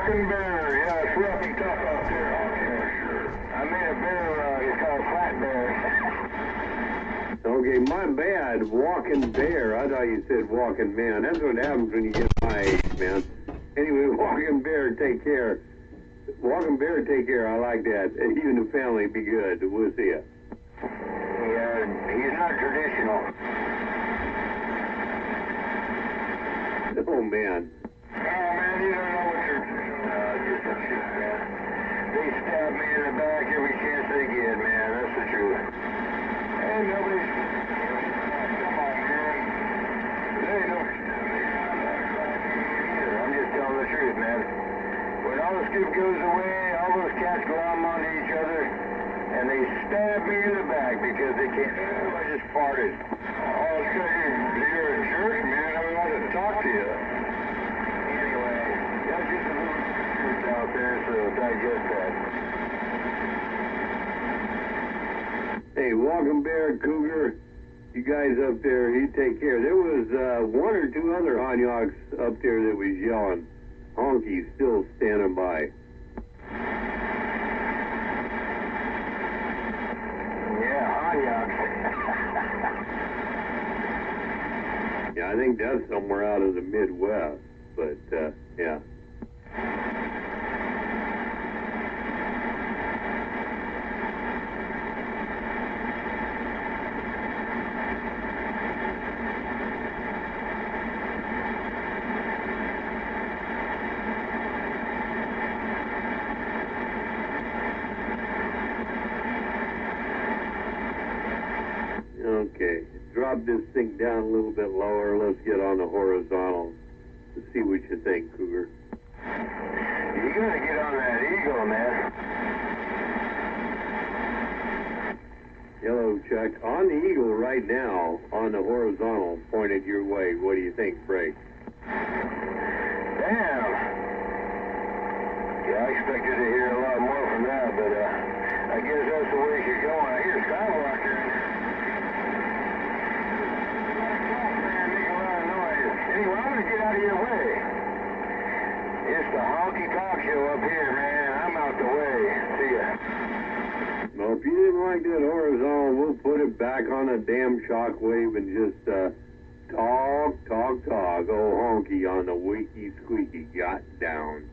walking bear. Yeah, it's rough and tough out there. I made a bear rug. It's called flat bear. Okay, my bad. Walking bear. I thought you said walking man. That's what happens when you get my age, man. Anyway, walking bear, take care. Walking bear, take care. I like that. You and the family be good. We'll see ya. Yeah, he's not traditional. Oh, man. Oh, man, you don't know what you're... just a shit, man. They stab me in the back every chance they get, man. That's the truth. And nobody's... Come on, man. They don't stab me either. I'm just telling the truth, man. When all the scoop goes away, all those cats glom onto each other, and they stab me in the back because they can't... I just farted. Oh, it's because you're a jerk, man. I wanted to talk to you. Anyway, that's just a little truth out there, so digest that. Hey, walking bear, cougar, you guys up there, you take care. There was one or two other Hanyaks up there that was yelling. Honky's still standing by. Yeah, Hanyaks. Yeah, I think that's somewhere out of the Midwest, but, yeah. Okay, drop this thing down a little bit lower. Let's get on the horizontal to see what you think, Cougar. You gotta get on that eagle, man. Hello, Chuck. On the eagle right now, on the horizontal, pointed your way. What do you think, Bray? Damn. Yeah, I expected to hear a lot more from that, but I guess that's the way she's going. I hear Skywalker. Man, making a lot of noise. Anyway, I'm gonna get out of your way. It's the honky talk show up here, man. I'm out the way. See ya. Well, if you didn't like that horizontal, we'll put it back on a damn shockwave and just talk. Oh, honky on the wiki squeaky got down.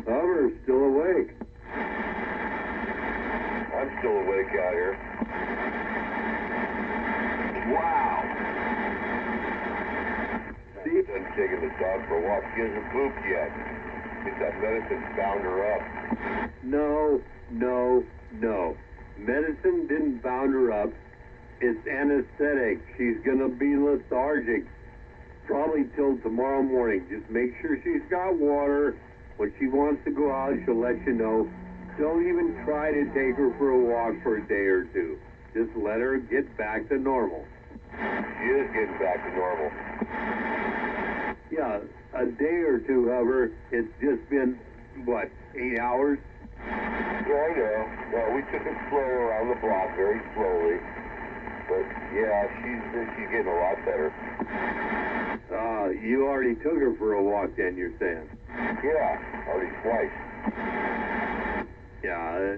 Hover's still awake. I'm still awake out here. Wow. See? I'm taking the dog for a walk. She hasn't pooped yet. It's that medicine bound her up. No. Medicine didn't bound her up. It's anesthetic. She's gonna be lethargic probably till tomorrow morning. Just make sure she's got water. When she wants to go out, she'll let you know. Don't even try to take her for a walk for a day or two. Just let her get back to normal. She is getting back to normal. Yeah, a day or two, however, it's just been, what, 8 hours? Yeah, I know. Well, we took it slow around the block, very slowly. But, yeah, she's getting a lot better. You already took her for a walk then, you're saying? Yeah, already twice. Yeah,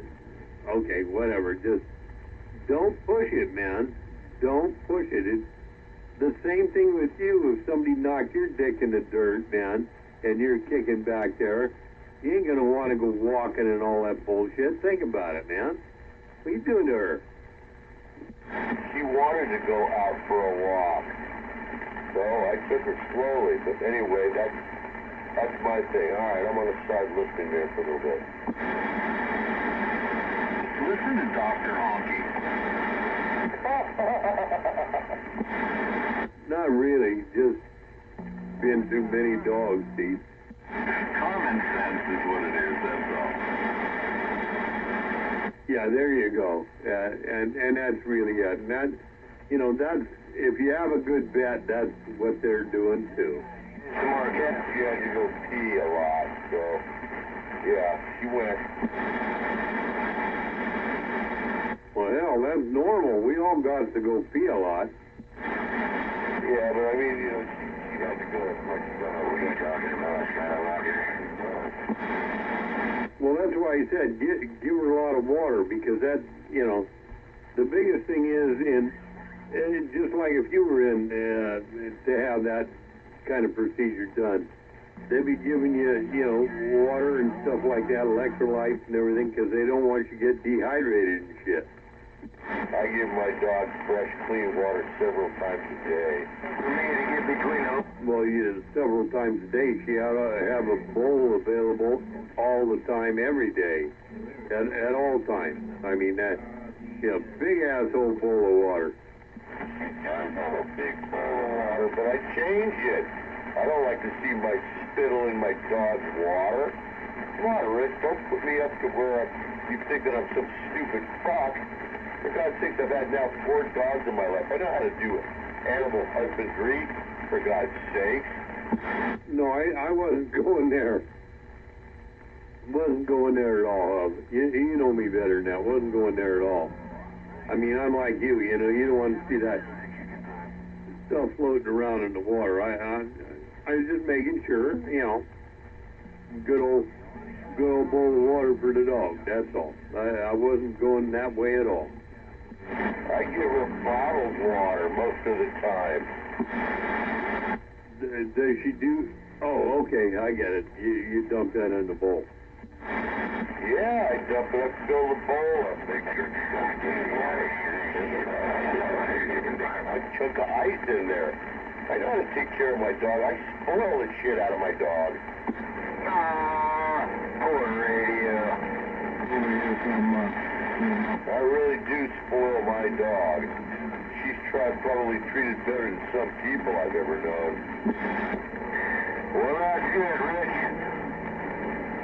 okay, whatever. Just don't push it, man. Don't push it. It's the same thing with you. If somebody knocked your dick in the dirt, man, and you're kicking back there, you ain't going to want to go walking and all that bullshit. Think about it, man. What are you doing to her? She wanted to go out for a walk. So I took her slowly. But anyway, that's my thing. All right, I'm going to start listening there for a little bit. Listen to Dr. Honky. Not really. Just been too many dogs, Steve. Common sense is what it is, that's all. Yeah, there you go. And that's really it. And that, that's, if you have a good vet, that's what they're doing too. Some more cats, you had to go pee a lot, so Yeah, she went. Well, hell, that's normal. We all got to go pee a lot. Yeah, but I mean, you know, she had to go as much as what are you talking about? Well, that's why I said give her a lot of water, because that, you know, the biggest thing is just like if you were in to have that kind of procedure done, they'd be giving you, you know, water and stuff like that, electrolytes and everything, because they don't want you to get dehydrated and shit. I give my dog fresh, clean water several times a day. For me to get between them. Well, several times a day. She ought to have a bowl available all the time, every day, at all times. I mean, that, you know, big asshole bowl of water. I know a big bowl of water, but I change it. I don't like to see my spittle in my dog's water. Come on, Rick, don't put me up to where you think that I'm some stupid fuck. For God's sake, I've had now 4 dogs in my life. I know how to do it. Animal husbandry, for God's sake. No, I wasn't going there. Wasn't going there at all, Hub. You know me better than that. Wasn't going there at all. I mean, I'm like you know, you don't want to see that stuff floating around in the water. I was just making sure, you know, good old bowl of water for the dog, that's all. I wasn't going that way at all. I give her bottled water most of the time. Does she do? Oh, okay, I get it. You dump that in the bowl. Yeah, I dump it up, fill the bowl up, make sure it's fucking water. A chunk of ice in there. I know how to take care of my dog. I spoil the shit out of my dog. Poor radio. I really do spoil my dog. She's probably treated better than some people I've ever known. Well, that's good, Rich.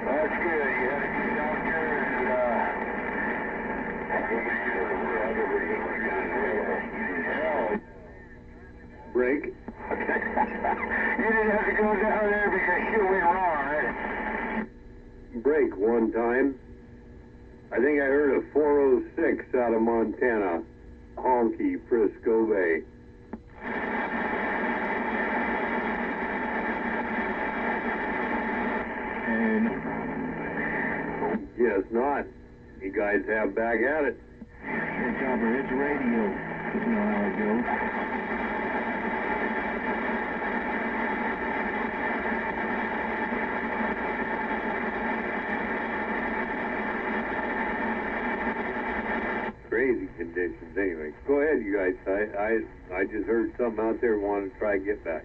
That's good. You had a good doctor, and hell. Break. You didn't have to go down there because shit went wrong, right? Break one time. I think I heard a 406 out of Montana. Honky, Frisco Bay. Guess not. You guys have back at it. Hey, Chopper, it's radio. You know how it goes. Crazy conditions anyway. Go ahead, you guys. I just heard something out there, wanted to try to get back.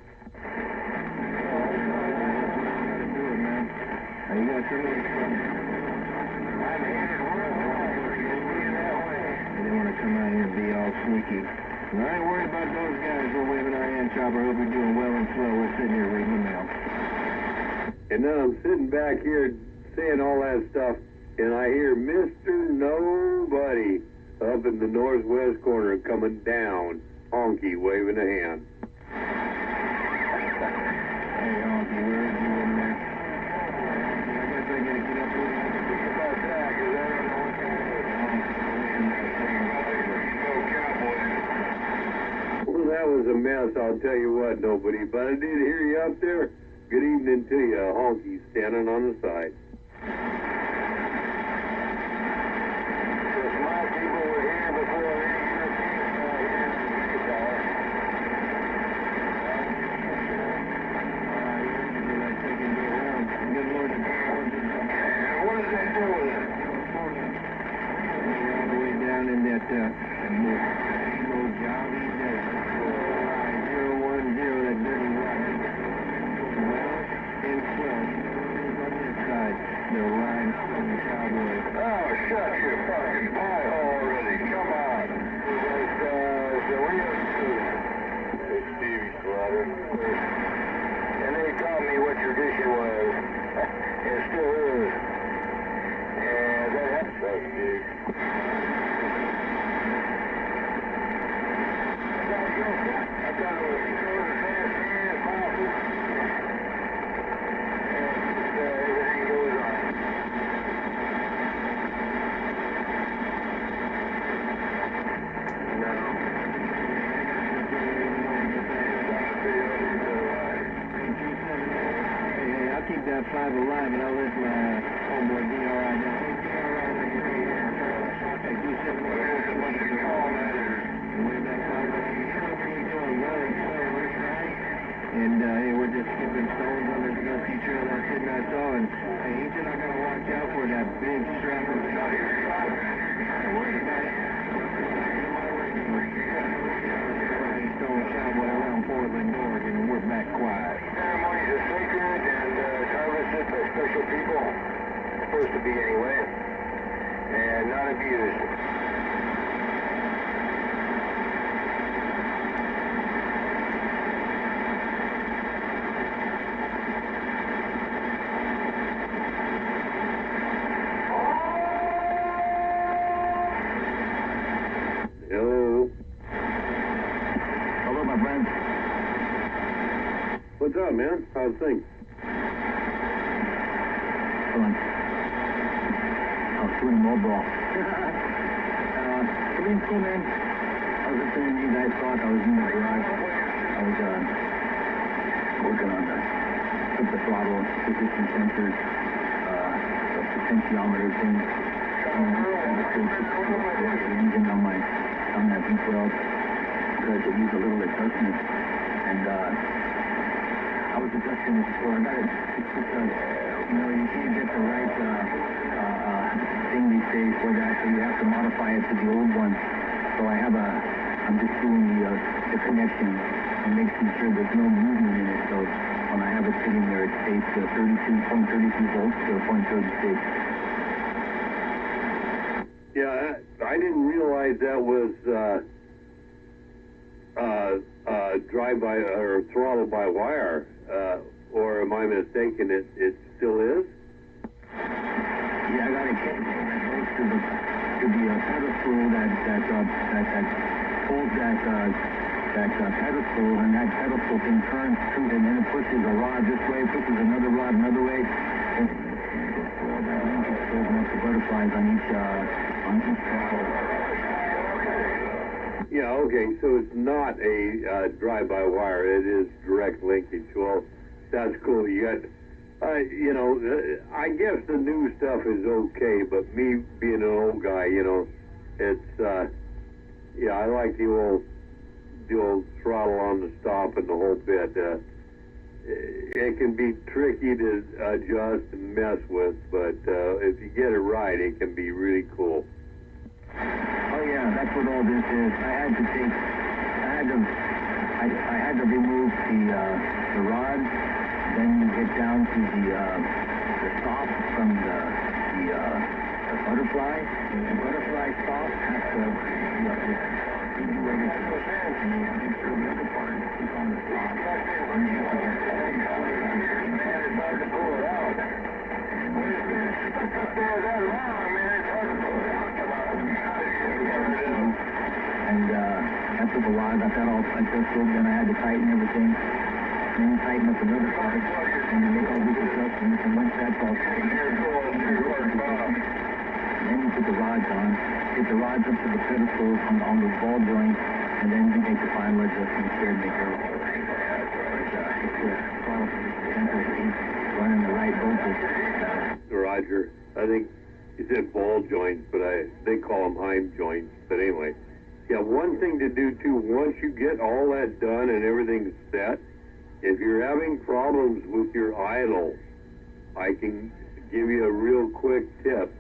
You got some of this stuff. I'm headed home. They didn't want to come out here and be all sneaky. Well, I ain't worried about those guys. We're waving our hand, Chopper. Hope you're doing well and slow. We're sitting here reading the mail. And then I'm sitting back here saying all that stuff, and I hear Mr. Nobody up in the northwest corner coming down, Honky waving a hand. Hey, Honky, where is you in there? I guess I gotta get up with you. Think about that, because I don't know what to do. Well, that was a mess, I'll tell you what, Nobody. But I did hear you up there. Good evening to you, Honky, standing on the side. My people were here before any Europeans got here in the Mayflower. Good Lord, And what does that do with it? all the way down in that Mojave Desert. 010, that dirty rock. Well, and 12 on this side. aboard that big strapper. Don't worry about it. Stone Cowboy around Portland, Oregon, and we're back quiet. Ceremonies are sacred and harvested by special people. Supposed to be anyway. And not abused. Hello. Hello, my friend. What's up, man? How's things? Hold on. I was shooting more ball. Everything's cool, man. I was listening to you guys talk. I was in the garage. I was working on the throttle, position sensors, the potentiometer thing. The engine on that V12 because it needs a little adjustment. And I was adjusting it before I got it. It's just, you can't get the right thing these days for that, so you have to modify it to the old one. So I'm just doing the connection and making sure there's no movement in it. So when I have it sitting there, it stays 32.32 volts to 0.36. Yeah, I didn't realize that was drive by or throttle by wire. Or am I mistaken? It still is? Yeah, I got a cable that goes to the pedestal that holds that pedestal, and that pedestal thing turns to, and then it pushes a rod this way, pushes another rod another way. The butterflies on each throttle. Yeah, okay, so it's not a drive-by-wire. It is direct linkage. Well, that's cool. You got, I guess the new stuff is okay, but me being an old guy, it's, I like the old throttle on the stop and the whole bit. It can be tricky to adjust and mess with, but if you get it right, it can be really cool. Oh yeah, that's what all this is. I had to remove the rod. Then you get down to the stop from the butterfly. The butterfly stop has to do everything. And you have to make sure the other part is on the stop. And you have to get It's hard to pull it out. When it's been stuck up there that long, man, it's hard to pull it out. And I took a while, got that all adjusted, then I had to tighten everything. Then you tighten up another part, and you make all these adjustments, and once that's all tightened, then you put the rods on, get the rods up to the pedestal on the ball joint, and then you make the final adjustments there and make everything. It's the throttle position running the right voltage. Roger. I think you said ball joints, but they call them Heim joints. But anyway, yeah, one thing to do too, once you get all that done and everything's set, if you're having problems with your idle, I can give you a real quick tip.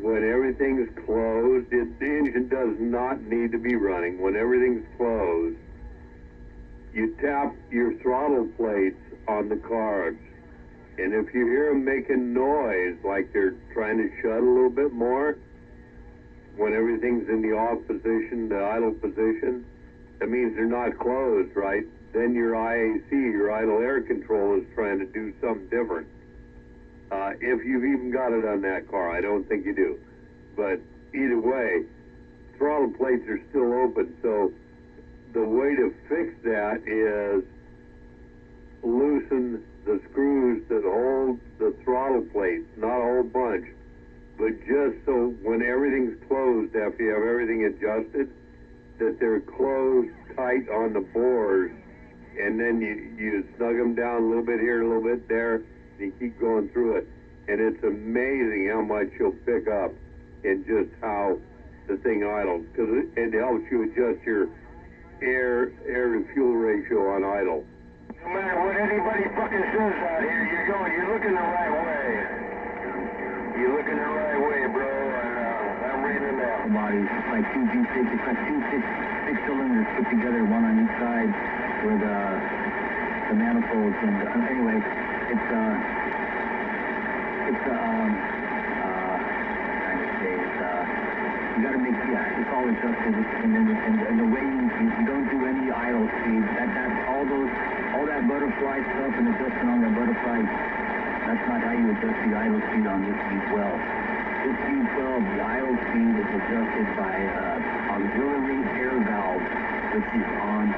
When everything's closed, the engine does not need to be running. When everything's closed, you tap your throttle plates on the carbs. And if you hear them making noise, like they're trying to shut a little bit more, when everything's in the off position, the idle position, that means they're not closed, right? Then your IAC, your idle air control, is trying to do something different. If you've even got it on that car, I don't think you do. But either way, throttle plates are still open, so the way to fix that is loosen the screws that hold the throttle plates, not a whole bunch, but just so when everything's closed, after you have everything adjusted, that they're closed tight on the bores, and then you snug them down a little bit here, a little bit there, and you keep going through it. And it's amazing how much you'll pick up in just how the thing idles, because it helps you adjust your air to fuel ratio on idle. No matter what anybody fucking says out here, you're looking the right way. You're looking working the right way, bro, and I'm reading them out. Bodies, it's like two G6, it's like six cylinders put together, one on each side with the manifolds. And anyway, it's you got to make, it's all adjusted, and the way you don't do any idle speed. All that butterfly stuff and adjusting on the butterfly, that's not how you adjust the idle speed on this V12. This V12, the idle speed is adjusted by auxiliary air valve, which is on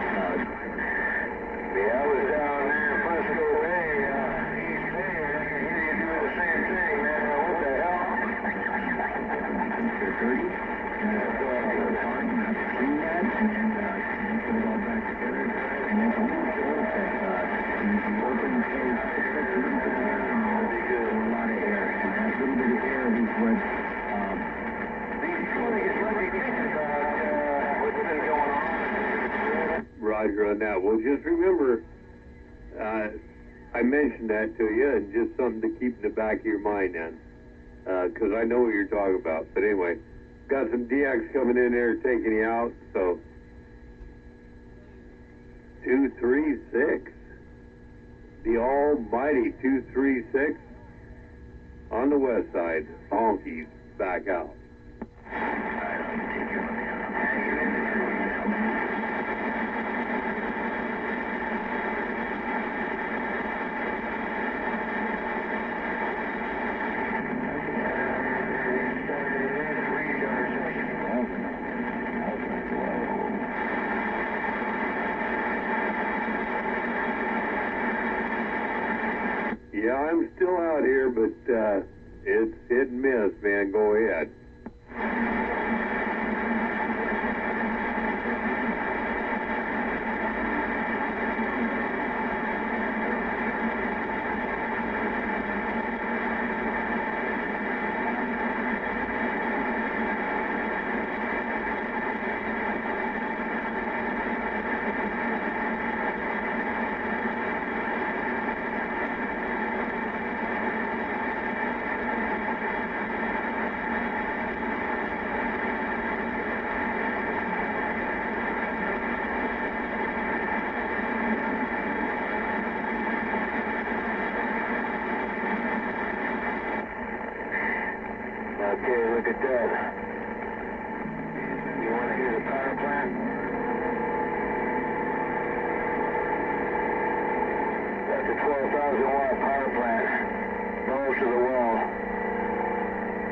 Yeah, I was down there in Frisco Bay, East Bay, and I can hear you doing the same thing, man. What the hell? they're dirty, and it's hard, you have to clean that, and then you put it all back together, and there's a huge hole that you open and close, expect a little bit of air in there, or a lot of air, and that little bit of air is what What's been going on? Roger on that. Well, just remember, I mentioned that to you, and just something to keep in the back of your mind then, because I know what you're talking about. But anyway, got some DX coming in there taking you out, so 236, the almighty 236 on the west side, honkies back out. Yeah, I'm still out here, but it's hit and miss, man. Go ahead. Okay, look at that. You want to hear the power plant? That's a 12,000-watt power plant. Balls to the wall.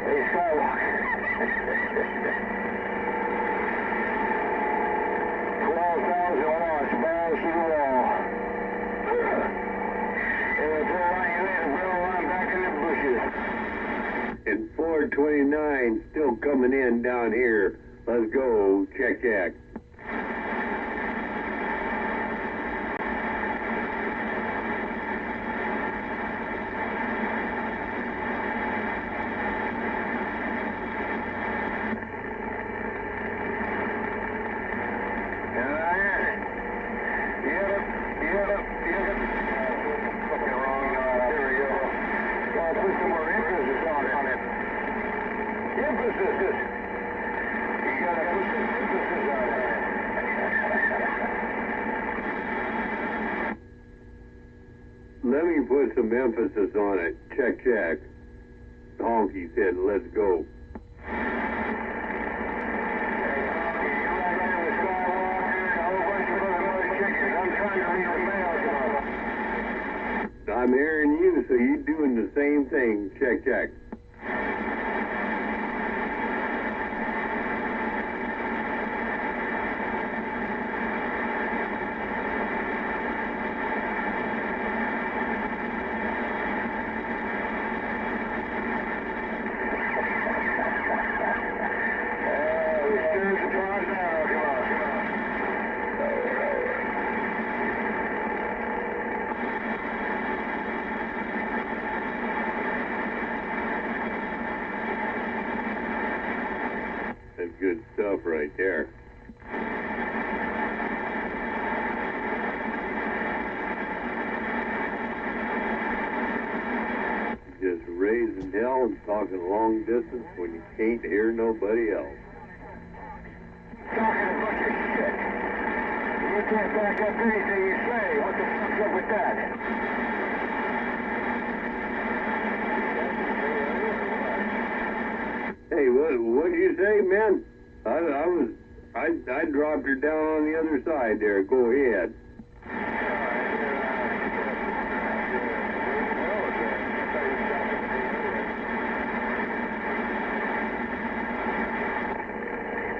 Hey, Skywalker. 12,000 watts, balls to the wall. Hey, pull on you later, bro. I'm back in the bushes. And 429 still coming in down here. Let's go. Check. Fucking wrong. There we go. Gotta put some more emphasis on it. Emphasis. You gotta put some emphasis on it. Let me put some emphasis on it. Check. Honky said, let's go. I'm hearing you, so you're doing the same thing. Check. That's good stuff right there. Just raising hell phone talking long distance when you can't hear nobody else. Talking a bunch of shit. You can't back up anything you say. What the fuck's up with that? Hey, what'd you say, man? I dropped her down on the other side there. Go ahead.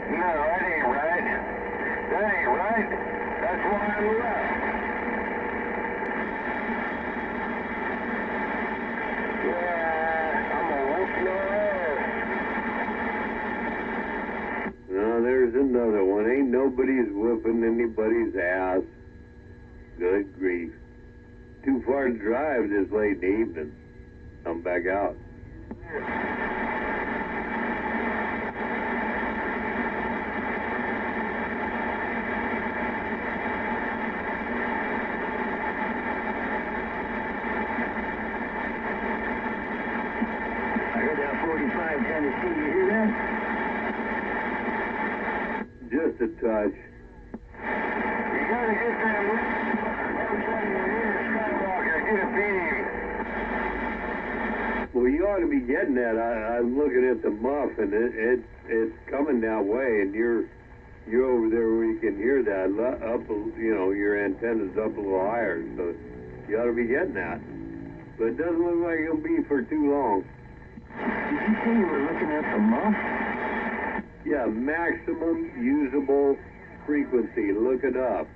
No, that ain't right. That ain't right. That's why I'm left. Yeah, I'm a wolf now. No, there's another one. Ain't nobody's whooping anybody's ass. Good grief. Too far to drive this late in the evening. Come back out. I heard that 45 Tennessee. You hear that? Just a touch. You gotta get them. Skywalker, get a beam. Well, you ought to be getting that. I'm looking at the muff, and it's coming that way, and you're over there where you can hear that up. You know, your antenna's up a little higher, so you ought to be getting that. But it doesn't look like it'll be for too long. Did you say you were looking at the muff? Yeah, maximum usable frequency. Look it up.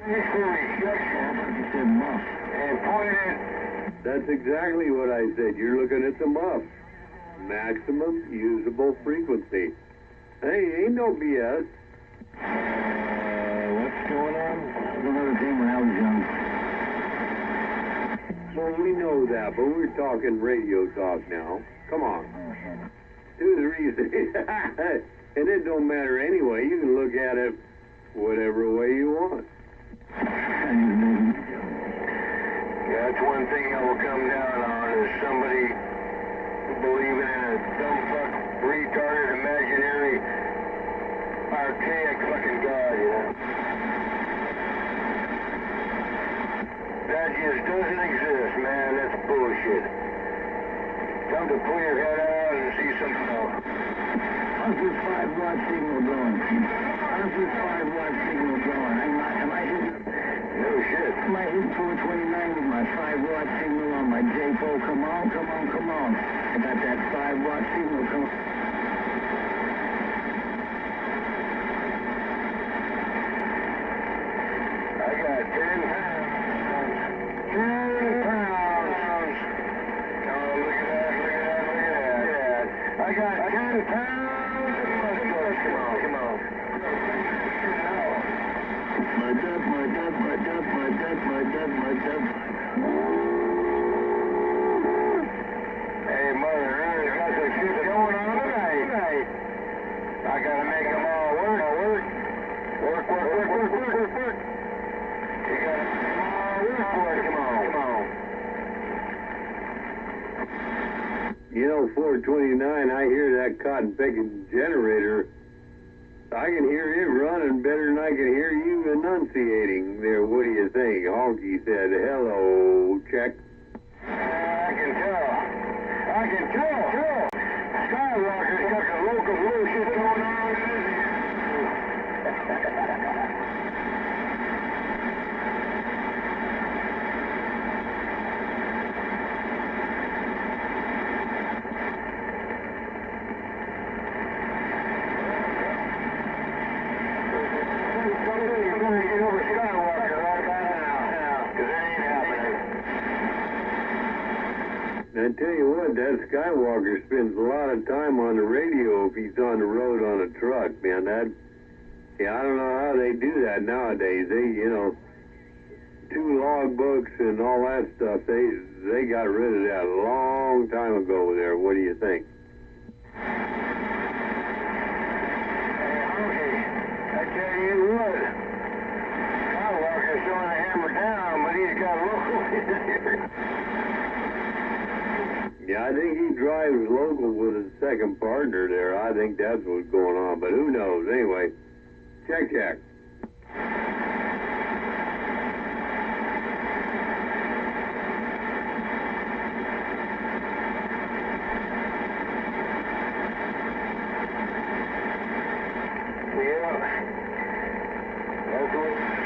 Thanks for rejection. You said muff. And pointed. That's exactly what I said. You're looking at the muff. Maximum usable frequency. Hey, ain't no BS. What's going on? That was another thing when I was young. Well, we know that, but we're talking radio talk now. Come on. Do the reason. And it don't matter anyway. You can look at it whatever way you want. Yeah, that's one thing I will come down on is somebody believing in a dumb fuck, retarded, imaginary, archaic fucking God, you know? That just doesn't exist, man. That's bullshit. Come to pull your head out and see some help. How's this 5-watt signal going? How's this 5-watt signal going? Am I hitting? No shit. Am I hitting 429 with my 5-watt signal on my J-Po? Come on, come on, come on. I got that 5-watt signal coming. I got 10 pounds. 10 pounds. Oh, look at that, look at that, look at that. I got 10 pounds. Come on, come on. My dub. Hey, Mother Earth got some shit going on tonight. I gotta make them all work. Work. You gotta make them all work for it. Come on. You know, 429, I hear that cotton picking generator. I can hear it running better than I can hear you enunciating there. What do you think? Honky said, hello, check. I can tell. Skywalker's got some local bullshit going on. You better get over Skywalker right about now, because it ain't happening. I tell you what, that Skywalker spends a lot of time on the radio if he's on the road on a truck, man. I don't know how they do that nowadays. They, 2 logbooks and all that stuff, they got rid of that a long time ago there. What do you think? I tell you what, Skywalker's throwing the hammer down, but he's got local in here. Yeah, I I think he drives local with his second partner there. I think that's what's going on, but who knows? Anyway, check.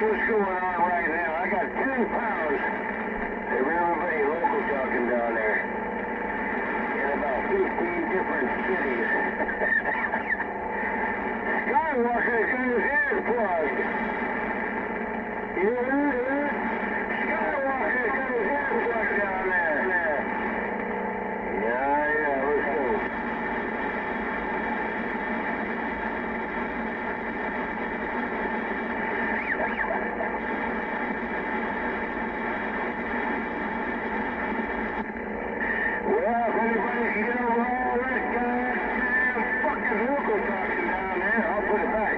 What's going on right now? I got 10 pounds of everybody local talking down there in about 15 different cities. Skywalker's got his ears plugged. You heard that? Skywalker's got his ears plugged down there. Yeah, let's go. Well, if anybody can get over all that goddamn fucking local talking down there, I'll put it back.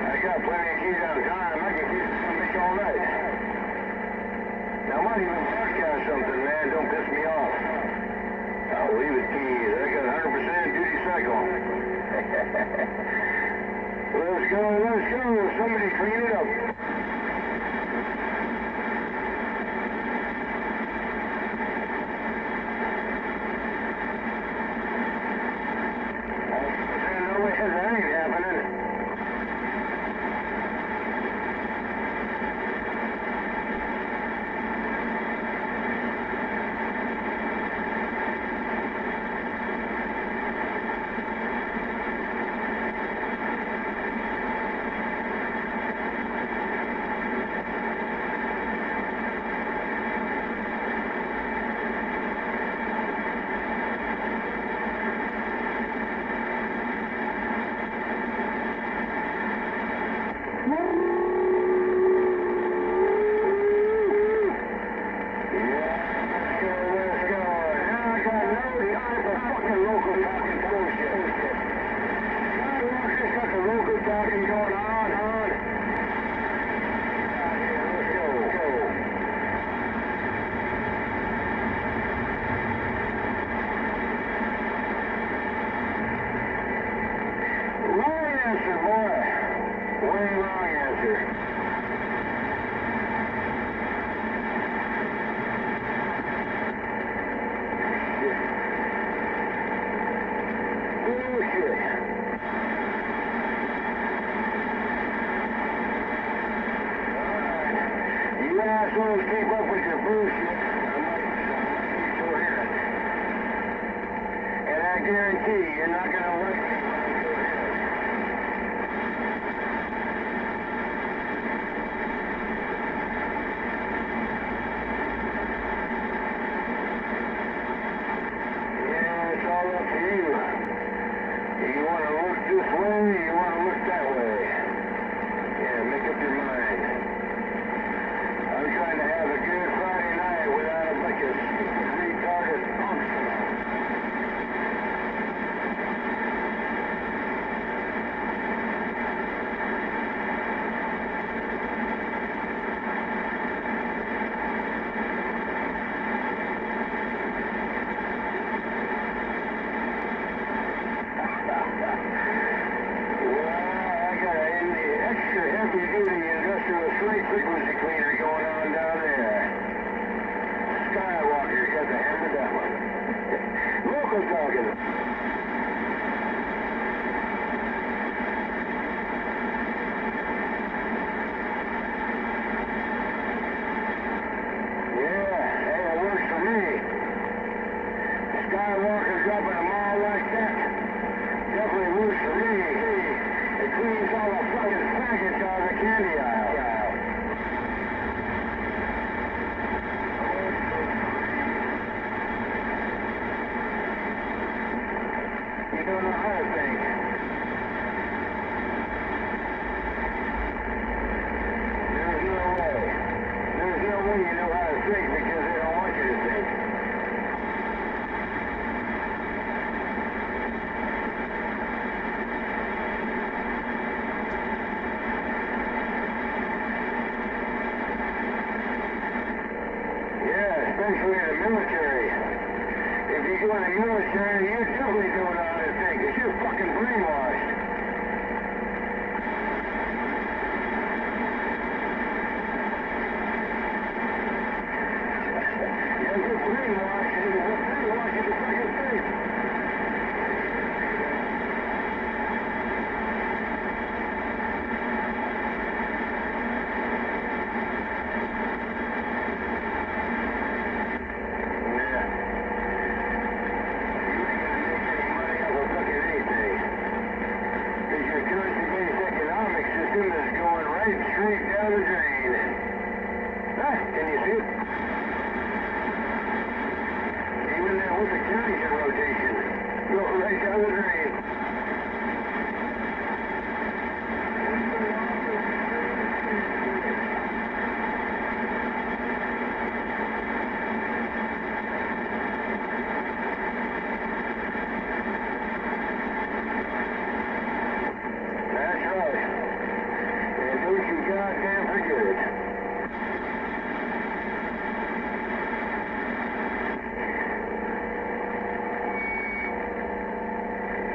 I got plenty of keys on time. I can keep some bitch all night. Now, I might even podcast something, man. Don't piss me off. I'll leave it keys. I got 100% duty cycle. Let's go. Somebody clean it up. That ain't happening. Talking going on. Let's go. Wrong answer, boy. Way wrong answer. Bullshit. You assholes keep up with your bullshit. I might still hear it. And I guarantee you're not gonna like me when I still hear it. Yeah, it's all up to you. You want to look this way, you want to look that way. Yeah, make up your mind. I'm trying to have a good Friday night without a bunch of stupid, retarded punks around. Well, I got an extra heavy-duty industrial straight frequency cleaner going on down there. Skywalker's got the hammer that one. Local talking. Yeah, hey, it works for me. Skywalker dropping them all like that definitely works for me. It cleans all the fucking faggots out of the candy aisle. You don't know how to think. There's no way. There's no way you know how to think because they don't want you to think. Especially in the you in the military, you definitely don't know how to think, because you're fucking brainwashed. Yeah, you're brainwashed, and you're brainwashed to fucking think. Straight down the drain. Ah, can you see it? Even with the counties in rotation, go right down the drain. That's right. And don't you goddamn forget it.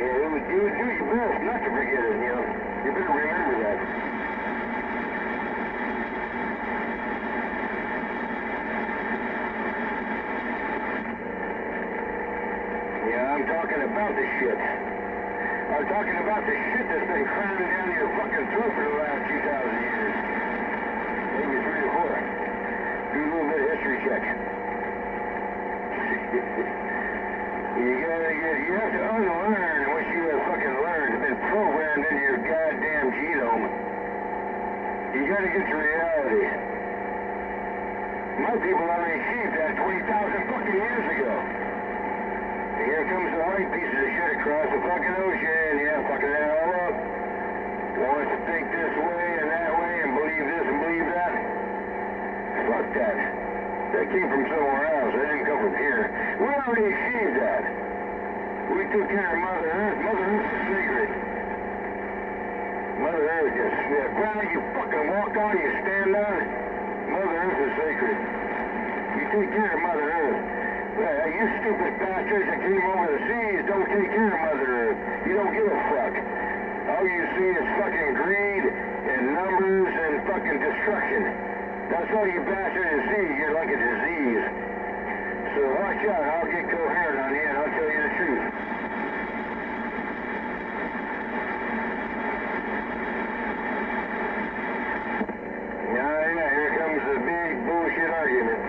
Yeah, you would do your best not to forget it, you know. You better remember that. Yeah, I'm talking about the shit. I'm talking about the shit that's been crammed down your fucking throat for the last 2,000 years. Maybe 3 or 4. Do a little bit of history check. You have to unlearn what you have fucking learned. It's been programmed into your goddamn genome. You gotta get to reality. My people already achieved that 20,000 fucking years ago. And here comes the white pieces of shit across the fucking ocean. Yeah, fucking that all up. Wants to think this way and that way and believe this and believe that. Fuck that. That came from somewhere else. That didn't come from here. We already achieved that. We took care of Mother Earth. Mother Earth is sacred. Mother Earth is the ground you fucking walk on, you stand on. Mother Earth is sacred. You take care of Mother Earth. You stupid bastards that came over the seas don't take care of Mother Earth. You don't give a fuck. All you see is fucking greed and numbers and fucking destruction. That's all you bastards see. You're like a disease. So watch out. I'll get coherent on you and I'll tell you the truth. Yeah, here comes the big bullshit argument.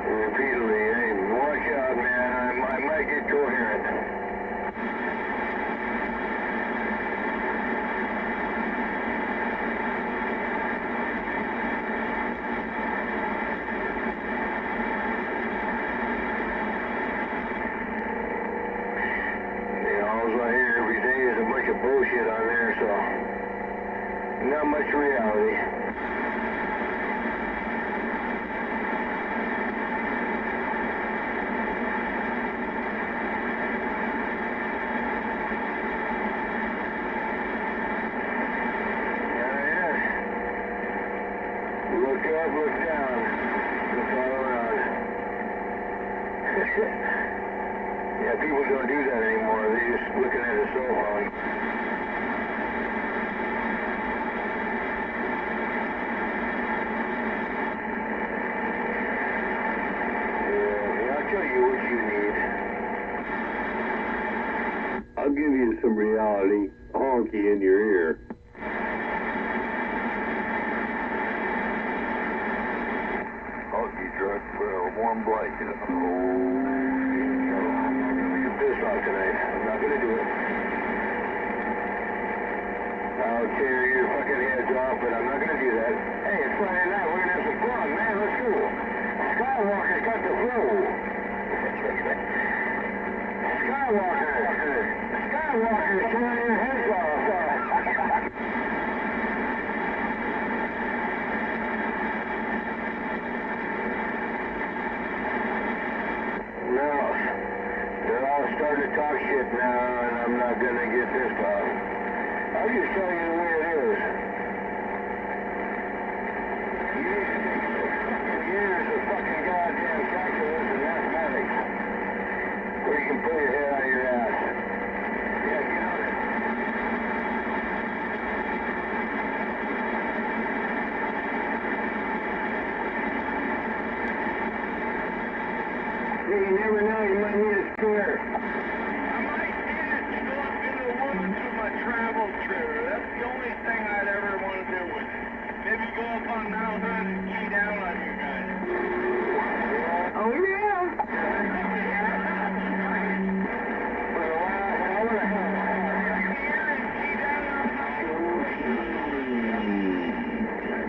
Repeatedly, hey, watch out, man. I might get coherent. All I hear every day is a bunch of bullshit on there, so not much reality. Look up, look down, look all around. Yeah, people don't do that anymore. They're just looking at a cell phone. Yeah, I'll tell you what you need. I'll give you some reality. Honky in your ear. Truck, put a warm blanket on. You're pissed off tonight. I'm not going to do it. I'll tear your fucking heads off, but I'm not going to do that. Hey, it's Friday night. We're going to have some fun, man. Let's go. Skywalker's got the flow. to talk shit now, and I'm not gonna get pissed off. I'll just tell you the way it is. You need to take fucking years of fucking goddamn calculus and mathematics where you can pull your head out of your ass. Yeah, get on it. Hey, you never know, you might need a spare. I might need it to go up into the woods with my travel trailer. That's the only thing I'd ever want to do with it. Maybe go up on 913's and key down on you guys. Oh, yeah. For the last hour and a half. Here and key down on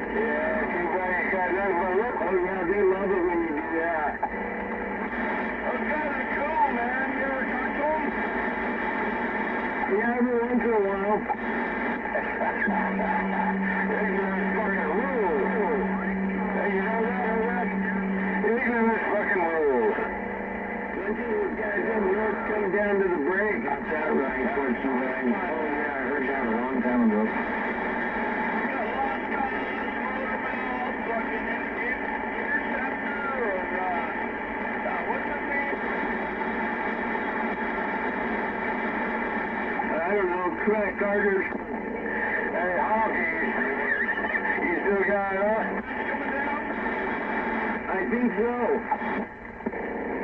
Yeah, too bad you got nothing but look. Oh, yeah, they love it when you do that. Those guys are cool, man. You ever talk to them? Yeah, every once in a while. Ignorant fucking rules. Hey, you know that? Ignorant fucking rules. Don't you guys up north come down to the break? Got that right, don't you, man? Oh, yeah, I heard that a long time ago. Got lost cause, motor valve, fucking interceptor, or, what's his name? I don't know, crack Carter. Hey, Hawkins, you still got it up? Coming down? I think so.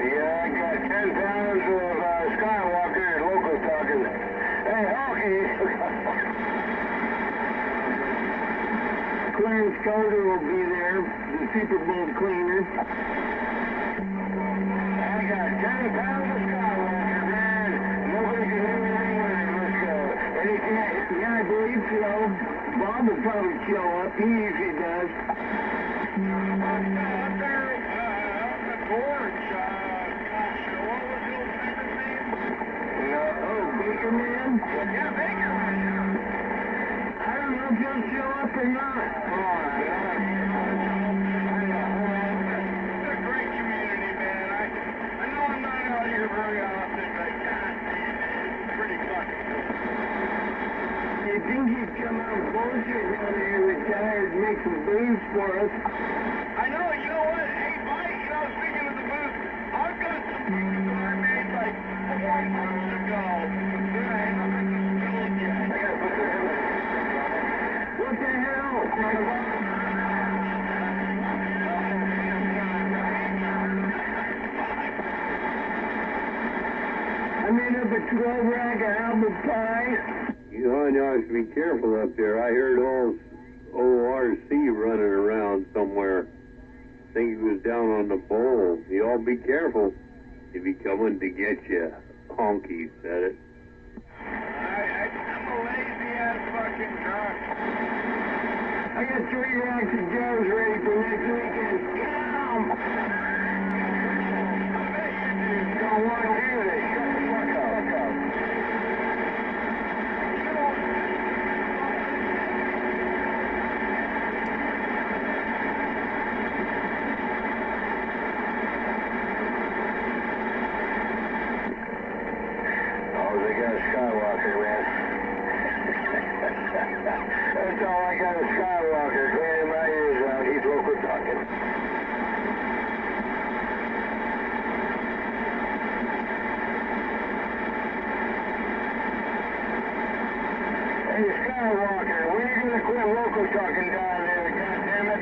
Yeah, I got 10 pounds of Skywalker and local talking. Hey, Hawkins. Clarence Carter will be there, the Super Bowl cleaner. I got 10 pounds of Skywalker, man. Nobody can do anything with it. Let's go. And he can't. Yeah, I believe so. Bob will probably show up. He usually does. Out there, on the gorge, gosh, what was the old timer's name? No. Oh, Baker Man? Yeah, Baker Man, yeah. I don't know if he'll show up or not. Come on, It's a great community, man. I know I'm not out here very often, but God damn it, it's pretty fucking cool. You think he'd come out bullshit down there, retired, make some booze for us? I know, you know what? Hey, Mike, speaking of the booze, I've got some booze that I made like 4 months ago that I haven't distilled yet. I gotta put this in. What the hell? I made up a 12-rack of apple pie. You know, you have to be careful up there. I heard old ORC running around somewhere. I think he was down on the bowl. You all be careful. If he coming to get you. Honky said it. I'm a lazy-ass fucking drunk. I got 3 racks of Joe's ready for next weekend. Come! I bet you do. Don't want to hear this. Shut the fuck up. Oh, they got a Skywalker, man. That's all I got is Skywalker. Clearing my ears out. He's local talking. Hey, Skywalker, when are you going to quit local talking down there? God damn it.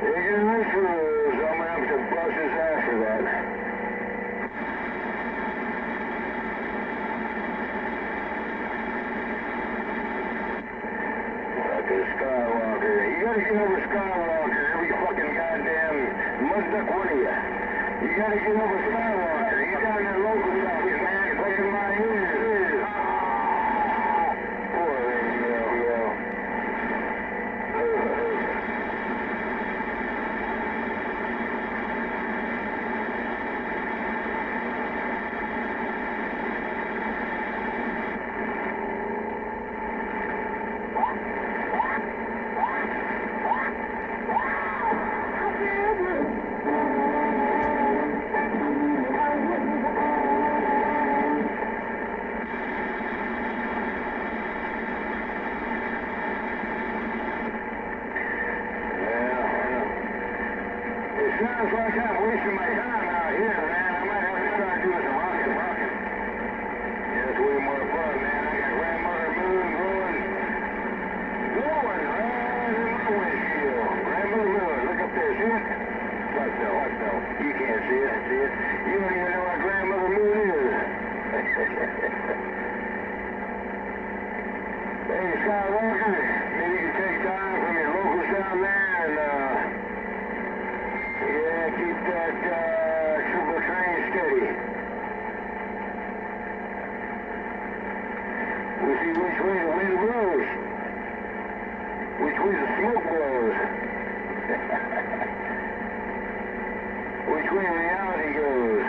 Ignorance rules. I'm going to have to bust his ass for that. Fucking Skywalker. You gotta get over Skywalker. Every fucking goddamn mudduck, what are you? You gotta get over Skywalker. He's down there local talking, man. Clearing my ears. Poor radio. much I'm wasting my time out here, man. I might have to start doing some rocking. Yeah, it's way more fun, man. I got grandmother moon glowing right in my windshield. Grandmother moon, look up there, see it? What though? You can't see it. You don't even know what grandmother moon is. Hey, Skywalker, maybe you can take time from your locals down there and, keep that, triple train steady. We'll see which way the wind blows. Which way the smoke blows. Which way reality goes.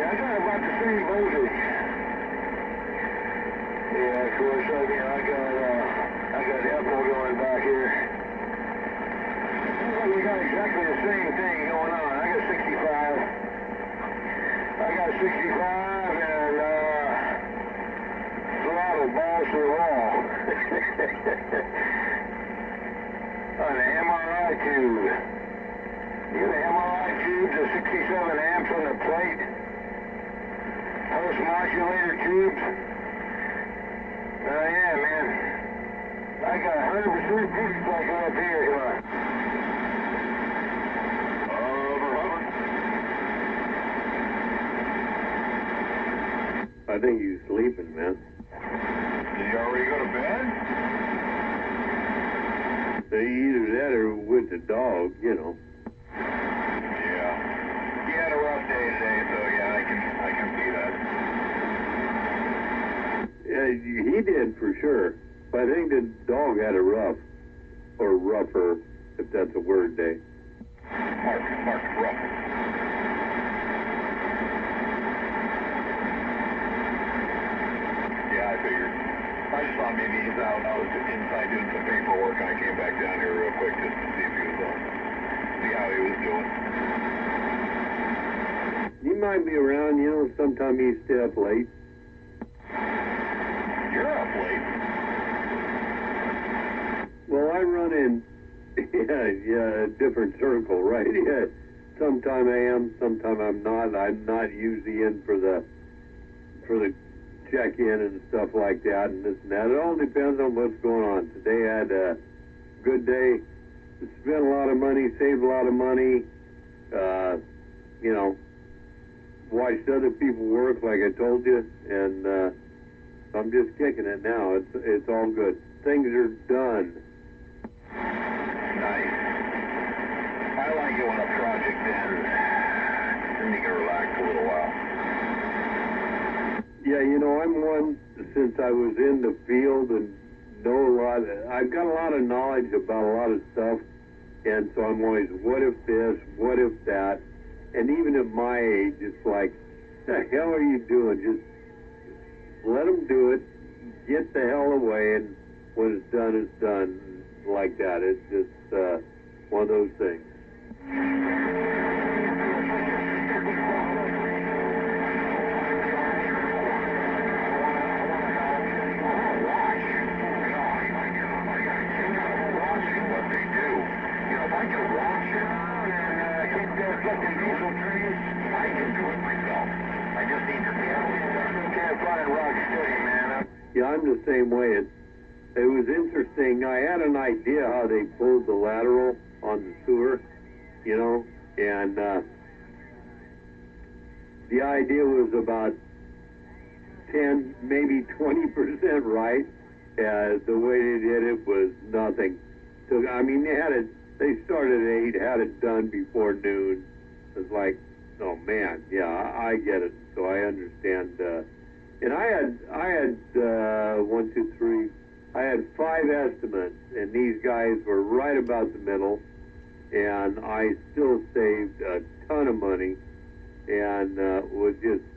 I got about the same voltage. Yeah, of course, I got Apple going back here. Looks like we got exactly the same thing going on. I got 65. And, throttle balls to the wall. On an MRI tube. You got an MRI tube to 67 amps on the plate? force modulator tubes. Yeah, man. I got 100% peace like up here. Come on. Hover. I think he's sleeping, man. Did he already go to bed? Either that or with the dog, you know. Yeah. He had a rough day today, so yeah, I can see that. Yeah, he did for sure. But I think the dog had a rough, or rougher, if that's a word, day. Mark, rough. Yeah, I figured. I just thought maybe he's out. I was inside doing some paperwork, and I came back down here real quick just to see if he was on, see how he was doing. He might be around, you know, sometime he stay up late. You're up late. Well, I run in, a different circle, right? Yeah, sometime I am, sometime I'm not. I'm not usually in for the check-in and stuff like that and this and that. It all depends on what's going on. Today I had a good day, spent a lot of money, saved a lot of money, you know, watched other people work like I told you, and I'm just kicking it now. It's all good. Things are done. Nice. I like it when a project ends, then you can relax a little while. Yeah, you know, I'm one, since I was in the field and know a lot, I've got a lot of knowledge about a lot of stuff, and so I'm always, what if this, what if that, and even at my age, it's like, the hell are you doing? Just let them do it, get the hell away, and when it's done, like that. It's just one of those things. I can watch it and keep those fucking diesel trees. I can do it myself. I just need to feel it. Still can't find rock steady, man. Yeah, I'm the same way. It was interesting. I had an idea how they pulled the lateral on the sewer, you know, and the idea was about 10, maybe 20% right. The way they did it was nothing. So, I mean, they started at 8, had it done before noon. It was like, oh man, yeah, I get it. So I understand. And I had 1, 2, 3. I had 5 estimates, and these guys were right about the middle. And I still saved a ton of money, and was just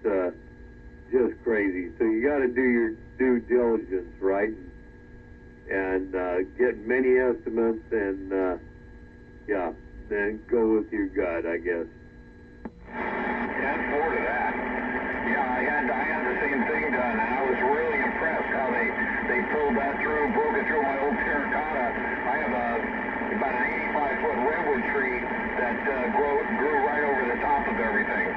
crazy. So you got to do your due diligence, right? And get many estimates, and yeah, then go with your gut, I guess. 10-4 to that. Yeah, I had the same thing done, and I was really impressed how they pulled that through, broke it through my old terracotta. I have about an 85-foot redwood tree that grew right over the top of everything.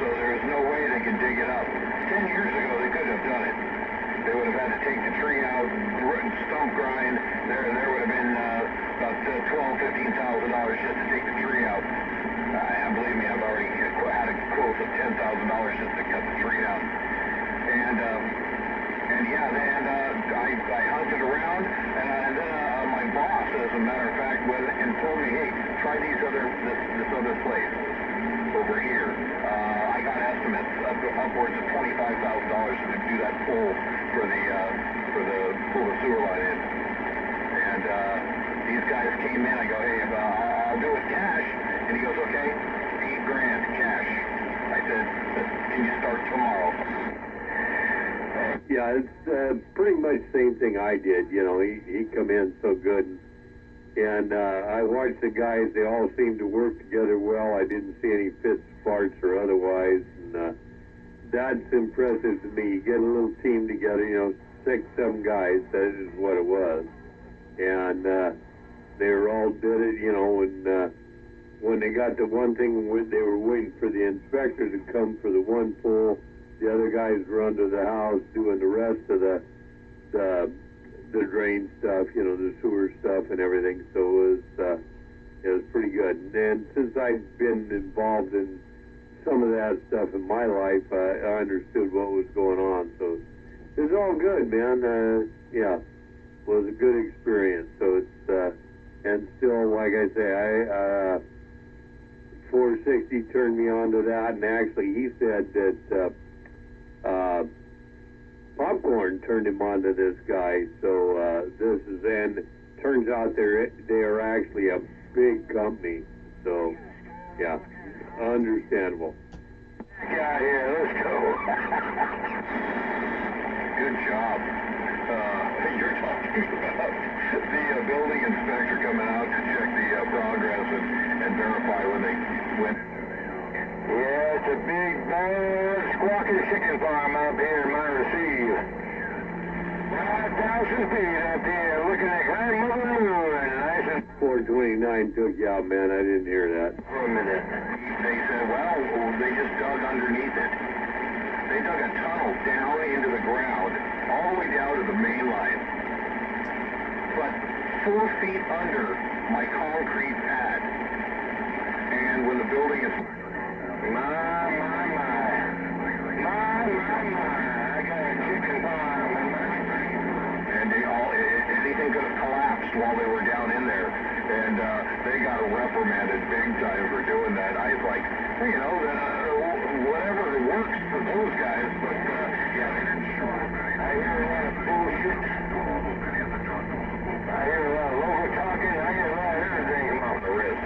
So there's no way they could dig it up. 10 years ago, they couldn't have done it. They would have had to take the tree out, stump grind. There would have been about $12,000, $15,000 just to take the tree out. And believe me, I've already had a quote of $10,000 just to cut the tree down. And I hunted around, and then my boss, as a matter of fact, went and told me, hey, try this other place over here. I got estimates upwards of $25,000 to do that pull for the sewer line in. And these guys came in. I go, hey, I'll do it cash. And he goes, okay, $8,000 cash. I said, can you start tomorrow? Yeah, it's pretty much the same thing I did. You know, he come in so good, and I watched the guys. They all seemed to work together well. I didn't see any fits, farts, or otherwise, and that's impressive to me. You get a little team together, you know, 6, 7 guys. That is what it was, and they were all did it. You know, and when they got to one thing, they were waiting for the inspector to come for the one pull. the other guys were under the house doing the rest of the drain stuff, you know, the sewer stuff and everything. So it was pretty good. And since I've been involved in some of that stuff in my life, I understood what was going on. So it was all good, man. Yeah, it was a good experience. So it's and still, like I say, 460 turned me on to that, and actually he said that Popcorn turned him on to this guy. So this is, and turns out they are actually a big company. So yeah, understandable. Yeah, here, let's go. Good job. You're talking about the building inspector coming out to check the progress and verify when they went. Yeah, it's a big, bad, squawking chicken farm up here in Receive. 5,000 feet up here, looking at kind of mother moon. Nice and 429 took you out, man. I didn't hear that. for a minute. They said, well, they just dug underneath it. They dug a tunnel down into the ground, all the way down to the main line. But 4 feet under my concrete pad. And when the building is... My. I got a chicken farm. And anything could have collapsed while they were down in there. And they got reprimanded big time for doing that. I was like, you know, whatever works for those guys, but yeah, they didn't show up. I hear a lot of bullshit. I hear a lot of local talking. I hear a lot of everything come off the wrist.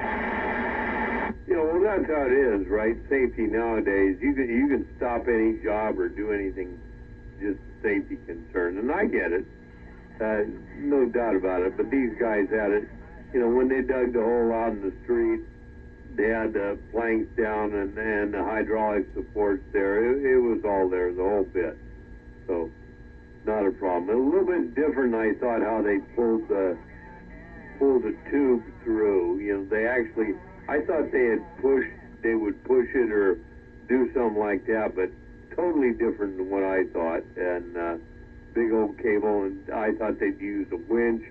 You know, well, that's how it is, right? Safety nowadays, you can stop any job or do anything, just safety concern, and I get it, no doubt about it. But these guys had it. You know, when they dug the hole out in the street, they had the planks down and the hydraulic supports there. It was all there, the whole bit. So, not a problem. A little bit different, I thought, how they pulled the tube through. You know, they actually, I thought they would push it or do something like that, but totally different than what I thought. And big old cable, and I thought they'd use a winch.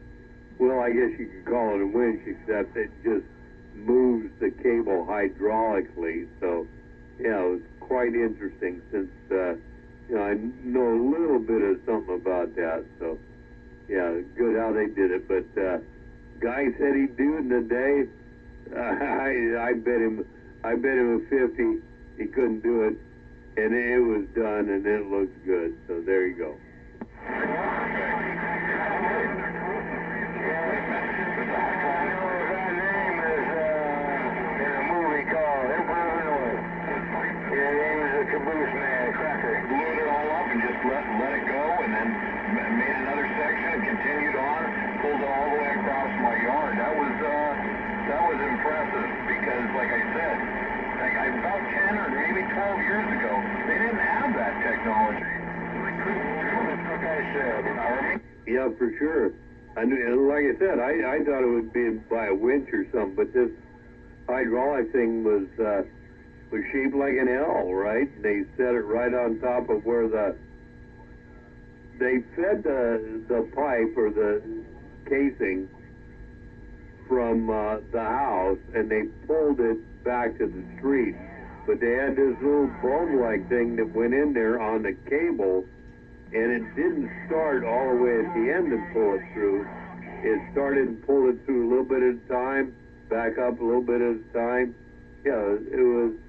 Well, I guess you could call it a winch, except it just moves the cable hydraulically. So, yeah, it was quite interesting since, you know, I know a little bit of something about that. So, yeah, good how they did it. But guy said he'd do it in a day. I bet him a 50 he couldn't do it, and it was done, and it looks good. So there you go. Caboose man, cracker. Glued it all up and just let it go, and then made another section and continued on, pulled it all the way across my yard. That was impressive because, like I said, about 10 or maybe 12 years ago, they didn't have that technology. They couldn't do it, like I said. Yeah, for sure. And like I said, I thought it would be by a winch or something, but this hydraulic thing was shaped like an L, right? They set it right on top of where they fed the pipe or the casing from the house, and they pulled it back to the street. But they had this little bulb-like thing that went in there on the cable, and it didn't start all the way at the end and pull it through. It started and pulled it through a little bit at a time, back up a little bit at a time. Yeah, it was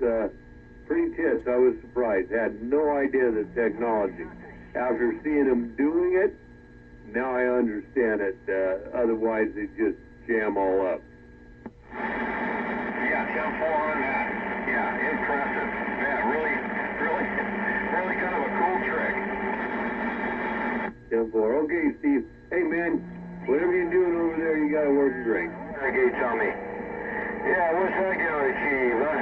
pretty tits. I was surprised. Had no idea the technology. After seeing them doing it, now I understand it. Otherwise, they just jam all up. Yeah, 10-4 on that. Yeah, impressive. Yeah, really kind of a cool trick. 10-4. Okay, Steve. Hey, man, whatever you're doing over there, you got to work great. Okay, Tommy. Yeah, what's that gonna achieve, huh?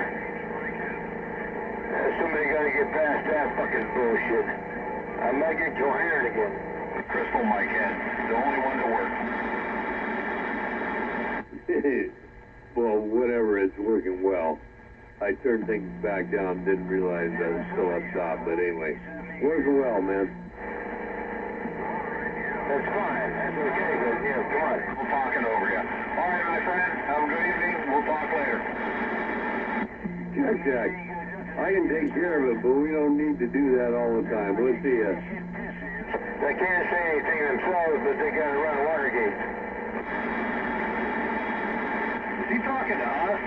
Somebody gotta get past that fucking bullshit. I might get coherent again. Crystal mic head, the only one that works. Well, whatever, it's working well. I turned things back down, didn't realize I was still up top, but anyway, working well, man. That's fine. That's okay, but yeah, come on. I'm talking over you. All right, my friend. Have a good evening. We'll talk later. Jack, I can take care of it, but we don't need to do that all the time. We'll see ya. They can't say anything themselves, but they got to run water gates. Is he talking to us?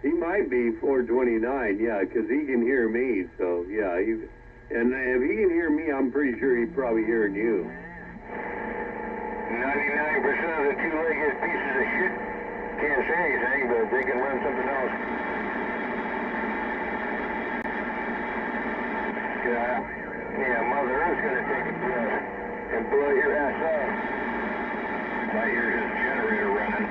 He might be 429, yeah, because he can hear me, so yeah. And if he can hear me, I'm pretty sure he's probably hearing you. 99% of the two-legged pieces of shit can't say anything, but they can run something else. Yeah, Mother Earth's going to take a breath and blow your ass up. I hear his generator running.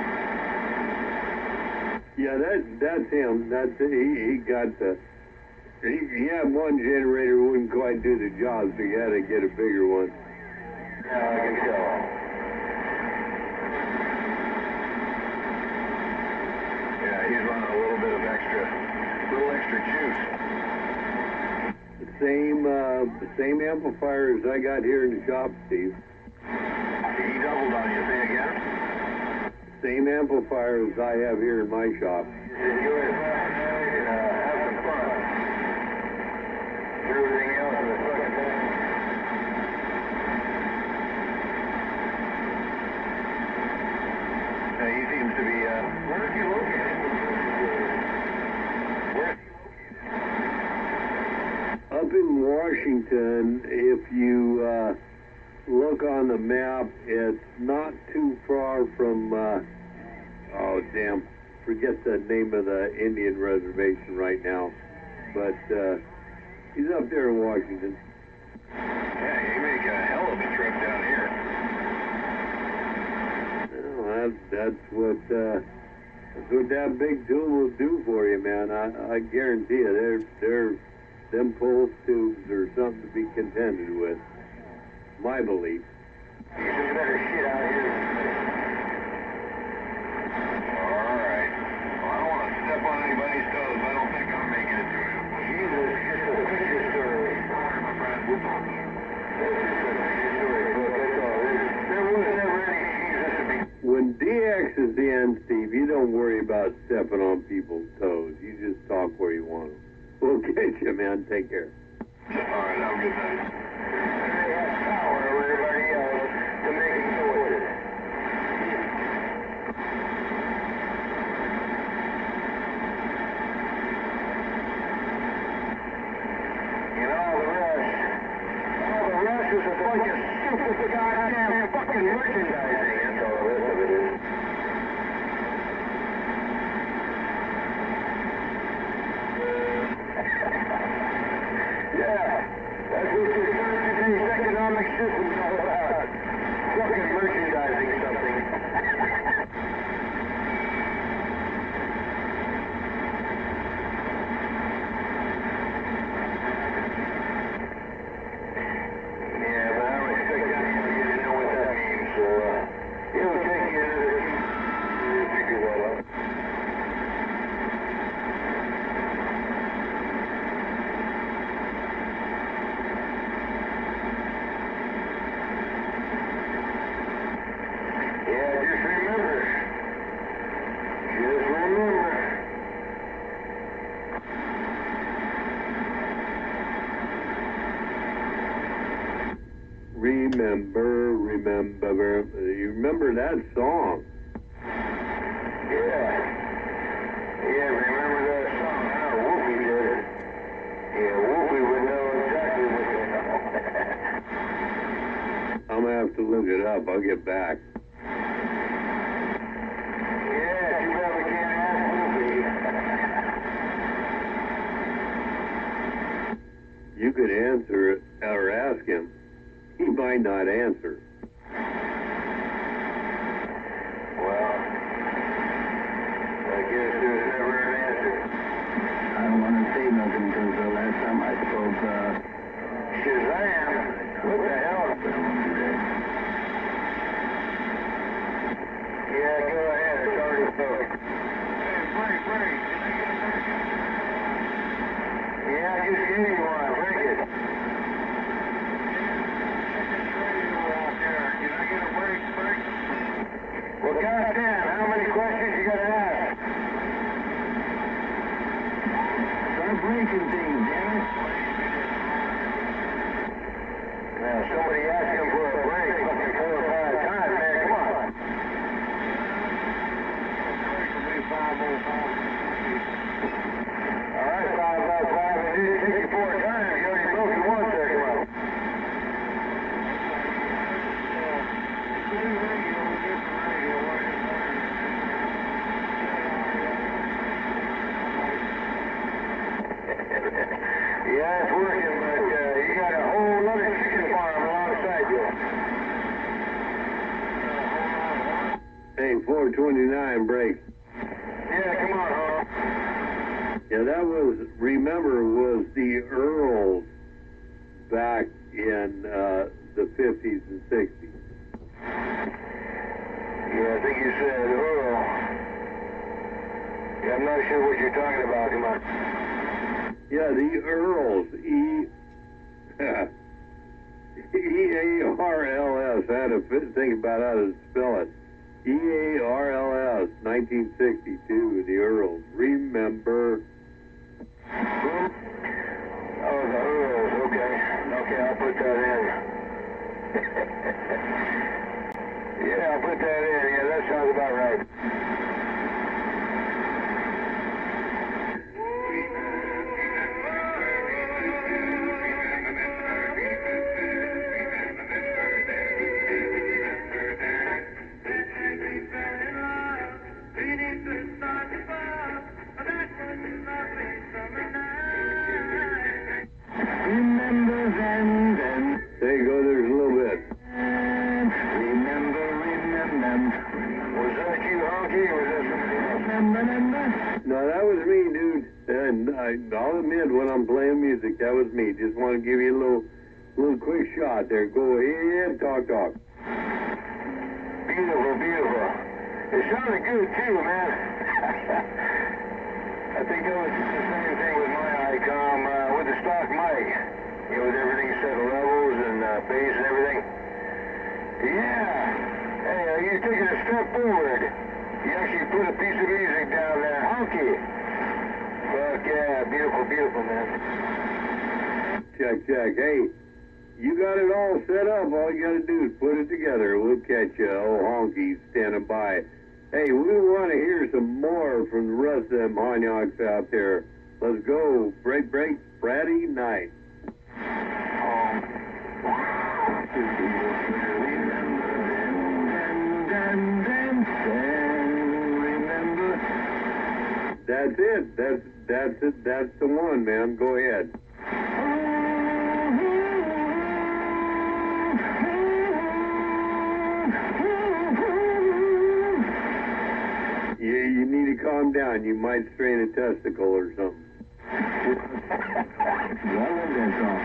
Yeah, that's him. He got the. He had one generator wouldn't quite do the job, so you had to get a bigger one. Yeah, I can tell. Yeah, he's running a little bit of extra juice. The same amplifier as I got here in the shop, Steve. He doubled on you. Say again? Same amplifier as I have here in my shop. Enjoy it, have some fun. Everything else in the fucking thing. He seems to be, Where's he located? Where's he Up in Washington, if you look on the map, it's not too far from, forget the name of the Indian reservation right now, but he's up there in Washington. yeah, you make a hell of a trip down here. Well, that's what that big tool will do for you, man. I guarantee you, them pulse tubes are something to be contended with. My belief. some better shit out here? All right. Well, I don't want to step on anybody's toes. I don't think I'm making it through. Jesus, just a picture story. All right, my friend. We'll talk. That's just a picture story, but that's all. There was never any Jesus to be. When DX is the end, Steve, you don't worry about stepping on people's toes. You just talk where you want them. We'll catch you, man. Take care. All right, have a good night. They have power over everybody else to make choices. And all the rest is a bunch of stupid goddamn fucking merchandising. That's all the rest of it is. Yeah, that's what your today's economic system is all about. Fucking merchandising something. Yeah, but I don't expect anybody to know what that means, so it'll take you another 2 years to figure that out. Yeah, just remember. Remember. You remember that song? Yeah, remember that song? I know Whoopi did it. Yeah, Whoopi would know exactly what you're talking about. I'm gonna have to look it up. I'll get back. Yeah, too bad we can't ask Whoopi. You could answer it or ask him. He might not answer. Well, I guess there's never an answer. I don't want to say nothing because the last time I spoke, Shazam! What the hell? but I won't do that. Yeah, go ahead. It's already spoke. Hey, Frank, did you get a breaking things, damn it. Now, somebody asked him for a break fucking 4 or 5 times, man. Come on. All right, 505, and you take you 4 times. You already broke it once there, come on. Yeah, it's working, but you got a whole other chicken farm alongside you. Hey, 429 break. Yeah, come on, huh? Yeah, that was, remember, was the Earls back in the 50s and 60s. Yeah, I think you said Earl. Yeah, I'm not sure what you're talking about, come on. Yeah, the Earls, E-A-R-L-S. I had to think about how to spell it. E-A-R-L-S, 1962, the Earls. Remember? Oh, the Earls, okay. Okay, I'll put that in. Yeah, I'll put that in. Yeah, that sounds about right. Remember then. There you go, there's a little bit. Remember. Was that you, Honky, or was that somebody else? Remember. No, that was me, dude. And I'll admit, when I'm playing music, that was me. Just want to give you a little quick shot there. Go ahead, talk. Beautiful, beautiful. It sounded good, too, man. I think that was the same thing with my ICOM, with the stock mic. You know, with everything set to levels and bass and everything. Yeah. Hey, you're taking a step forward. You actually put a piece of music down there. Honky. Fuck yeah. Beautiful, beautiful, man. Check. Hey, you got it all set up. All you got to do is put it together. We'll catch you. Old Honky standing by. Hey, we want to hear some more from the rest of them Hanyaks out there. Let's go. Break, Friday night. Remember. That's it. That's it. That's the one, man. Go ahead. You need to calm down. You might strain a testicle or something. I love that song.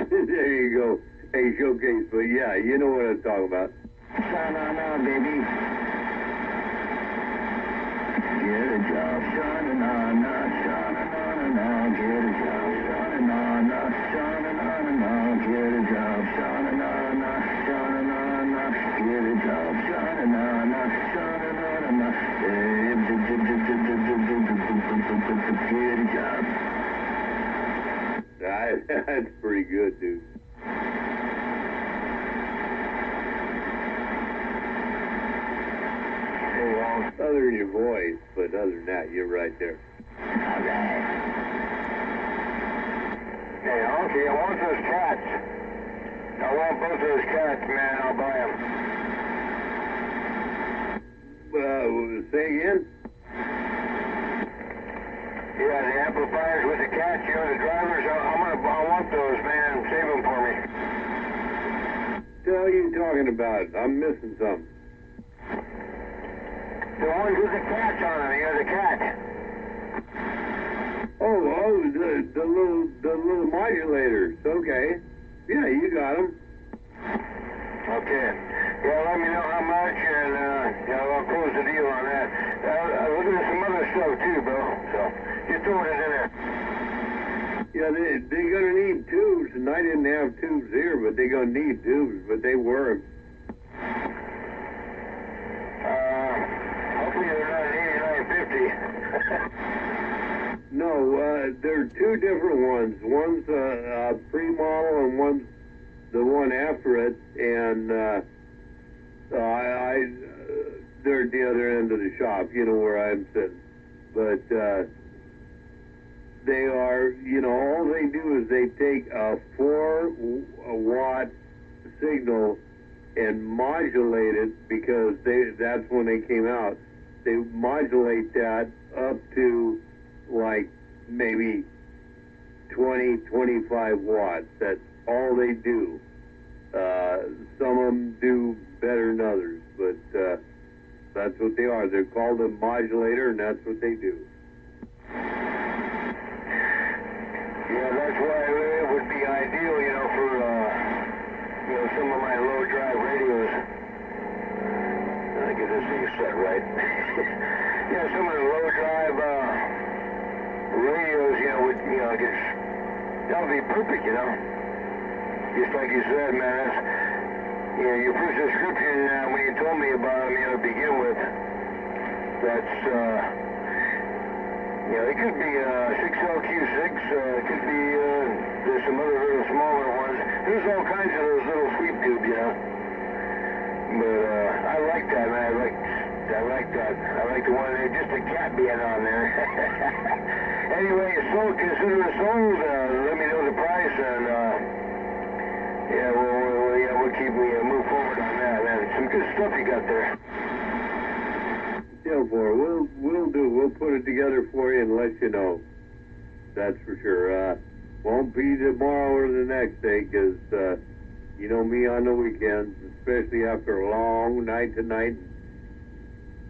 There you go. Hey, showcase. But yeah, you know what I'm talking about. Sha-na-na, baby. Get a job, sha-na-na-na, sha-na-na-na-na. Get a job, sha-na-na-na, sha-na-na-na-na. Get a job, sha-na-na-na, sha-na-na-na. Get a job, sha-na-na-na, sha-na-na-na. Get a job. That's pretty good, dude. Other than your voice, but other than that, you're right there. All right. Hey, Honky, I want those cats. I want both those cats, man. I'll buy them. Say again? Yeah, the amplifiers with the cats, you know, the drivers. I want those, man. Save them for me. What the hell are you talking about? I'm missing something. The ones with the cats on them, you know, the cat. The little modulators. Okay. Yeah, you got them. Okay. Yeah, let me know how much, and I'll close the deal on that. Look at some other stuff too, bro. So just throwing it in there. Yeah, they're gonna need tubes, and I didn't have tubes here, but they're gonna need tubes, but they work. Hopefully they're not 8950. No, there are two different ones. One's a pre-model and one's the one after it, and they're at the other end of the shop, you know, where I'm sitting. But they are, you know, all they do is they take a 4-watt signal and modulate it, because that's when they came out. They modulate that up to like maybe 20, 25 watts. That's all they do. Some of them do better than others, but that's what they are. They're called a modulator, and that's what they do. Yeah, that's why it would be ideal, you know, for some of my low drive radios. I get this thing set right. Yeah, some of the low drive radios, would, that would be perfect, you know. Just like you said, man, that's, your first description when you told me about them, to begin with, that's, it could be 6LQ6, it could be, there's some other little smaller ones. There's all kinds of those little sweep tubes, you know. But I like that, man. I like that. I like the one there, just a cat being on there. Anyway, it's sold, consider it sold. Let me know the price, and we'll keep move forward on that, man. Some good stuff you got there. Yeah, boy, we'll do. We'll put it together for you and let you know. That's for sure. Won't be tomorrow or the next day, because you know me on the weekends, especially after a long night tonight,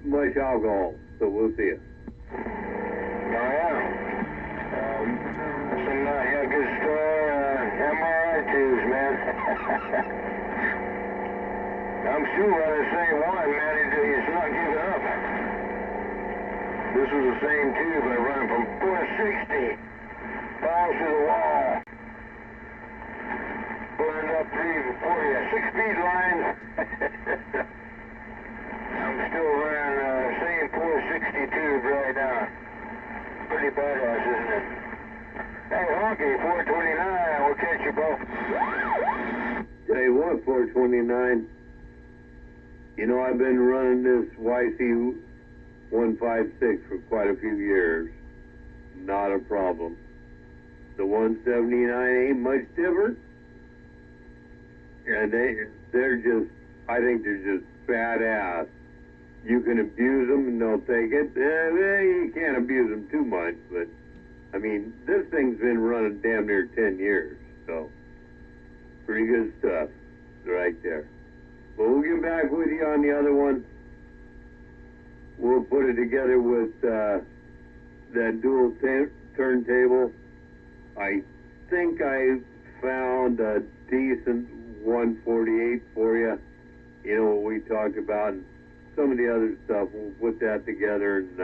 much alcohol. So we'll see you. Oh yeah. Some good store MRI tubes, man. I'm still running the same one, man. It's not giving up. This is the same tube. I run it from 460. Falls to the wall. Burned up 6-speed lines. I'm still running the same 460 tube right now. Pretty badass, isn't it? Hey, Honky, 429. We'll catch you, bro. Tell you what, 429. You know, I've been running this YC 156 for quite a few years. Not a problem. The 179 ain't much different. And they're just, I think they're just badass. You can abuse them and they'll take it. You can't abuse them too much, but I mean, this thing's been running damn near 10 years, so pretty good stuff right there. But we'll get back with you on the other one. We'll put it together with that dual turntable. I think I found a decent 148 for you. You know what we talked about, and some of the other stuff. We'll put that together and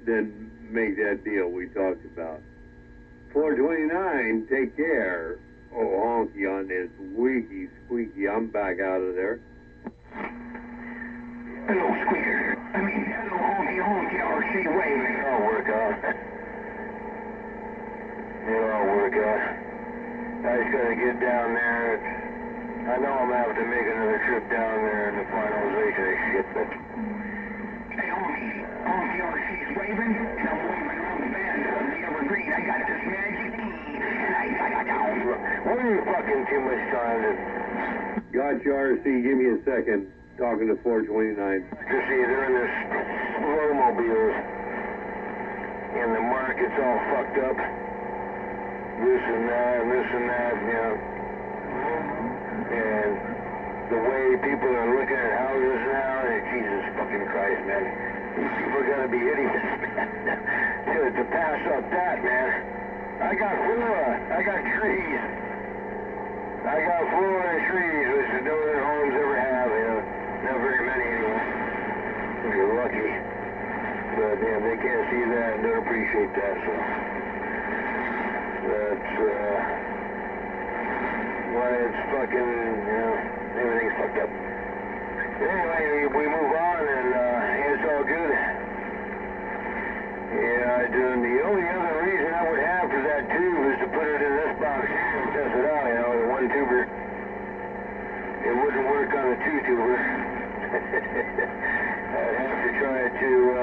then make that deal we talked about. 429, take care. Oh, honky on this squeaky, squeaky. I'm back out of there. Hello, squeaker. Hello, honky, RC waving. It'll work out. It'll work out. I just gotta get down there. I know I'm gonna have to make another trip down there in the finalization of shit, but... Hey, honky, RC's waving, and I'm waving around the bend of the evergreen. I got this magic key, and I got down. What are you fucking too much time to... Got you, RC. Give me a second. Talking to 429. You see, they're in this snowmobiles, and the market's all fucked up. This and that, you know. And the way people are looking at houses now, Jesus fucking Christ, man. These people gotta be idiots, man. to pass up that, man. I got trees. I got Florida trees, which no other homes ever have, you know. Not very many anyway. If you're lucky. But yeah, they can't see that and don't appreciate that, so that's why it's fucking, everything's fucked up. Anyway, we move on and it's all good. Yeah, I'm doing the two-tuber. I'd have to try to, I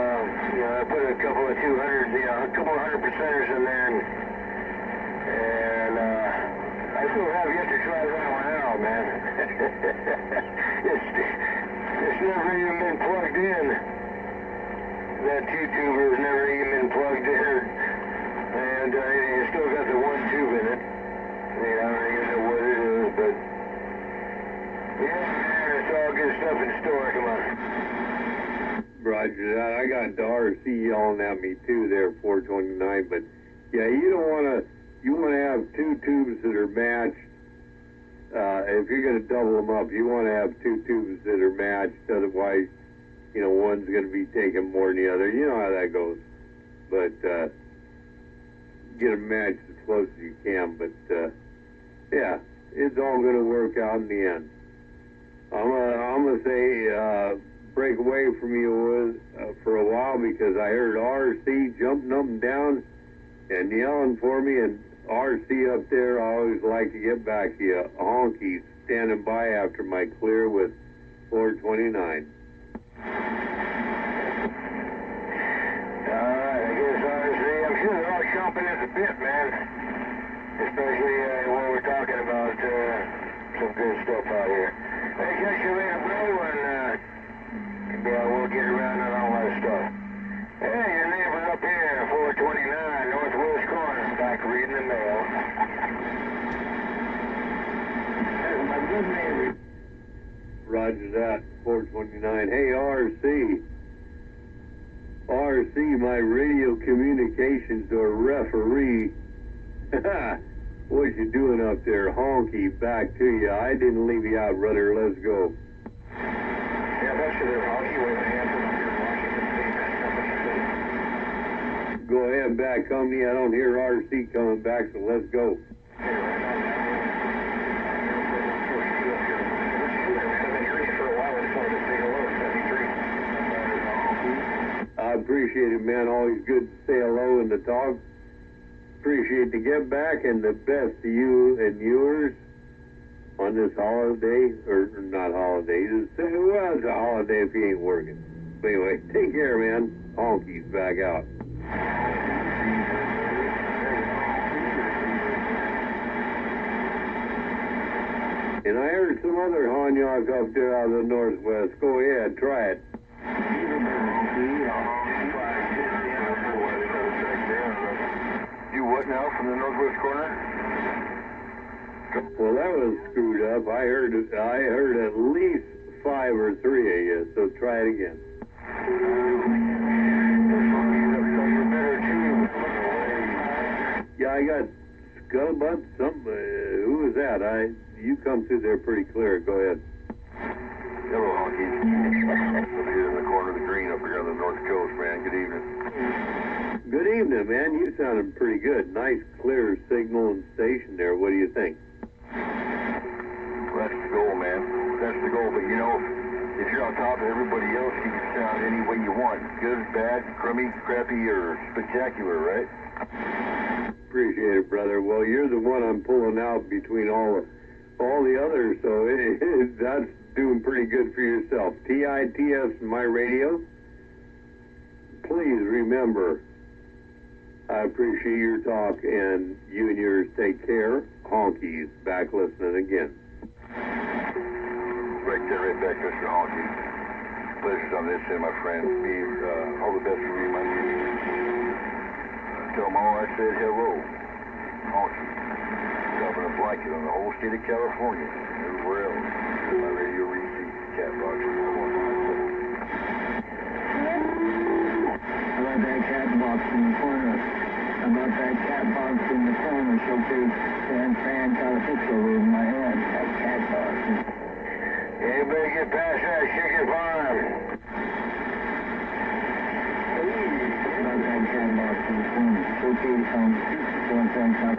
put a couple of 200s, a couple of 100%ers in there, and I still have yet to try that one out, man. It's never even been plugged in. That two-tuber has never even been plugged in, and it's still got the one tube in it. I don't even know what it is, but yeah, man, it's all good stuff in store. Come on. Roger that. I got the RC yelling at me too there, 429. But yeah, you don't want to. You want to have two tubes that are matched. If you're going to double them up, you want to have two tubes that are matched. Otherwise, one's going to be taking more than the other. You know how that goes. But get them matched as close as you can. But yeah, it's all going to work out in the end. I'm gonna say break away from you for a while because I heard RC jumping up and down and yelling for me, and RC up there, I always like to get back to you. Honky standing by after my clear with 429. Alright, I guess RC, I'm sure they're all chomping at the bit, man. Especially when we're talking about some good stuff out here. Hey, catch you later, bro, and we'll get around on all that stuff. Hey, your neighbor up here, 429, Northwest Corner, back reading the mail. That's my good neighbor. Roger that, 429. Hey, RC. RC, my radio communications or referee. What you doing up there? Honky, back to you. I didn't leave you out, brother. Let's go. Yeah, that's to their honky way they answer up here in Washington State. That's company. Go ahead, back company. I don't hear RC coming back, so let's go. Hey, right on that. I've been hearing you for a while. I just wanted to say hello. 73. I appreciate it, man. Always good to say hello and to talk. Appreciate the get back and the best to you and yours on this holiday, or not holiday. Well, it's a holiday if you ain't working. But anyway, take care, man. Honky's back out. And I heard some other honyak up there out of the Northwest. Go ahead, try it. You what now from the Northwest Corner? Well, that was screwed up. I heard at least 5 or 3 of you, so try it again. Yeah, I got Scuttlebutt, who was that? You come through there pretty clear. Go ahead. Hello, Honky. Up here in the corner of the green up here on the North Coast, man. Good evening. Good evening, man. You sounded pretty good. Nice, clear signal and station there. What do you think? Well, that's the goal, man. That's the goal. But, if you're on top of everybody else, you can sound any way you want. Good, bad, crummy, crappy, or spectacular, right? Appreciate it, brother. Well, you're the one I'm pulling out between all the others, so that's doing pretty good for yourself. TITS, my radio. Please remember, I appreciate your talk, and you and yours take care. Honky's back listening again. Right there, right back, Mr. Honky. Pleasure's on this end, my friend. All the best for you, my friend. Tell them all I said hello. Honky. Covering a blanket on the whole state of California and everywhere else. My radio receipt, cat box. About that cat box in the corner. About that cat box in the corner, showcase and Fran got a picture over my head. That cat box. Anybody get past that chicken farm? About that cat box in the corner. Showcase on Fran got.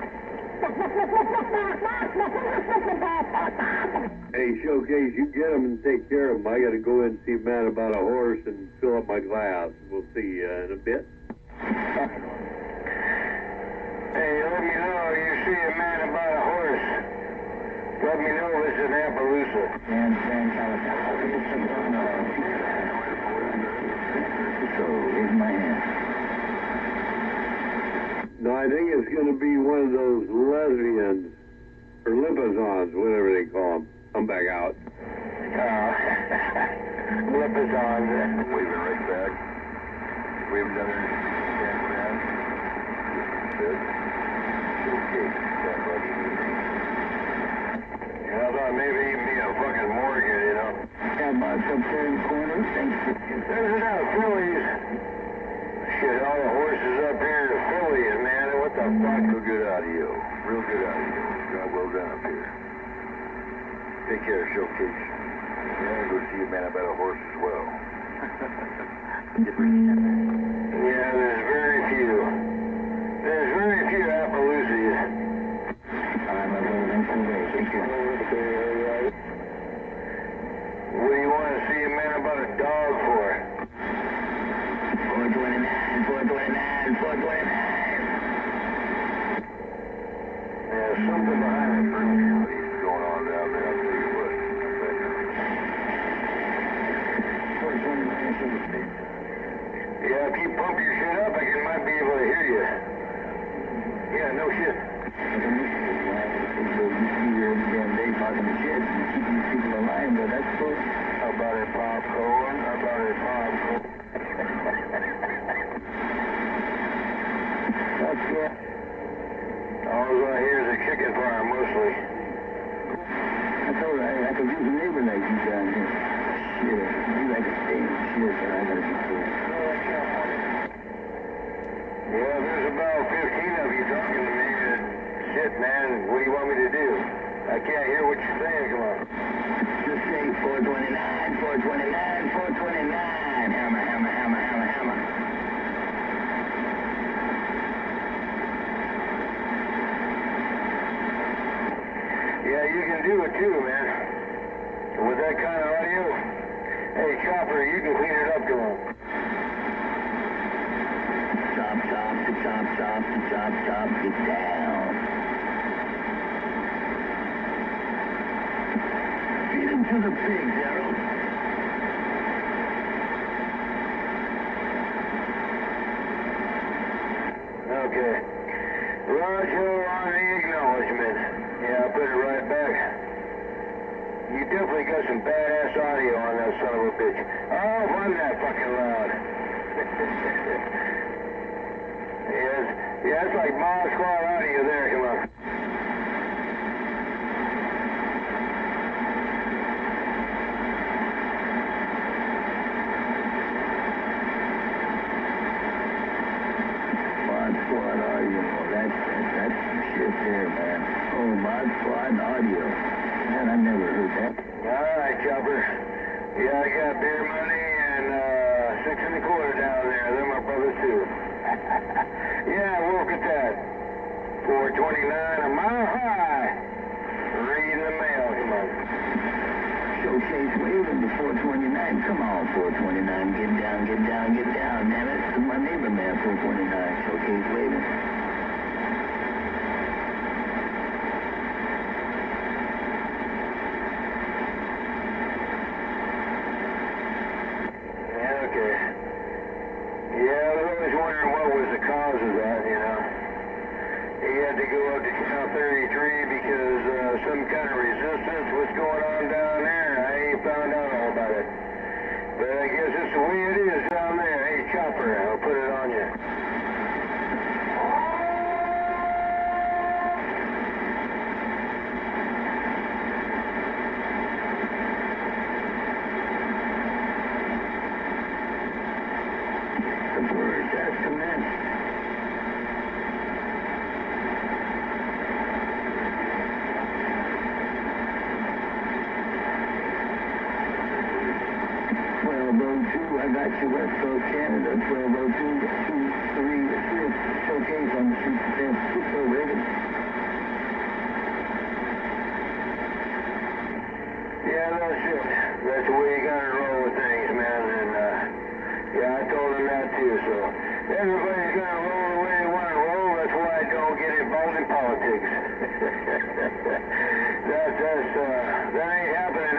Hey, Showcase, you get them and take care of them. I got to go in and see a man about a horse and fill up my glass. We'll see you in a bit. Hey, let me know if you see a man about a horse. Let me know if it's an Appaloosa San California. So, here's my hand. No, I think it's going to be one of those lesbians, or liposons, whatever they call them. Come back out. Liposons. Waving right back. Wave another hand down. Good. Okay. That's what you need. I thought maybe even be a fucking Morgan, you know. Got my up there in the corner. Thanks for... There's enough fillies. Shit, all the horses up here are fillies, man. What the fuck? Real good audio. Real good audio. Job well done up here. Take care, Showcase. Yeah, go see a man about a horse as well. Yeah, there's very few. There's very few Appaloosias. I'm a little length away. Take care. What do you want to see a man about a dog for? 429, 429, 429. There's something behind it. What's going on down there? I'll tell you what. 429. Yeah, if you pump your shit up, I might be able to hear you. Yeah, no shit. You see here every damn day talking to kids and keeping these people alive, but that's cool. How about it, popcorn? How about it, popcorn? That's good. All I hear is a chicken farm, mostly. That's all right. I could use a neighbor like you down here. Shit. You like to stay in shit, but I gotta be cool. Yeah, there's about 15 of you talking to me. Shit, man, what do you want me to do? I can't hear what you're saying, come on. Just say 429, 429, 429. Hammer, hammer, hammer, hammer, hammer. Yeah, you can do it too, man. With that kind of audio. Hey, Chopper, you can clean it up, come on. Chop, chop, to chop, chop, to chop, chop, get down. Feed him to the pigs, Harold. Okay. Roger on the acknowledgement. Yeah, I'll put it right back. You definitely got some badass audio on that son of a bitch. Oh, run that fucking loud. Yeah, it's like Mod Squad audio there, come on. Mod Squad audio. That's some shit there, man. Oh, Mod Squad audio. Man, I never heard that. All right, Chopper. Yeah, I got beer money and 6 1/4 down there. They're my brothers too. Yeah, look at that. 429 a mile high. Reading the mail, come on. Showcase waving to 429. Come on, 429. Get down, get down, get down. Man, that's my neighbor, man, 429. Showcase waving. Yeah, okay. Yeah, I was always wondering what was the cause of that, you know. He had to go up to Channel 33 because some kind of resistance was going on down there. I ain't found out all about it. But I guess it's the way it is down there. Hey, Chopper, I'll put it on you. The birds, that's the man. I got you, West Coast Canada, 1202-236, Showcase on the streets of San Francisco, Reagan. Yeah, that's it. That's the way you gotta roll with things, man. And, yeah, I told him that too, so. Everybody's gonna roll the way they wanna roll. That's why I don't get involved in politics. That ain't happening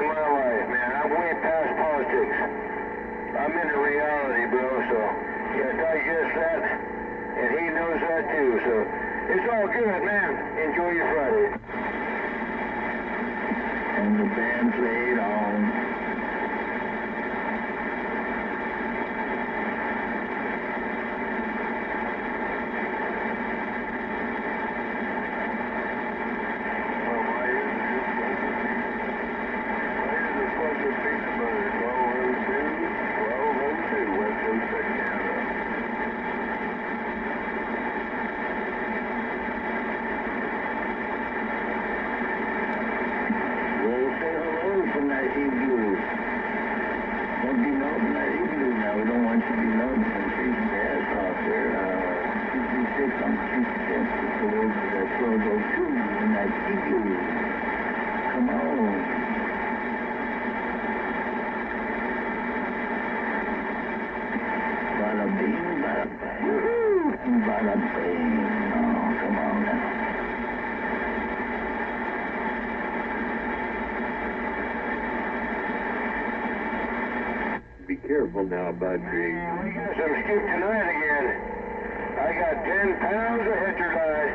so it's all good, man. Enjoy your Friday. And the band played on. Well, my ears are plugged with peanut butter. 1202, West Coast, Canada. Well, say hello from that igloo. Don't be melting that igloo now. We don't want you to be melting and freezing your ass off there. 236 on 236. Just go over to that 1202 in that igloo. Come on. Bada bing, bada bang. Woohoo! Bada bing. Oh, come on now. Be careful now about your We got some skip tonight again. I got 10 pounds of heterodite.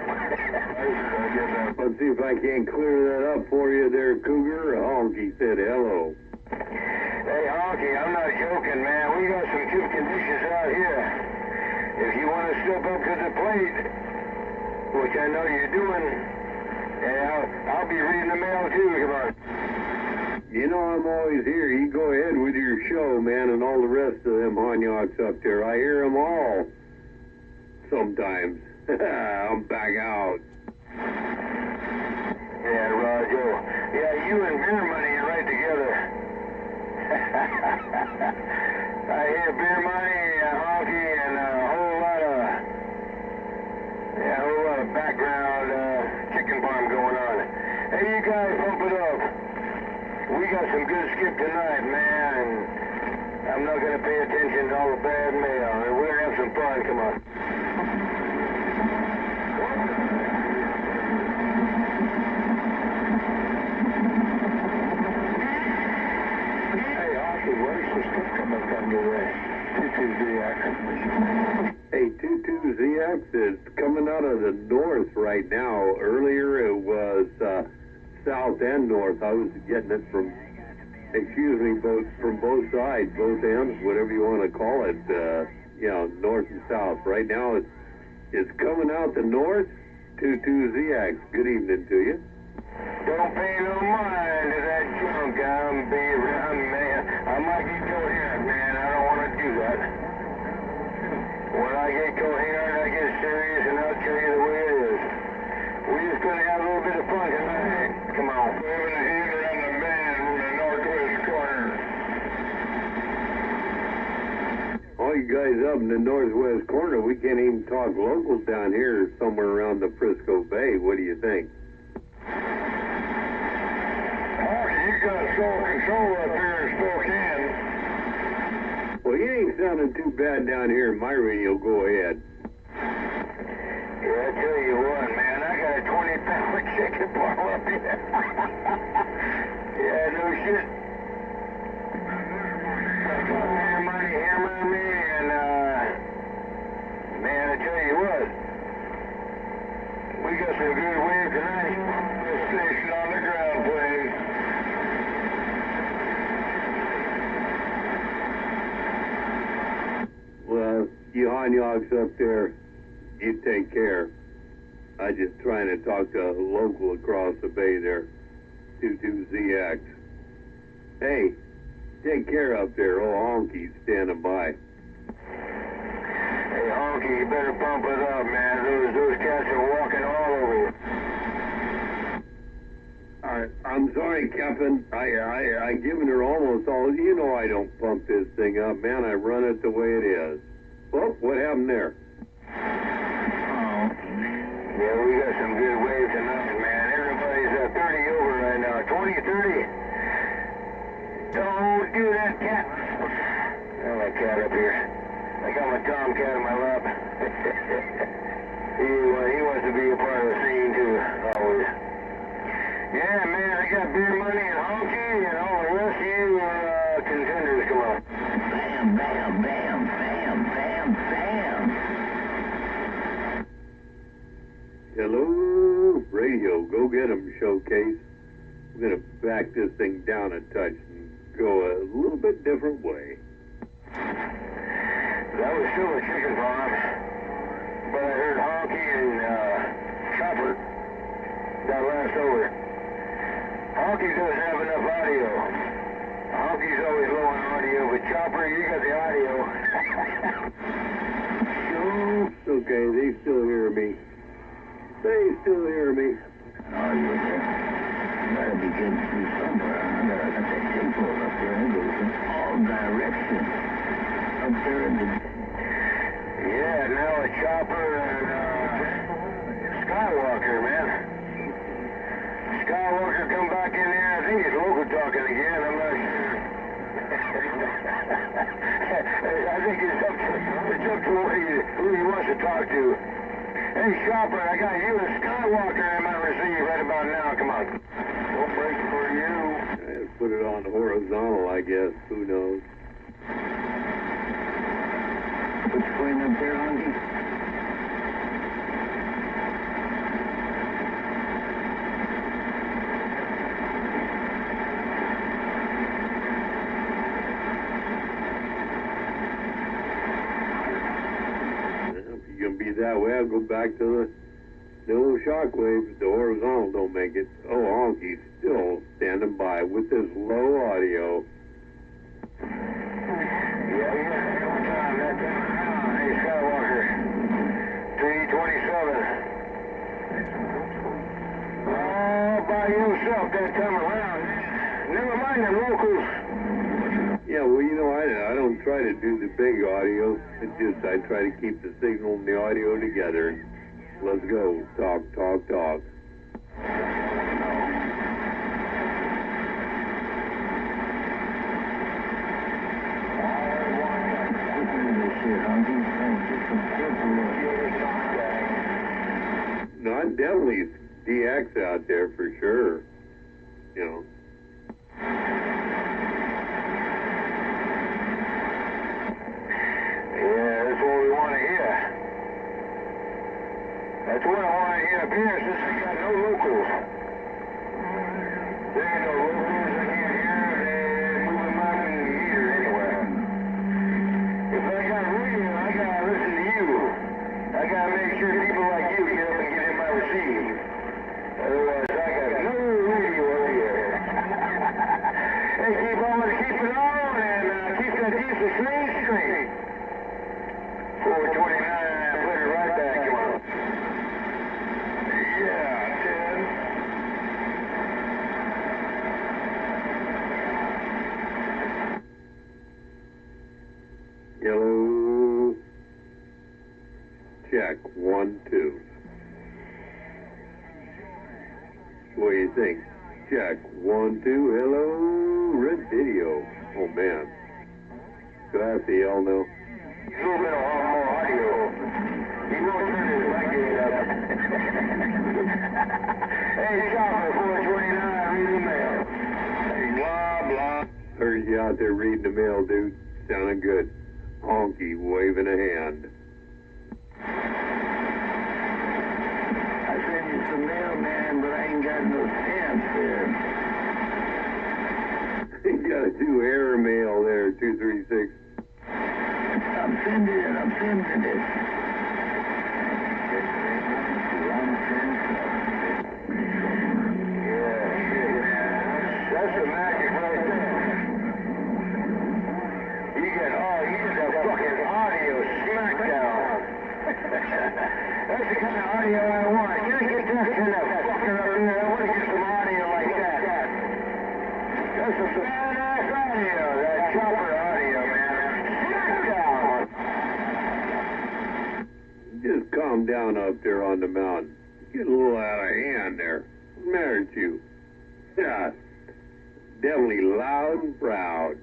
Let's see if I can't clear that up for you there, Cougar. Honky said hello. Hey, Honky, I'm not joking, man. We got some good conditions out here. If you want to step up to the plate, which I know you're doing, and I'll be reading the mail too. Come on. You know I'm always here. You go ahead with your show, man, and all the rest of them honyaks up there. I hear them all. Sometimes. I'm back out. Yeah, Roger. Yeah, you and Beer Money are right together. I hear Beer Money, Honky, and a whole lot of background chicken farm going on. Hey, you guys, pump it up. We got some good skip tonight, man, and I'm not going to pay attention to all the bad mail. We're going to have some fun. Come on. Hey, Honky, where's the skip coming from today? 22ZX. Hey, 22ZX is coming out of the north right now. Earlier it was south and north. I was getting it from, from both sides, both ends, whatever you want to call it, north and south. Right now it's coming out the north, 22ZX. Good evening to you. Don't pay no mind to that junk. I might get coherent, man. I don't want to do that. When I get coherent, I get serious, and I'll tell you the way it is. We're just going to have a little bit of fun tonight. Come on. We're having a hit around the bend from the northwest corner. All you guys up in the northwest corner, we can't even talk locals down here somewhere around the Frisco Bay. What do you think? You got sole control up here in Spokane. Well, you ain't sounding too bad down here in my radio. Go ahead. Yeah, I tell you what, man, I got a 20-pound chicken farm up here. Yeah, no shit. I got Beer Money hammering me, and, man, I tell you what, we got some good wave tonight. We're stationed on the ground plane. Well, you honyaks up there, you take care. I just trying to talk to a local across the bay there, 22ZX. Hey, take care up there. Oh, Honky's standing by. Hey, Honky, you better pump it up, man. Those cats are walking all over you. I'm sorry, Captain. I given her almost all. You know I don't pump this thing up, man. I run it the way it is. Well, what happened there? Yeah, we got some good waves tonight, man. Everybody's 30 over right now. 20, 30. Don't do that, cat. Got my cat up here. I got my tomcat in my lap. he wants to be a part of the scene, too, always. Yeah, man, I got Beer Money and Honky and all the rest of you contenders. Come on. Bam, bam, bam, bam, bam, bam. Go get them, Showcase. I'm going to back this thing down a touch and go a little bit different way. That was still a chicken farm, but I heard Honky and Chopper got last over. Honky doesn't have enough audio. Honky's always low on audio, but Chopper, you got the audio. It's okay, they still hear me. They still hear me. Oh, you there? You gotta be getting through somewhere. I got that tape over up there. It goes in all directions. Up there in the... Yeah, now a Chopper and Skywalker, man. Skywalker come back in there. I think he's local talking again. I'm not sure. I think it's up to who he wants to talk to. Hey, Chopper, I got you and Skywalker in my receive right about now. Come on. Don't break for you. I put it on horizontal, I guess. Who knows? What's going up there, Honky? If you're going to be that way, I'll go back to the old shockwave. The horizontal don't make it. Oh, Honky's still standing by with this low audio. Yeah, that time around. Hey, Skywalker. 327. All by yourself that time around. Never mind the locals. Yeah, well, you know, I don't try to do the big audio. It's just I try to keep the signal and the audio together. Let's go. Talk, talk, talk. No, I'm definitely DX out there for sure. You know. Yeah, that's what we want to hear. That's what I want to hear up here since we got no locals. There ain't no locals. I can't hear. They're moving my meter anywhere. If I got radio, I got to listen to you. I got to make sure people like you get up and get in my receive. Otherwise, I got no radio over here. Hey, keep it on and keep that decent screen straight. 429, put it right back, come on. Yeah, 10. Yellow. Check. 1, 2. What do you think? Check. 1, 2. Hello. Red video. Oh, man. Do I have to yell now? A little bit of more audio. He won't turn his mic gain up. Hey, Chopper, 429, read the mail. Hey, blah, blah. Heard you out there reading the mail, dude. Sounding good. Honky waving a hand. I sent you some mail, man, but I ain't got no stamps there. You gotta do error mail there, 236. I'm sending it. Yeah, that's the magic right there. You get the fucking audio smackdown. That's the kind of audio I want. Can I get that kind of fucking up in there? I want to get some audio like that. That's some badass audio, that Chopper audio, man. Smackdown. Just calm down up there on the mountain. Get a little out of hand there. What's the matter with you? Yeah, definitely loud and proud.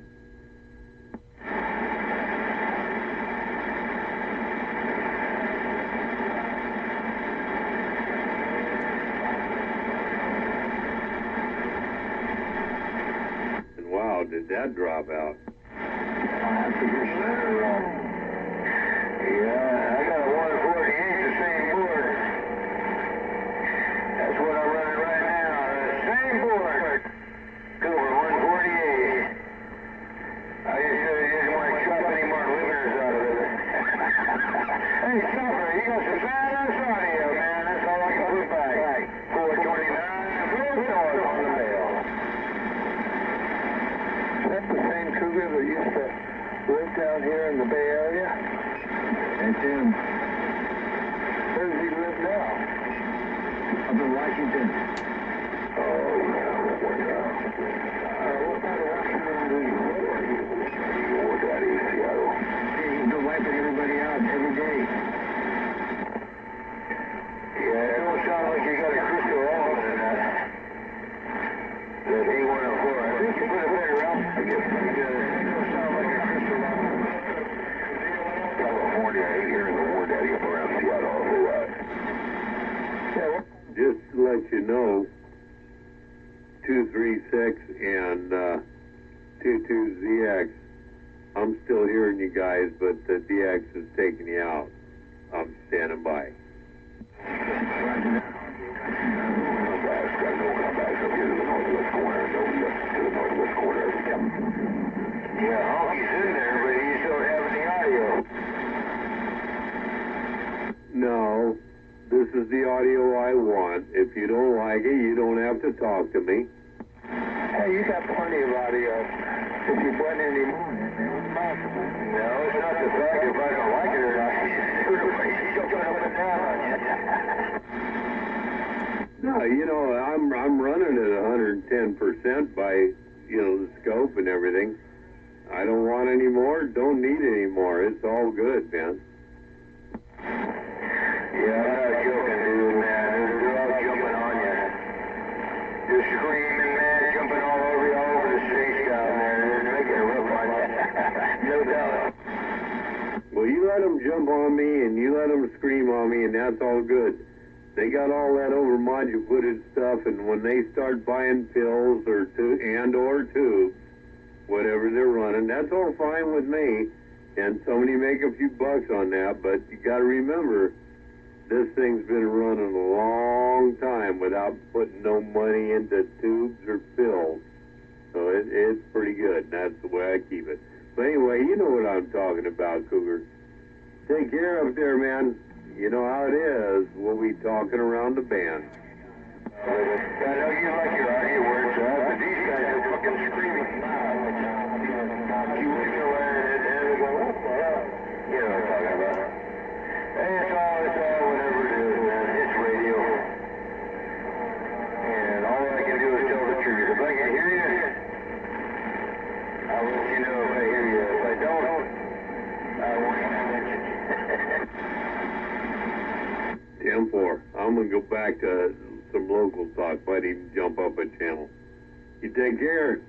And wow, did that drop out? I'll have to get better off. Yeah, I got a 148 the same board. That's what I'm running right live down here in the Bay Area? That's him. Where does he live now? Up in Washington. Oh, yeah. What part of Washington do you live in? War Daddy, Seattle. He's been wiping everybody out every day. Yeah, it don't sound like you got a crystal ball in that. That A104. I think you put a better out. I guess it don't sound like a crystal ball. California, I ain't hearing the War Daddy up around Seattle a whole lot. Yeah, Just to let you know, 236 and 22ZX, I'm still hearing you guys, but the DX is taking you out. I'm standing by. Yeah, Honky's in there, but he's still having the audio. No, this is the audio I want. If you don't like it, you don't have to talk to me. Hey, you got plenty of audio. If you put any more, it's possible. No, it's not the fact if I don't like it or not. He's jumping up and down on you. No, you know, I'm running at 110% by, the scope and everything. I don't want any more, don't need any more. It's all good, man. Yeah, I'm not joking, dude, man. They're all jumping on you. They're screaming, man, jumping all over the streets down there. They're making it rough on you. No doubt. Well, you let them jump on me and you let them scream on me, and that's all good. They got all that over-modulated stuff, and when they start buying pills or tubes, whatever they're running, that's all fine with me. And somebody make a few bucks on that, but you got to remember, this thing's been running a long time without putting no money into tubes or pills. So it's pretty good, and that's the way I keep it. But anyway, you know what I'm talking about, Cougar. Take care up there, man. You know how it is. We'll be talking around the band. I know you like your audio words, but these guys are fucking screaming loud. You wish you were and they go, what the hell? You know what I'm talking about. Hey, it's all whatever it is, man. It's radio. And all I can do is tell the truth. If I can hear you, I'll let you know if I hear you. If I don't, I won't even mention it. 10-4. I'm going to go back to some local talk. Might even jump up a channel. You take care.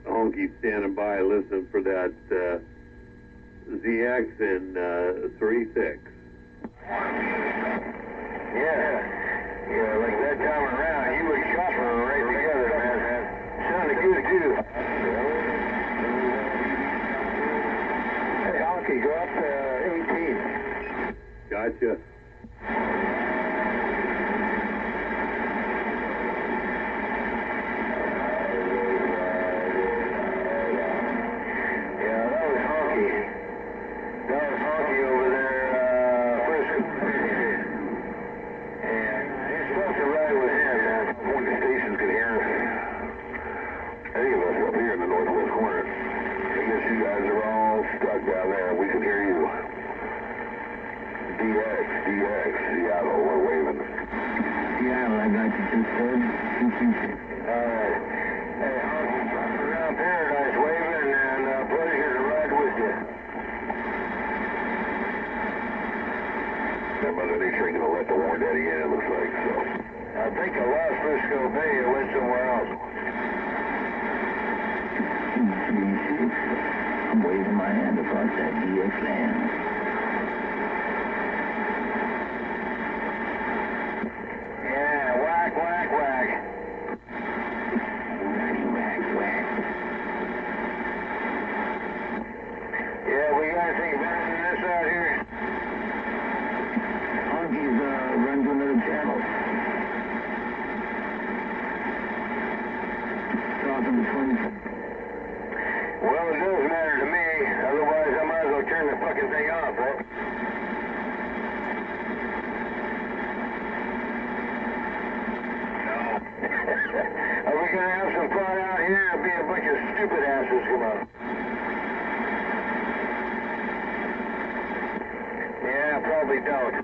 I'll keep standing by listening for that ZX and 36. Yeah, like that time around, you and Chopper were right together, man. Sounded good, too. Hey, Honky, go up to 18. Gotcha. Down there, we can hear you. DX, Seattle, we're waving. Seattle, I got you just said. Alright. Hey, I'm around Paradise waving, and pleasure to ride with you. That Mother Nature ain't gonna let the War Daddy in, it looks like, so. I think I lost Frisco Bay, it went somewhere else. I'm waving my hand across that DX land. Yeah, whack, whack, whack. Whack, whack. Yeah, we got anything better than this out here? Honky's run to another channel. Talking to 20. Well, it does matter to me. Otherwise, I might as well turn the fucking thing off, right? No. Are we gonna have some fun out here or be a bunch of stupid asses come on? probably don't.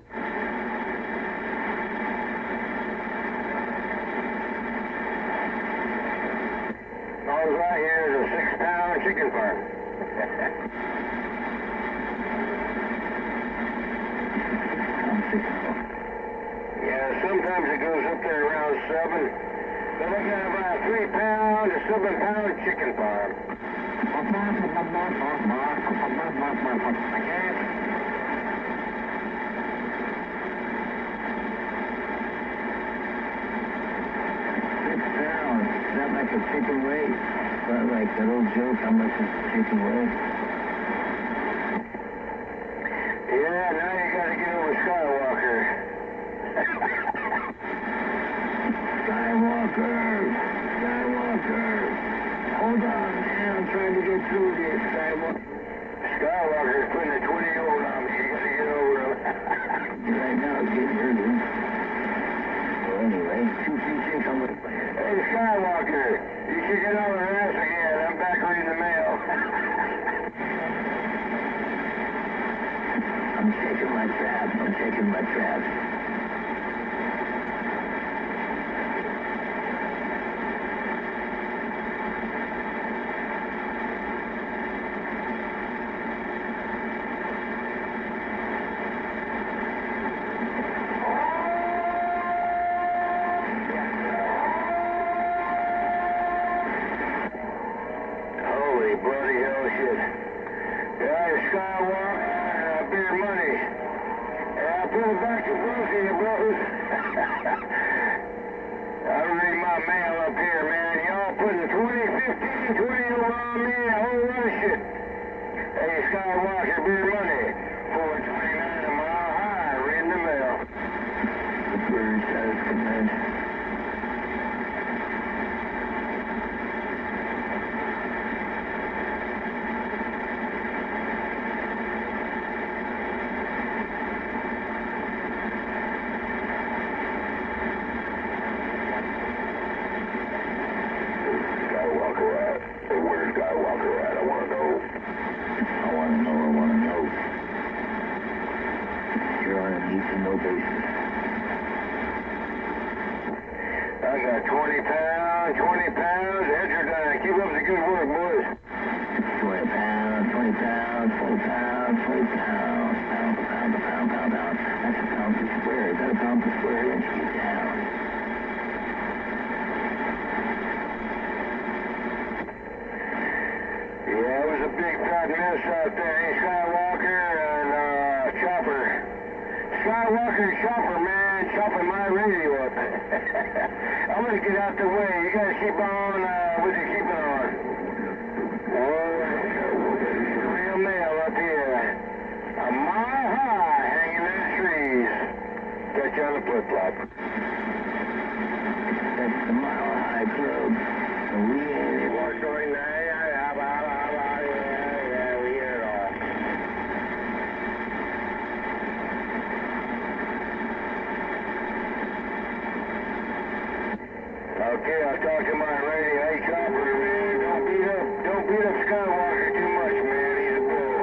All right here is a 6-pound chicken farm. Yeah, sometimes it goes up there around 7. They're looking at about a 3-pound to 7-pound chicken farm. Is that like a chicken weight? Or like that old joke, how much is a chicken weight? Yeah, now you gotta get over Skywalker. Skywalker! Hold on, man, I'm trying to get through this, Skywalker. Skywalker's putting a 20 over on me. You gotta get over him. Right now, it's getting early. Well, anyway, 236, I'm with you. Hey, Skywalker, you should get over her ass again. I'm back reading the mail. I'm checking my traps. Holy bloody hell shit. Yeah, Skywalker, beer money. Yeah, put it back to both of you, bros. I read my mail up here, man. Y'all putting 20, 15, 20 over on me and a whole lot of shit. Hey, Skywalker, beer money. 429 a mile high, reading the mail. The bird says command. Skywalker at? Hey, where's Skywalker at? I want to know. I want to know. You're on a need-to-know basis. I got 20 pounds. Heads are down. Keep up the good work, boys. 20 pounds. Pound. That's a pound per square. Is that a pound per square inch? Get down. Yeah, it was a big fat mess out there. Hey, Skywalker and Chopper. Skywalker and Chopper, man, chopping my radio up. I'm gonna get out the way. You guys keep on with your keeping on. Real mail up here. A mile high, hanging in the trees. Catch you on the flip-flop. That's the Mile High Club. And we ain't it. 429, yeah, we hear it all. Okay, I'll talk to my radio. Hey, Chopper, man, don't beat up Skywalker too much, man. He's a bull.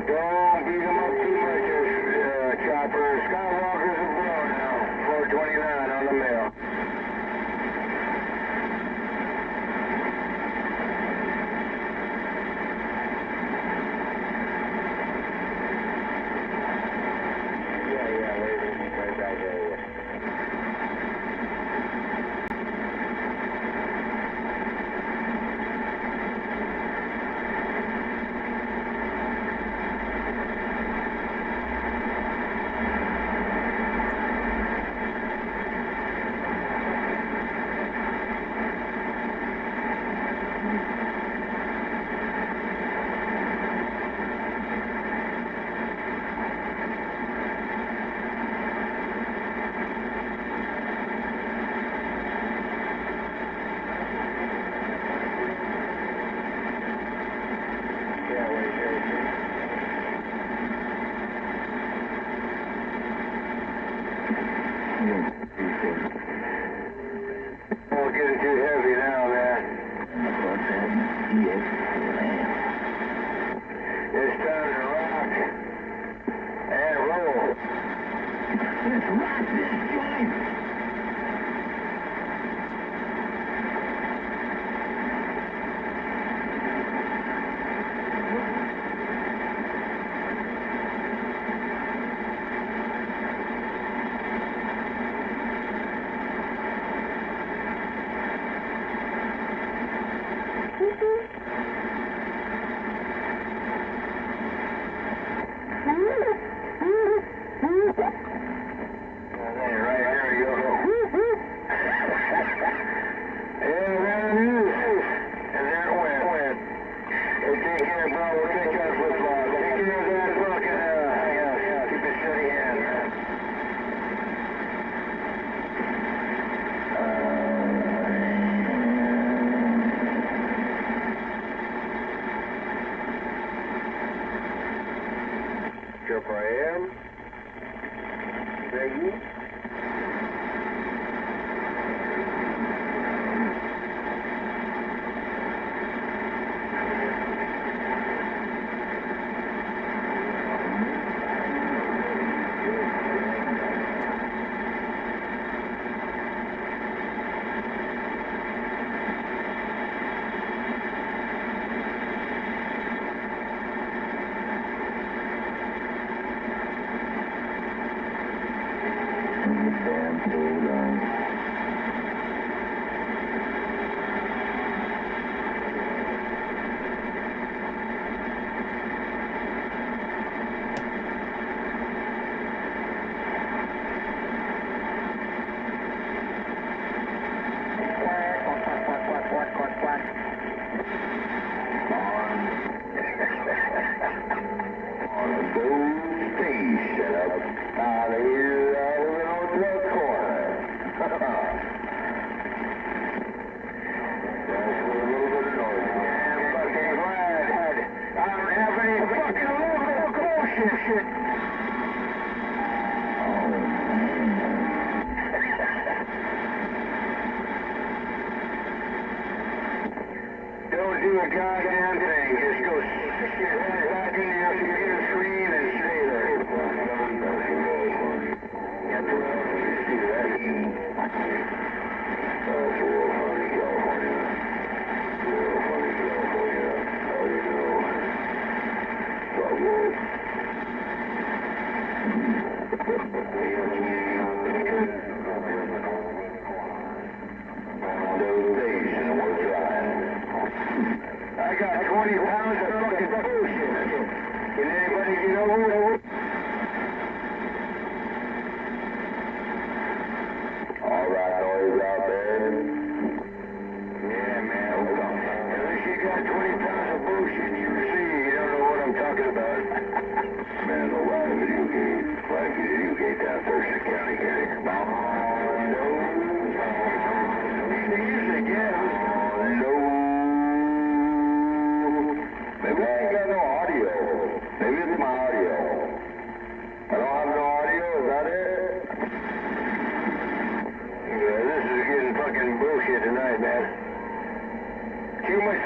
Don't beat him up too much, Chopper. Skywalker's a bull now. 429 on the mail. Yeah, right back there. Oh, getting too heavy now, man. It's time to rock.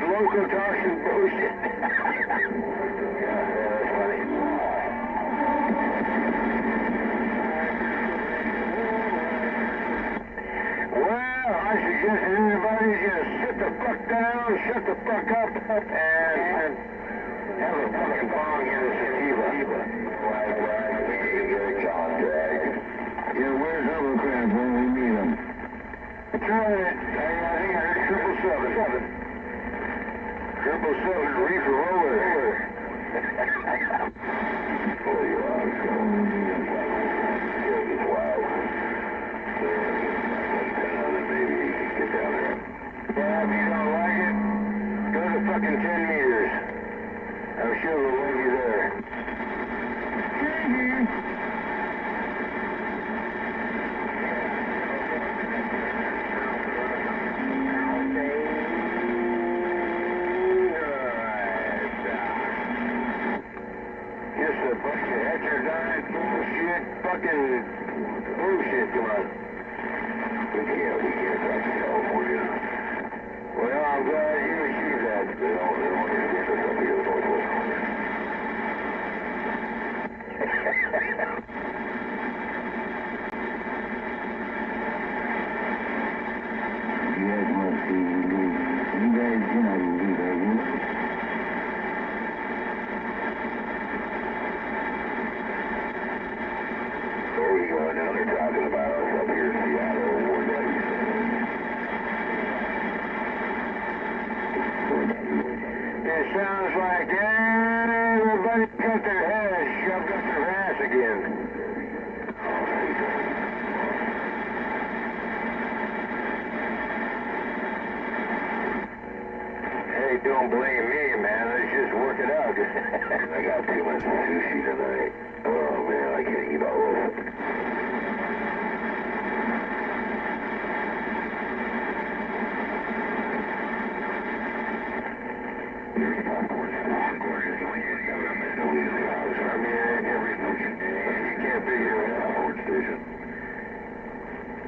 local talking bullshit. Yeah, that's funny. Well, I suggest everybody just sit the fuck down, shut the fuck up, and have a fucking bong in a sativa. Yeah, where's Overcraft when we meet him? Try it. I think I heard 777. 777 reefer roller. Oh, you are maybe you can get down there. Yeah, if you don't like it, go to fucking 10 meters. I'm sure we'll leave you there. Just a bunch of heterodyne bullshit, fucking bullshit, come on. We can't talk to California. Well, I'm glad you achieved that. They don't understand us up here in Northwest Corner. You guys must be illegal. You guys, you're not illegal, are you? There you go. Now they're talking about us up here in Seattle. It sounds like everybody got their heads shoved up their ass again. Hey, don't blame me, man. Let's just work it out. I got too much sushi tonight. Oh, man, I can't eat all of it.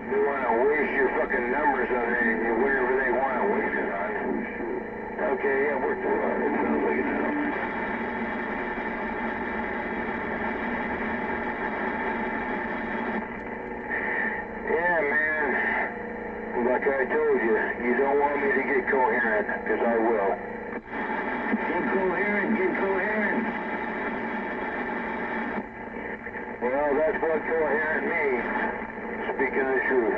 They want to waste your fucking numbers on it, whatever they want to waste it on. Okay, yeah, work the line. It sounds like it now. Yeah, man. Like I told you, you don't want me to get coherent, because I will. Get coherent, get coherent. Well, that's what coherent means. Speaking the truth.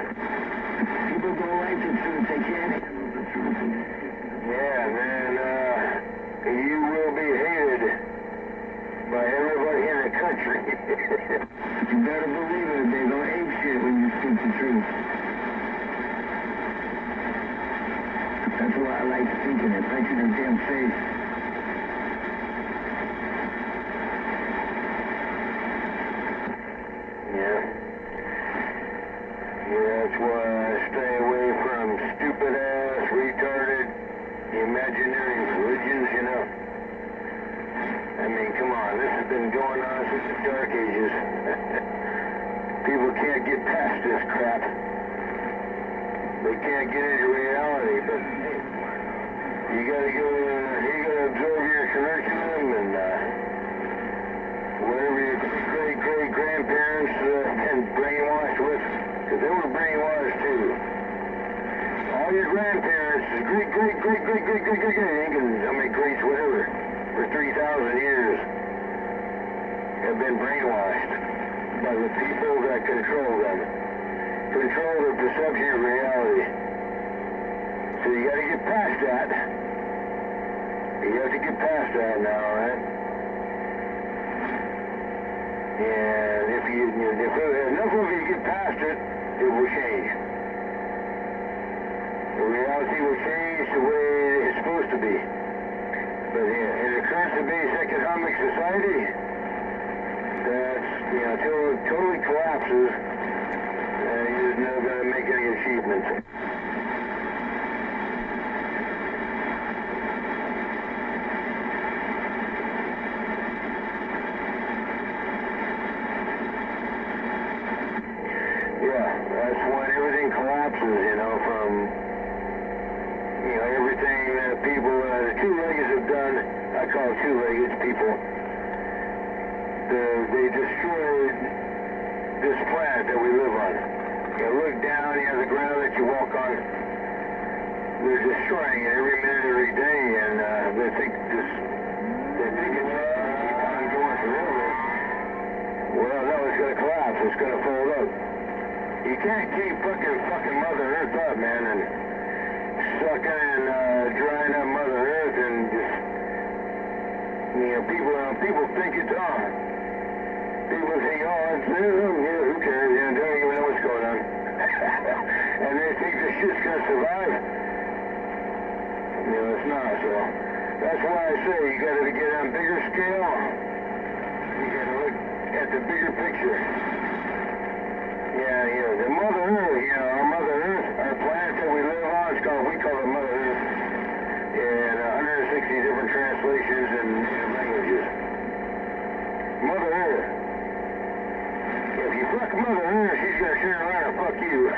People don't like the truth. They can't handle the truth. Yeah, man, you will be hated by everybody in the country. You better believe it. They don't hate shit when you speak the truth. That's why I like speaking it right to their damn face. Yeah. That's why I stay away from stupid-ass, retarded, imaginary religions, you know. I mean, come on, this has been going on since the Dark Ages. People can't get past this crap. They can't get into reality, but you gotta go, you gotta absorb your curriculum and, whatever your great-great-grandparents been brainwashed with. Because they were brainwashed too. All your grandparents, how many greats, whatever, for 3,000 years, have been brainwashed by the people that control them, control their perception of reality. So you got to get past that. You have to get past that now, right? And if enough of you get past it, it will change. The reality will change the way it's supposed to be. But in the current basic economic society, that's, until it totally collapses, you're not going to make any achievements. Yeah, that's when everything collapses, from, everything that people call two-legged people. They destroyed this planet that we live on. You look down, you have the ground that you walk on. They're destroying it every minute, every day, and they think it's keep on going forever. Well, no, it's going to collapse. It's going to fold up. You can't keep fucking Mother Earth up, man, and sucking and drying up Mother Earth, and just, people think it's on. People think, oh, it's yeah, who cares? They don't even know what's going on. And they think this shit's going to survive. It's not, so that's why I say you got to get on bigger scale. You got to look at the bigger picture. Yeah, the Mother Earth, our Mother Earth, our planet that we live on, we call it Mother Earth, in 160 different translations and native languages. Mother Earth. If you fuck Mother Earth, she's going to turn around and fuck you.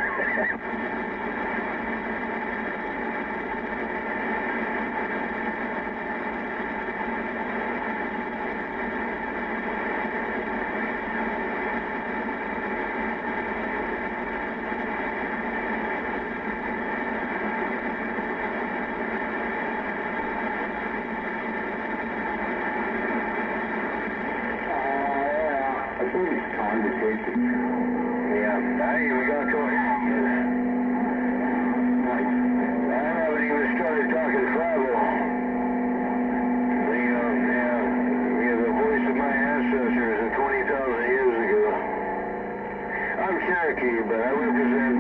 But I represent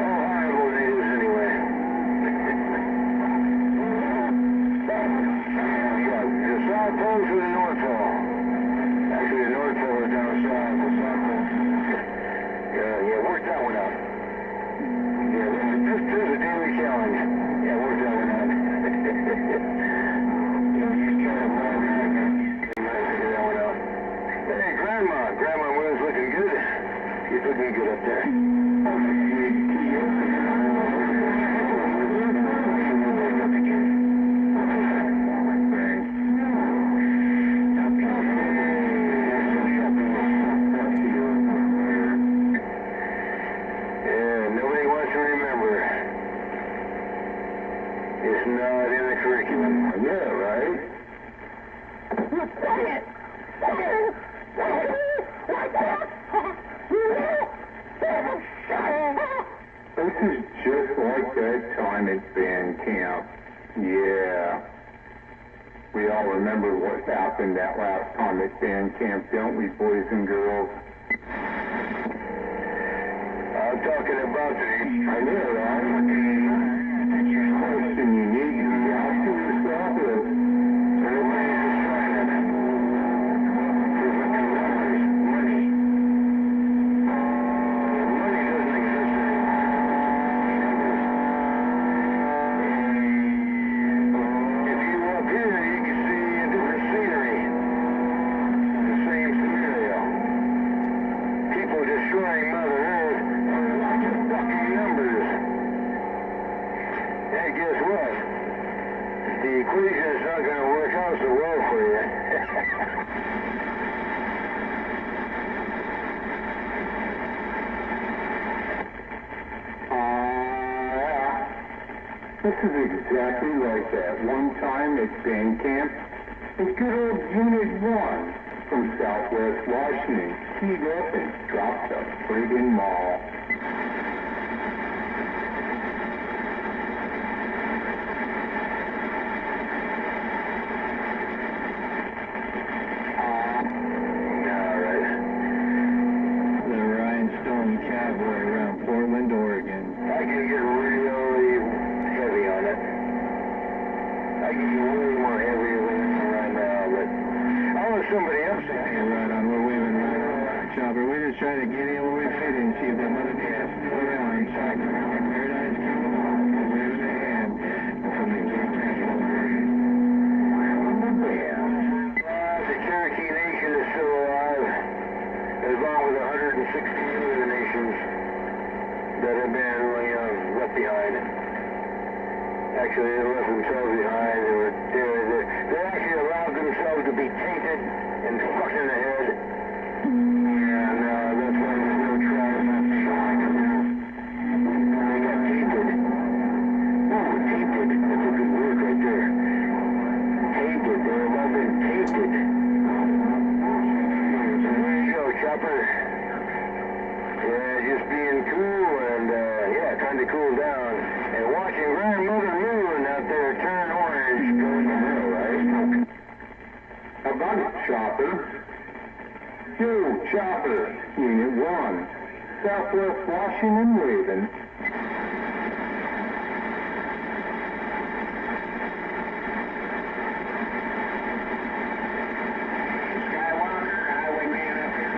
all honorable natives anyway. The South Pole to the North Pole. Actually, the North Pole is down south. The South Pole. Work that one out. This is a daily challenge. Work that one out. Hey, Grandma Moon's looking good. She's looking good up there. Nobody wants to remember. It's not in the curriculum. Yeah, right? This is just like that time at band camp. Yeah. We all remember what happened that last time at band camp, don't we, boys and girls? I'm talking about the... I know, right? The question you need to be asking yourself is, everybody's destroying it. Money. Money doesn't exist anymore. If you were up here, you could see a different scenery. The same scenario. People destroying Mother Earth are like fucking numbers. Hey, guess what? The equation is not going to work out so well for you. This is exactly like that one time at band camp in good old Unit 1 from Southwest Washington keyed up and dropped a friggin' mall. The Rhinestone Cowboy around Portland, Oregon. I can get really heavy on it. I can get way more heavier than I am right now, but I'll let somebody else say it. Right on, we're waving right on. Chopper, we're just trying to get in where we fit in, see if that mother Actually, they left themselves behind. They actually allowed themselves to be tainted and fucked in the head. And that's why there's no trial after showing them. They got tainted. Ooh, tainted. That's a good word right there. Tainted. They've all been tainted. So there you go, Chopper. Yeah, just being cool and, trying to cool down. And watching Grandmother Moon out there turn orange going the hill, right? How about it, Chopper? You, Chopper, Unit 1, Southwest Washington, Raven. Skywalker, Highwayman up here.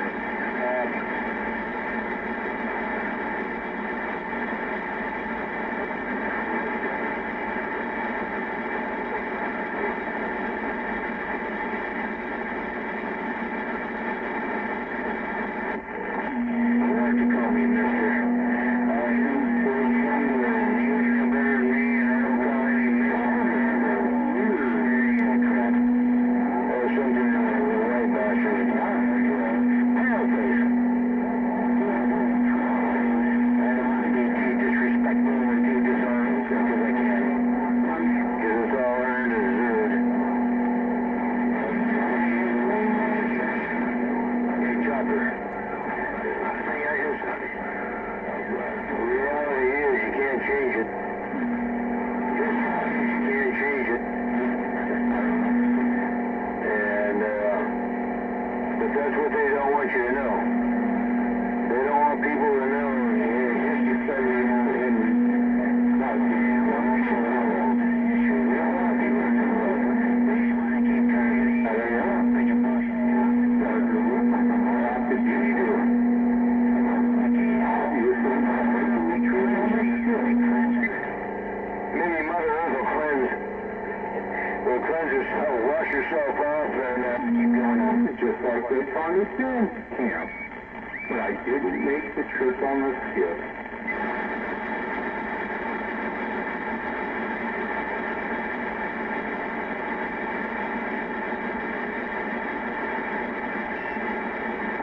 That's what they don't want you to know. They don't want people to know. History study and not they don't want people to know. They just want to keep targeting. I don't know. But you're bullshit. What did you do? Maybe Mother Earth will cleanse. Will cleanse yourself, wash yourself off, and keep going on. Just like this on the sand camp. But I didn't make the trip on the skip.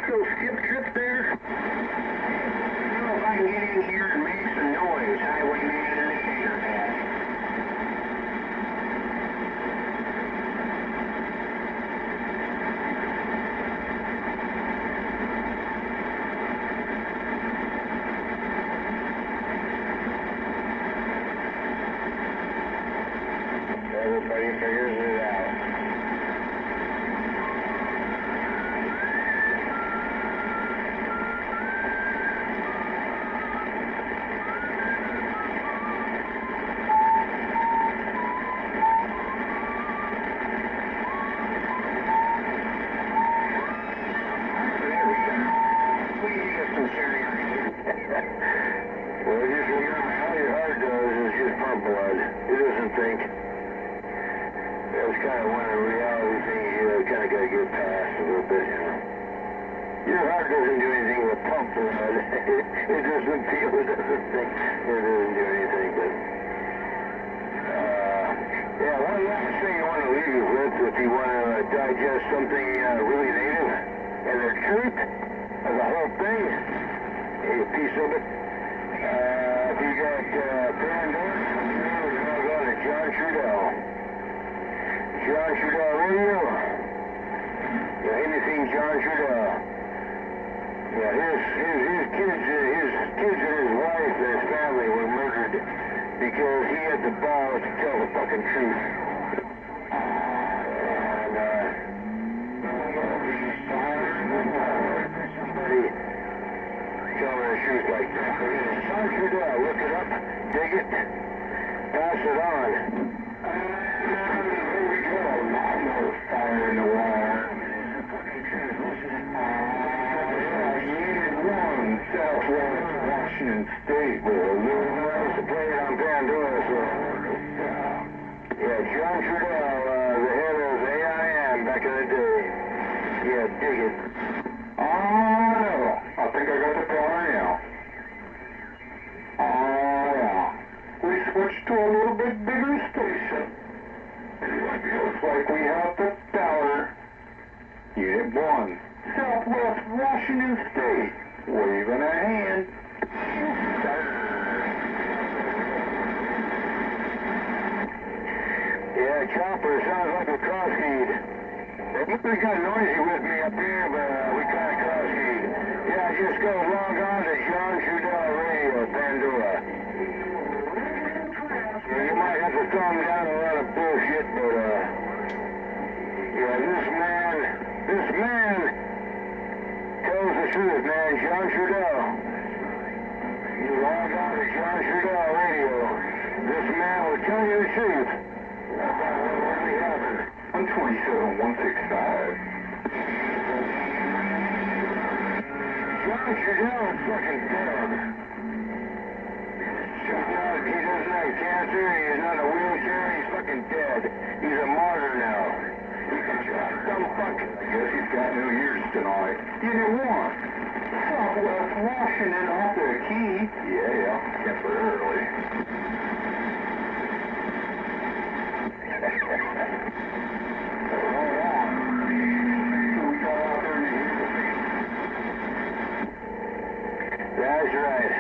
So skip trip there? I don't know if I can get in here and make some noise. Highwayman indicator patch. Everybody figures it out. There we go. We get some serious. Well, just remember, all your heart does is just pump blood. It doesn't think. That's kind of one of the reality things you kind of got to get past a little bit, you know. Your heart doesn't do anything with pump blood. It doesn't feel, it doesn't think, it doesn't do anything, but... one last thing I want to leave you with, if you want to digest something really native, and the truth of the whole thing, a piece of it, if you got Pandora, we're going to go to John Trudell. John Trudell Radio. Yeah, anything John Trudell. Yeah, his kids and his wife and his family were murdered because he had the balls to tell the fucking truth. And somebody telling the truth like that. John Trudell, look it up, dig it, pass it on. Fire in the wire. Unit 1, Southwest Washington State. Well, to play it on Pandora, so... Yeah, John Trudell, the head of AIM back in the day. Yeah, dig it. Oh, I think I got the power now. Oh, yeah. We switched to a little bit bigger Washington State, waving a hand. Yeah, chopper sounds like a cross-keyed. They got noisy with me up here, but we kind of cross-keyed. Yeah, just go log on to John Trudell Radio, Pandora. Yeah, you might have to thumb down a lot of bullshit, but yeah, this man tells the truth, man. John Trudell. You log on to John Trudell Radio. This man will tell you the truth about what really happened. 127165. John Trudell is fucking dead. He doesn't have cancer, he's not in a wheelchair, he's fucking dead. He's a martyr now. He can just dumb fuck. I guess he's got New Year's tonight. Unit 1. Southwest Washington off the key. Yeah, temporarily. Hold on. We got out there in the heat. That's right.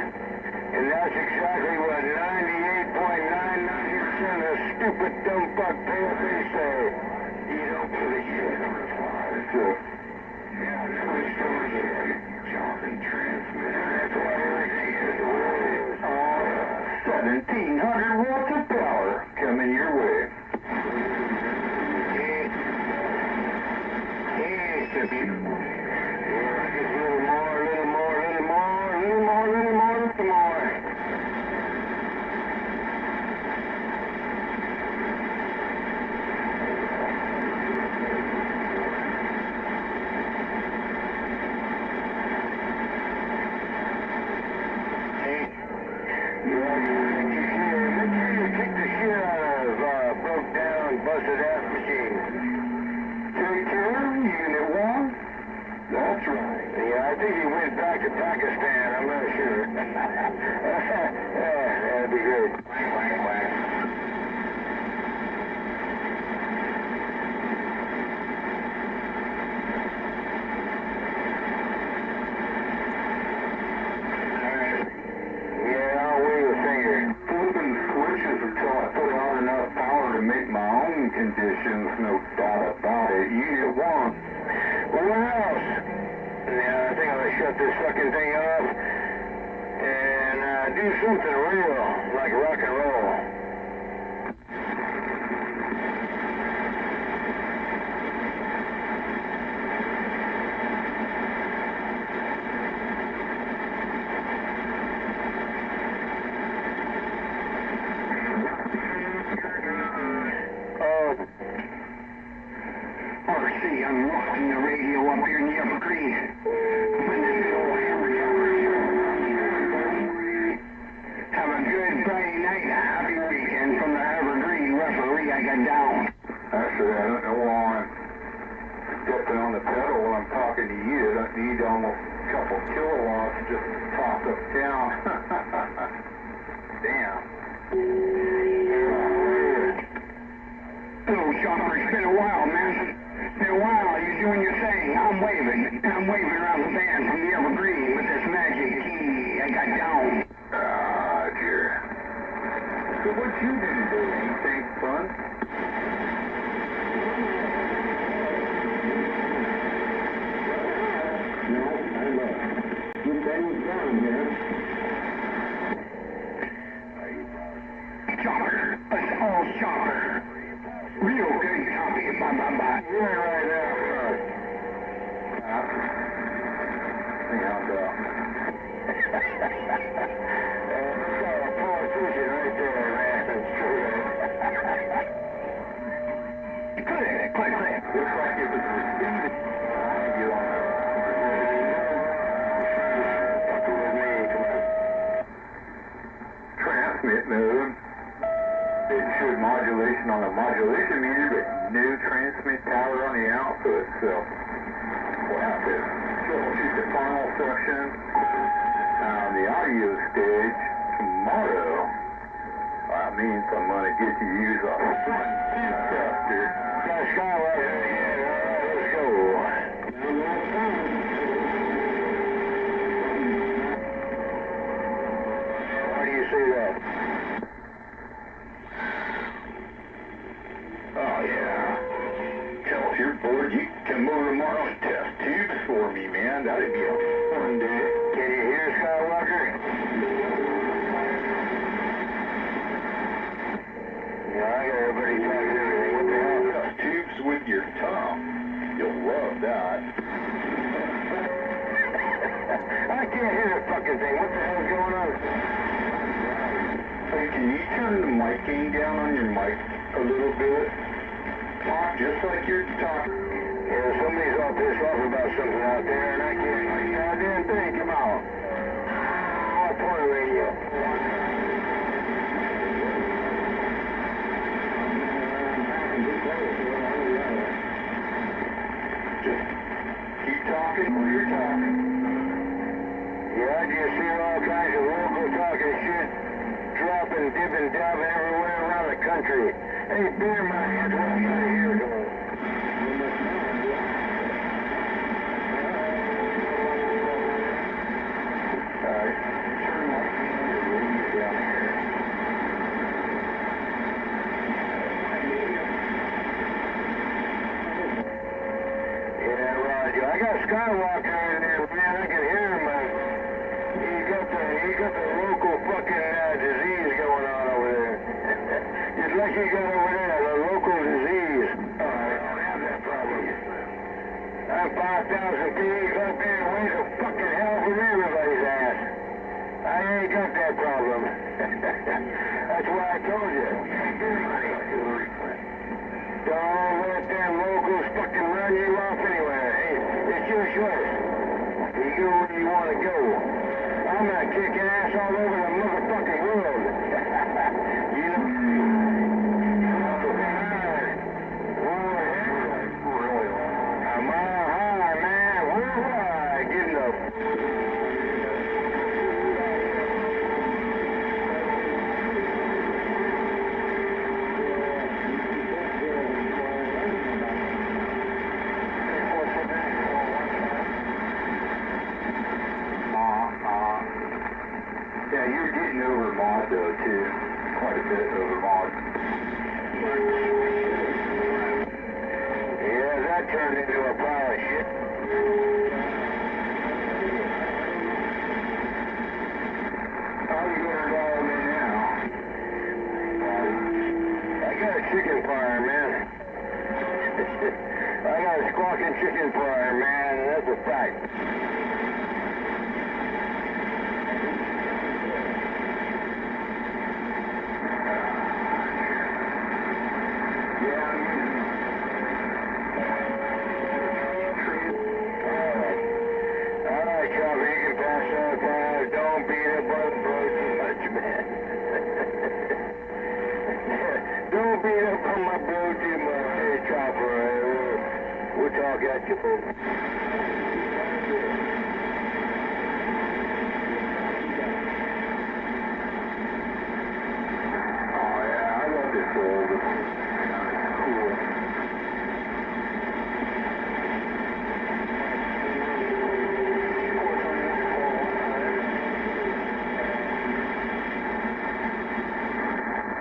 And that's exactly what 98.99% of stupid dumb fuck pay what they say. You don't believe it. Switch over here. Jumping transmitter. That's what everything is. 1,700 watts of power coming your way. Just a little more. Busted ass machine. Take care, Unit 1. That's right. Yeah, I think he went back to Pakistan. I'm not sure. Yeah, that'd be great. Quack, quack. Alright. Yeah, I'll wave a finger. Flipping switches until I put on enough power to make my own conditions, no doubt about it. Unit 1. Well, what else? Yeah, I think I'm gonna shut this fucking thing off and do something real, like rock and roll. RC, I'm rocking the radio up here in the Upper Green. Have a good Friday night, a happy weekend from the Evergreen referee I got down. Actually, I don't know why I'm stepping on the pedal while I'm talking to you. I need almost a couple kilowatts just topped up down. Damn. Hello, Chopper. It's been a while, man. It's been a while. You're doing your thing. I'm waving around the band from the Evergreen with this magic key I got down. Roger. So what you been doing? Anything fun? No, I'm good things down here. Chopper. That's all Chopper. Real good copy. Bye. You're right now, son. Think I'll go. That's a politician right there, man. That's true. Click. Looks like it was received. You transmit mode. It showed modulation on the modulation meter, but no transmit power on the output. So we'll have to troubleshoot the final section on the audio stage tomorrow. That means I'm going to get to use a front tester. Got a Skywalker. Yeah, let's go. turn the mic gain down on your mic a little bit? Talk just like you're talking. Yeah, somebody's all pissed off about something out there, and I can't hear a goddamn thing. Come on. I'll point a radio. Just keep talking while you're talking. Yeah, I just hear all kinds of local talking shit, dropping, dipping, dabbing everywhere around the country. Hey, beer money, that's what I'm trying to hear. Alright, turn my radio down here. Yeah, Roger. I got Skywalker in there, man. I can hear him. He got the local fucking disease going on over there. Just like you got over there, the local disease. Oh, I don't have that problem. I'm 5,000 feet up there, weighs a fucking hell from everybody's ass. I ain't got that problem. That's why I told you. Don't let them locals fucking run you off anywhere. Hey, it's your choice. You go where you want to go. I'm not kicking ass all over the motherfucking world. You know? A mile high, man. Worldwide. Getting up. Yeah, you're getting over mod though too. Quite a bit over mod. Yeah, that turned into a pile of shit. How are you going all in now? I got a chicken fryer, man. I got a squawking chicken fryer, man, and that's a fact. Don't beat up on the bro too much, man. Don't beat up on my bro too much. Hey, Chopper, we'll talk at you, folks. Oh yeah, I love this old. It's cool.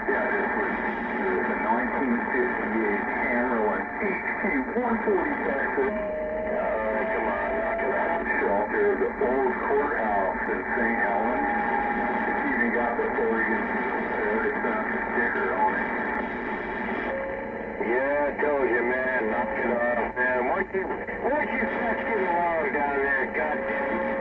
Yeah, this was the 1958 Hammerlin HT-140 Texas. Come on, knock it out. Shelter, the old courthouse in St. Helens. It's even got the Oregon sticker on it. Yeah, I told you, man. Knock it off, man. Once you fast get along down there, goddamn.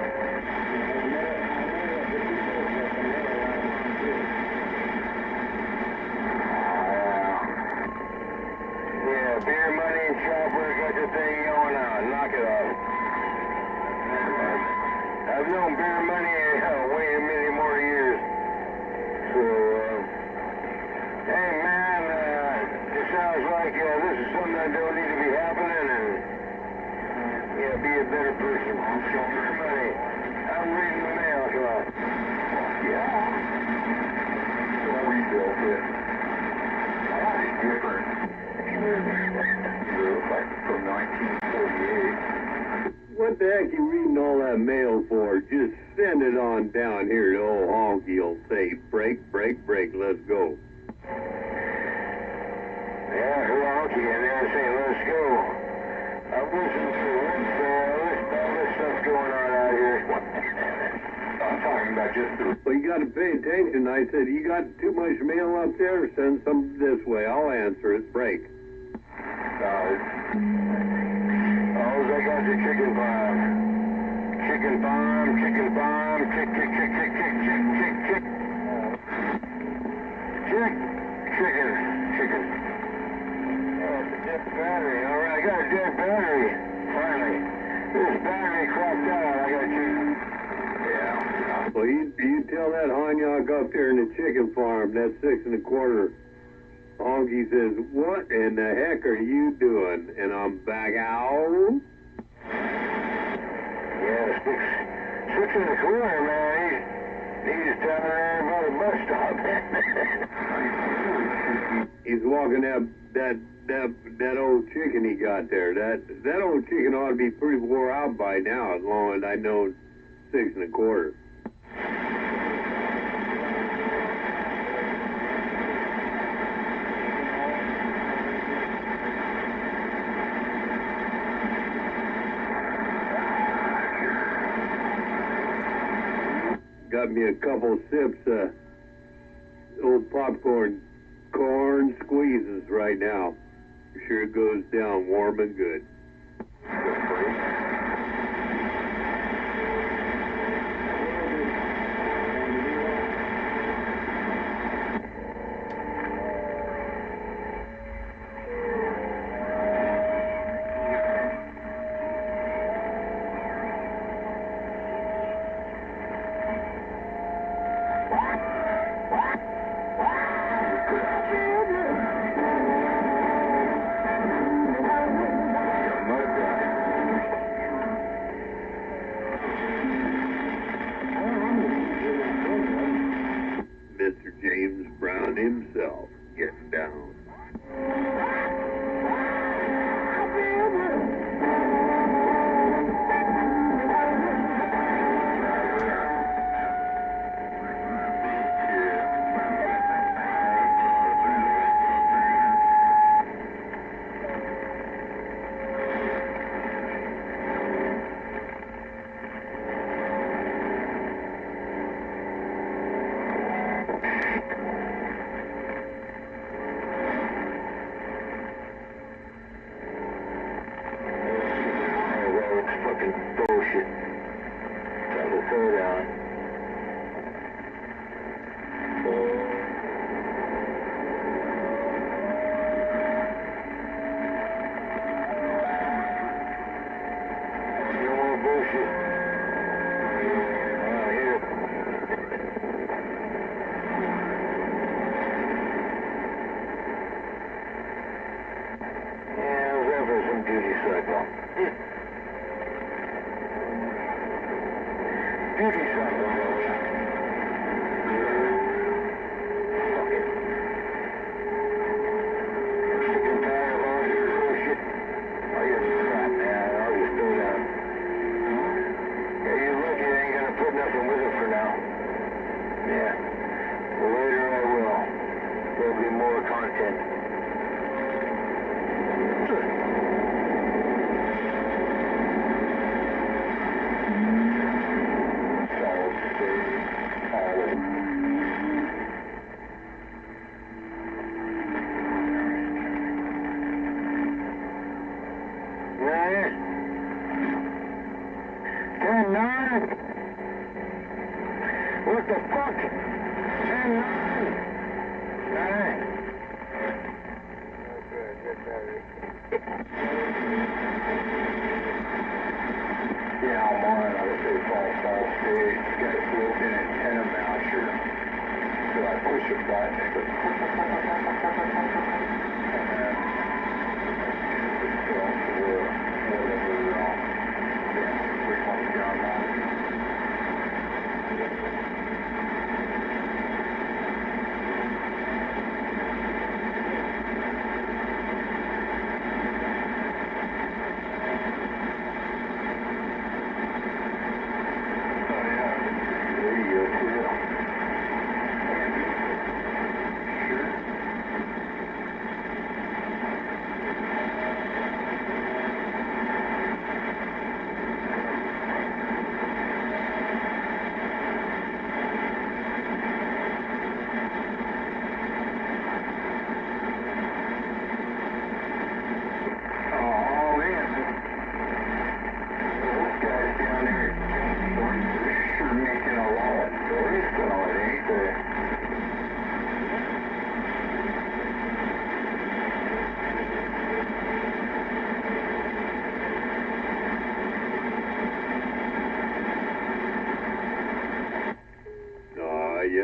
Yeah, beer money and Chopper got the thing going on. Knock it off. I've known beer money way many more years. So, hey man, it sounds like this is something that don't need to be happening, and yeah, be a better person. Beer money. I'm reading the mail, come on. Yeah. So we built it. That is different. Like from 1948. What the heck you reading all that mail for? Just send it on down here to old Honky. He'll say, break, break, break, let's go. Yeah, who Honky in there saying, let's go. I'm listening to all this stuff going on out here. I'm talking about just the... Well, you got to pay attention. I said, you got too much mail up there? Send some this way. I'll answer it. Break. Oh, they got the chicken farm. Chicken farm, chicken farm, chick, chick, chick, chick, chick, chick, chick, chick. Chick you tell that Hanyok up there in the chicken farm, that 6 1/4. Honky says, what in the heck are you doing? And I'm back out. Yeah, 6 1/4, man. He's down there by the bus stop. He's walking that old chicken he got there. That old chicken ought to be pretty wore out by now, as long as I know 6 1/4. Got me a couple sips of old popcorn corn squeezes right now. Sure goes down warm and good. Mr. James Brown himself getting down. Bullshit. Got the third out. No more bullshit. Here. Yeah, how's that for some duty cycle? Duty cycle, Roach. Fuck it. Sick and tired of all this bullshit. Oh, you're crap, man. I'll just go down. Yeah, you're lucky I ain't gonna put nothing with it for now. Yeah. Well, later I will. There'll be more content. What the fuck? 10-9. 9. Good battery. Yeah, I'm on it. I would say fall stage. Got a built-in antenna mounter. So I push a button and it goes and then it tells whatever frequency I'm on.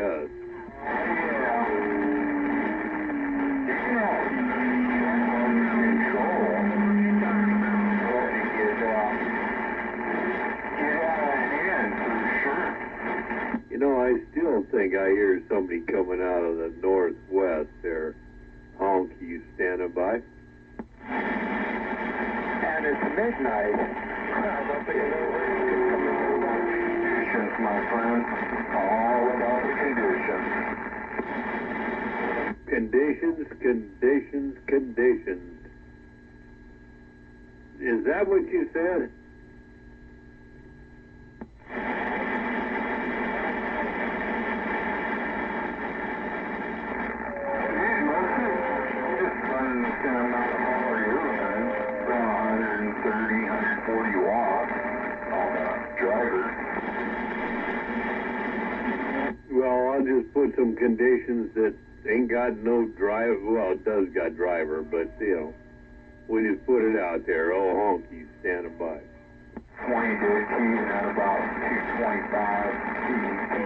West. You know, I still think I hear somebody coming out of the northwest there. Honk, you standing by? And it's midnight. I don't think conditions, my friend. All about the conditions. Conditions. Is that what you said? Well, I'll just put some conditions that ain't got no driver. Well, it does got driver, but, you know, we just put it out there. Oh, honky, standing by. 20 to 18 at about 225 CET.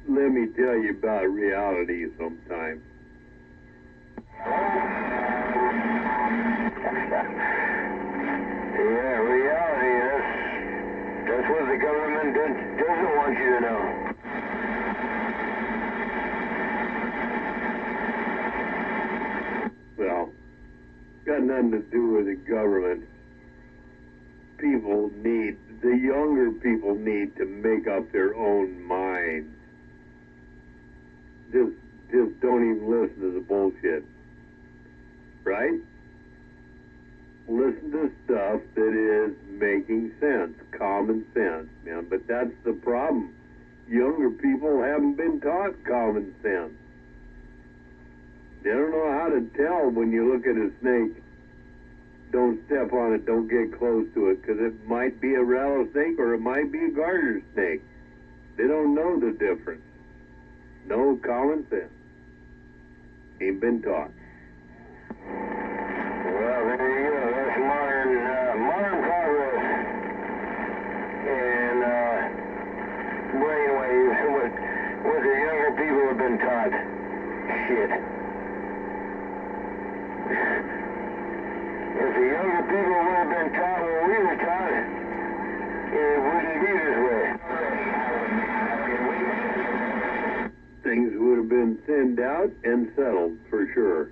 Let me tell you about reality sometime. Yeah, reality, that's what the government doesn't want you to know. Well, got nothing to do with the government. The younger people need to make up their own minds. Just don't even listen to the bullshit. Right? Listen to stuff that is making sense, common sense, man. But that's the problem. Younger people haven't been taught common sense. They don't know how to tell when you look at a snake. Don't step on it, don't get close to it, because it might be a rattlesnake or it might be a garter snake. They don't know the difference. No common sense. Ain't been taught. Well, there you go. That's modern progress. And brainwaves, what the younger people have been taught. Shit. If the younger people would have been taught what we were taught, it wouldn't be this way. Things would have been thinned out and settled, for sure.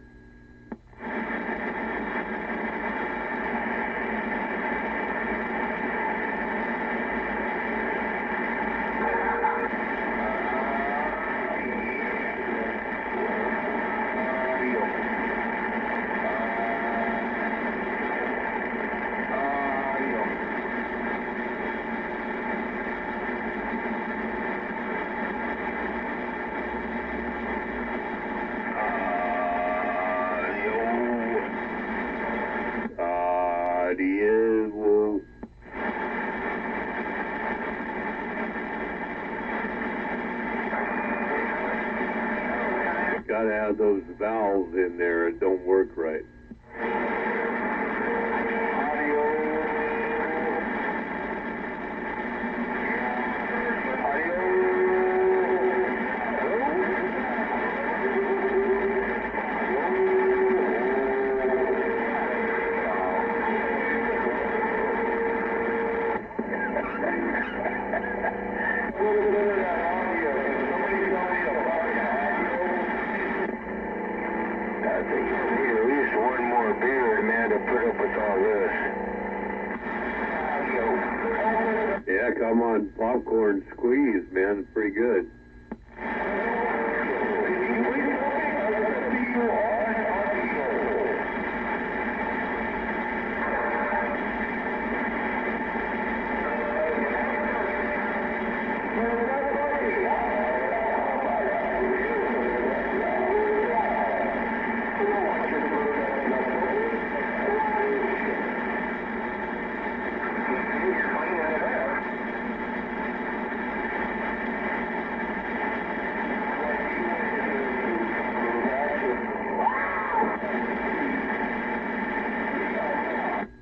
Gotta have those valves in there. It don't work right. come on popcorn squeeze, man. It's pretty good.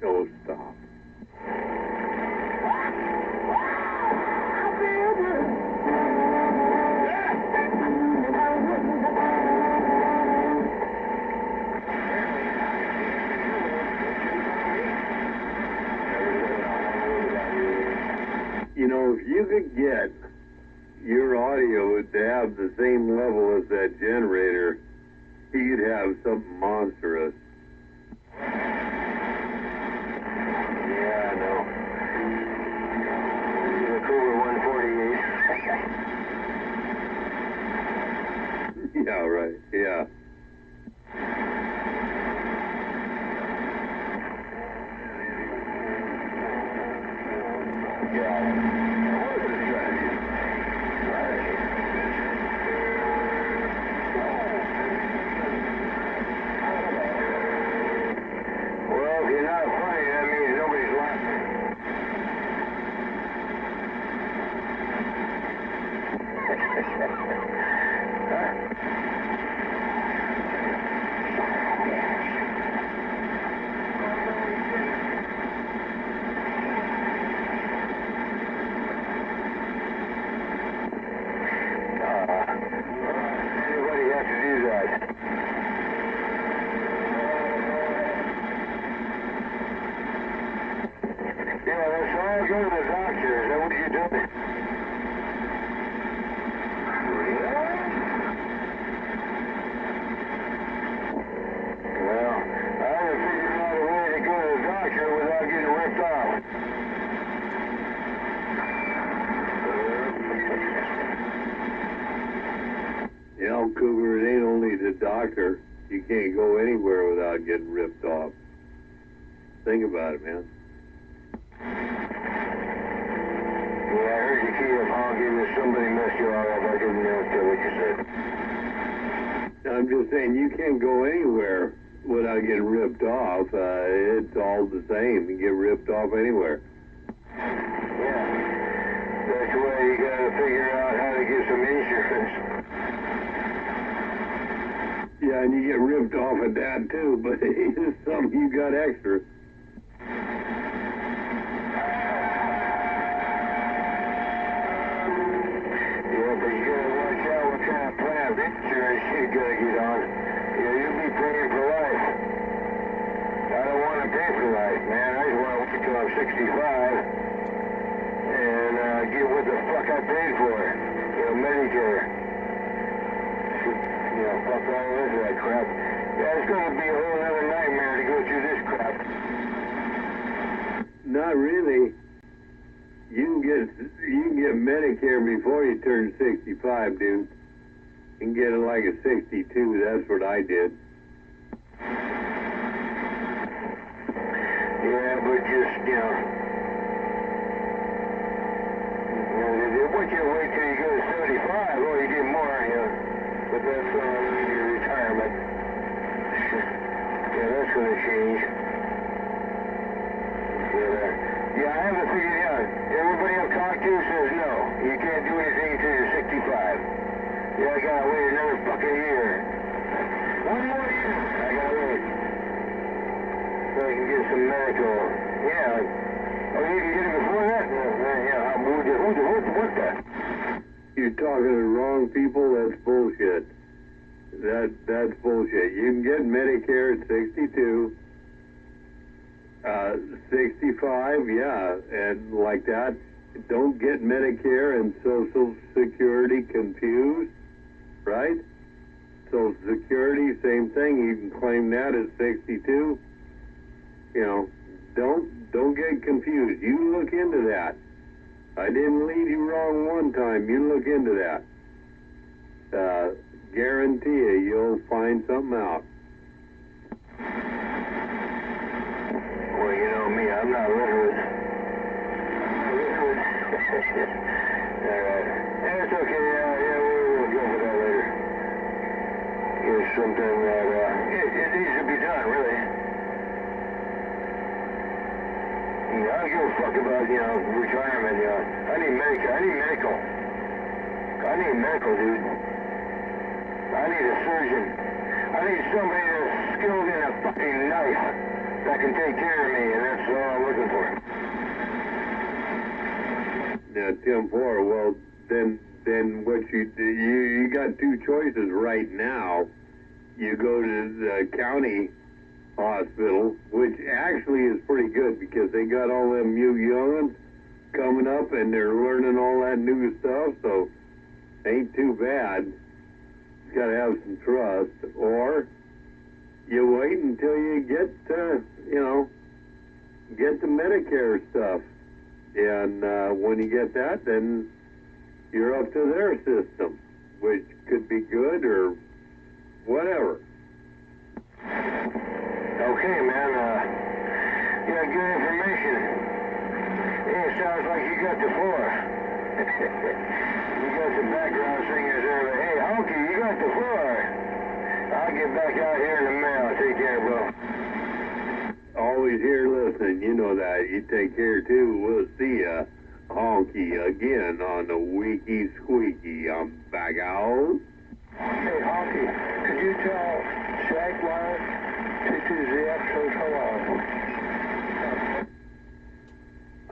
Oh, stop. You know, if you could get your audio to have the same level as that generator, you'd have something monstrous. Yeah, I know. The Cougar 148. Yeah, right. Yeah. Yeah. What is the strategy? Well, if you're not funny, that means nobody's laughing. Anybody has to do that. Yeah, that's all. Go to the doctor. Is that what you do? Well, I haven't figured out a way to go to the doctor without getting ripped off. You know, Cougar, it ain't only the doctor. You can't go anywhere without getting ripped off. Think about it, man. Yeah, I heard you key up honky that somebody messed you all up. I didn't know what you said. I'm just saying, you can't go anywhere without getting ripped off. It's all the same. You get ripped off anywhere. Yeah. That's why you gotta figure out how to get some insurance. Yeah, and you get ripped off at that too, but it's something you got extra. Yeah, but you gotta watch out what kind of plan of insurance you gotta get on. Yeah, you'll be paying for life. I don't want to pay for life, man. I just want to wait till I'm 65 and get what the fuck I paid for. You know, Medicare. You know, fuck all this that crap. Yeah, it's gonna be a whole other nightmare to go through this crap. Not really. You can get Medicare before you turn 65, dude. You can get it like a 62. That's what I did. Yeah, but just, you know, they want you to wait till you go to 75. Oh, you get more, you know. But that's your retirement. Yeah, that's going to change. Yeah, I haven't figured it out. Everybody I've talked to says no. You can't do anything until you're 65. Yeah, I gotta wait another fucking year. One more year. I gotta wait. So I can get some medical. Yeah. Oh, you can get it before that? Yeah, what's that? You're talking to the wrong people. That's bullshit. That's bullshit. You can get Medicare at 62. 65, yeah, and like that. Don't get Medicare and Social Security confused, right? Social Security, same thing. You can claim that at 62. You know, don't get confused. You look into that. I didn't lead you wrong one time. You look into that. Guarantee you, you'll find something out. Well, you know me, I'm not literate. Alright. Yeah, it's okay. Yeah, we'll go for that later. It's something that, it needs to be done, really. You know, I don't give a fuck about, retirement, I need medical. I need medical, dude. I need a surgeon. I need somebody that's skilled in a fucking knife that can take care of me, and that's all I'm looking for. Now, Tim Four, well, then what you got two choices right now. You go to the county hospital, which actually is pretty good because they got all them new young'uns coming up and they're learning all that new stuff, so ain't too bad. Just gotta have some trust. Or you wait until you get get the Medicare stuff, and when you get that, then you're up to their system, which could be good or whatever. Okay, man, yeah, good information. Yeah, it sounds like you got the floor. You got some background singers there, but hey, Honky, you got the floor. I'll get back out here in the mail. Take care, bro. Always here listening, you know that. You take care, too. We'll see ya, Honky, again on the Wiki Squeaky. I'm back out. Hey, Honky, could you tell Jaguar 22ZX says hello?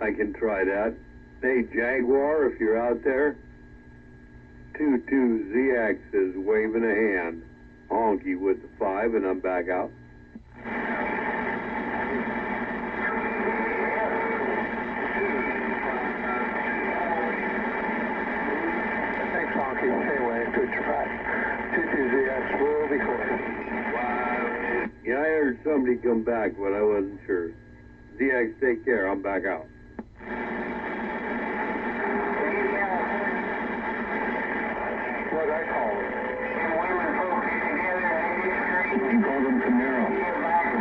I can try that. Hey, Jaguar, if you're out there, 22ZX is waving a hand. Honky with the 5, and I'm back out. Thanks, Honky. Anyway, good try. 22ZX will be clear. Yeah, I heard somebody come back, but I wasn't sure. ZX, take care. I'm back out. What'd I call him? You called him Camaro.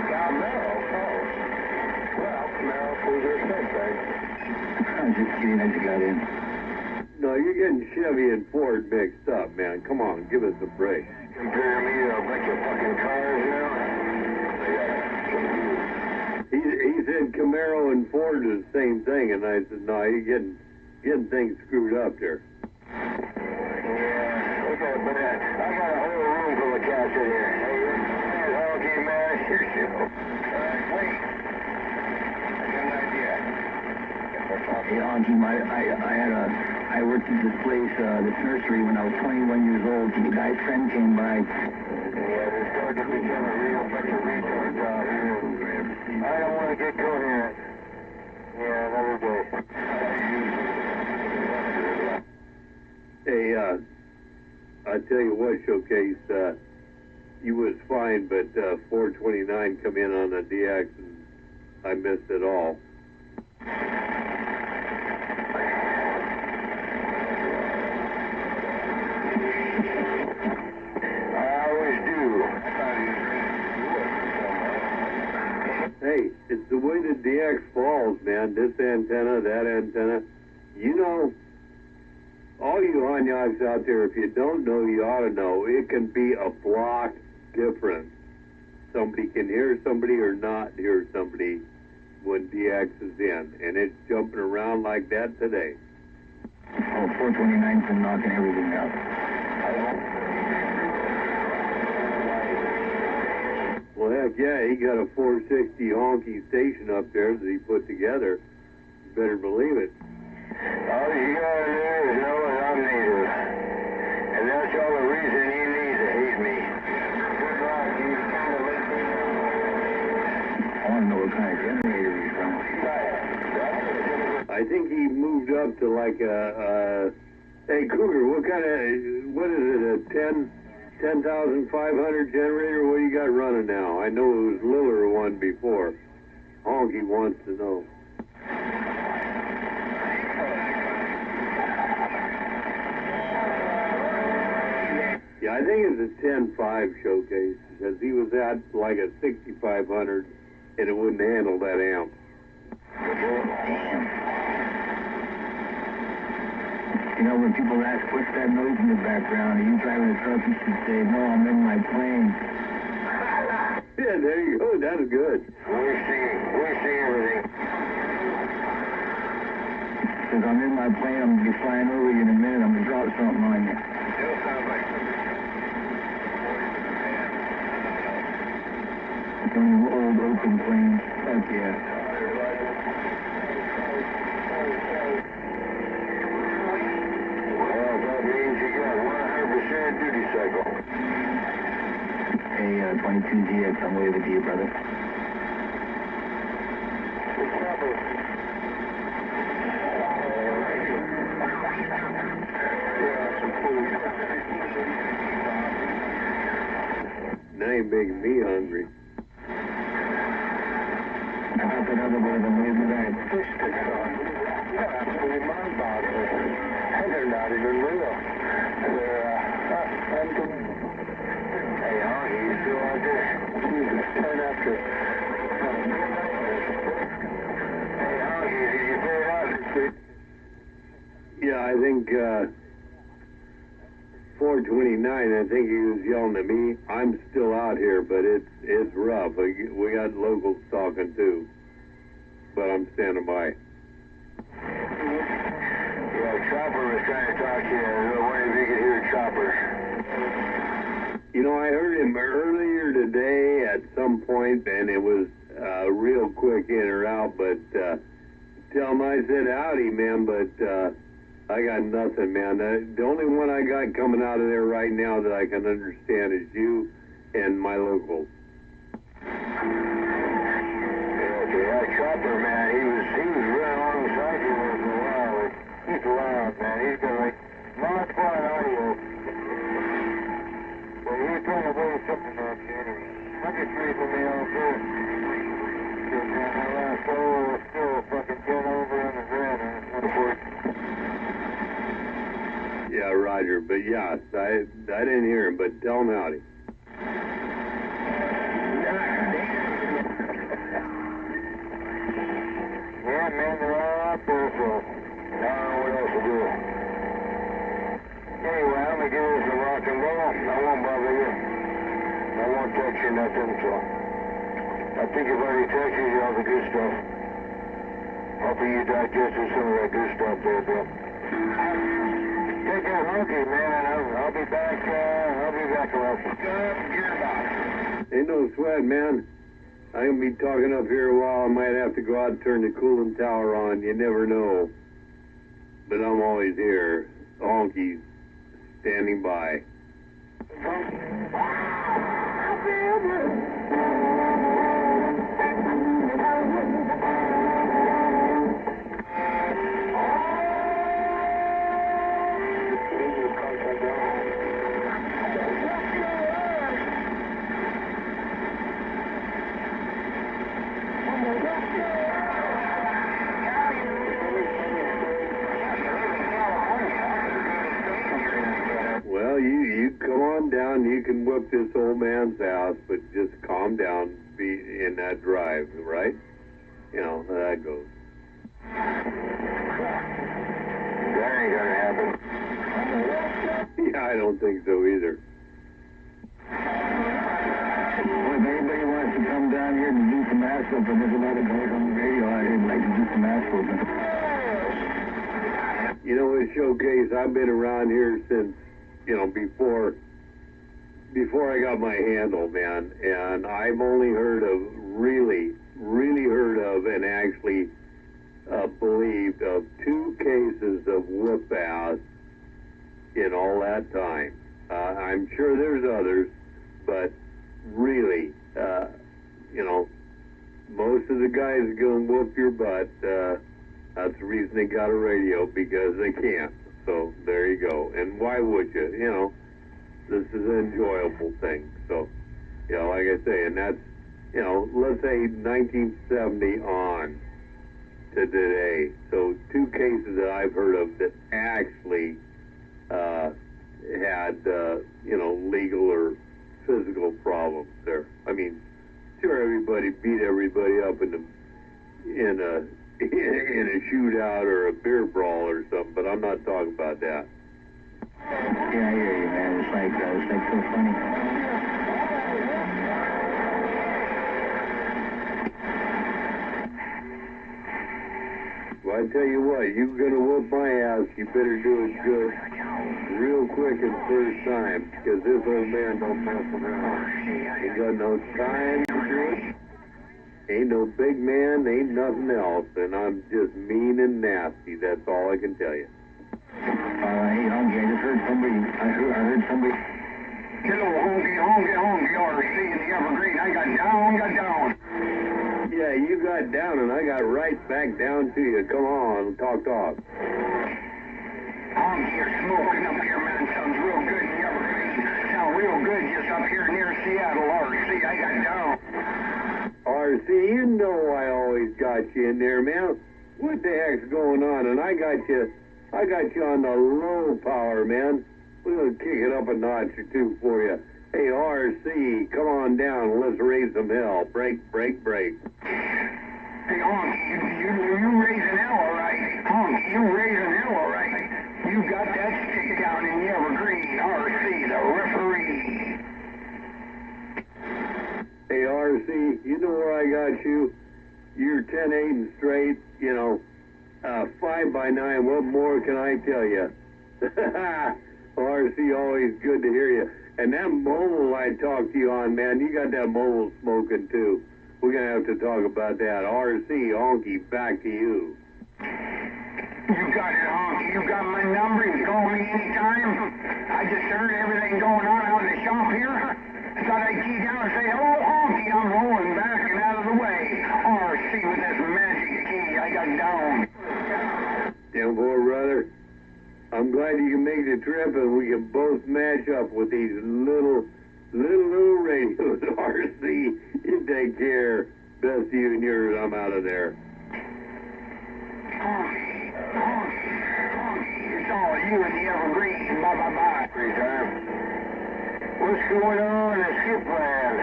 Camaro? Oh. Well, Camaro flew their same thing. I'm just kidding, I just got in. No, you're getting Chevy and Ford mixed up, man. Come on, give us a break. Compare me to a bunch of fucking cars now? He said Camaro and Ford is the same thing, and I said, no, you're getting things screwed up there. Yeah, okay, but I got a whole room full of cats in here. Hey, Honky, man, your show. Wait. I got an idea. Hey, Honky, I worked at this place, this nursery, when I was 21 years old. The guy's friend came by. Yeah, there's starting to become a real bunch of retards out here. I don't want to get coherent. Yeah, another day. Hey, I tell you what, Showcase, you was fine, but 429 come in on the DX, and I missed it all. I always do. Hey, it's the way the DX falls, man. This antenna, that antenna. You know, all you Hanyaks out there, if you don't know, you ought to know. It can be a block difference. Somebody can hear somebody or not hear somebody when DX is in. And it's jumping around like that today. Oh, 429's been knocking everything out. Well, heck yeah, he got a 460 honky station up there that he put together. You better believe it. All you gotta do is know that I'm native. And that's all the reason you need to hate me. Good luck, you kind of let me know. I want to know what kind of generator he's running. I think he moved up to like a hey, Cougar, what is it, a 10,500 generator? What do you got running now? I know it was littler one before. Honky wants to know. I think it's a 10.5 showcase, because he was at like a 6500, and it wouldn't handle that amp. You know, when people ask, what's that noise in the background? Are you driving a truck? You should say, no, I'm in my plane. Yeah, there you go. That's good. We're seeing everything. Because I'm in my plane, I'm going to be flying over you in a minute. I'm going to drop something on you. Still sounds like It's one of the old open planes. Fuck yeah. Well, that means you got 100% duty cycle. Hey, 22ZX, I'm waving to you, brother. Now you're making me hungry. I got another one of them waving back. Fish sticks on. Yeah, absolutely mind-boggling. And they're not even real. They're, Hey, Honky, you still out there? Jesus, 10 after. Hey, Honky, did you figure it out? Yeah, I think 429, I think he was yelling at me. I'm still out here, but it's rough. We got locals talking too. But I'm standing by. Yeah, Chopper was trying to talk to you. I wonder if you could hear Chopper. You know, I heard him earlier today at some point, and it was real quick in or out, but tell him I said howdy, man, but I got nothing, man. The only one I got coming out of there right now that I can understand is you and my locals. Yeah, Chopper, man, he was running alongside you there for a while. He's loud, man. He's got like not quite audio. But he's trying to wave something at you anyway. I just read from the old too. Because man, that last solo was still fucking get over on the ground. Yeah, Roger, but yeah, I didn't hear him, but tell him howdy. Yeah, man, they're all out there, so I don't know what else to do. Anyway, I'm gonna give you some rock and roll. I won't bother you. I won't text you nothing, so I think I've already texted you all the good stuff. Hopefully you digested some of that good stuff there, Bill. Take care, Honky, man. I'll be back around. Good gearbox. Ain't no sweat, man. I'm going to be talking up here a while. I might have to go out and turn the cooling tower on. You never know. But I'm always here. Honky, standing by. Well, you come on down. You can whoop this old man's house, but just calm down. Be in that drive, right? You know how that goes. That ain't gonna happen. Yeah, I don't think so either. Well, if anybody wants to come down here and do some ass whooping, there's a lot of guys on the radio out here who'd like to do some ass whooping. You know, with Showcase, I've been around here since, you know, before I got my handle, man, and I've only heard of, really heard of, and actually believed of 2 cases of whoop ass in all that time. I'm sure there's others, but really, you know, most of the guys are going to whoop your butt. That's the reason they got a radio, because they can't. So there you go. And why would you? You know, this is an enjoyable thing. So, you know, like I say, and that's, you know, let's say 1970 on to today. So 2 cases that I've heard of that actually had, legal or physical problems there. I mean, sure, everybody beat everybody up in a shootout or a beer brawl or something, but I'm not talking about that. Yeah, I hear you, man. It's like so funny. Well, I tell you what, you're gonna whoop my ass. You better do it good, real quick and first time, because this old man don't mess around. Ain't got no time to do it. Ain't no big man, ain't nothing else, and I'm just mean and nasty. That's all I can tell you. Hey, Honky, I just heard somebody. I heard somebody. Hello, honky, RC in the Evergreen. I got down. Yeah, you got down, and I got right back down to you. Come on, talk. Honky, you're smoking up here, man. Sounds real good in the Evergreen. Sound real good just up here near Seattle, RC. I got down. RC, you know I always got you in there, man. What the heck's going on? And I got you on the low power, man. We're gonna kick it up a notch or two for you. Hey, RC, come on down. Let's raise some hell. Break. Hey, Honky, you raising hell, all right? Honky, you raising hell, all right? You got that stick down in the Evergreen, RC, the referee. Hey, RC, you know where I got you? You're 10-8 and straight, 5x9. What more can I tell you? RC, always good to hear you. And that mobile I talked to you on, man, you got that mobile smoking too. We're going to have to talk about that. RC, Honky, back to you. You got it, Honky. You got my number. You can call me anytime. I just heard everything going on out in the shop here. I thought I'd key down and say, hello, Honky. I'm rolling back and out of the way. RC with this magic key. I got down. Damn boy, brother. I'm glad you can make the trip and we can both match up with these little radios. RC, you take care. Best you and yours. I'm out of there. Honky. It's all you and the Evergreen. Bye. Free time. What's going on in Skipland?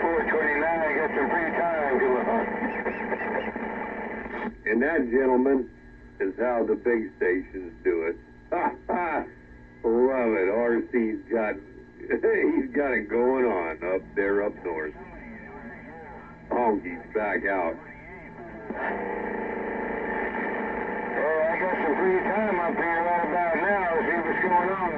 429, got some free time going on. And that, gentlemen, is how the big stations do it. Love it. RC's got it going on up there up north. Honky's back out. Hey, I got some free time up here right about now. See what's going on.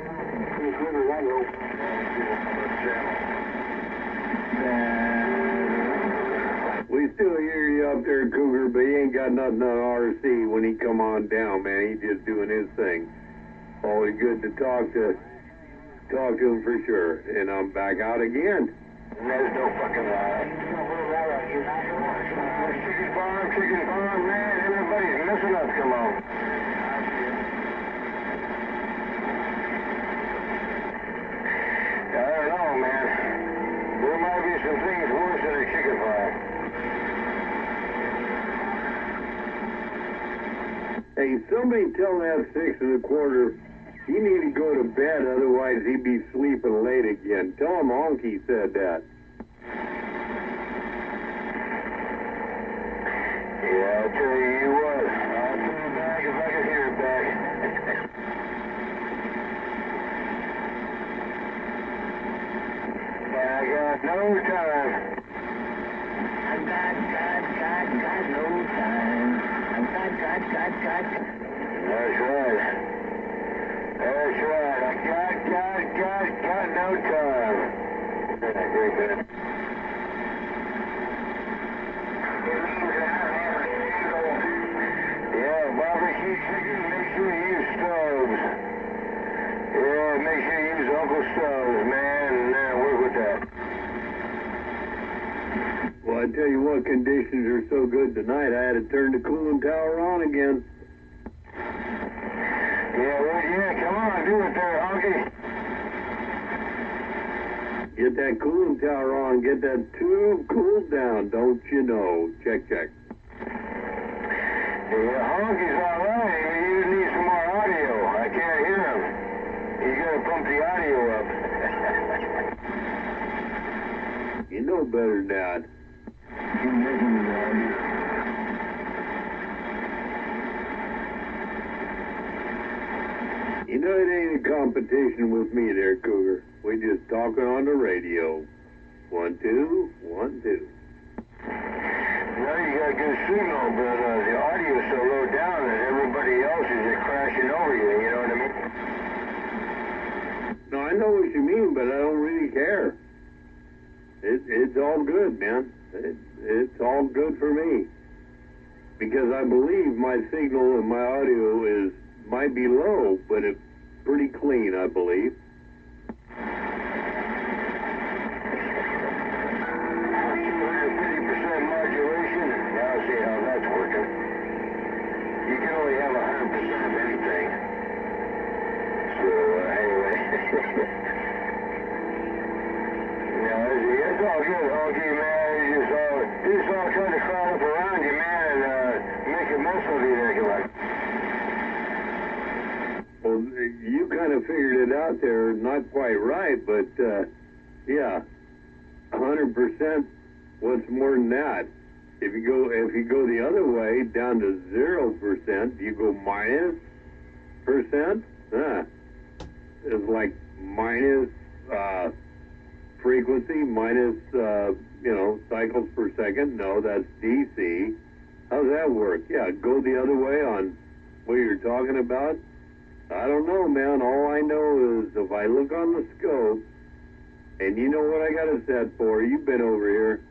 We still hear you up there, Cougar, but he ain't got nothing on RC when he come on down, man. He's just doing his thing. Always good to talk to him for sure. And I'm back out again. There's no fucking lie. Chicken farm, man. Everybody's missing us. Come on. I don't know, man. There might be some things worse than a chicken farm. Hey, somebody tell that 6 1/4 he need to go to bed, otherwise he'd be sleeping late again. Tell him Honky said that. Yeah, I'll tell you what. I'll turn it back if I can hear it back. I got no time. I got no time. I got. That's right. I got no time. Very good. Yeah, barbecue chicken, make sure you use stoves. Yeah, make sure you use Uncle Stoves, man, and work with that. Well, I tell you what, conditions are so good tonight, I had to turn the cooling tower on again. Yeah, come on, do it there, Honky. Get that cooling tower on, get that tube cooled down, don't you know? Check. Yeah, Honky's all right, but you need some more audio. I can't hear him. You gotta pump know better than that. You miserable dog. You know, it ain't a competition with me there, Cougar. We just talking on the radio. 1, 2, 1, 2. Well, you got good signal, but the audio's so low down that everybody else is just crashing over you, you know what I mean? No, I know what you mean, but I don't really care. It's all good, man. It's all good for me. Because I believe my signal and my audio might be low, but it's pretty clean, I believe. 50% modulation. Now I see how that's working. You can only have 100% of anything. So, anyway. No, it's all good, Honky, man. It's all trying to crawl up around you, man, and make a mess of you there, come on. Well, you kind of figured it out there, not quite right, but, yeah, 100%. What's more than that? If you go the other way, down to 0%, you go minus percent. It's like minus frequency, minus cycles per second. No, that's DC. How's that work? Yeah, go the other way on what you're talking about. I don't know, man. All I know is if I look on the scope, and you know what I got it set for. You've been over here.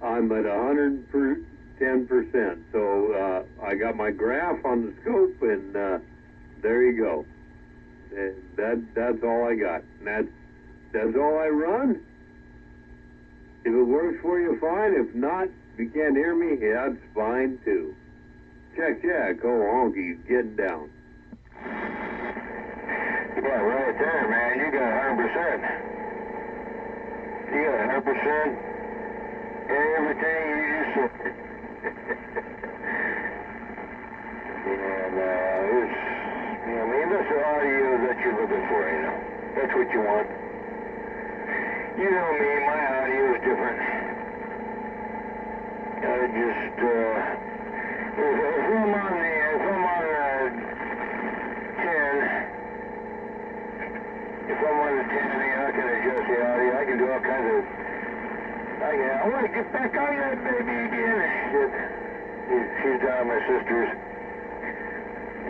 I'm at 110%. So I got my graph on the scope, and there you go. That's all I got. And that's all I run. If it works for you, fine. If not, if you can't hear me, yeah, that's fine too. Check. Oh, Honky's getting down. Yeah, right there, man. You got 100%. You got 100%. Everything you just said. And that's the audio that you're looking for, you know. That's what you want. You know me, my audio is different. I just, if I'm on 10, if I'm on the 10, I can adjust the audio. I can do all kinds of. I want to get back on that baby again. She's down at my sister's.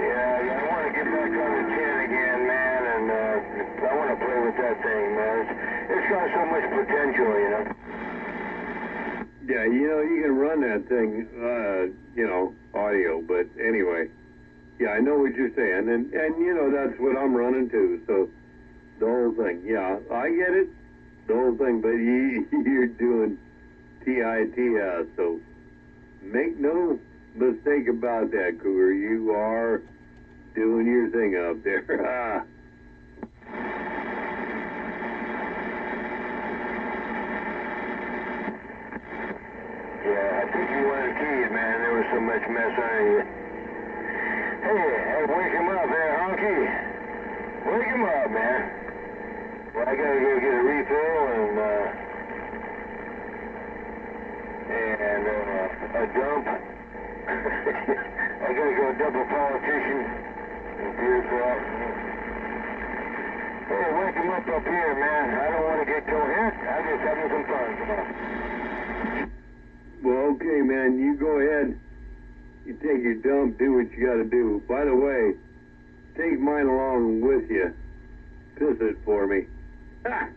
Yeah, I want to get back on the 10 again, man, and I want to play with that thing, man. It's got so much potential, you know. Yeah, you can run that thing, audio, but anyway. Yeah, I know what you're saying, and that's what I'm running too, so the whole thing. Yeah, I get it, the whole thing, but you're doing TITS, so make no mistake about that, Cougar. You are doing your thing up there. Yeah, I think you wanted keys, man. There was so much mess on you. Hey, wake him up there, Honky. Wake him up, man. Well, I gotta go get a refill and a dump. I gotta go dump a politician and bureaucrat. Hey, wake him up here, man. I don't want to get coherent. I'm just having some fun. Come on. Well, okay, man, you go ahead. You take your dump, do what you got to do. By the way, take mine along with you. Piss it for me. Ha!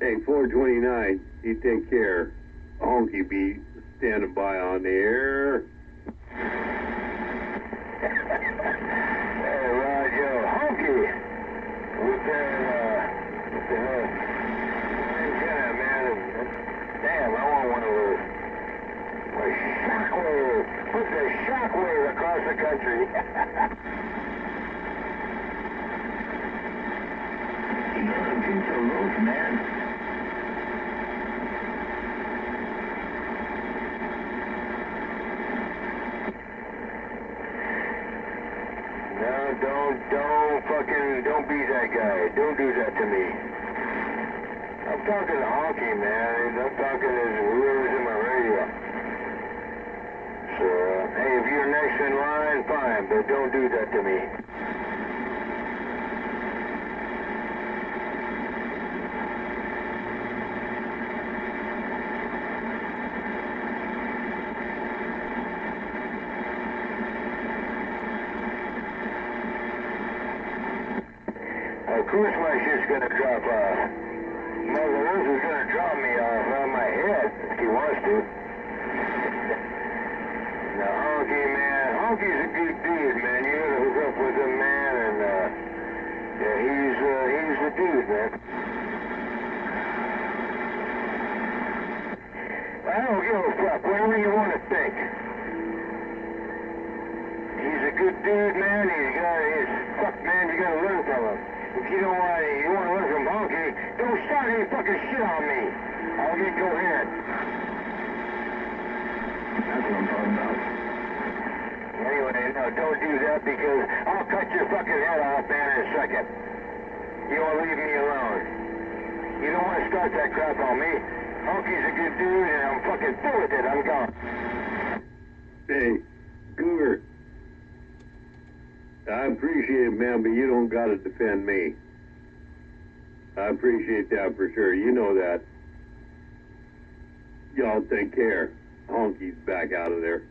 Hey, 429, you take care. Honky be standing by on the air. Hey, Roger, Honky. With that, antenna, man. Damn, I want one of those. Shockwave. Put the shockwave across the country. You got some future roads, man. No, don't be that guy. Don't do that to me. I'm talking to Honky, man. I'm talking to whoever's in my radio. So, hey, if you're next in line, fine, but don't do that to me. Of course my shit's gonna drop off. Mother Earth is gonna drop me off on my head if he wants to. Now Honky, man, Honky's a good dude, man. You gotta hook up with him, man, and yeah, he's the dude, man. I don't give a fuck, whatever you want to think. He's a good dude, man. Fuck, man, you gotta learn from him. If you don't want to learn from Honky, don't start any fucking shit on me. I'll get coherent. That's what I'm talking about. Anyway, no, don't do that because I'll cut your fucking head off, man, in a second. You won't leave me alone. You don't want to start that crap on me. Honky's a good dude, and I'm fucking through with it. I'm gone. Hey, Cougar. I appreciate it, man, but you don't got to defend me. I appreciate that for sure. You know that. Y'all take care. Honky's back out of there.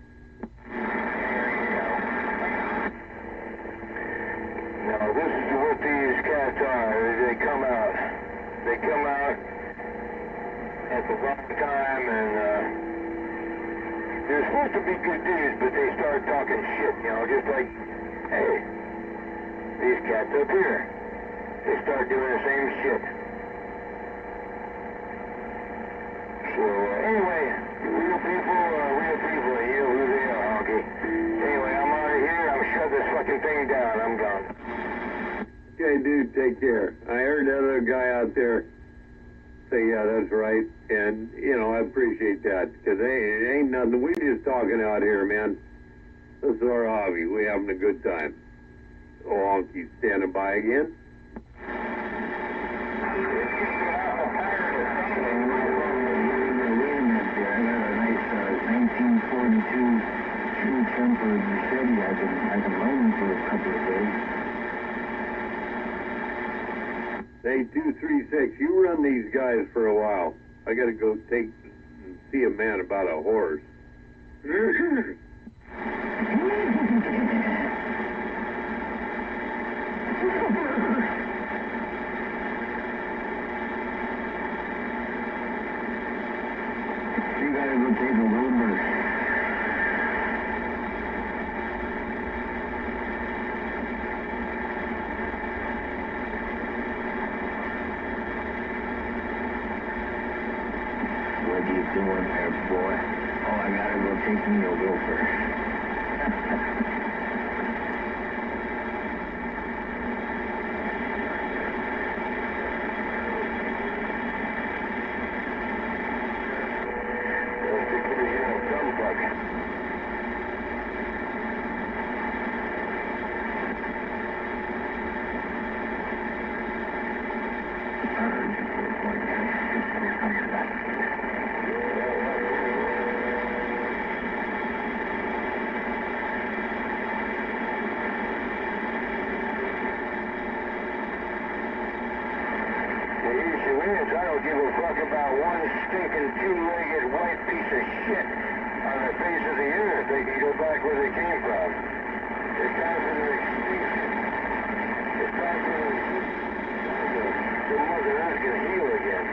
Now, this is what these cats are. They come out. They come out at the wrong time, and they're supposed to be good dudes, but they start talking shit, you know, just like, hey, these cats up here, they start doing the same shit. So, anyway, real people, you know who they are, Honky. Anyway, I'm out of here, I'm shut this fucking thing down, I'm gone. Okay, dude, take care. I heard that other guy out there say, yeah, that's right. And, you know, I appreciate that. Because it ain't nothing. We just talking out here, man. This is our hobby. We having a good time. Oh, Honky's standing by again. Tempered Mercedes I can loan for a couple of days. Hey, 236, you run these guys for a while. I gotta go see a man about a horse. You gotta go take a Uber. What are you doing there, boy? Oh, I gotta go take me a Wilfer. I don't give a fuck about one stinking two-legged white piece of shit on the face of the earth. They can go back where they came from. It's time for their extinction. It's time for their extinction. The Mother Earth can heal again.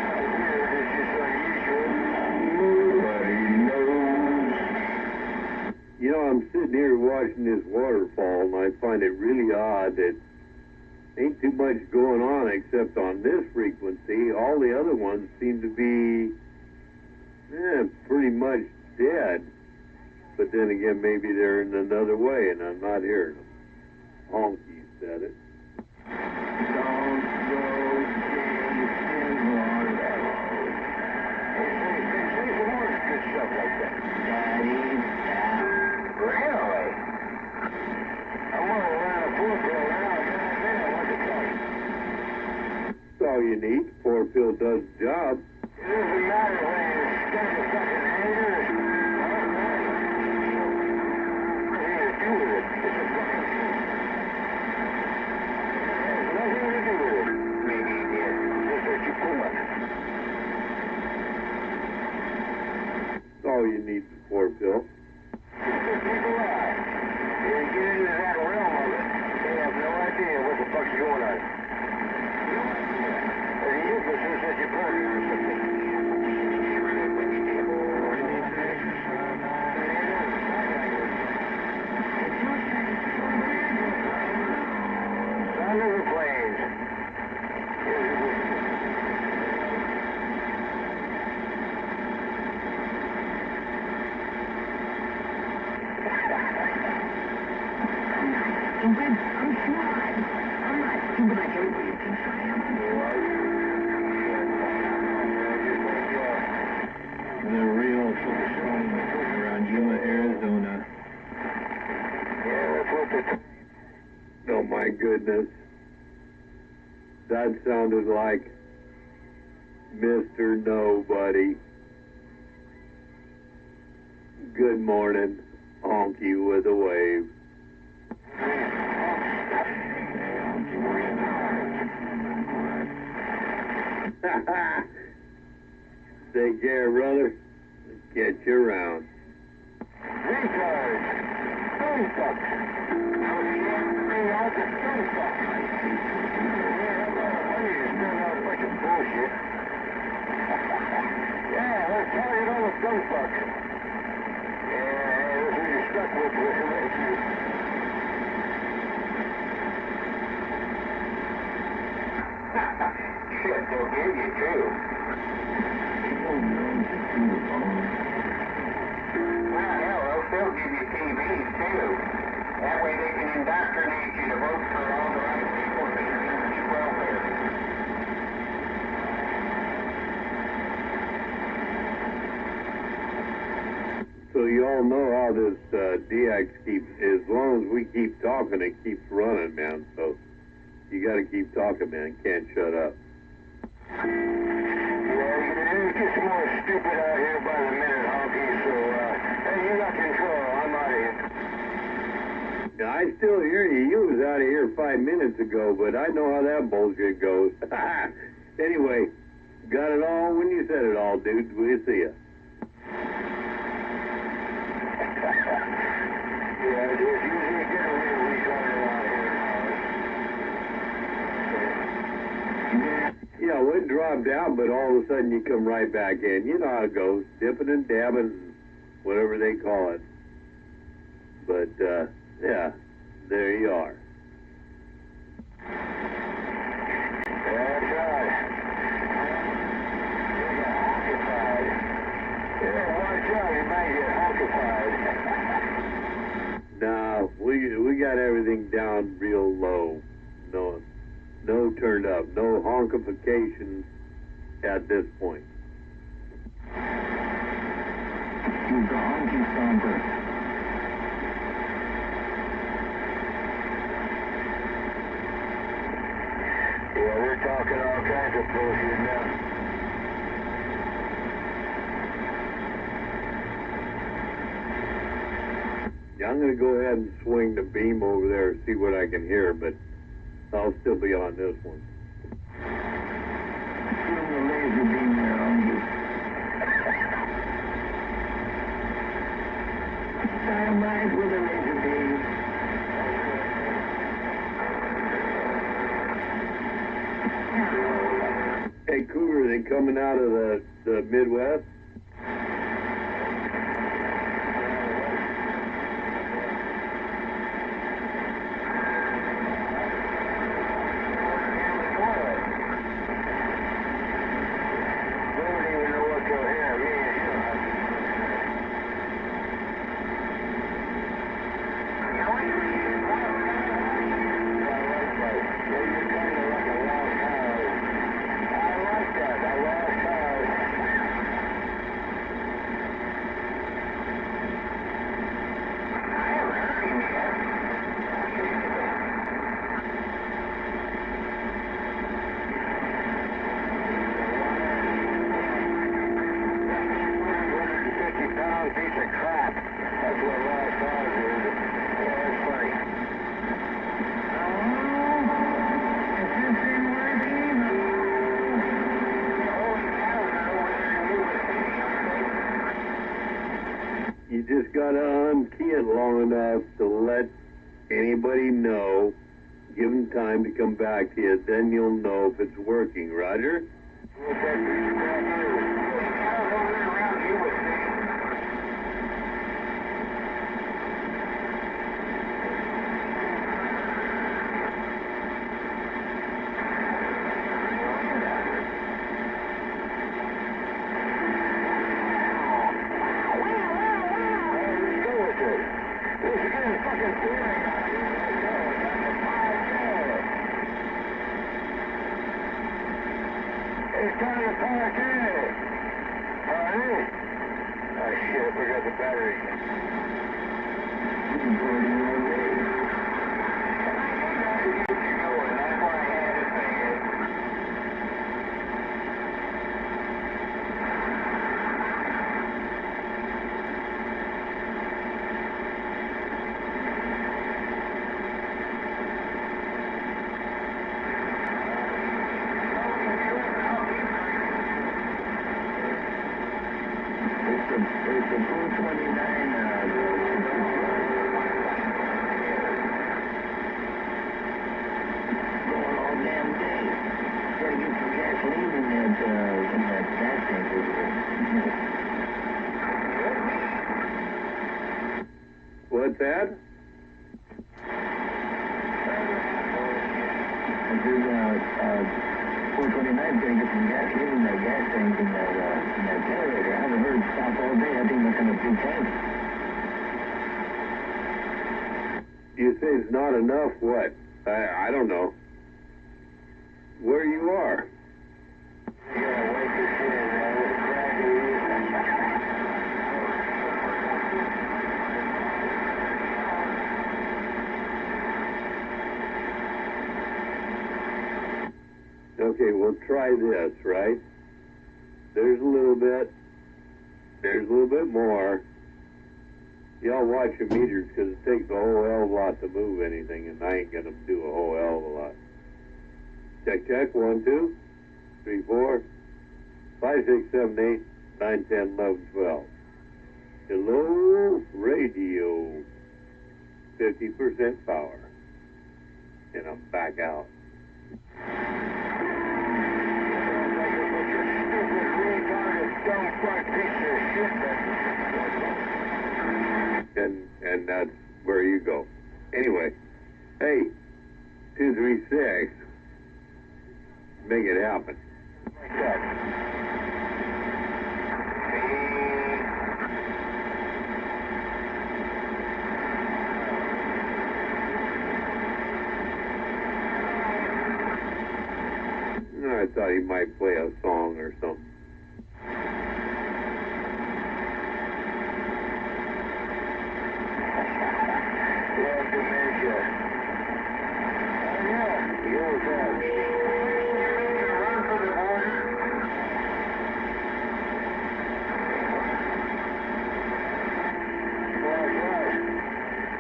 How weird, it's just unusual. Nobody knows. You know, I'm sitting here watching this waterfall, and I find it really odd that ain't too much going on except on this frequency. All the other ones seem to be pretty much dead. But then again, maybe they're in another way, and I'm not hearing them. Honky said it. Don't go digging water. Say some more good stuff like that. Daddy. Really? I'm gonna learn a football now, goddamn. his job. It doesn't matter when you're stuck in fucking anger. Nothing to do with it. It's a fucking thing. It has nothing to do with it. Maybe it did. Just what you put on it. That's all you need for, Phil. People are. They get into that realm of it, they have no idea what the fuck's going on. No idea. The emphasis that you put on something. Sound of the planes. Stupid. I'm smart. I'm not stupid like everybody thinks I am. The real superstorm around Yuma, Arizona. Yeah, that's what the... Oh my goodness. That sounded like Mr. Nobody. Good morning, honky with a wave. Take care, brother. Catch you around. Retards. Stonefucks. Bring out the stonefucks. I need to spell out a bunch of bullshit. Yeah, let's target all the stonefucks. Yeah, that's what you're stuck with you. Shit, they'll give you too. People know to do the bone. Well, hell, they'll still give you TVs, too. That way they can indoctrinate you to vote for all the right people so you're going to keep welfare. So you all know how this DX keeps, as long as we keep talking, it keeps running, man. So you got to keep talking, man. Can't shut up. Yeah, it gets more stupid out here by the minute, honky, so, hey, you got control. I'm out of here. Yeah, I still hear you. You was out of here 5 minutes ago, but I know how that bullshit goes. Anyway, got it all when you said it all, dude. We'll see ya. Yeah, it's usually getting a little retarded out here. Yeah, well, it dropped out, but all of a sudden you come right back in. You know how it goes. Dipping and dabbing, whatever they call it. But, yeah, there you are. That's right. You get honkified. Yeah, watch out, you might get honkified. Nah, we got everything down real low. No turned up. No honkification at this point. He's the honky stomper. Yeah, we're talking all kinds of bullshit now. Yeah, I'm going to go ahead and swing the beam over there and see what I can hear, but I'll still be on this one. Feel the laser beam there on you. Dynamite with a laser beam. Hey, Cougar, are they coming out of the Midwest? just got to unkey it long enough to let anybody know. Give them time to come back to you. Then you'll know if it's working. Roger? It's time to park in. Alright? Oh shit, forgot the battery. It's a 229 going all damn day. Gotta get some gasoline in that gas tank over there. What's that? I said, 429's gonna get some gasoline in that gas tank in that generator. I haven't heard it stop all day. I think that's kind of big tank. You say it's not enough? What? I don't know. Where you are? Yeah, wait this shit, man. With the crack Okay, we'll try this, right? There's a little bit. There's a little bit more. Y'all watch the meters because it takes a whole hell of a lot to move anything, and I ain't gonna do a whole hell of a lot. Check, check. 1, 2, 3, 4, 5, 6, 7, 8, 9, 10, 11, 12. Hello, radio. 50% power. And I'm back out. And that's where you go. Anyway, hey, 236, make it happen. I thought he might play a song or something. dementia. Oh yeah, you're run for the border. Watch out.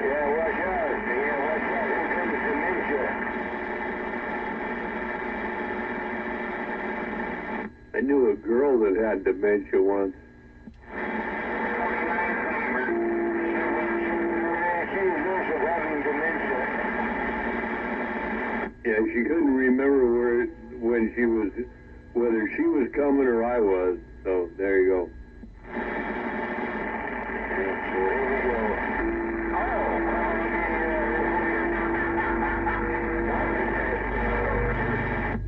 Yeah, watch out. Yeah, watch out. Here comes dementia. I knew a girl that had dementia once. Yeah, she couldn't remember whether she was coming or I was. So there you go.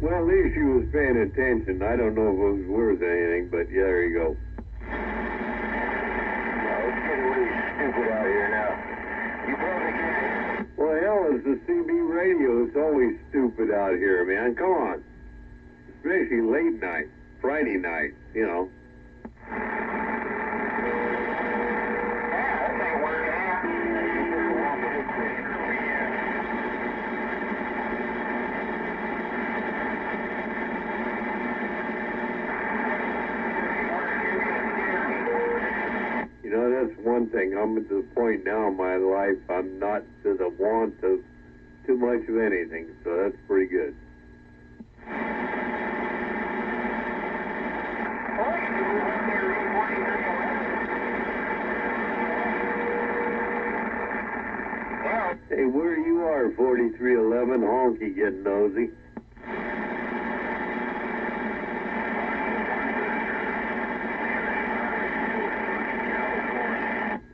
Well, at least she was paying attention. I don't know if it was worth anything, but yeah, there you go. No, it's getting really stupid out here now. You probably can't. Well, hell, it's the CB radio. It's always stupid out here, man. Come on. Especially late night, Friday night, you know. You know, that's one thing. I'm at the point now in my life, I'm not to the want of too much of anything, so that's pretty good. Hey, where you are, 4311, honky getting nosy.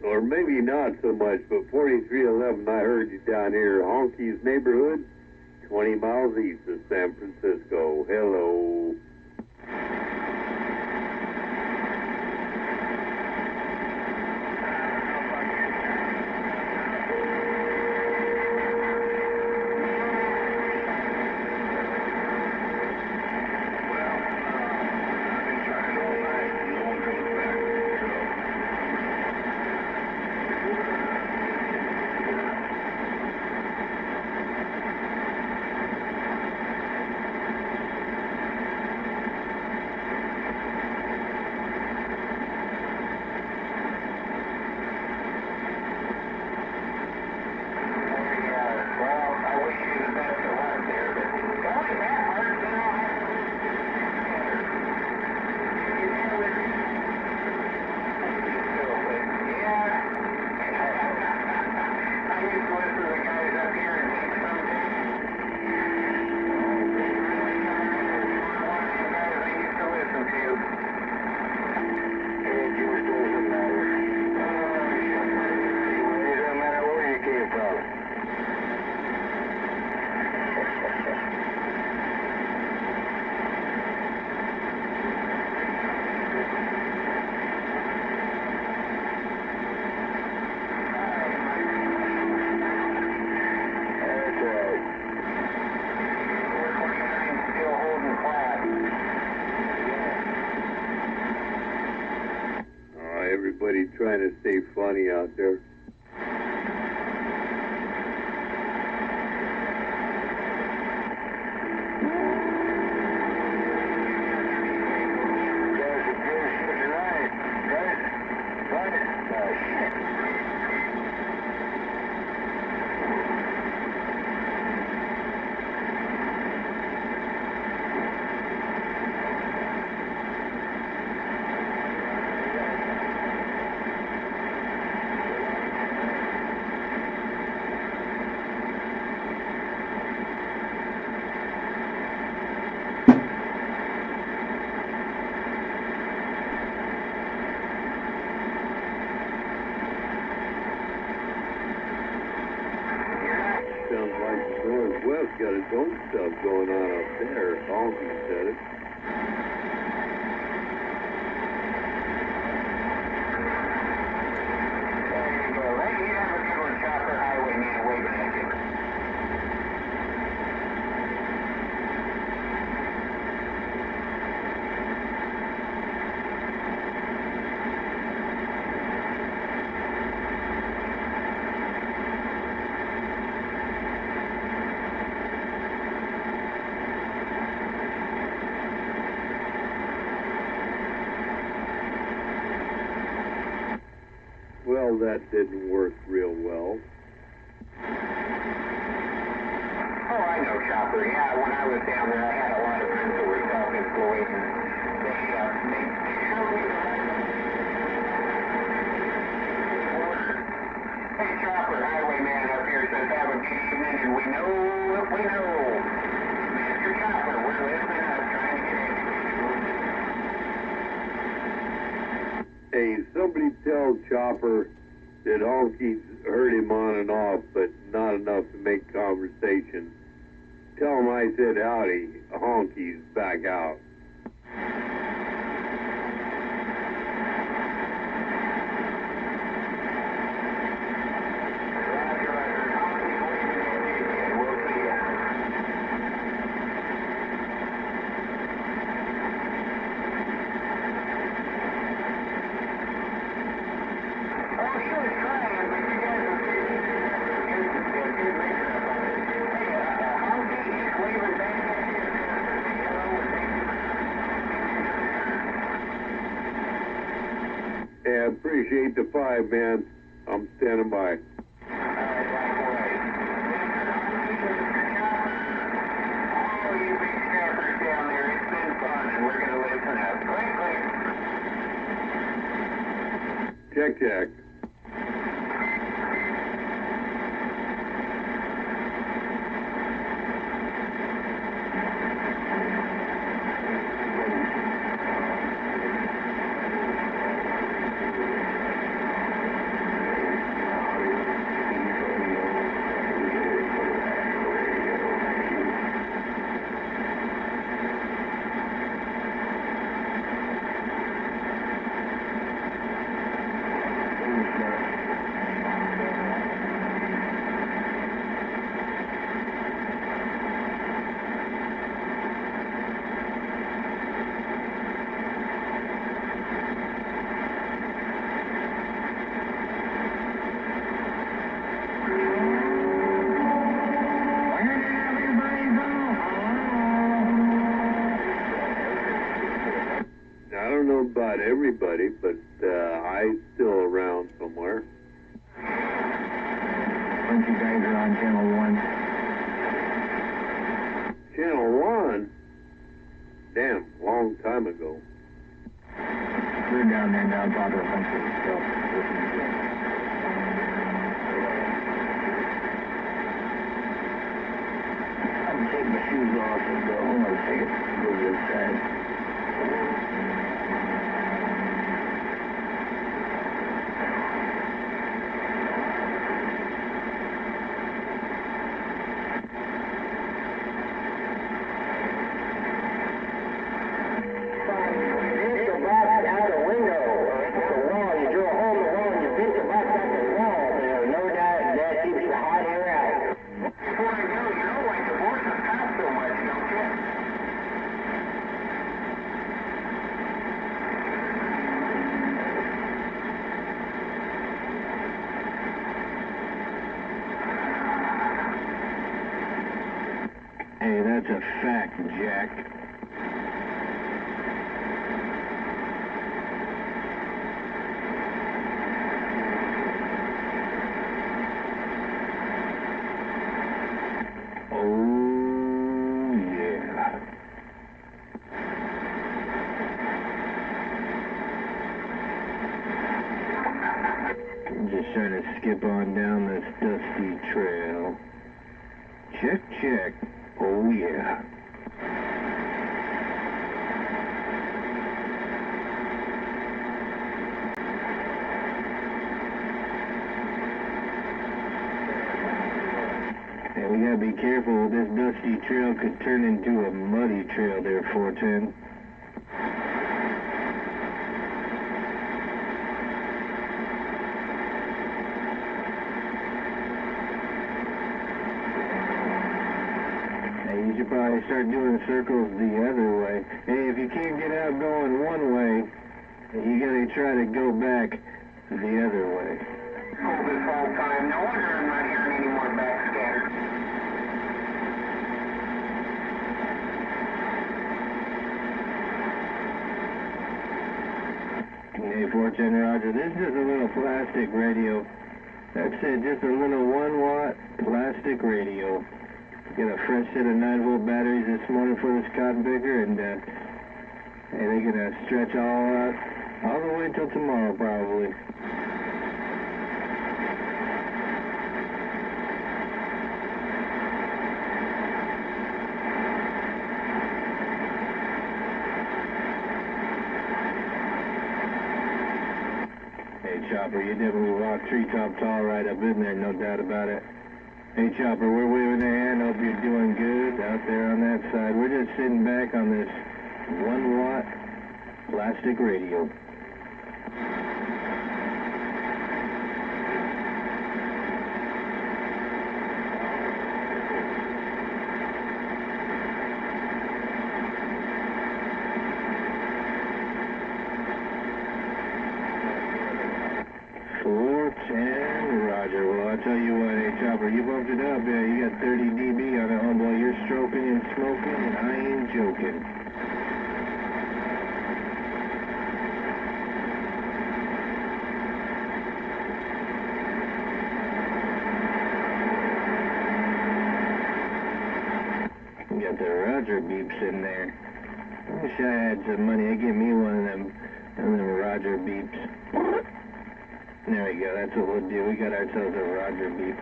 Or maybe not so much, but 4311, I heard you down here, Honky's neighborhood, 20 miles east of San Francisco. Hello. Everybody trying to stay funny out there. Sounds like the Northwest got its own stuff going on up there. Honky said it. There you go. Hey, you have a good one, Chopper Highwayman, waving at you. Well, that didn't work real well. Oh, I know, Chopper. Yeah, when I was down there, I had a lot of friends who were self-employed, and they showed me the right way. Hey, Chopper, Highwayman up here says have a good evening, and we know what we know. Mr. Chopper, we're listening up, trying to get educated. Hey, somebody tell Chopper that Honky's heard him on and off, but not enough to make conversation. Tell him I said howdy, Honky's back out. Roger, Roger. Honky's waving at you, kid. We'll see ya. Oh, she was trying, but you guys were good mixer up on it. Hey, Honky, he's waving back at you. Hello, and thank you. Hey, I appreciate the 5, man. I'm standing by. All right, likewise. Mr. Honky, Mr. Chopper, all you big scrappers down there, it's been fun, and we're going to listen up. Click, click. Check, check. everybody, but I's still around somewhere. A bunch of guys are on Channel 1. Channel 1? Damn, long time ago. We're down there now talking a bunch of stuff. Listening to it. I'm taking my shoes off and go. Hold on a second. Go to the other side. Hey, that's a fact, Jack. Oh, yeah. I'm just trying to skip on down this dusty trail. Check, check. Oh, yeah. Hey, we gotta be careful. This dusty trail could turn into a muddy trail there, 410. You should probably start doing circles the other way. Hey, if you can't get out going one way, you gotta try to go back the other way. All this whole time, no wonder I'm not hearing any more backscatter. Hey, 410 Roger, this is a little plastic radio. That's it, just a little 1-watt plastic radio. Got a fresh set of 9-volt batteries this morning for this cotton picker, and hey, they're gonna stretch all the way till tomorrow probably. Hey Chopper, you definitely walk treetop tall right up in there, no doubt about it. Hey Chopper, we're waving a hand. Hope you're doing good out there on that side. We're just sitting back on this 1-watt plastic radio. Roger. Well, I'll tell you what, hey, Chopper, you bumped it up. Yeah, you got 30 dB on it, homeboy. You're stroking and smoking, and I ain't joking. You got the Roger beeps in there. I wish I had some money. I'd give me one of them Roger beeps. There we go, that's what we'll do. We got ourselves a Roger beep.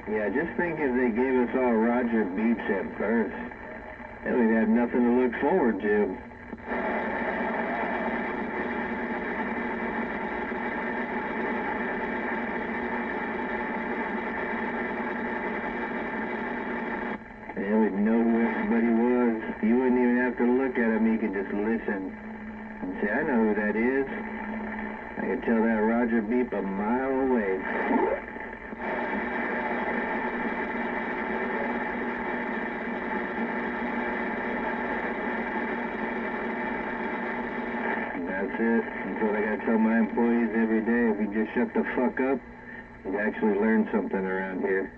Yeah, just think if they gave us all Roger beeps at birth, then we'd have nothing to look forward to. And we'd know who everybody was. You wouldn't even have to look at him, you could just listen and say, I know who that is. I could tell that Roger beep a mile away. And that's it. That's what I gotta tell my employees every day. If you just shut the fuck up, you'd actually learn something around here.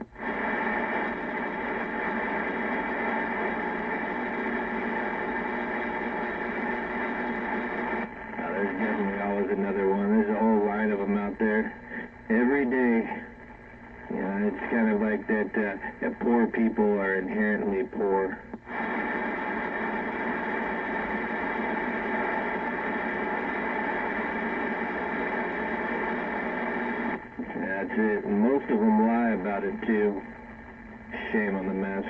another one. There's a whole line of them out there every day. You know, it's kind of like that poor people are inherently poor. That's it. And most of them lie about it, too. Shame on the mess.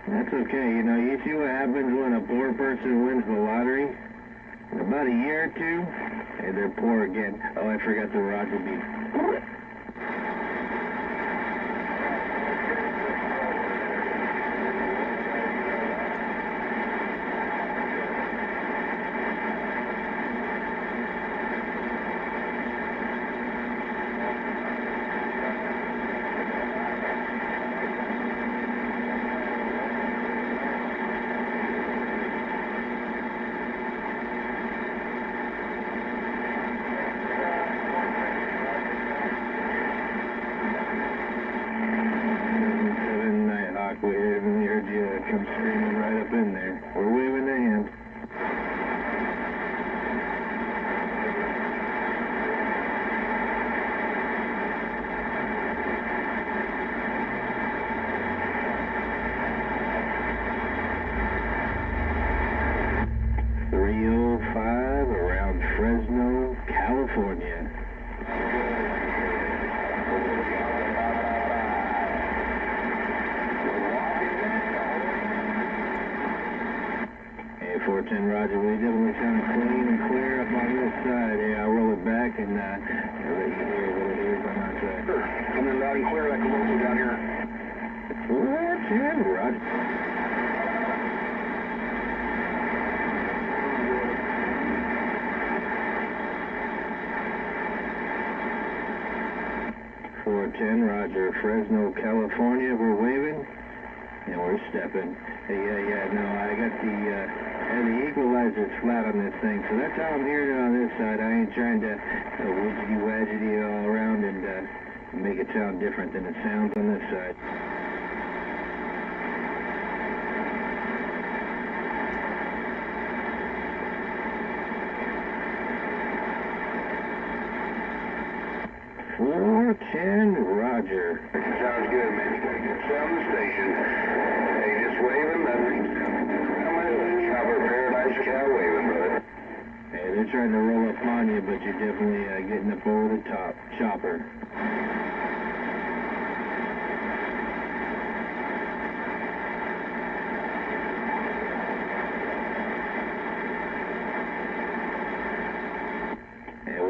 That's okay. You know, you see what happens when a poor person wins the lottery? In about a year or two, and they're poor again. Oh, I forgot the Roger beep. 7 Nighthawk, we heard you come screaming right up in there. We're waving the hand. Around Fresno, California. Hey, 410 Roger, we definitely sound clean and clear up on this side. Hey, I'll roll it back and I'll let you hear what it is on our side. Sure. Coming loud and clear like a local down here. 410 Roger. 410 Roger, Fresno, California, we're waving, and we're stepping. Hey, yeah, no, I got the equalizer's flat on this thing, so that's how I'm hearing it on this side. I ain't trying to widgety-wadgety it all around and make it sound different than it sounds on this side. Roger. Sounds good, man. You gotta get sound the station. Hey, just waving, nothing. Chopper Paradise Cow waving, brother. Hey, they're trying to roll up on you, but you're definitely getting up over the top. Chopper.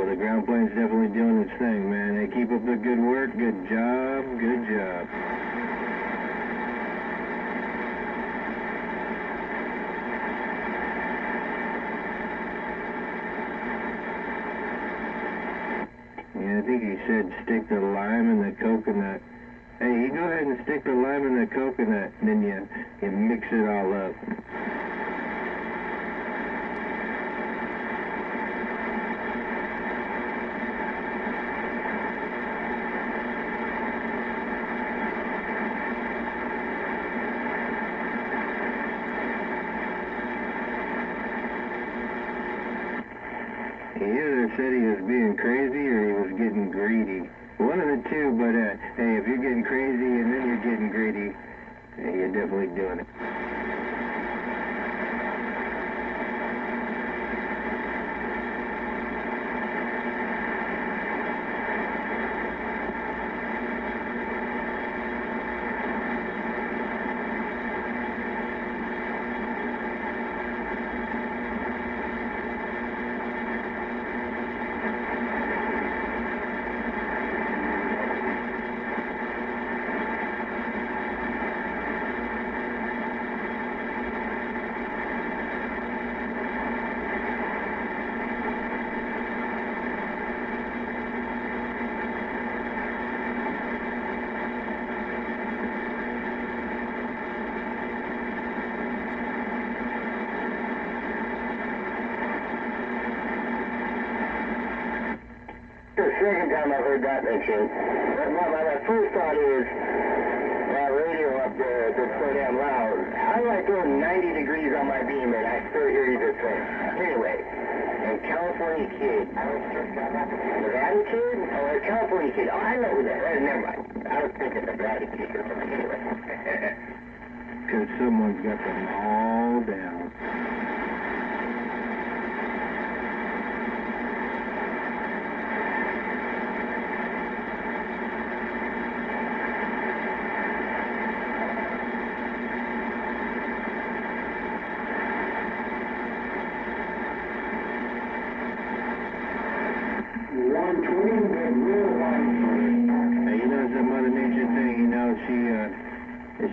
The ground plane's definitely doing its thing, man. Hey, keep up the good work. Good job. Good job. Yeah, I think he said stick the lime in the coconut. Hey, you go ahead and stick the lime in the coconut, and then you mix it all up. He either said he was being crazy or he was getting greedy. One of the two, but hey, if you're getting crazy and then you're getting greedy, hey, you're definitely doing it. second time I've heard that mentioned. My first thought is that radio up there that's so damn loud. How do I throw 90 degrees on my beam and I still hear you this thing? Anyway, and California Kid. Nevada Kid? Oh, a California Kid. Oh, I know who that is. Never mind. I was thinking Nevada Kid or something. Anyway. Because someone's got them all down.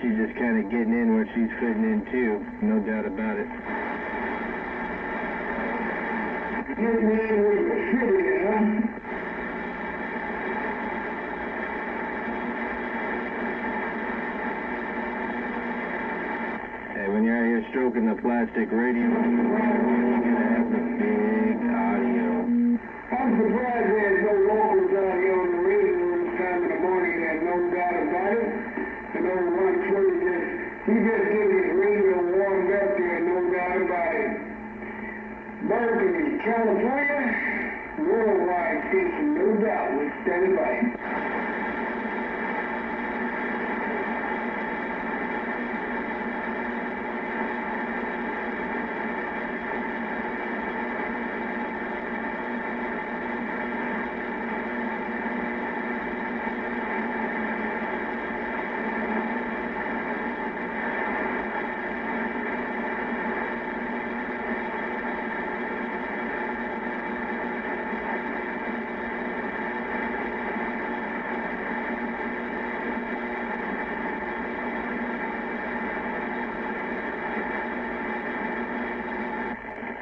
She's just kind of getting in where she's fitting in too, no doubt about it. Getting in where you fit in, huh? Hey, when you're out here stroking the plastic radio, you're gonna have the big audio. I'm surprised there's no locals out here on the radio this time in the morning, and no doubt about it. And old Ron Twitter he just gave his radio warmed up there, no doubt about it. Berkeley, California, worldwide station, no doubt, we're standing by.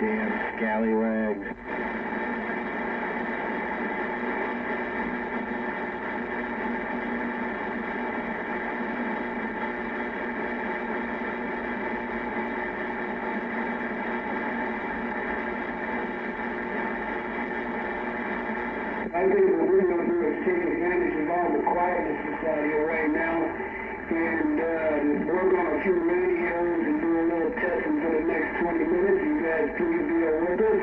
Damn scallywags. I think what we're going to do is take advantage of all the quietness that's out here right now and work on a few radios and do a little testing for the next 20 minutes. You guys please be with us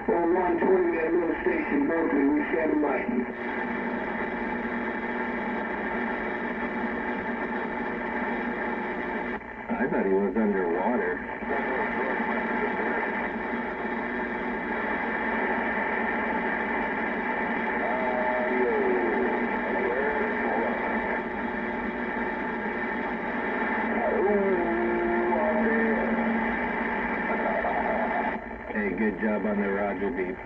on 120, that little station, Berkeley. We stand by. I thought he was underwater. Hey, good job on the Roger beep.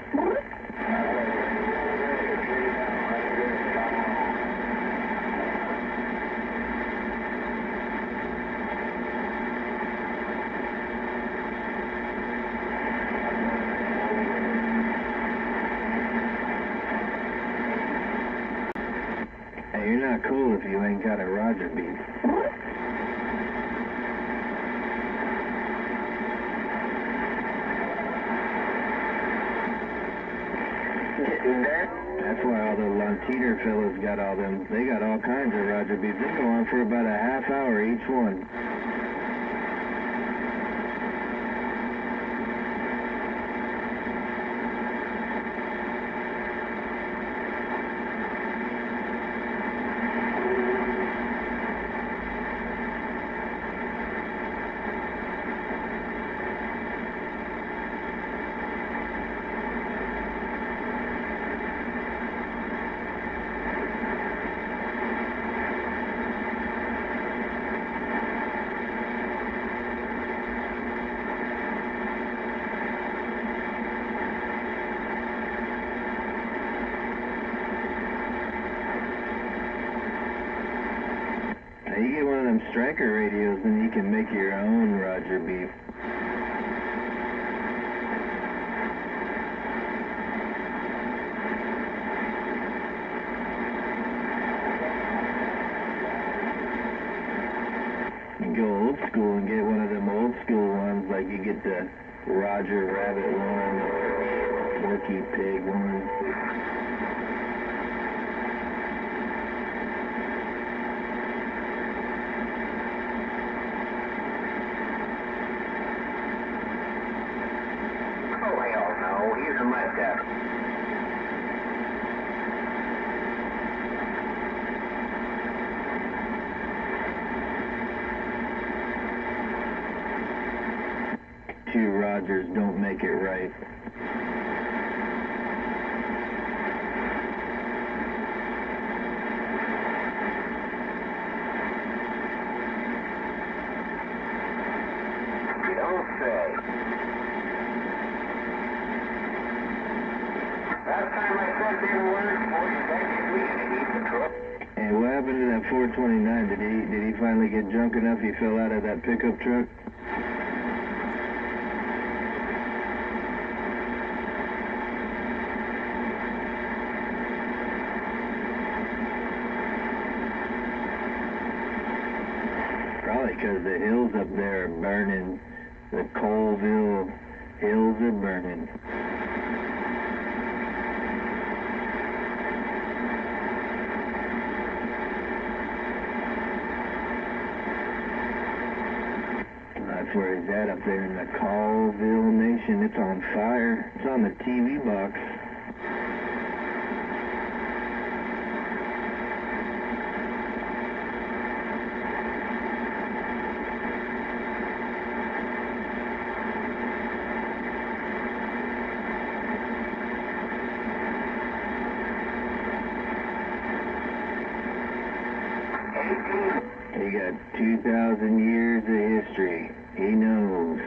Hey, you're not cool if you ain't got a Roger beep. That's why all the Lantener fellas got all them. They got all kinds of Roger beeps. They go on for about a half hour each one. You get one of them striker radios and you can make your own Roger beep. You can go old school and get one of them old school ones, like you get the Roger Rabbit one or Porky Pig one. using left tap. Two Rogers don't make it right. You don't say. Last time I said didn't work, boy, that gave me an heat control. Hey, what happened to that 429? Did he finally get drunk enough he fell out of that pickup truck? Probably because the hills up there are burning. The Colville hills are burning. That's where he's at up there in the Colville Nation. It's on fire. It's on the TV box. He got 2,000 years of history. He knows.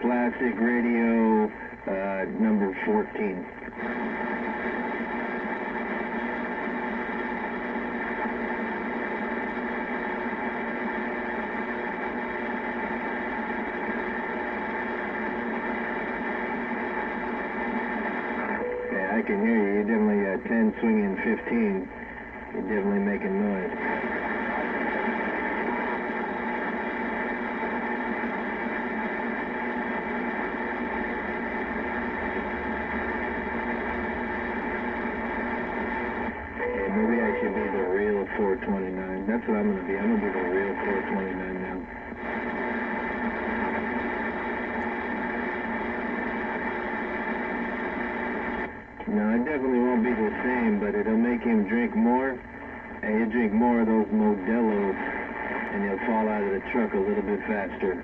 Plastic radio, number 14. I can hear you. You're definitely 10 swinging 15. You're definitely making noise. Hey, maybe I should be the real 429. That's what I'm going to be. I'm going to be the real 429 now. No, it definitely won't be the same, but it'll make him drink more. And he'll drink more of those Modelo's, and he'll fall out of the truck a little bit faster.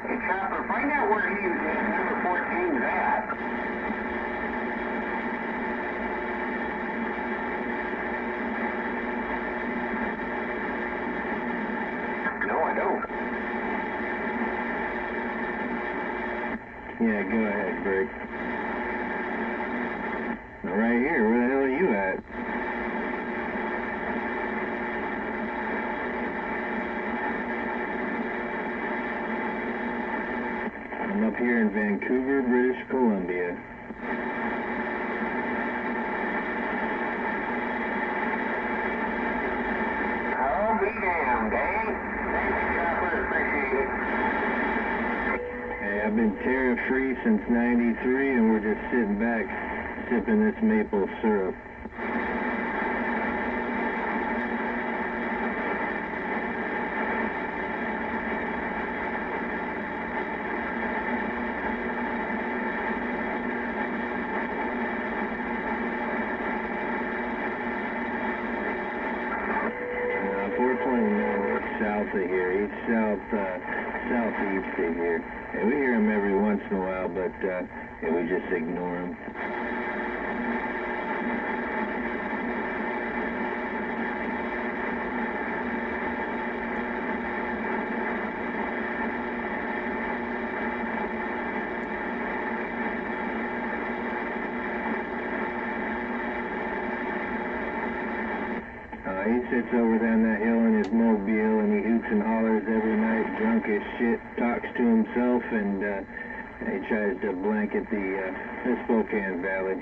Hey, Chopper, find out where he number 14's at. No, I don't. Yeah, go ahead, Bert. Right here, where the hell are you at? I'm up here in Vancouver, British Columbia. I'll be damned, eh? Thank you, Chopper. Appreciate it. Hey, I've been tariff-free since '93, and we're just sitting back, sipping this maple syrup. South of here. He's southeast of here. And we hear him every once in a while, but we just ignore him. He sits over down that hill in his mobile, and he hoots and hollers every night, drunk as shit, talks to himself, and He tries to blanket the Spokane Valley.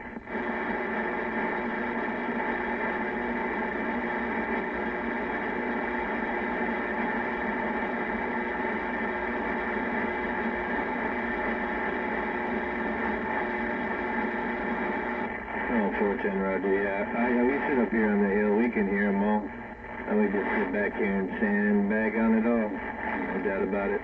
Oh, 410 Roger, yeah. We sit up here on the hill, we can hear them all. And we just sit back here and sandbag on it all. No doubt about it.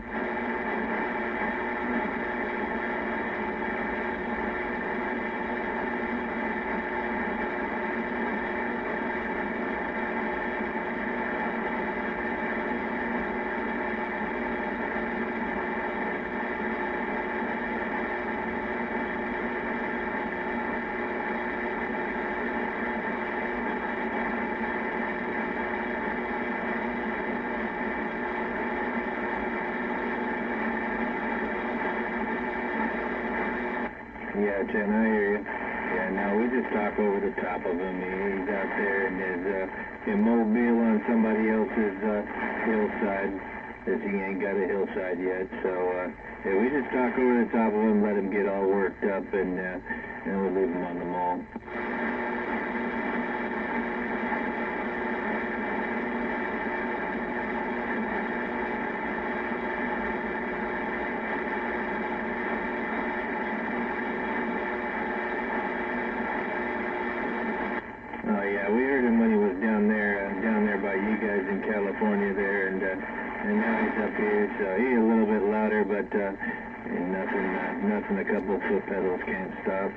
Yeah, Jen, I hear you. Yeah, no, we just talk over the top of him. He's out there in his Mobile on somebody else's hillside, because he ain't got a hillside yet. So, yeah, we just talk over the top of him, let him get all worked up, and we'll leave him on the mall. Oh yeah, we heard him when he was down there by you guys in California there, and now he's up here, so he's a little bit louder, but nothing a couple of foot pedals can't stop.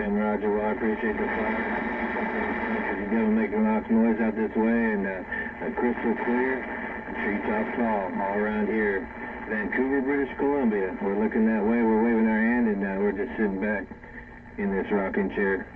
Roger, well, I appreciate the fire. You're going to make a lot of noise out this way, and crystal clear, treetop tall, all around here. Vancouver, British Columbia. We're looking that way, we're waving our hand, and we're just sitting back in this rocking chair.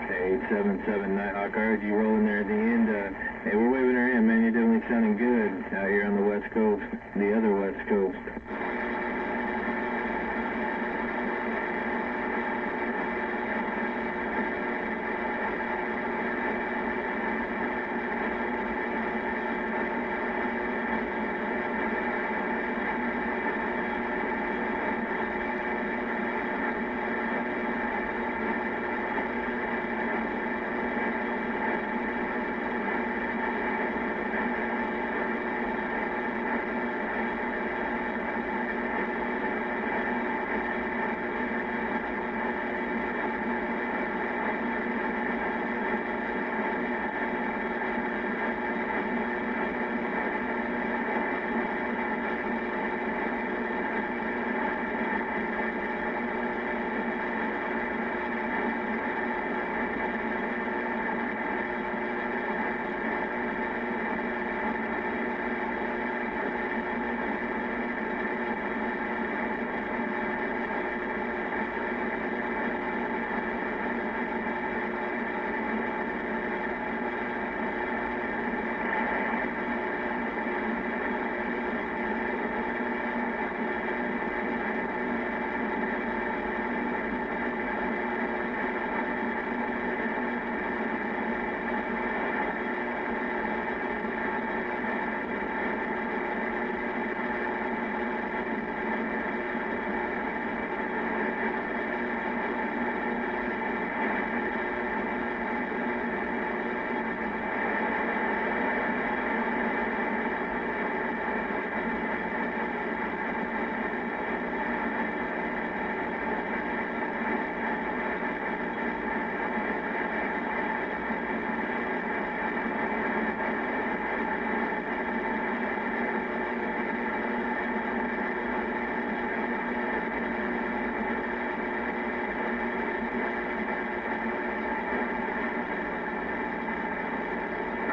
Hey, 877 Nighthawk, I heard you rolling there at the end. Hey, we're waving our hand, man. You're definitely sounding good out here on the West Coast, the other West Coast.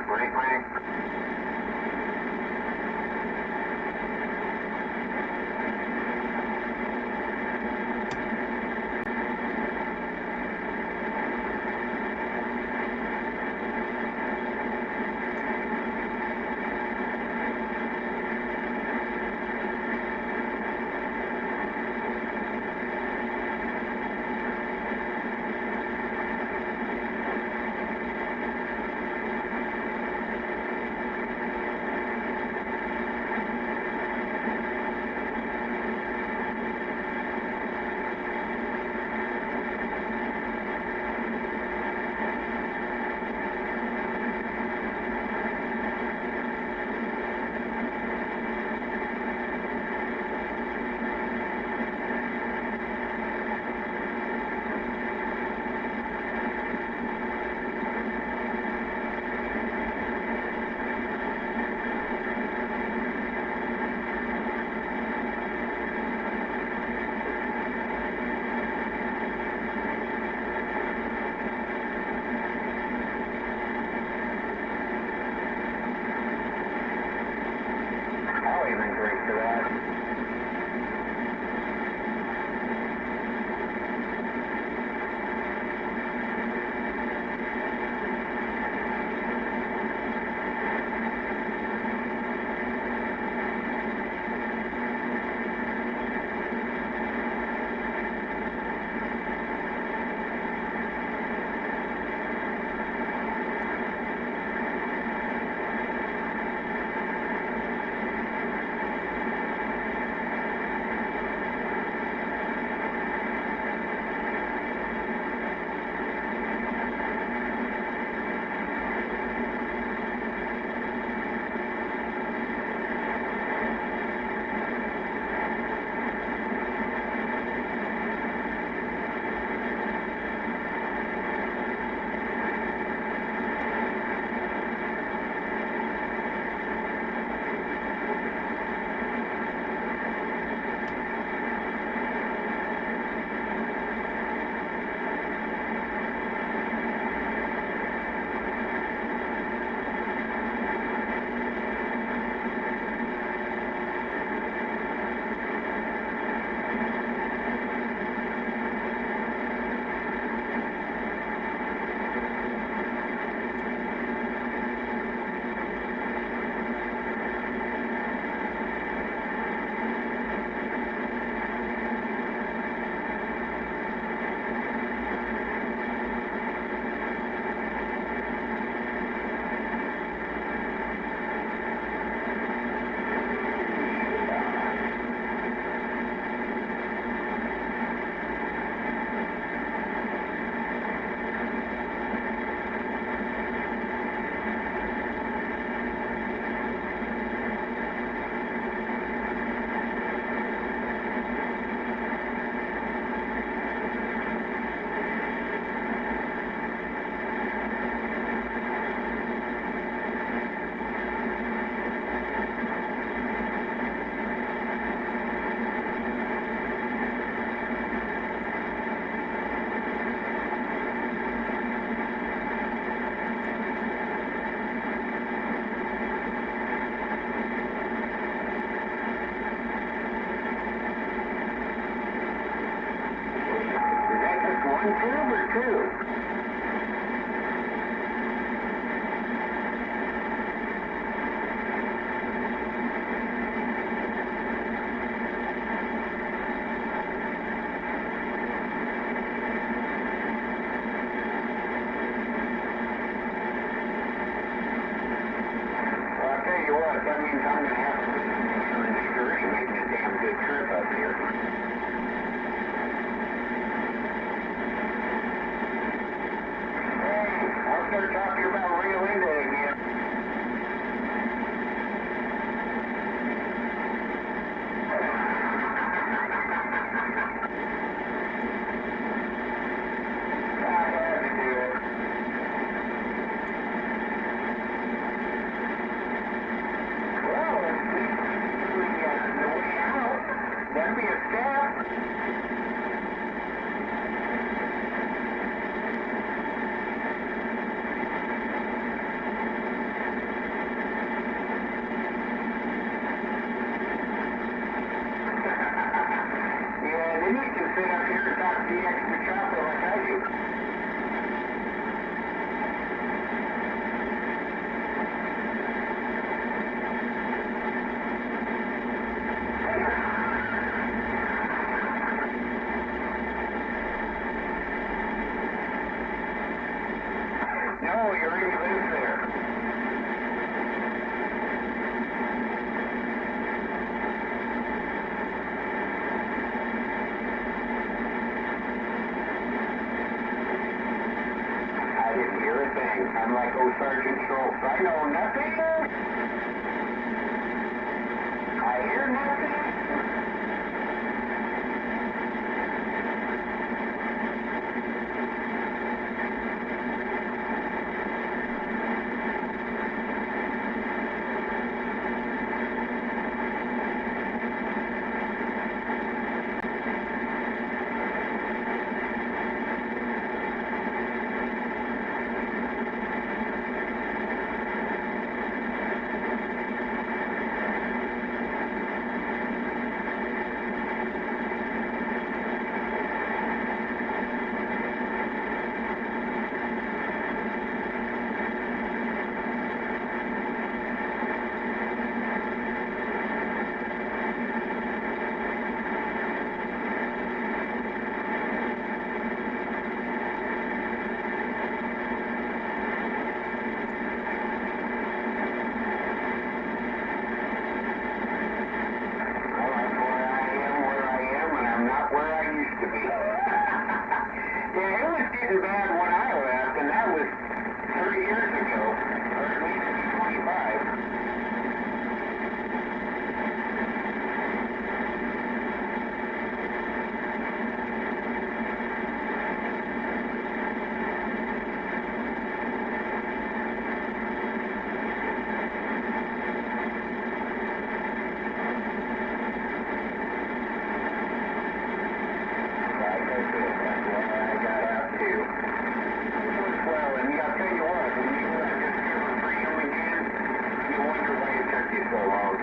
Waiting. the extra chopper like I do. No, he already lives there. I didn't hear a thing. I'm like, oh, Sergeant Schultz, I know nothing. I hear nothing. Getting bad when I left, and that was 30 years ago, or at least 25. Well, and I'll tell you what, when you discover freedom again, you wonder why it took you so long.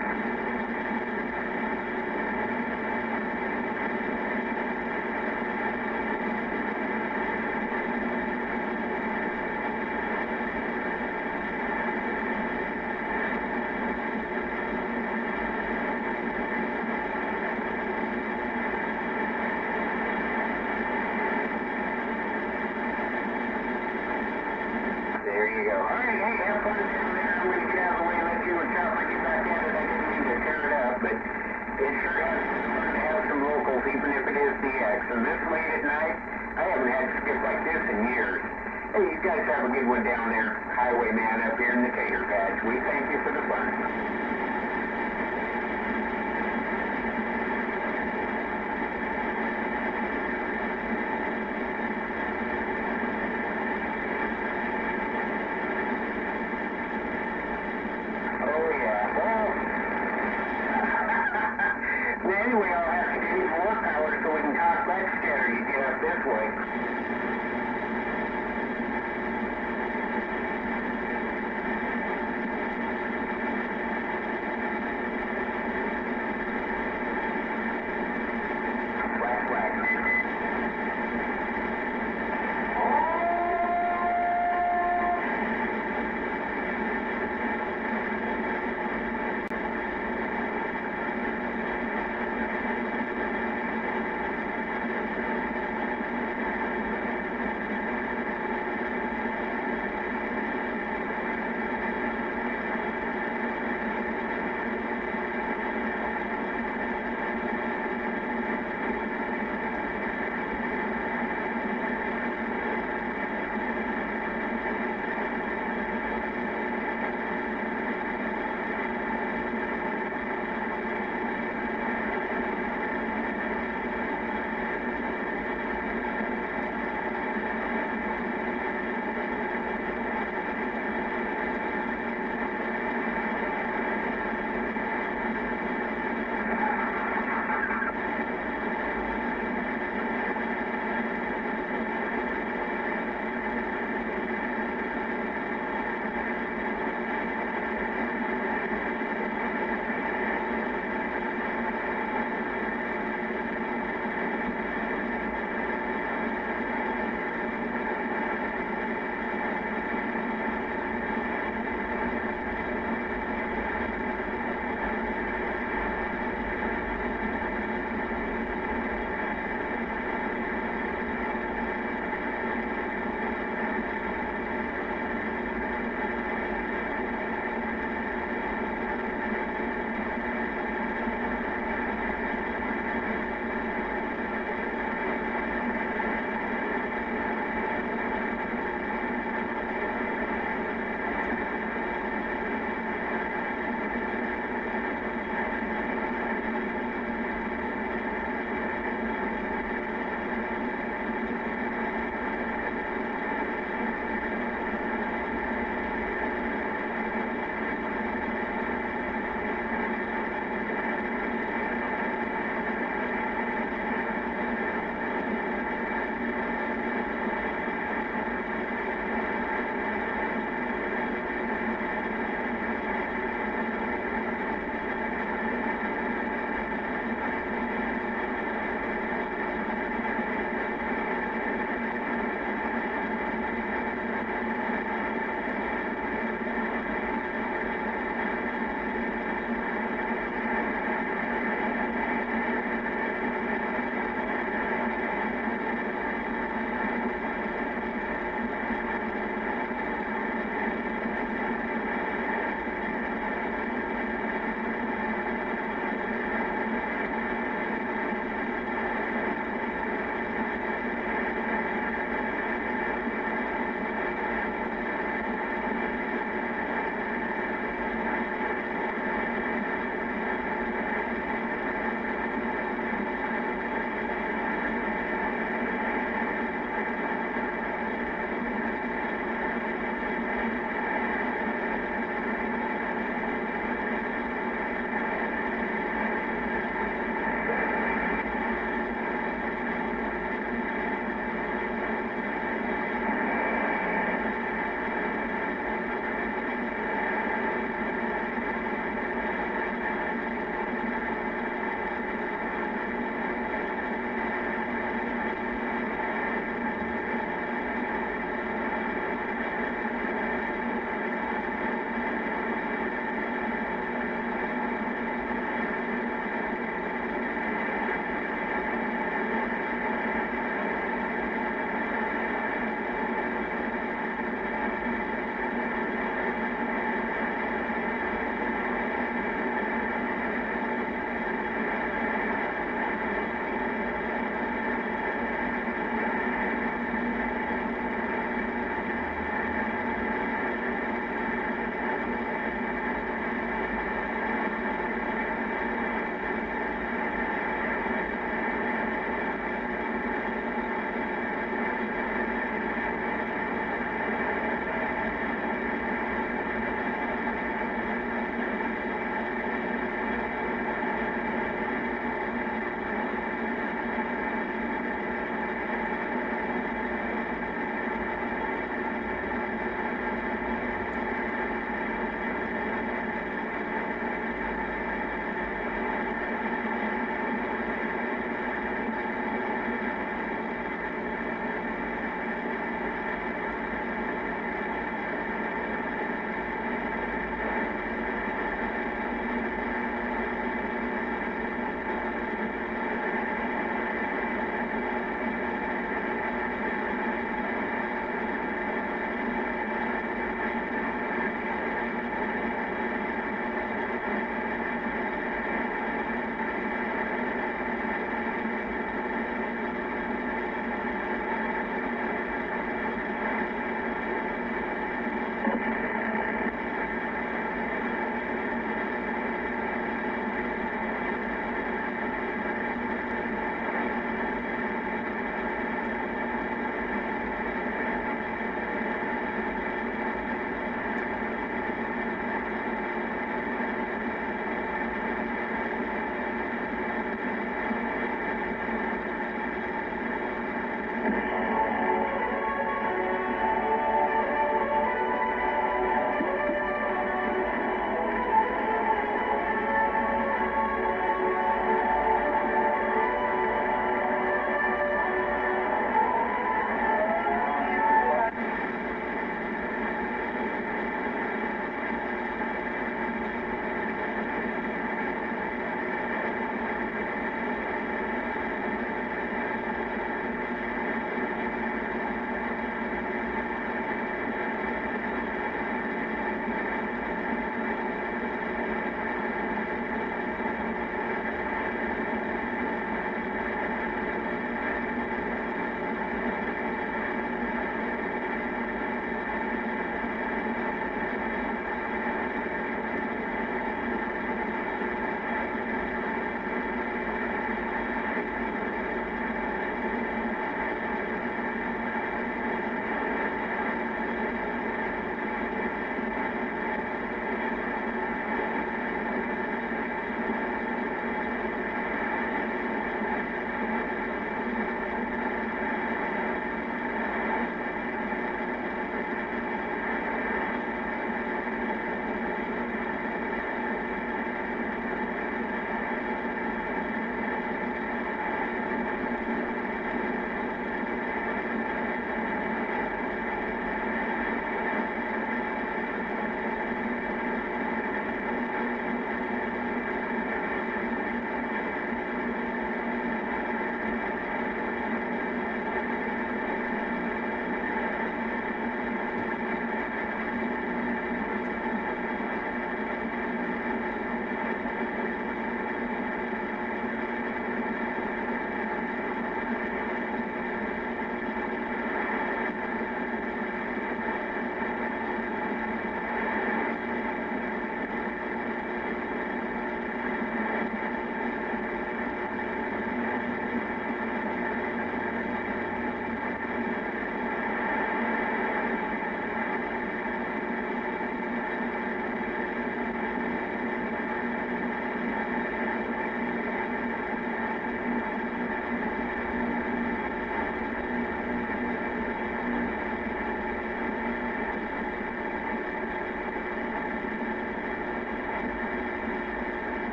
There you go. All right, hey, have fun down there. I'm going to get out of the way and let you and Chopper get back at it. I didn't mean to tear it up, but it sure has been fun to have some locals, even if it is DX. And this late at night, I haven't had a skip like this in years. Hey, you guys have a good one down there, Highwayman up here in the Tater Patch. We thank you for the fun. Anyway, I'll have to give you more power so we can talk back together. You get up this way.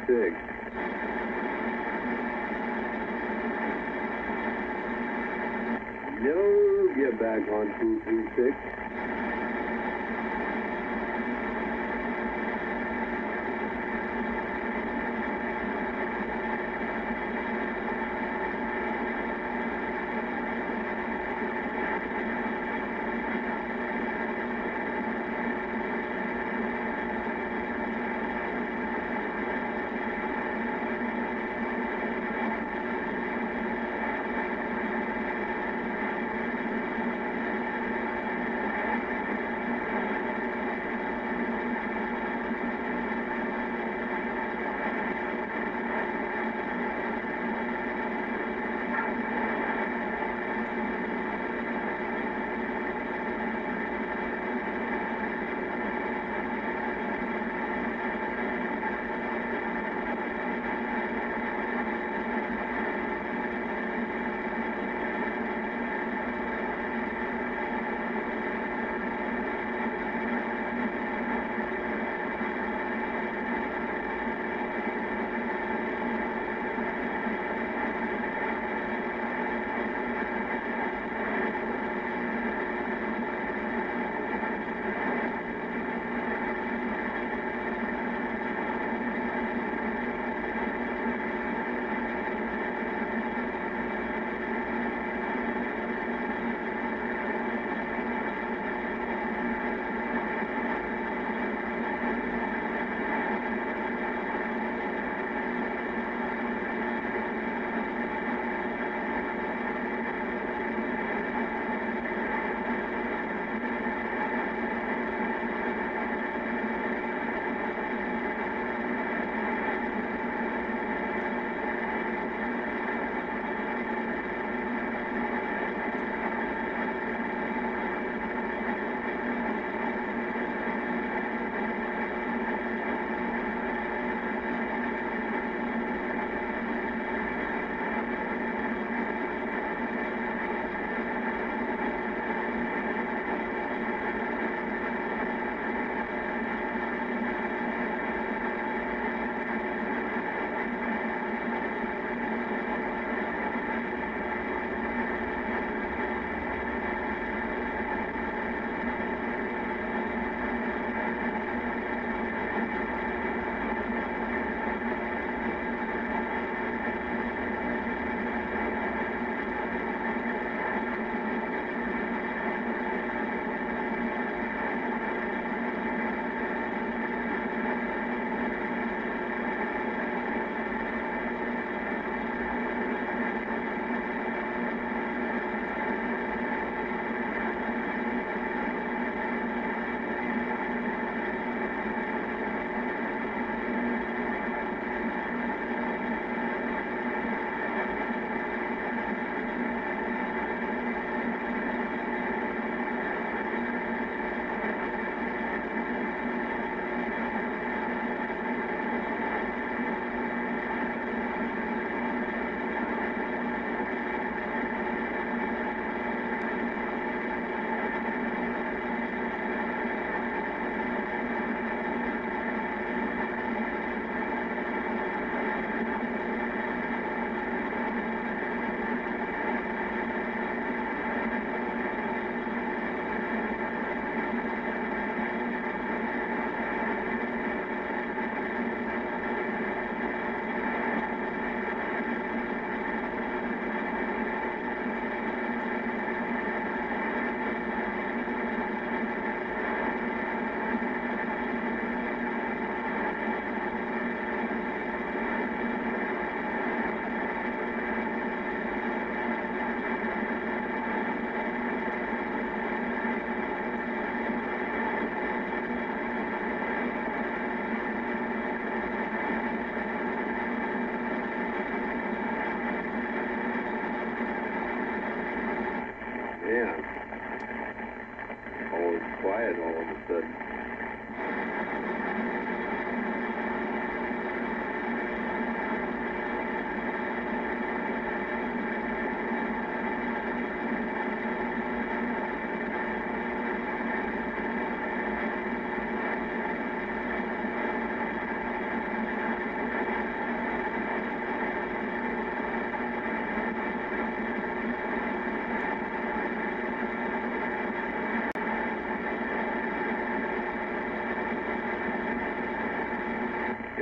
226. No, get back on 236. Man, all was quiet all of a sudden.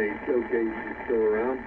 Hey, okay, you still around?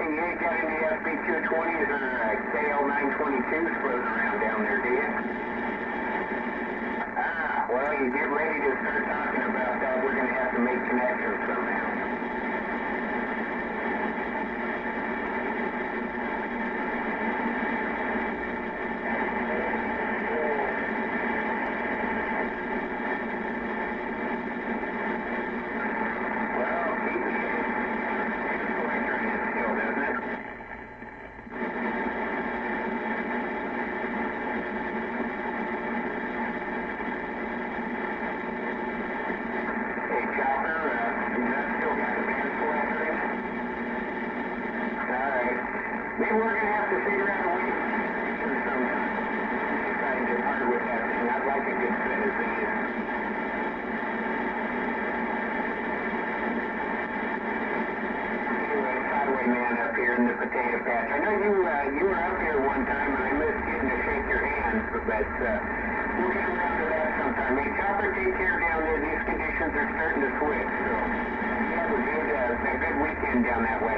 Hey, you ain't got any SB220s or KL922s floating around down there, do you? Ah, well, you get ready to start talking about that. We're going to have to make connections somehow. Maybe we're going to have to figure out a way to sometime. Deciding to part with that thing. I'd like a good set of these. Anyway, highwayman up here in the potato patch. I know you were up here one time and I missed getting to shake your hand, but we'll get around to that sometime. Hey, Chopper, take care down there. These conditions are starting to switch, so you have a good weekend down that way.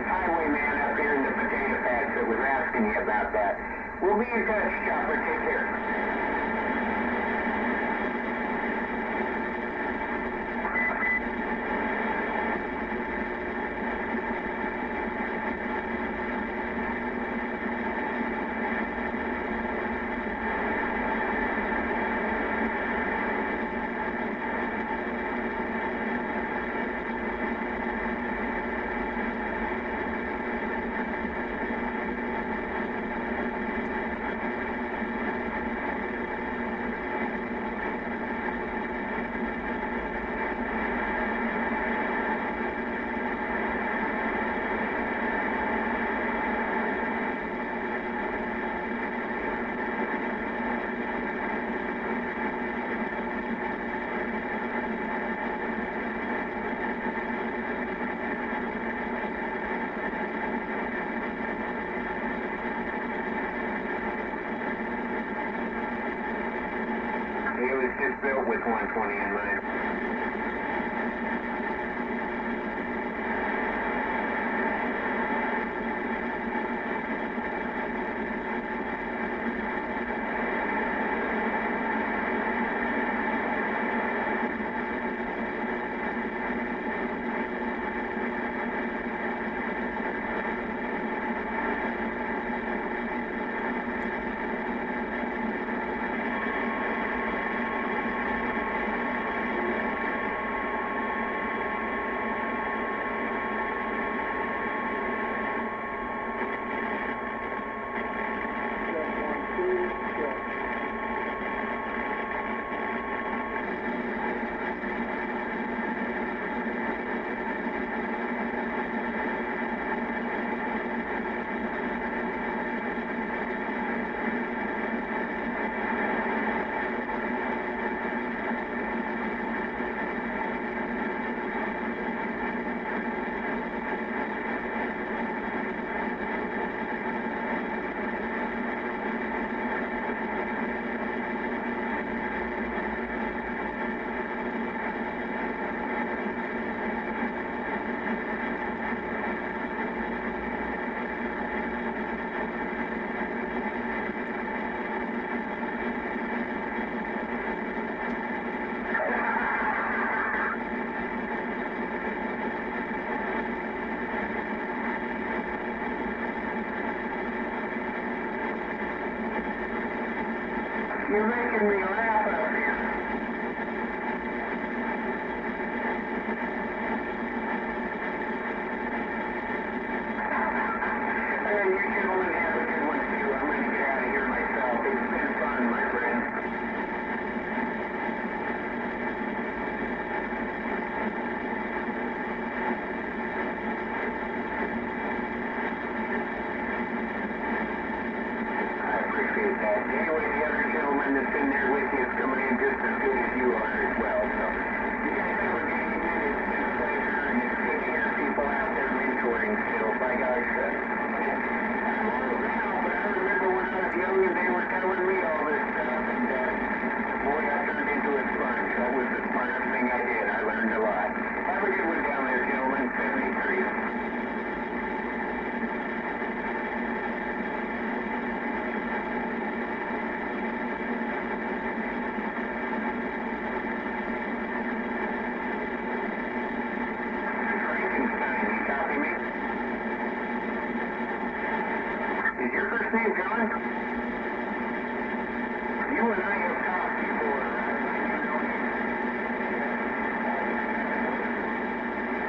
Highwayman up here in the potato patch that was asking you about that. We'll be in touch, Chopper. Take care. It was just built with 120 in mind. You're making me laugh out here. Hey, you gentlemen have a good one too. I'm going to get out of here myself. It's been fun, my friend. I appreciate that. Anyway, the other gentleman that's in there with you is coming in just as good as you are as well. So, you guys have a good evening. It's been a pleasure, and it's good to hear people out there mentoring still. By gosh, I'm old now, but I remember when I was young and they were telling me all this stuff, and boy, I turned into a sponge. That was the smartest thing I did. I learned a lot. Have a good one down there, gentlemen. 73. Is your first name John? You and I have talked before. You know me.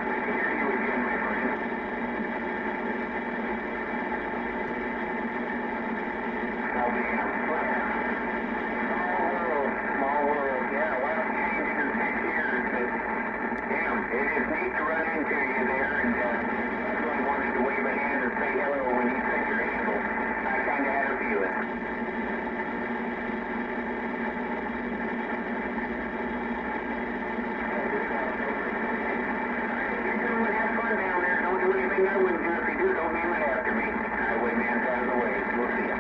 Good to hear you again, my friend. Oh, man. Small world. Yeah, a lot changed in 6 years, but damn, it is neat to run into you there, and that's why I wanted to wave a hand and say hello when you said your handle. I kind of had a feeling. You gentlemen have fun down there. Don't do anything I wouldn't do. If you do, don't name it after me. Highwayman's out of the way. We'll see ya.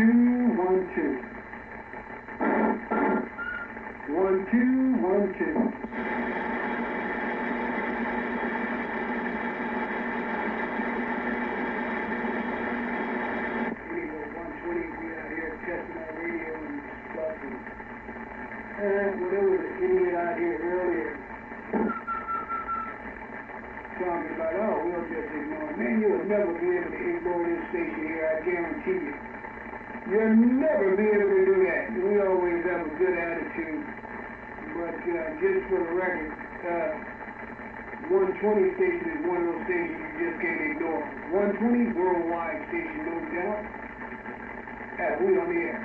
2, 1, 2. 1, 2, 1, 2. Testing our radio and stuff, and well, there was an idiot out here earlier talking about, oh, we'll just ignore it. Man, you'll never be able to ignore this station here, I guarantee you. You'll never be able to do that. We always have a good attitude, but just for the record, 120 station is one of those stations you just can't ignore. 120 worldwide station, no doubt. We on the air.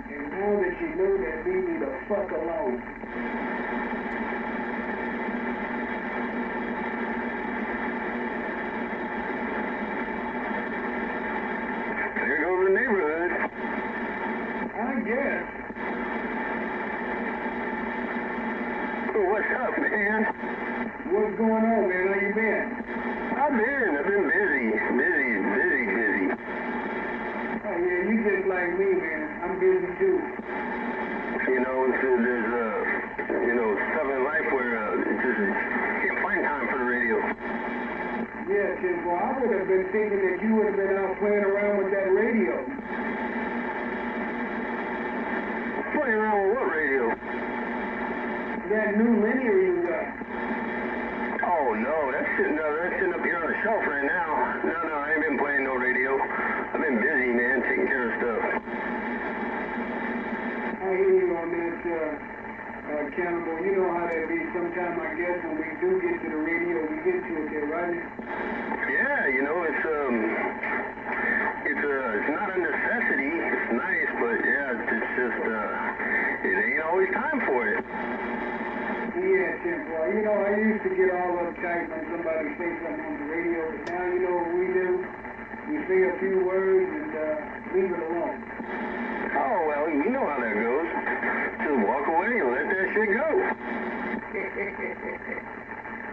And now that you know that, leave me the fuck alone. There goes the neighborhood. I guess. What's up, man? What's going on, man? How you been? I've been busy. Oh, yeah, you just like me, man. I'm busy, too. You know, there's stuff in life where it just can't find time for the radio. Yeah, Tim, well, I would have been thinking that you would have been out playing around with that radio. Playing around with what radio? That new linear you got. Oh, no, that's sitting up here on the shelf right now. No, I ain't been playing no radio. I've been busy, man, taking care of stuff. I hear you on that, Cannibal. You know how that be. Sometime, I guess, when we do get to the radio, we get to it there, right? Yeah, you know, it's not a necessity. It's nice, but yeah, it's just, it ain't always time for it. Yeah, Tim, boy. You know, I used to get all uptight when somebody say something on the radio, but now you know what we do? We say a few words and leave it alone. Oh, well, you know how that goes. Just walk away and let that shit go.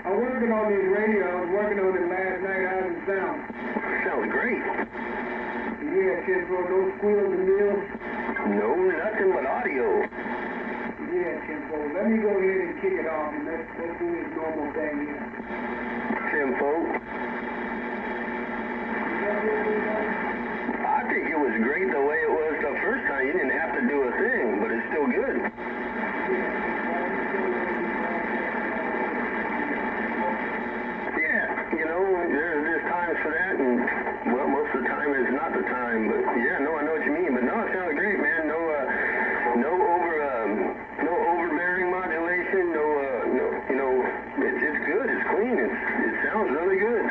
I'm working on this radio. I was working on it last night. How's it sound? Sounds great. Yeah, Tim, bro. No squeals and meals? No, nothing but audio. Yeah, Timbo. Let me go ahead and kick it off, and let's do this normal thing here. Timbo. I think it was great the way it was the first time. You didn't have to do a thing, but it's still good. Yeah, you know, there's times for that, and, well, most of the time is not the time, but, yeah, no, I know what you mean. But, no, it sounds great, man. No overbearing modulation, you know, it's good, it's clean, it sounds really good.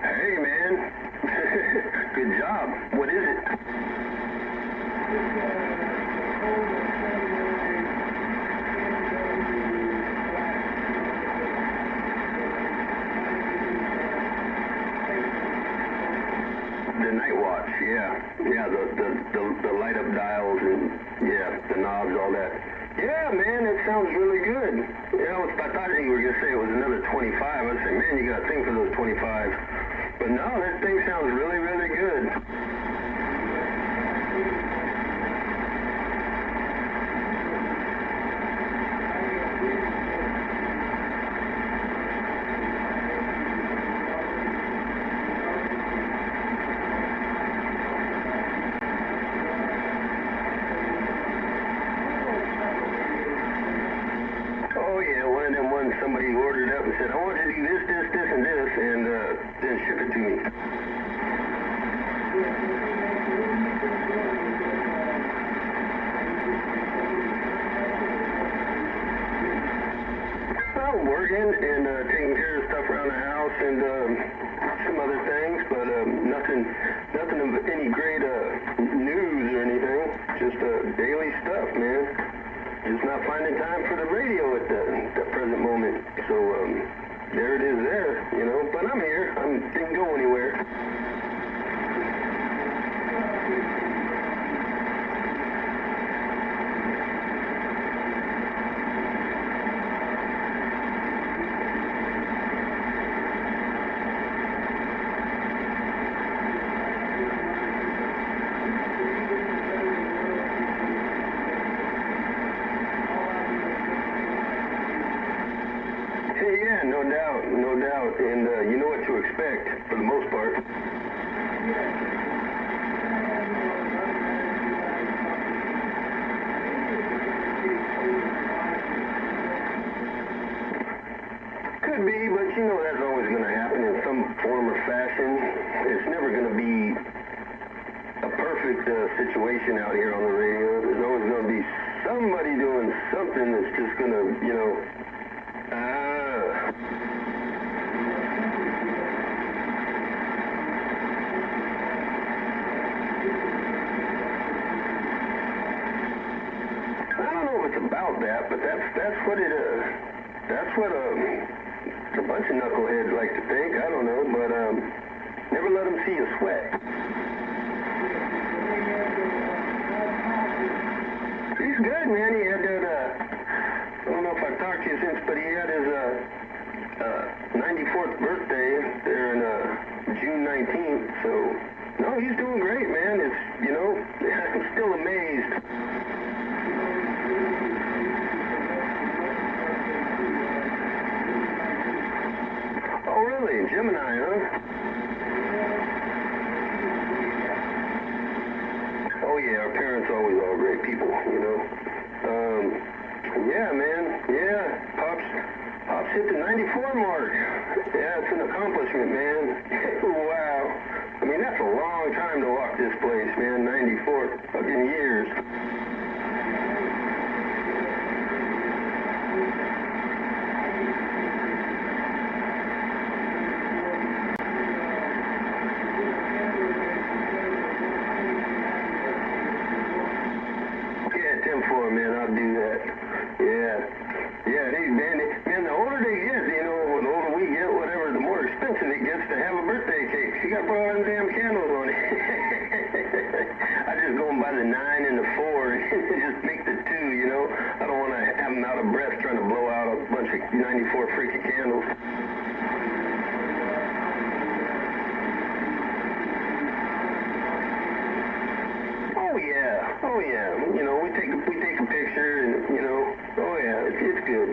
Hey, man. Good job. What is it? The night watch, yeah. Yeah, the light up dials and, yeah, the knobs, all that. Yeah, man, it sounds really good. You know, I thought you were going to say it was another 25. I'd say, man, you got a thing for those 25s. But no, that thing sounds really, really good. Oh yeah, one of them ones somebody ordered up and said, I want you to do this, this, this, and this, and then ship it to me. Well, working and taking care of stuff around the house, nothing of any great news or anything. Just daily stuff, man. Just not finding time for the radio at the present moment. So there it is there, you know. But I'm here. I didn't go anywhere. Yeah, no doubt, and you know what to expect for the most part. Could be, but you know that's always going to happen in some form or fashion. It's never going to be a perfect situation out here on the radio. There's always going to be somebody doing something that's just going to, you know, I don't know if it's about that, but that's what a bunch of knuckleheads like to think. I don't know, but never let them see you sweat. He's good, man. He had that, I don't know if I've talked to you since, but he had his 94th birthday there in June 19th, so no, he's doing great, man. It's, you know, I'm still amazed. Oh, really? Gemini, huh? Oh, yeah, our parents always all great people, you know. Yeah, man, yeah. Pops hit the 94 mark. Yeah, it's an accomplishment, man. Wow. I mean, that's a long time to walk this place, man. 94 fucking years. Yeah, 10-4, man, I'll do that. Yeah, man, the older they get, you know, the older we get, whatever, the more expensive it gets to have a birthday cake. You got to put all them damn candles on it. I just go and buy the 9 and the 4 and just make the 2, you know. I don't want to have them out of breath trying to blow out a bunch of 94 freaking candles. Oh yeah. You know, we take a picture, and you know, oh yeah, it's good.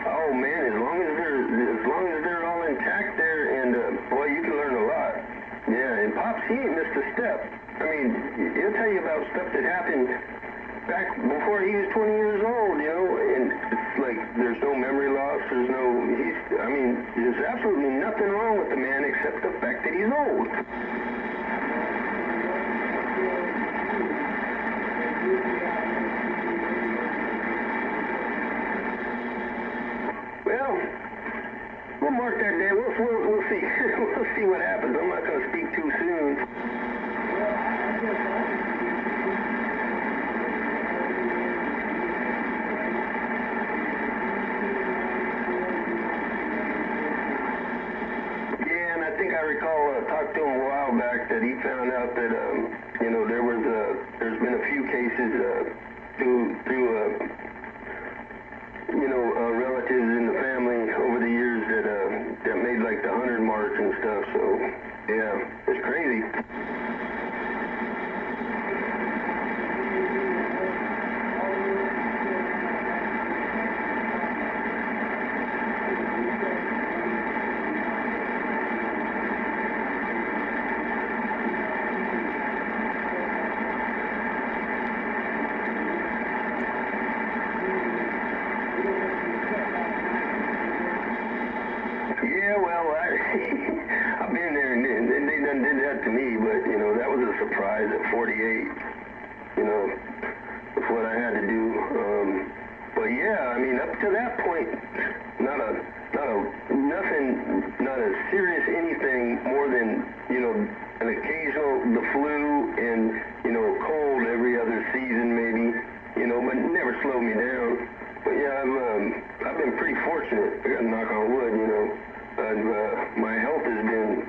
Oh man, as long as they're all intact there, and boy, you can learn a lot. Yeah, and Pops, he ain't missed a step. I mean, he'll tell you about stuff that happened back before he was 20 years old, you know, and it's like there's no memory loss, there's absolutely nothing wrong with the man except the fact that he's old. Well, we'll mark that day. We'll see. We'll see what happens. I'm not going to speak too soon. Yeah, and I think I recall talked to him a while back that he found out that you know, there's been a few cases through you know, relatives in the family over the years that made like the 100 mark and stuff, so yeah, it's crazy. surprised at 48, you know, with what I had to do. But yeah, I mean, up to that point, not a serious anything more than, you know, an occasional, the flu and, you know, cold every other season maybe, you know, but never slowed me down. But yeah, I've been pretty fortunate. I got to knock on wood, you know. My health has been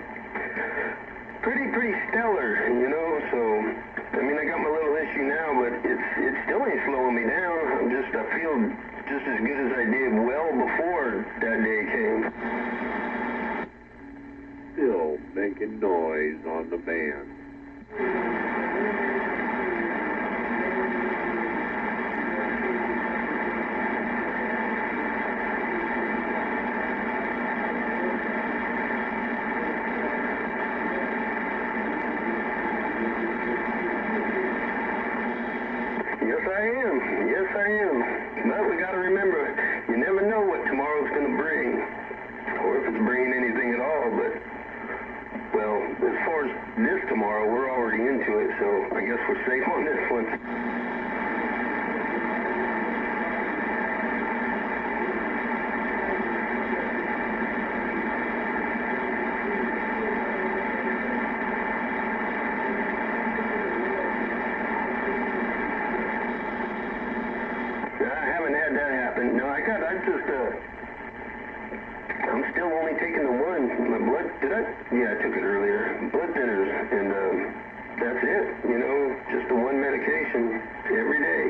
pretty stellar, you know. So, I mean, I got my little issue now, but it still ain't slowing me down. I feel just as good as I did well before that day came. Still making noise on the band. Yes, I am. But we got to remember, you never know what tomorrow's going to bring, or if it's bringing anything at all. But, well, as far as this tomorrow, we're already into it, so I guess we're safe on this one. I'm still only taking the one. My blood, yeah, I took it earlier. Blood thinners, and that's it. You know, just the one medication every day.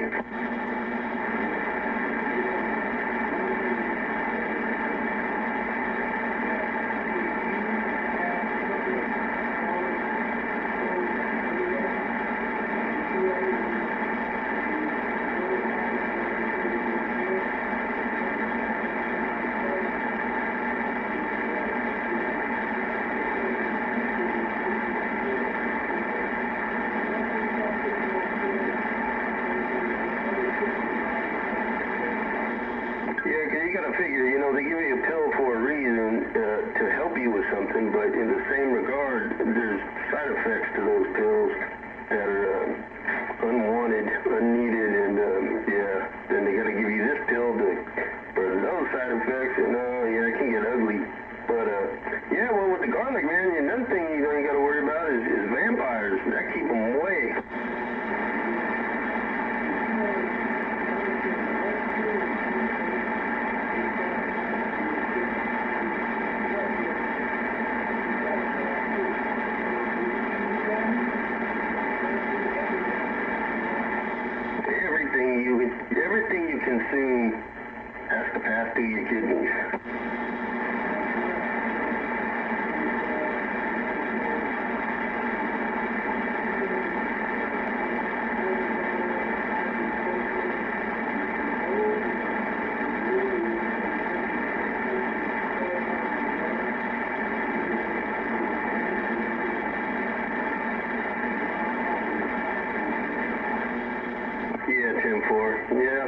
Figure, you know, they give you a pill for a reason to help you with something, but in the same regard, there's side effects to those pills that are unwanted, unneeded, and yeah, then they got to give you this pill for those side effects, and yeah, it can get ugly. But yeah, well, with the garlic, man, another thing you ain't got to worry about is vampires. That keep them away. Everything you consume has to pass through your kidneys. Yeah, 10-4. Yeah.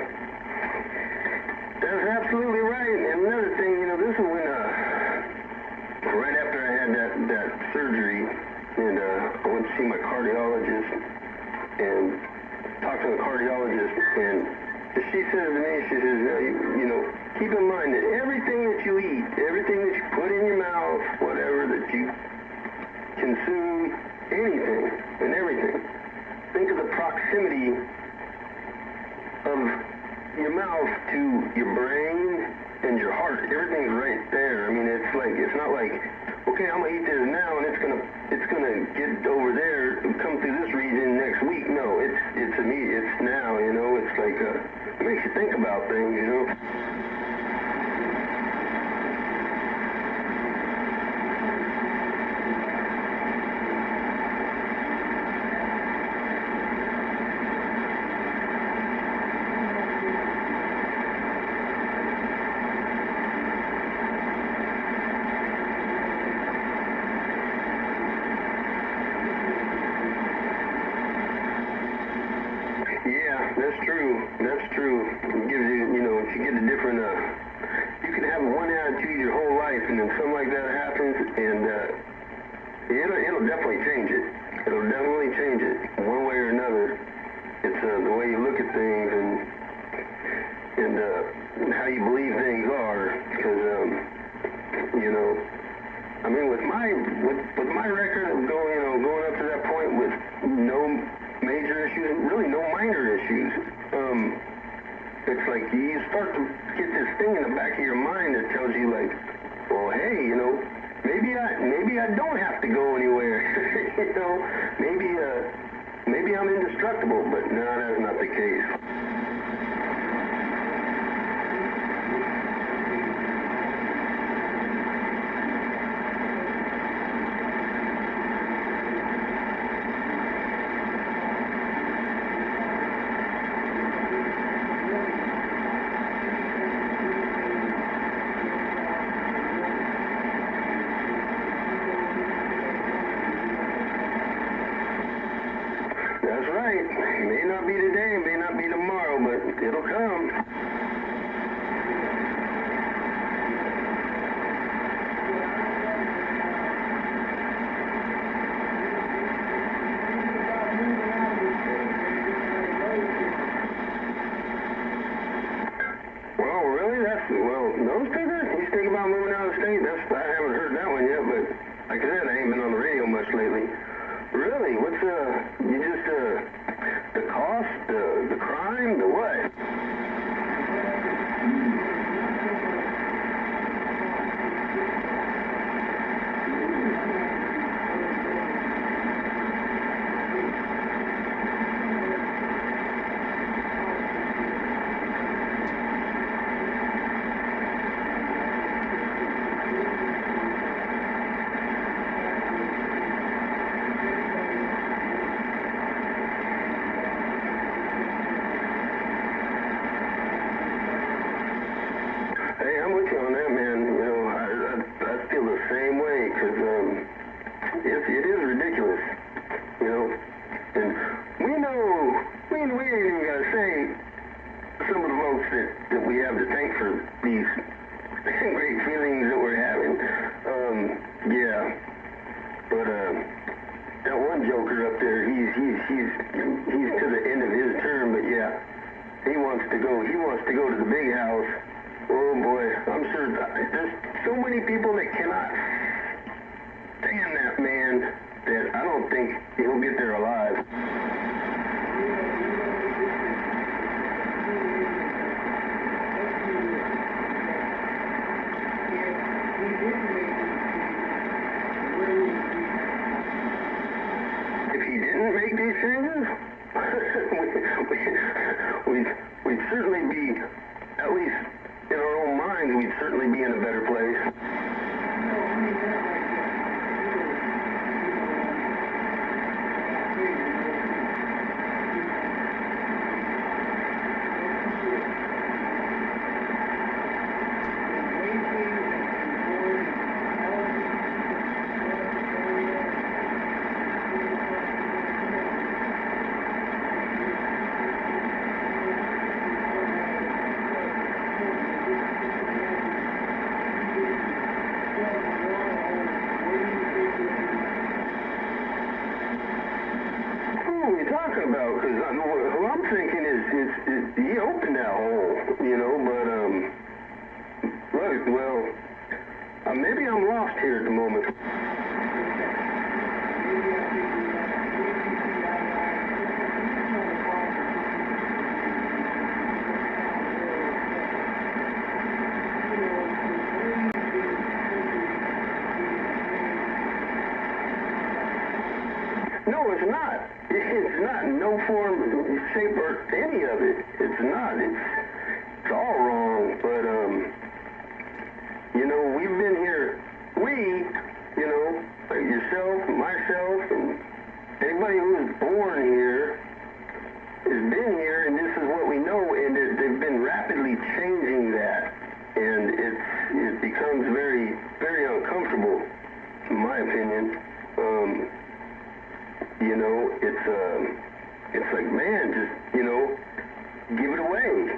That's absolutely right. And another thing, you know, this is when, right after I had that surgery, and I went to see my cardiologist, and talked to the cardiologist, and she says to me, she says, you know, keep in mind that everything that you eat, everything that you put in your mouth, whatever, that you consume, anything and everything, think of the proximity of your mouth to your brain and your heart. Everything's right there. I mean, it's not like, okay, I'm gonna eat this now and it's gonna get over there and come through this region next week. No, it's immediate. It's now. You know, it's like it makes you think about things. You know. That's true. It gives you, you know, if you get a different you believe things are, because, you know, I mean, with my record of going up to that point with no major issues, really no minor issues, it's like you start to get this thing in the back of your mind that tells you, like, well, hey, you know, maybe I don't have to go anywhere. You know, maybe I'm indestructible, but no, that's not the case. That's right. May not be today, may not be tomorrow, but it'll come. Well, really? Nose picker? He's thinking about moving out of state? I haven't heard that one yet, but like I said, I ain't been on the radio much lately. Really? What's, the cost, the crime, the what? Hey, I'm with you on that, man. You know, I feel the same way, because it is ridiculous, you know. And we ain't even got to say some of the folks that we have to thank for these great feelings that we're having. Yeah. But that one joker up there, he's to the end of his term, but yeah, he wants to go to the big house. Oh boy, I'm sure there's so many people that cannot stand that man that I don't think he'll get there alive. If he didn't make these changes, we'd certainly be, at least in our own minds, we'd certainly be in a better place. What are you talking about? Because what I'm thinking is he opened that hole, you know, but, look, well, maybe I'm lost here at the moment. No, it's not. It's not. No form, shape, or any of it. It's not. It's all wrong. But, you know, we've been here. You know, like yourself, myself, and anybody who was born here has been here, and this is what we know, and they've been rapidly changing that, and it becomes very, very uncomfortable, in my opinion. You know, it's like, man, just, you know, give it away.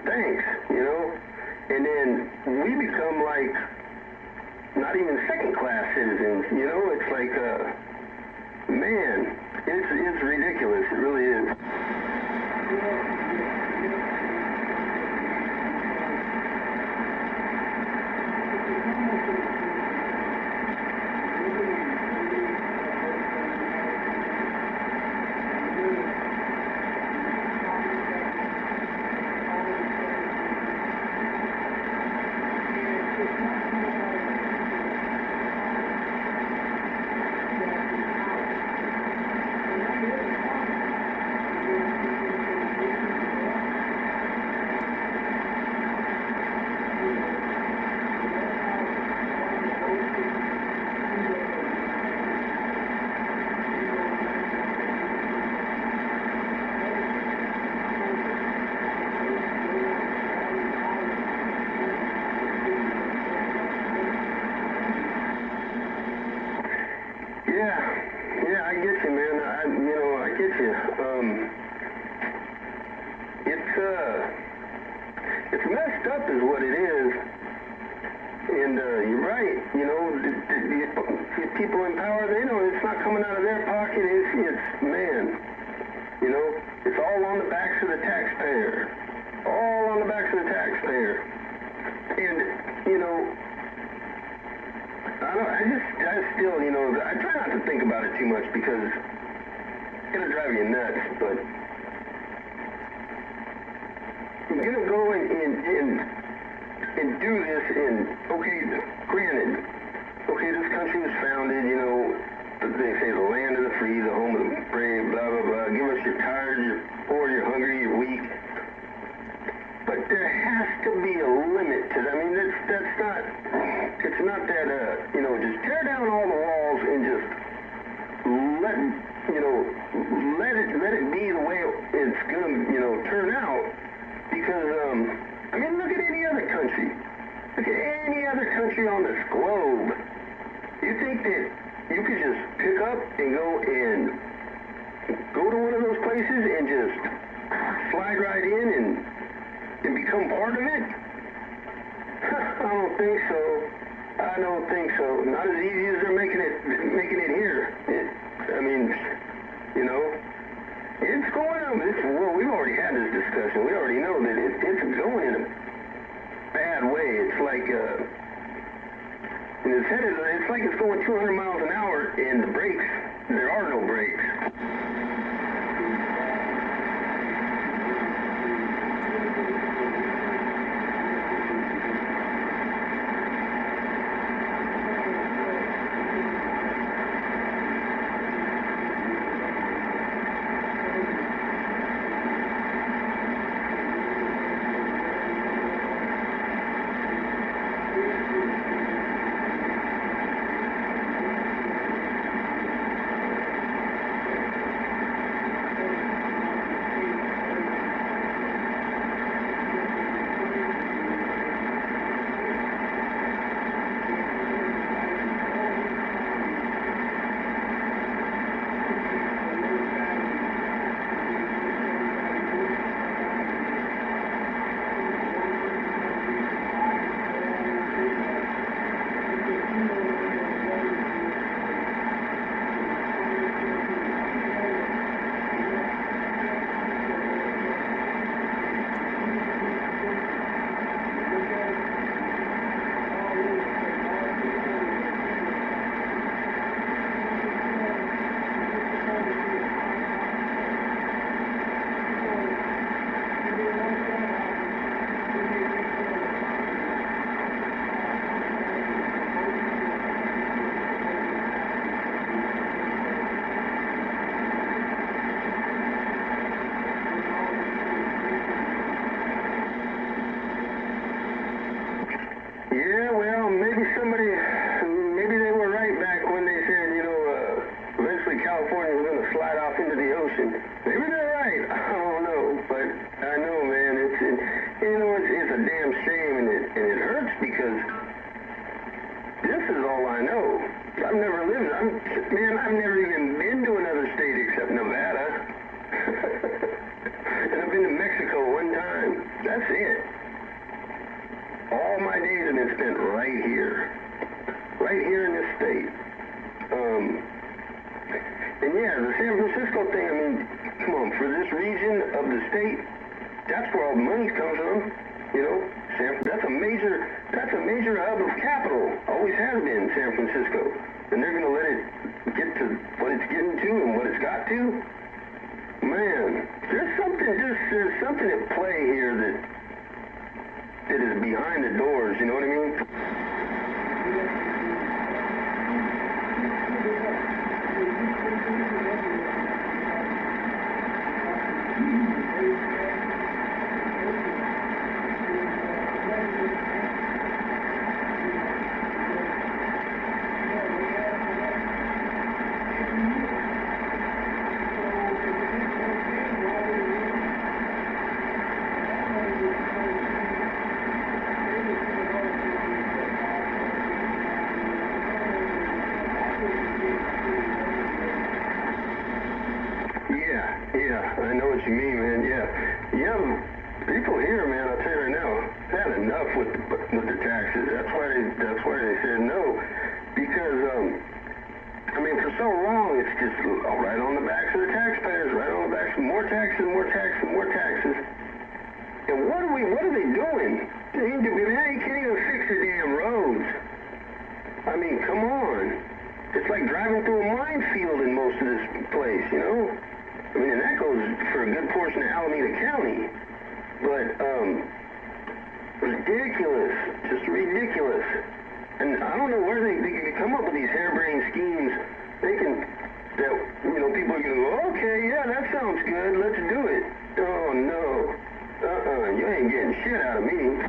Thanks, you know. And then we become like not even second-class citizens, you know. It's like, man, it's ridiculous. It really is. it's messed up is what it is. And you're right, you know, the people in power, they know it's not coming out of their pocket. It's man, you know, it's all on the backs of the taxpayer. All on the backs of the taxpayer. And, you know, I still, you know, I try not to think about it too much because it's going to drive you nuts, but you're going to go and do this in, okay, granted, okay, this country was founded, you know, they say the land of the free, the home of the brave, blah, blah, blah. Give us you're tired, you're poor, you're hungry, you're weak. But there has to be a limit to that. I mean, that's not, it's not that, you know, just tear down all the walls and just let it be the way it's going to, you know, turn out. Because, I mean, look at any other country. Look at any other country on this globe. You think that you could just pick up and go to one of those places and just slide right in and become part of it? I don't think so. I don't think so. Not as easy as they're making it here. I mean, you know, it's going on. Well, we've already had this discussion. We already know that it's going in a bad way. It's like, and it's like it's going 200 miles an hour, and the brakes, there are no brakes. Yeah, well, maybe they were right back when they said, you know, eventually California was going to slide off into the ocean. Maybe they're right. I don't know, but I know, man, it's a damn shame, and it hurts because this is all I know. I've never even been to another state except Nevada. And I've been to Mexico one time. That's it. All my days have been spent right here in this state. And yeah, the San Francisco thing, I mean, come on, for this region of the state, that's where all the money comes from, you know. That's a major hub of capital, always has been, San Francisco. And they're going to let it get to what it's getting to and what it's got to. Man, there's something at play here that is behind the doors, you know what I mean? Yeah, I know what you mean, man. Yeah, People here, man, I'll tell you right now, had enough with the taxes. That's why they said no. Because, I mean, for so long, it's just right on the backs of the taxpayers, right on the backs, more taxes, more taxes, more taxes. And what are they doing? They can't even fix the damn roads. I mean, come on. It's like driving through a minefield in most of this place, you know? I mean, and that goes for a good portion of Alameda County. But, ridiculous. Just ridiculous. And I don't know where they can come up with these harebrained schemes thinking that, you know, people are going to go, okay, yeah, that sounds good, let's do it. Oh, no. You ain't getting shit out of me.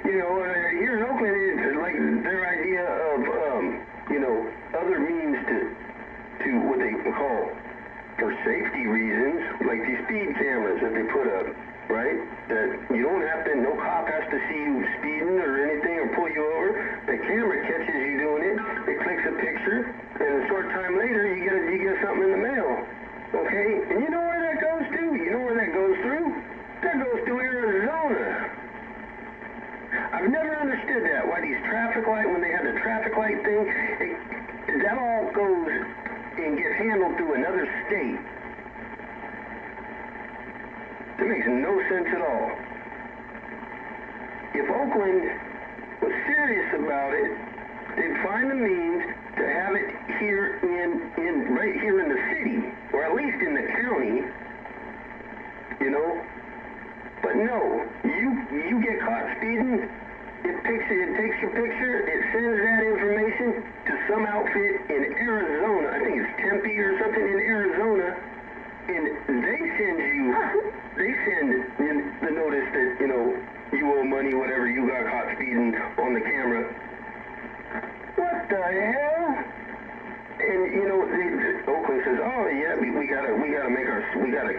You know, here in Oakland, it's like their idea of, you know, other means to what they call, for safety reasons, like these speed cameras that they put up, right? That you don't have to, no cop has to see you speeding or anything or pull you over. The camera catches you doing it, it clicks a picture, and a short time later, you get something in the mail, okay? And you know where that goes to? You know where that goes through? That goes to Arizona. I've never understood that, why these traffic light, when they had the traffic light thing, that all goes and gets handled through another state. It makes no sense at all. If Oakland was serious about it, they'd find the means to have it here right here in the city, or at least in the county, you know? But no, you get caught speeding, it takes your picture, it sends that information to some outfit in Arizona, I think it's Tempe or something in Arizona, and they send the notice that, you know, you owe money, whatever, you got caught speeding on the camera. What the hell? And, you know, Oakland says, oh yeah, we gotta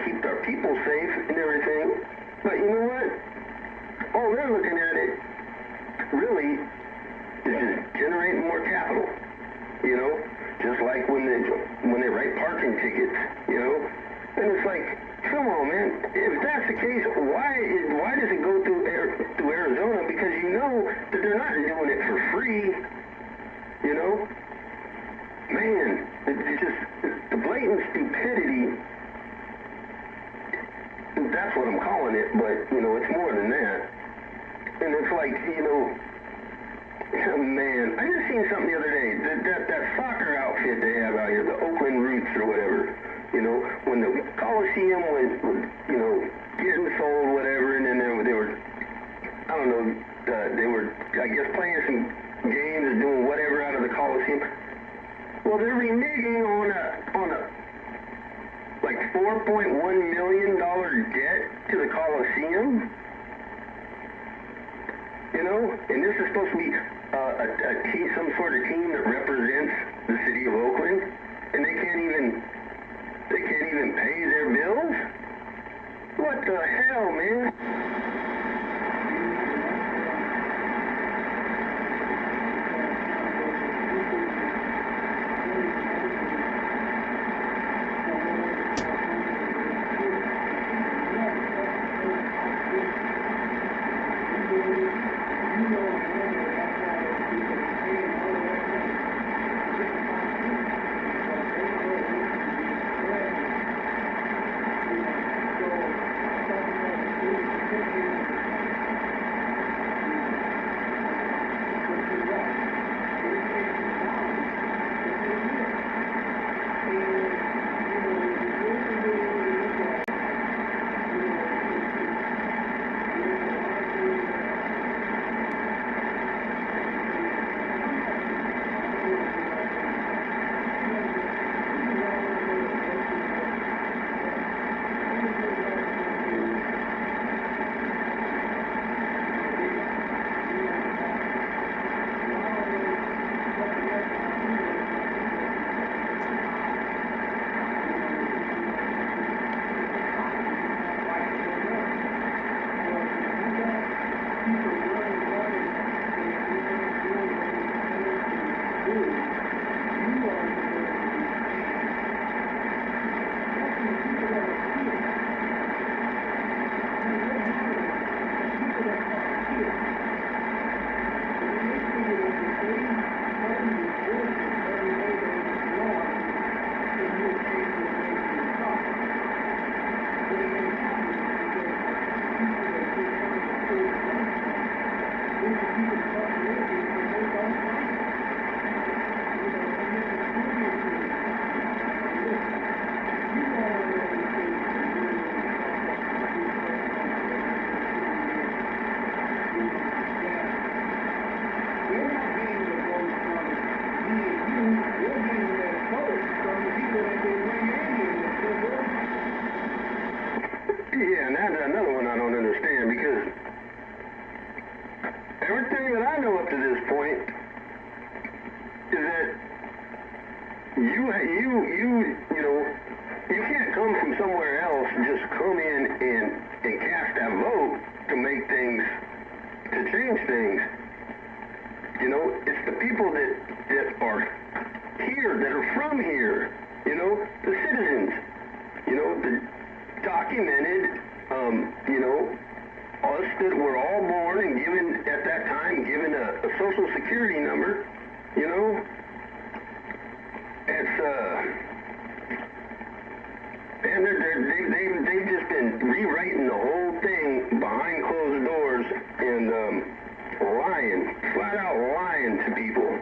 keep our people safe and everything. But you know what? All they're looking at it really is just generating more capital. You know, just like when they write parking tickets. You know, and it's like, come on, man. If that's the case, why does it go through Arizona? Because you know that they're not doing it for free. You know, man, it's just the blatant stupidity. That's what I'm calling it, but, you know, it's more than that. And it's like, you know, oh, man, I just seen something the other day, that soccer outfit they have out here, the Oakland Roots or whatever, you know, when the Coliseum was, you know, getting sold, whatever, and then they were, I don't know, they were, I guess, playing some games and doing whatever out of the Coliseum. Well, they're reneging on a like $4.1 million debt to the Coliseum, you know, and this is supposed to be some sort of team that represents the city of Oakland, and they can't even pay their bills? What the hell, man? you know, you can't come from somewhere else and just come in and cast that vote to make things, to change things. You know, it's the people that are here, that are from here, you know, the citizens, you know, the documented, you know, us that were all born and given, at that time, given a social security number, you know. It's, and they've just been rewriting the whole thing behind closed doors and, lying, flat out lying to people.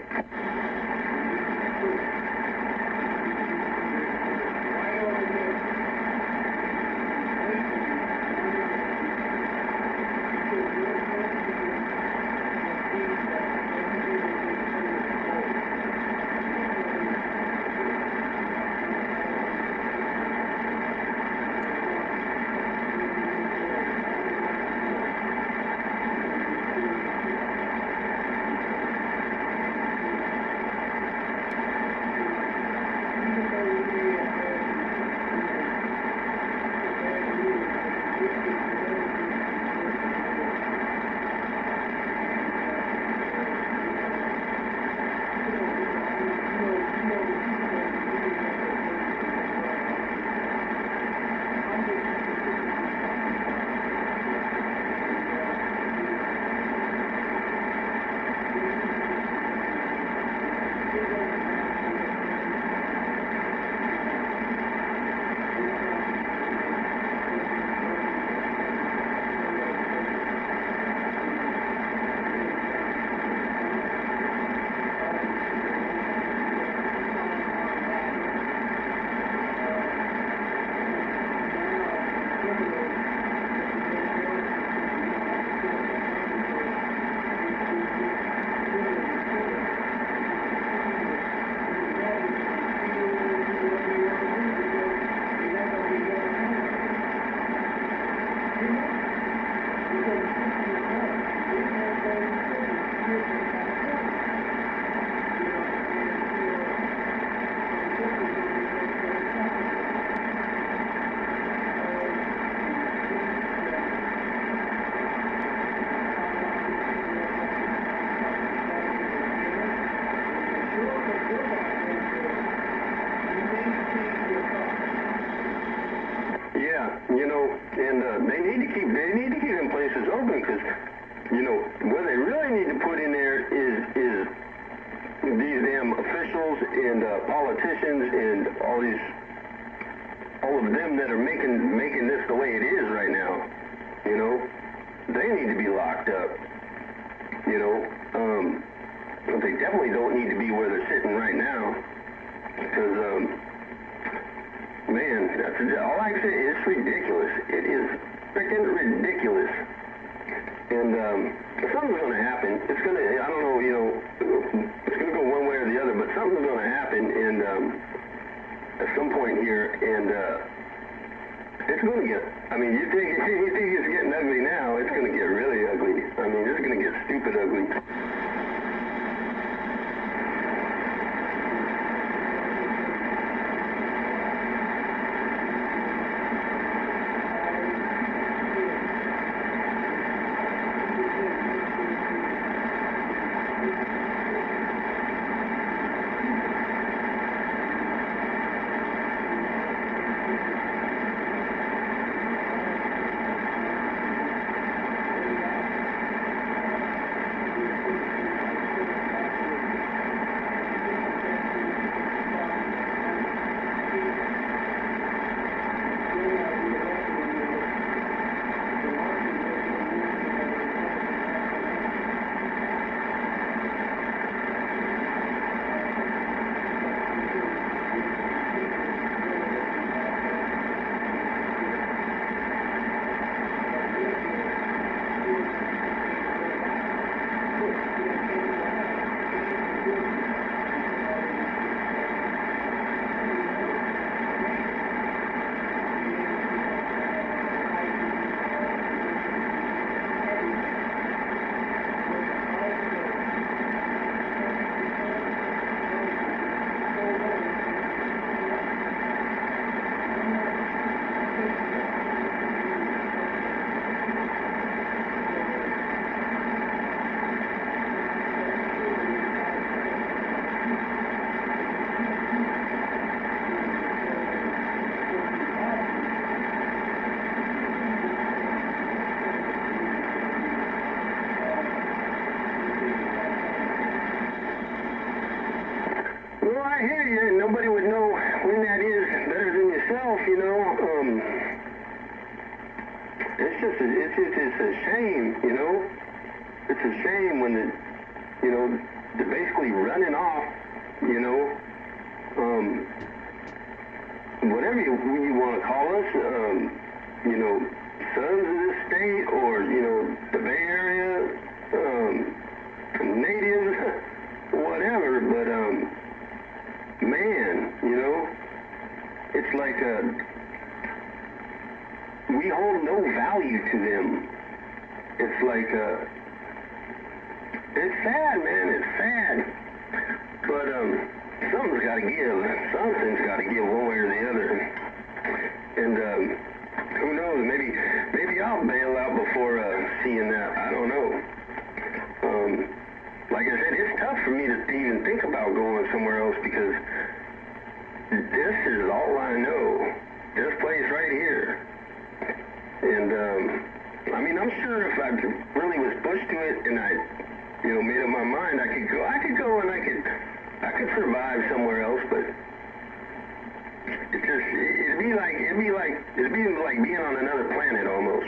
You know, and they need to keep them places open, because, you know, what they really need to put in there is these damn officials and politicians and all of them that are making this the way it is right now. You know, they need to be locked up. You know, but they definitely don't need to be where they're sitting right now, because man, all I can say is it's ridiculous. It is freaking ridiculous. And something's going to happen. It's going to, I don't know, you know, it's going to go one way or the other, but something's going to happen and at some point here, and it's going to get, I mean, you think it's getting ugly now, it's going to get really ugly. I mean, it's going to get stupid ugly. it's a shame, you know. It's a shame when they're basically running off, you know, whatever you want to call us, you know, sons of this state, or, you know, the Bay Area, natives, whatever, but, man, you know, it's like, we hold no value to them. It's like, it's sad, man, it's sad, but, something's got to give. Something's got to give one way or the other. And who knows? Maybe I'll bail out before seeing that. I don't know. Like I said, it's tough for me to even think about going somewhere else because this is all I know. This place right here. And I mean, I'm sure if I really was pushed to it and I, you know, made up my mind, I could go and I could survive somewhere else, but it'd be like being on another planet almost.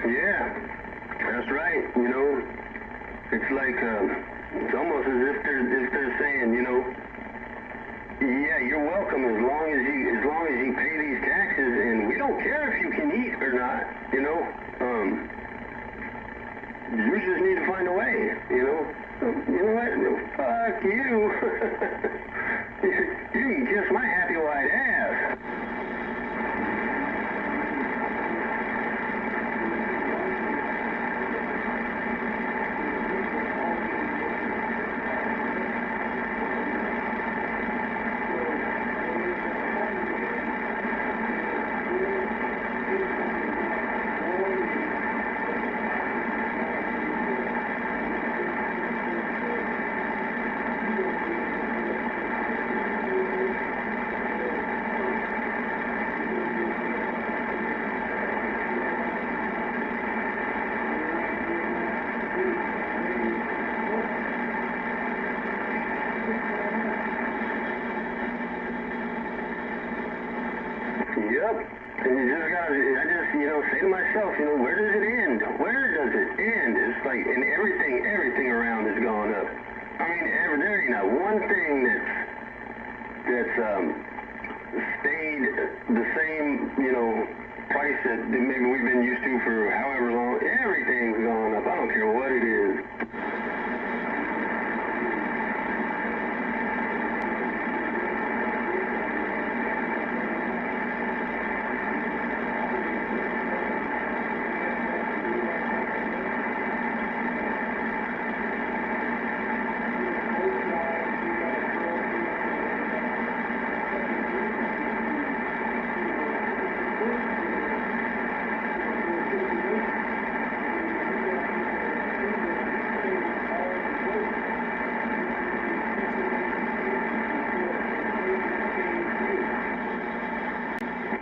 Yeah, that's right. You know, it's like it's almost as if they're saying, you know, yeah, you're welcome as long as you pay these taxes, and we don't care if you can eat or not. You know, you just need to find a way. You know, you know what? Fuck you. You can kiss my happy white ass. Yep. And you just gotta, I just, you know, say to myself, you know, where does it end? Where does it end? It's like, and everything around has gone up. I mean, there ain't not one thing that's stayed the same, you know, price that maybe we've been used to for however long. Everything's gone up. I don't care what it is.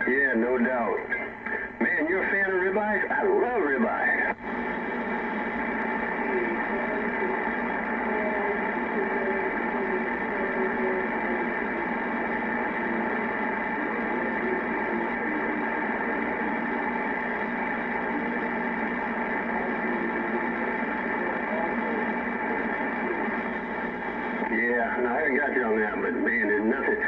Yeah, no doubt. Man, you're a fan of ribeyes? I love ribeyes. Yeah, Yeah, no, I got you on that, but man, there's nothing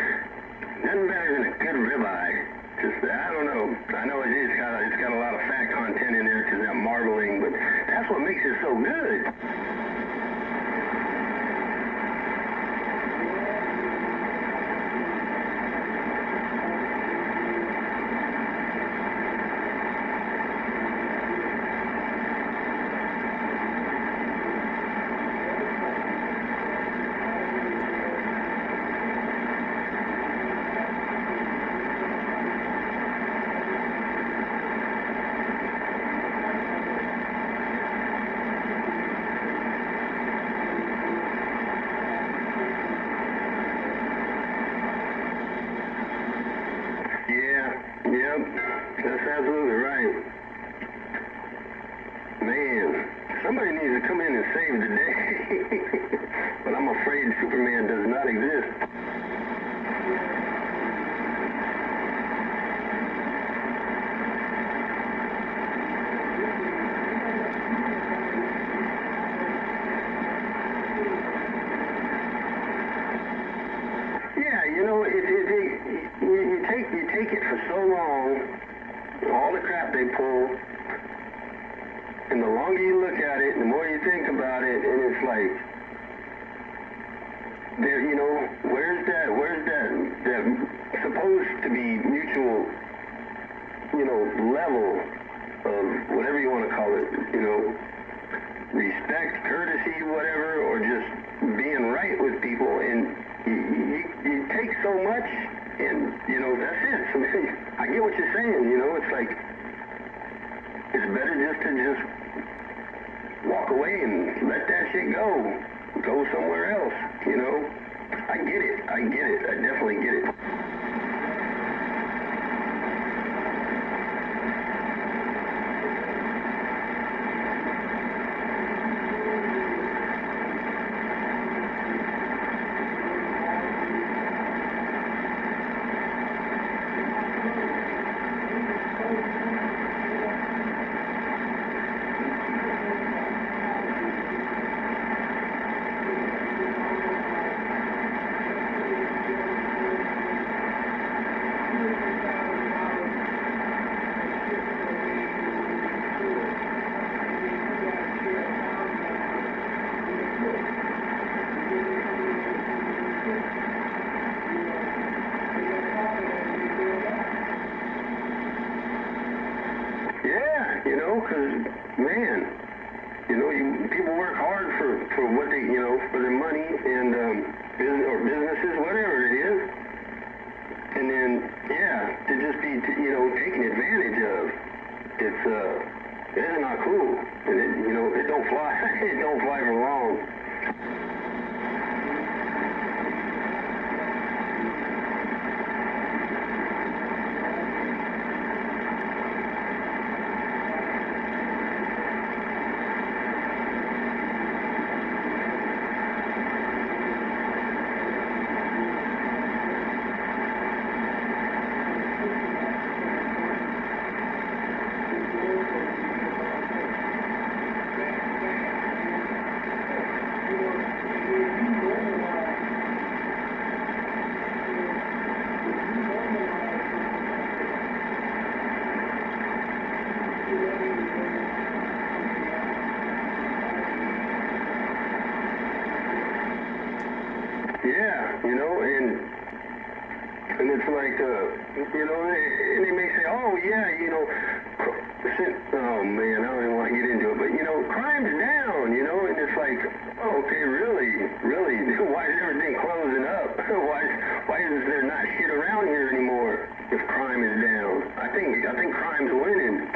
better than a good ribeye. Just, I don't know. I know it's got a lot of fat content in there because that marbling, but that's what makes it so good. Yep, that's absolutely right. Man, somebody needs to come in and save the day. But I'm afraid Superman does not exist. Yeah, you know, you take it for so long, all the crap they pull, and the longer you look at it, the more you think about it, and it's like, there, you know, where's that supposed to be mutual, you know, level of whatever you want to call it, you know, respect, courtesy, whatever, or just being right with people, and you take so much, and, you know, that's it. So I get what you're saying, you know, it's like, it's better just to just walk away and let that shit go somewhere else, you know. I get it, I definitely get it. Yeah, you know, because, man, you know, people work hard for what they, you know, for their money and businesses, whatever it is. And then, yeah, to just be, you know, taken advantage of, it's not cool. And, you know, it don't fly. It don't fly for long. Yeah, you know, and it's like, you know, and they may say, oh, yeah, you know, oh, man, I don't even want to get into it, but, you know, crime's down, you know, and it's like, oh, okay, really, why is everything closing up? Why is there not shit around here anymore if crime is down? I think crime's winning.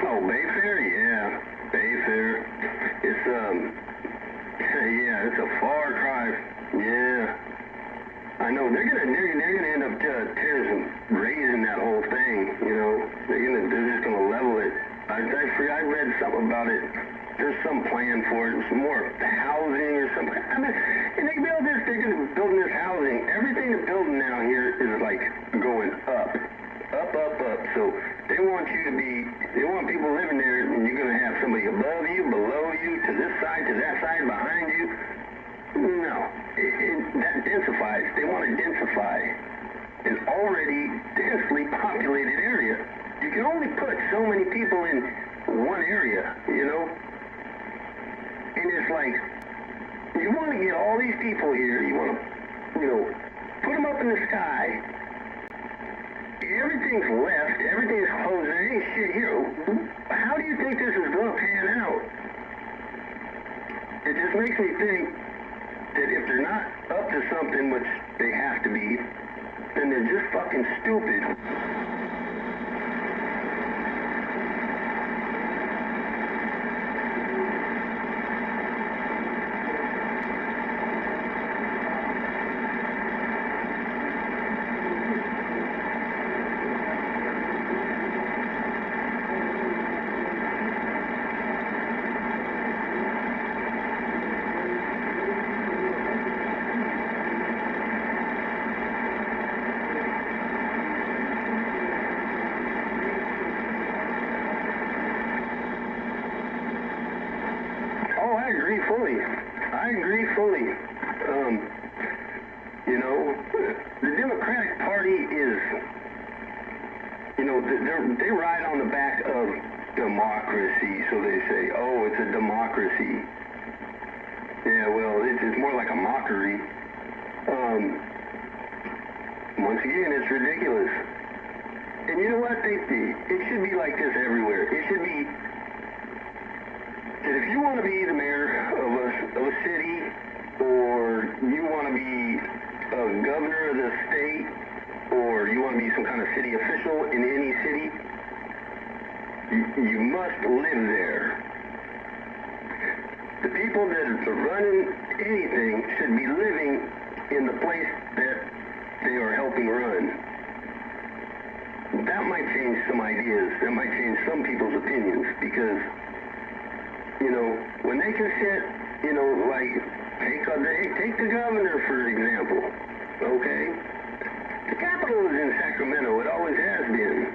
Oh, Bayfair? Yeah, Bayfair. It's, yeah, it's a far cry. Yeah. I know, they're gonna end up raising that whole thing, you know. They're just gonna level it. I read something about it. There's some plan for it, some more housing or something. I mean, and they're gonna that densifies. They want to densify an already densely populated area. You can only put so many people in one area, you know? And it's like, you want to get all these people here, you want to, you know, put them up in the sky. Everything's left, everything's closed, there ain't shit here. How do you think this is going to pan out? It just makes me think that if they're not up to something, which they have to be, then they're just fucking stupid. Oh, I agree fully. You know, the Democratic Party is, you know, they ride on the back of democracy, so they say, oh, it's a democracy. Yeah, well, it's more like a mockery. Once again, it's ridiculous. And you know what? It should be like this everywhere. It should be that if you want to be the mayor of a city, or you want to be a governor of the state, or you want to be some kind of city official in any city, you must live there. The people that are running anything should be living in the place that they are helping run. That might change some ideas. That might change some people's opinions, because, you know, when they can sit, you know, like, take the governor, for example, okay? The capital is in Sacramento. It always has been.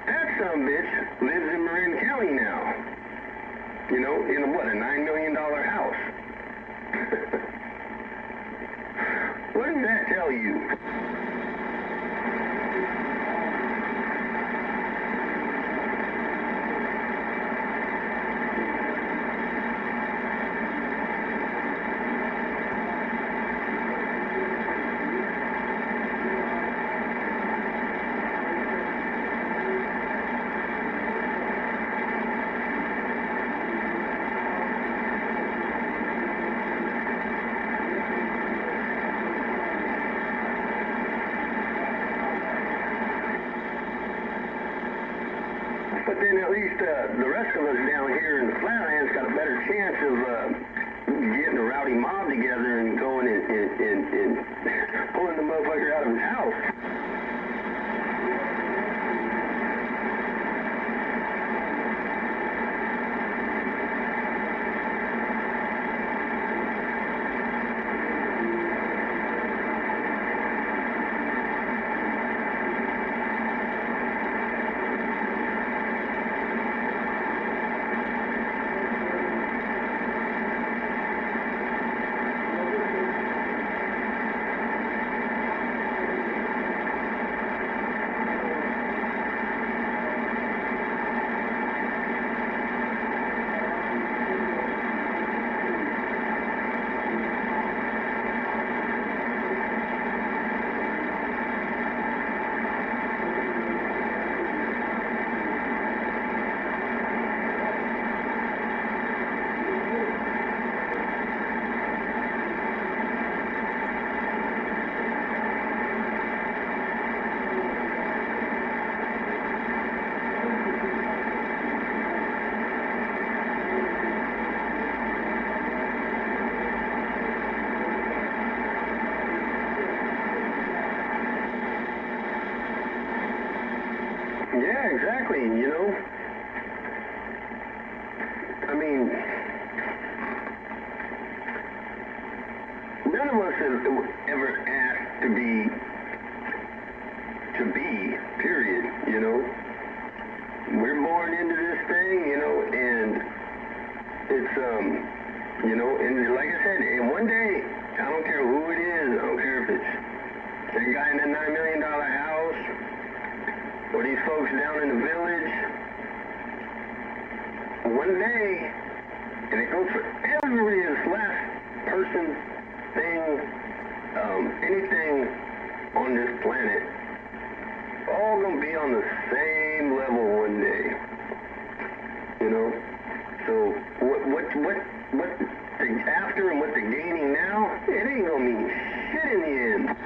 That sumbitch lives in Marin County now. You know, in a $9 million house. What does that tell you? But then at least the rest of us down here in the Flatlands got a better chance of getting a rowdy mob together and going and pulling the motherfucker out of his house. Yeah, exactly, you know. I mean, none of us have ever asked to be, period, you know. We're born into this thing, you know, and it's, you know, and like I said, and one day one day, and it goes for every last person, thing, anything on this planet, all gonna be on the same level one day. You know? So what the after and what the gaining now, it ain't gonna mean shit in the end.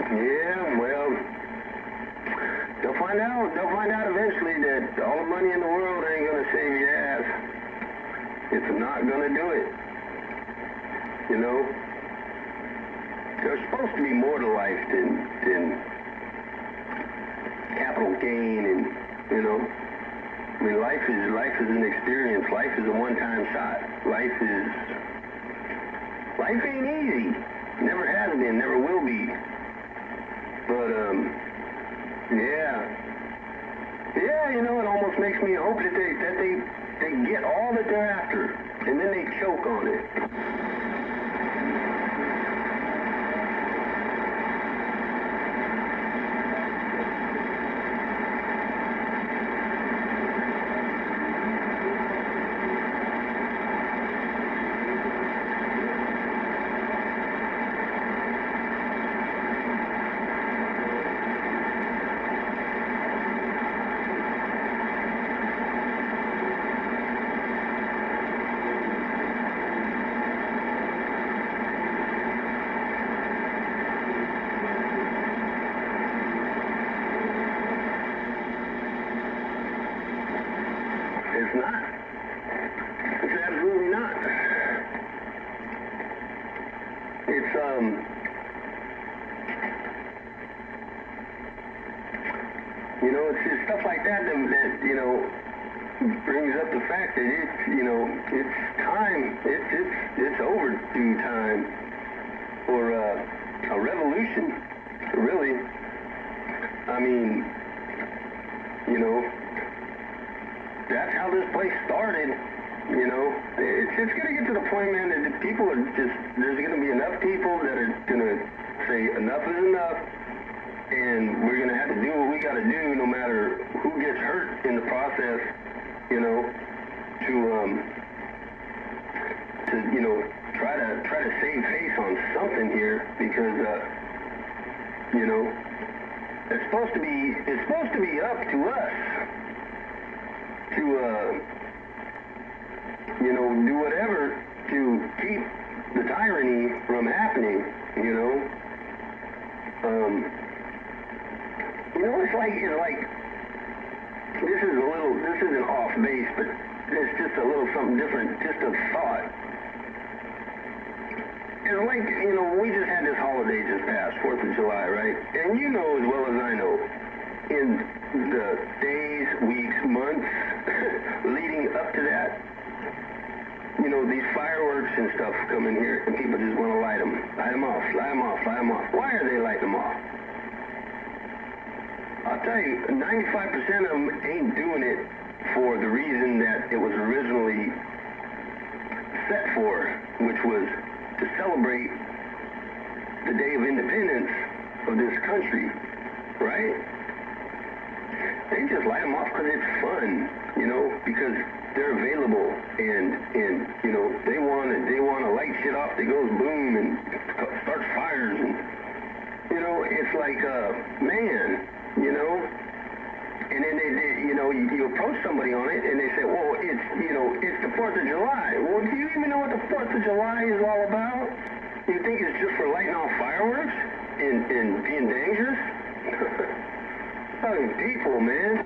Yeah, well, they'll find out. They'll find out eventually that all the money in the world ain't gonna save your ass. It's not gonna do it. You know? There's supposed to be more to life than capital gain and, you know. I mean, life is an experience. Life is a one-time shot. Life ain't easy. Never has been, never will be. But, yeah, you know, it almost makes me hope that they get all that they're after, and then they choke on it. It's not. It's absolutely not. It's, you know, it's stuff like that, you know, brings up the fact that it's, you know, it's time, it's overdue time for a revolution, really. I mean, you know, that's how this place started, you know. It's going to get to the point, man, that people are just, there's going to be enough people that are going to say enough is enough, and we're going to have to do what we got to do no matter who gets hurt in the process, you know, to you know, try to save face on something here, because, you know, it's supposed to be up to us to, you know, do whatever to keep the tyranny from happening, you know. You know, it's like, this isn't off base, but it's just a little something different, just a thought. It's like, you know, we just had this holiday just passed, 4th of July, right? And you know as well as I know, in the days, weeks, months leading up to that, you know, these fireworks and stuff come in here, and people just want to light them off, light them off, light them off. Why are they lighting them off? I'll tell you, 95% of them ain't doing it for the reason that it was originally set for, which was to celebrate the Day of Independence of this country, right? They just light them off because it's fun, you know, because they're available, and you know, they want to light shit off that goes boom and starts fires, and you know, it's like, man, you know, and then they you know, you approach somebody on it, and they say, well, it's, you know, it's the 4th of July. Well, do you even know what the 4th of July is all about? You think it's just for lighting off fireworks and being dangerous? Fucking people, man.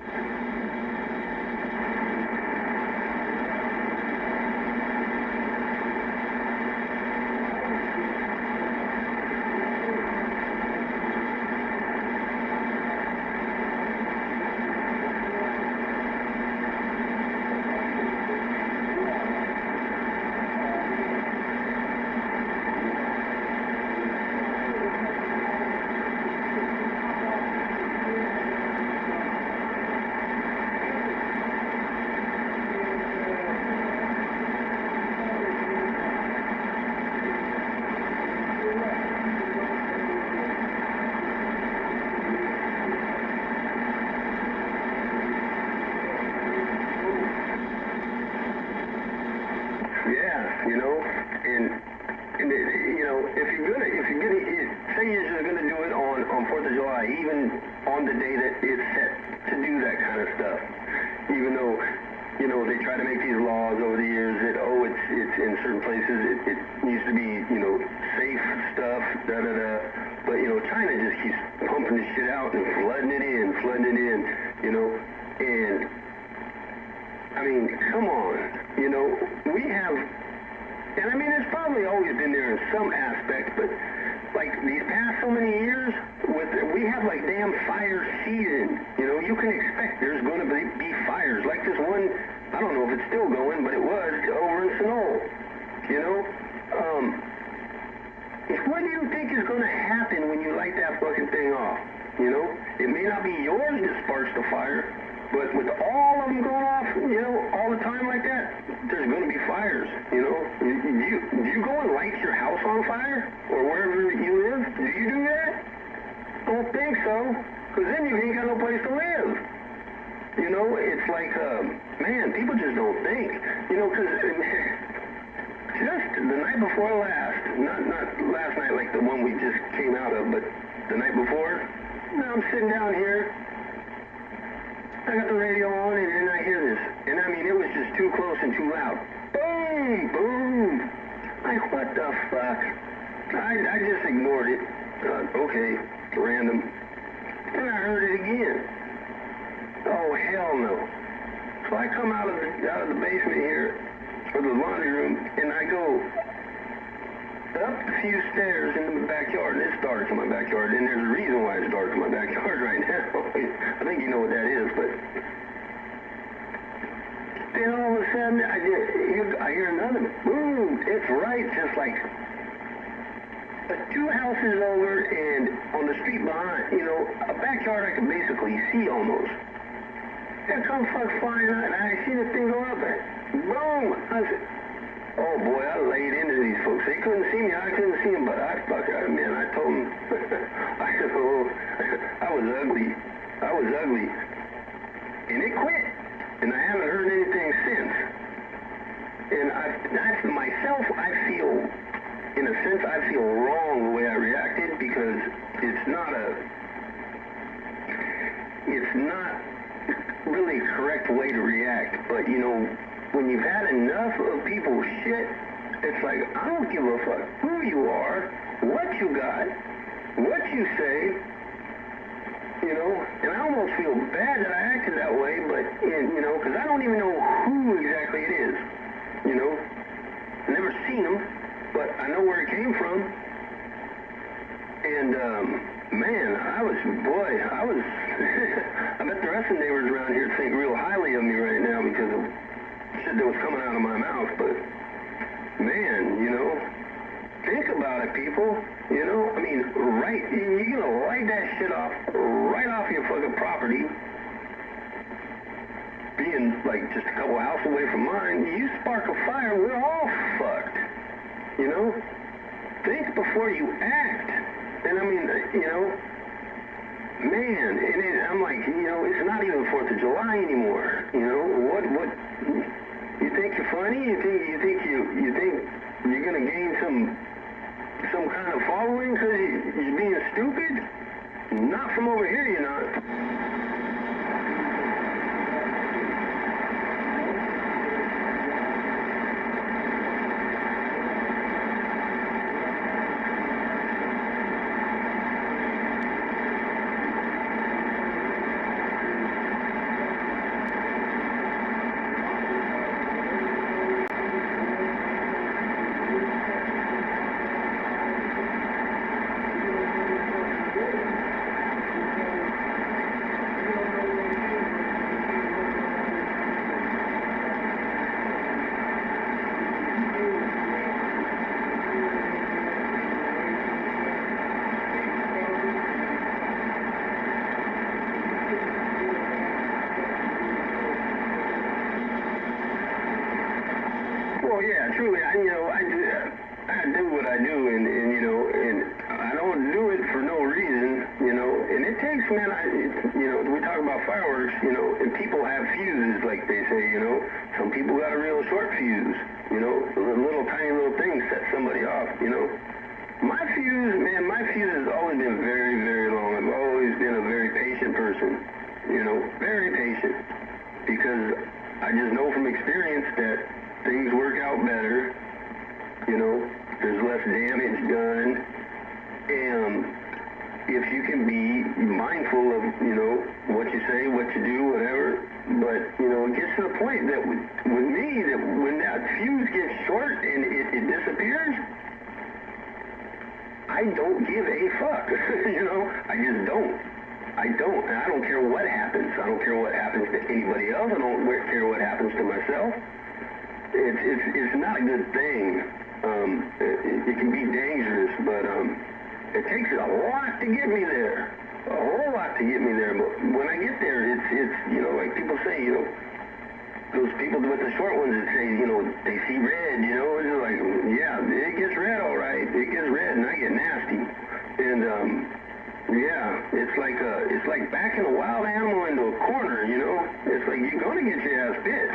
the day that it's set to do that kind of stuff. Even though, you know, they try to make these laws over the years that, oh, it's in certain places, it needs to be, you know, safe stuff, da-da-da. But, you know, China just keeps pumping this shit out and flooding it in, you know. And, I mean, come on, you know, we have, and I mean, it's probably always been there in some aspect, but like these past so many years, we have like damn fire season. You know, you can expect there's going to be fires. Like this one, I don't know if it's still going, but it was over in Sonoma. You know, what do you think is going to happen when you light that fucking thing off? You know, it may not be yours that sparks the fire, but with all of them going off, you know, all the time like that, there's going to be fires, you know. Do you go and light your house on fire? Or wherever you live? Do you do that? Don't think so. Because then you ain't got no place to live. You know, it's like, man, people just don't think. You know, because just the night before last, not last night like the one we just came out of, but the night before, I'm sitting down here. I got the radio on, and then I hear this. And I mean, it was just too close and too loud. Boom! Boom! Like, what the fuck? I just ignored it. Okay, random. Then I heard it again. Oh, hell no. So I come out of the basement here, or the laundry room, and I go up a few stairs in the backyard, and it's dark in my backyard, and there's a reason why it's dark in my backyard right now. I think you know what that is, but then all of a sudden, I hear another boom. It's right, just like 2 houses over, and on the street behind, you know, a backyard I can basically see almost. There comes fuck flying out, and I see the thing go up there. Boom! I said, oh boy, I laid into these folks. They couldn't see me, I couldn't see them, but I told them, I was ugly. And it quit. And I haven't heard anything since. And I feel, in a sense, I feel wrong the way I reacted, because it's not really a correct way to react. But, you know, when you've had enough of people's shit, it's like, I don't give a fuck who you are, what you got, what you say, you know, and I almost feel bad that I acted that way, but, you know, because I don't even know who exactly it is, you know. I've never seen them, but I know where it came from. And, man, I bet the rest of the neighbors around here think real highly of me right now because of shit that was coming out of my mouth. But, man, you know, think about it, people. You know, I mean, you're going to light that shit off right off your fucking property, being, like, just a couple houses away from mine. You spark a fire, we're all fucked, you know? Think before you act. And, I mean, you know, man, and I'm like, you know, it's not even 4th of July anymore, you know? What, you think you're funny? You think you're going to gain some kind of following because you're being stupid? Not from over here, you're not. Well, yeah, truly, I do what I do, and you know, and I don't do it for no reason, you know, and it takes, man, you know, we talk about fireworks, you know, and people have fuses, like they say, you know, some people got a real short fuse, you know, tiny little things set somebody off, you know. My fuse has always been very, very long. I've always been a very patient person. because I just know from experience that things work out better. You know, there's less damage done. And if you can be mindful of, you know, what you say, what you do, whatever. But, you know, it gets to the point that with me, that when that fuse gets short and it disappears, I don't give a fuck. You know, I just don't. I don't. And I don't care what happens. I don't care what happens to anybody else. I don't care what happens to myself. It's not a good thing. It can be dangerous, but it takes a lot to get me there. A whole lot to get me there. But when I get there, it's you know, like people say, you know, those people with the short ones that say, you know, they see red, you know, it's like, yeah, it gets red all right. It gets red and I get nasty. And yeah, it's like backing a wild animal into a corner, you know. It's like you're gonna get your ass bit.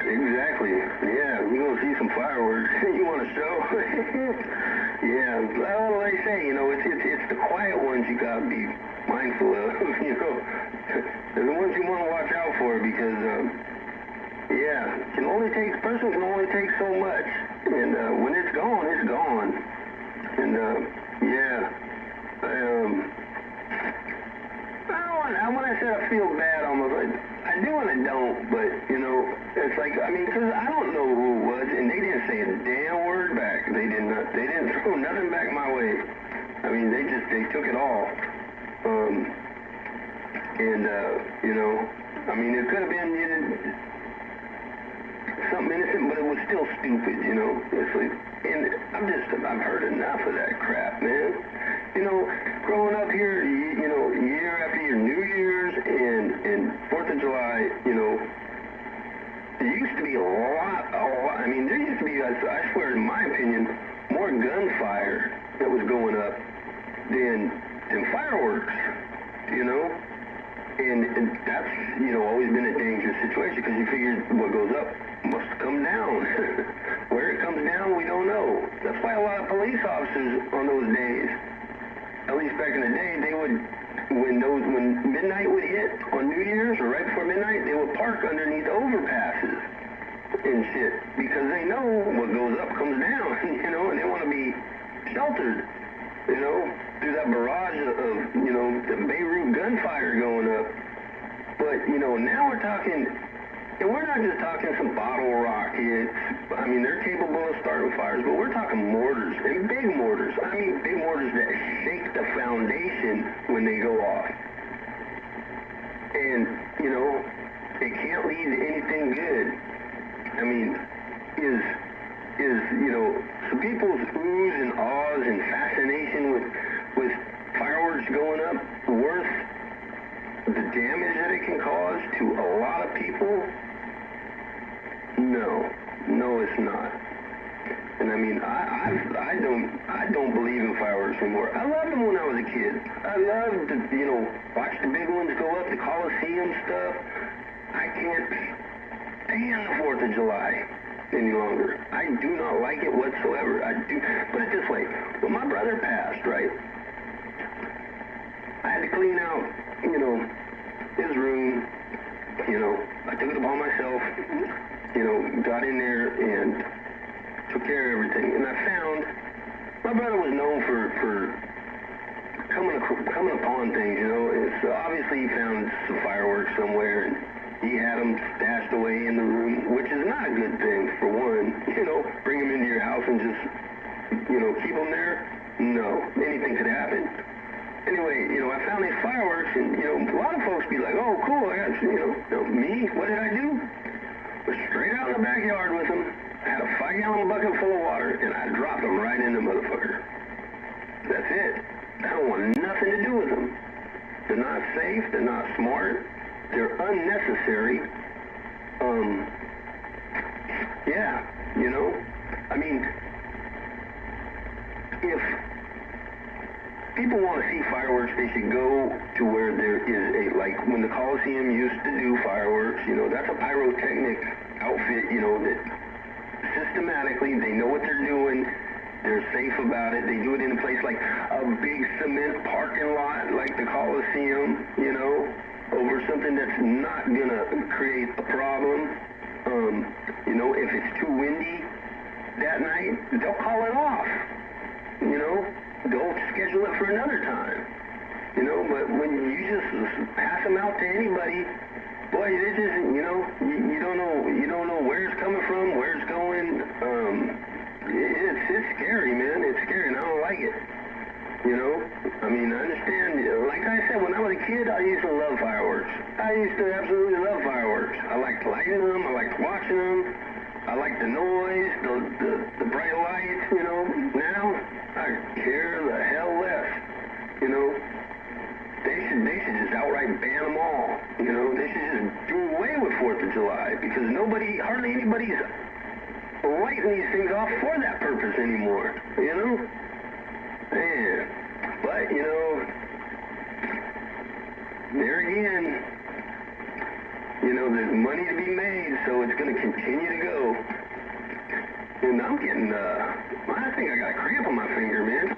Exactly. Yeah, you gonna see some fireworks. You want to show? Yeah. Well, they say, you know, it's the quiet ones you gotta be mindful of. You know, they're the ones you want to watch out for because, yeah, person can only take so much, and when it's gone, it's gone. And yeah, when I said I feel bad, almost like I do and I don't, but you know, it's like, I mean, because I don't know who it was, and they didn't say a damn word back. They didn't throw nothing back my way. I mean, they took it all. You know, I mean, it could have been something innocent, but it was still stupid, you know. It's like, and I've heard enough of that crap, man. You know, growing up here, you know, year after year, New Year's and 4th of July, you know, there used to be a lot, I mean, there used to be, I swear, in my opinion, more gunfire that was going up than fireworks, you know? And that's, you know, always been a dangerous situation because you figure what goes up must come down. Where it comes down, we don't know. That's why a lot of police officers on those days, at least back in the day, they would, when midnight would hit on New Year's or right before midnight, they would park underneath overpasses and shit because they know what goes up comes down, you know, and they want to be sheltered, you know, through that barrage of, you know, the Beirut gunfire going up. But, you know, now we're talking, and we're not just talking some bottle rockets. I mean, they're capable of starting fires, but we're talking mortars, and big mortars. I mean, big mortars that shake the foundation when they go off. And, you know, it can't lead to anything good. I mean, is you know, some people's oohs and ahs and fascination with fireworks going up worth the damage that it can cause to a lot of people? No, it's not. And I mean, I don't believe in fireworks anymore. I loved them when I was a kid. I loved to, you know, watch the big ones go up, the Coliseum stuff. I can't stand the 4th of July any longer. I do not like it whatsoever. I do. Put it this way: when my brother passed, right, I had to clean out, you know, his room. You know, I took it upon myself. You know, got in there and took care of everything. And I found my brother was known for coming upon things. You know, it's obviously he found some fireworks somewhere and he had them stashed away in the room, which is not a good thing, for one. You know, bring them into your house and just, you know, keep them there? No, anything could happen. Anyway, you know, I found these fireworks, and, you know, a lot of folks be like, oh, cool, I got, you know, me, what did I do? Was straight out in the backyard with them, had a 5-gallon bucket full of water, and I dropped them right in the motherfucker. That's it. I don't want nothing to do with them. They're not safe. They're not smart. They're unnecessary. Yeah, you know? I mean, if people want to see fireworks, they should go to where there is like when the Coliseum used to do fireworks, you know, that's a pyrotechnic outfit, you know, that systematically, they know what they're doing, they're safe about it, they do it in a place like a big cement parking lot like the Coliseum, you know, over something that's not gonna create a problem. You know, if it's too windy that night, they'll call it off. You know, they'll schedule it for another time. You know, but when you just pass them out to anybody, boy, it isn't. You know, you don't know where it's coming from, where it's going. It's scary, man. It's scary, and I don't like it. You know, I mean, I understand. Like I said, when I was a kid, I used to love fireworks. I used to absolutely love fireworks. I liked lighting them. I liked watching them. I liked the noise, the bright lights. You know, now I care the hell less. You know, they should just outright ban them all. You know, they should just do away with 4th of July because hardly anybody's lighting these things off for that purpose anymore. You know. Man, but, you know, there again, you know, there's money to be made, so it's going to continue to go. And I'm getting, I think I got a cramp on my finger, man.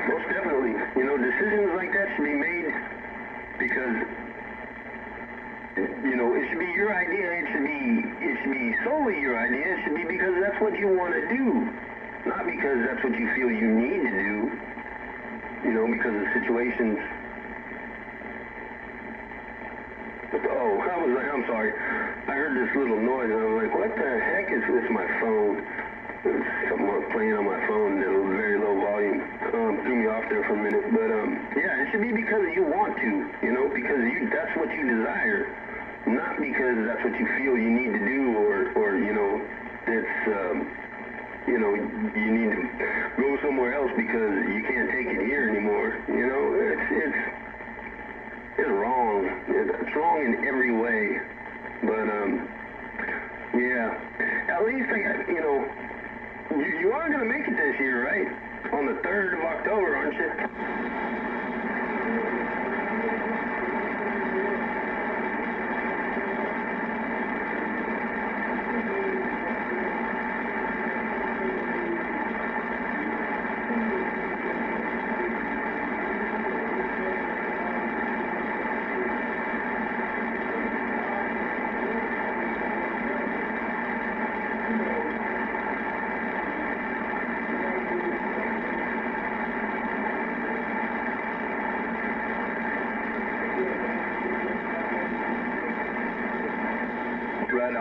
Most definitely. You know, decisions like that should be made because, you know, it should be your idea. It should be solely your idea. It should be because that's what you want to do, not because that's what you feel you need to do. You know, because of situations. I'm sorry. I heard this little noise and I was like, what the heck is this? My phone. There's something playing on my phone at a very low volume. Threw me off there for a minute. But, yeah, it should be because you want to, you know, because that's what you desire. Not because that's what you feel you need to do or you know, it's, you know, you need to go somewhere else because you can't take it here anymore. You know, it's wrong. It's wrong in every way. But, yeah, at least, you know, you are going to make it this year, right? On the 3rd of October, aren't you?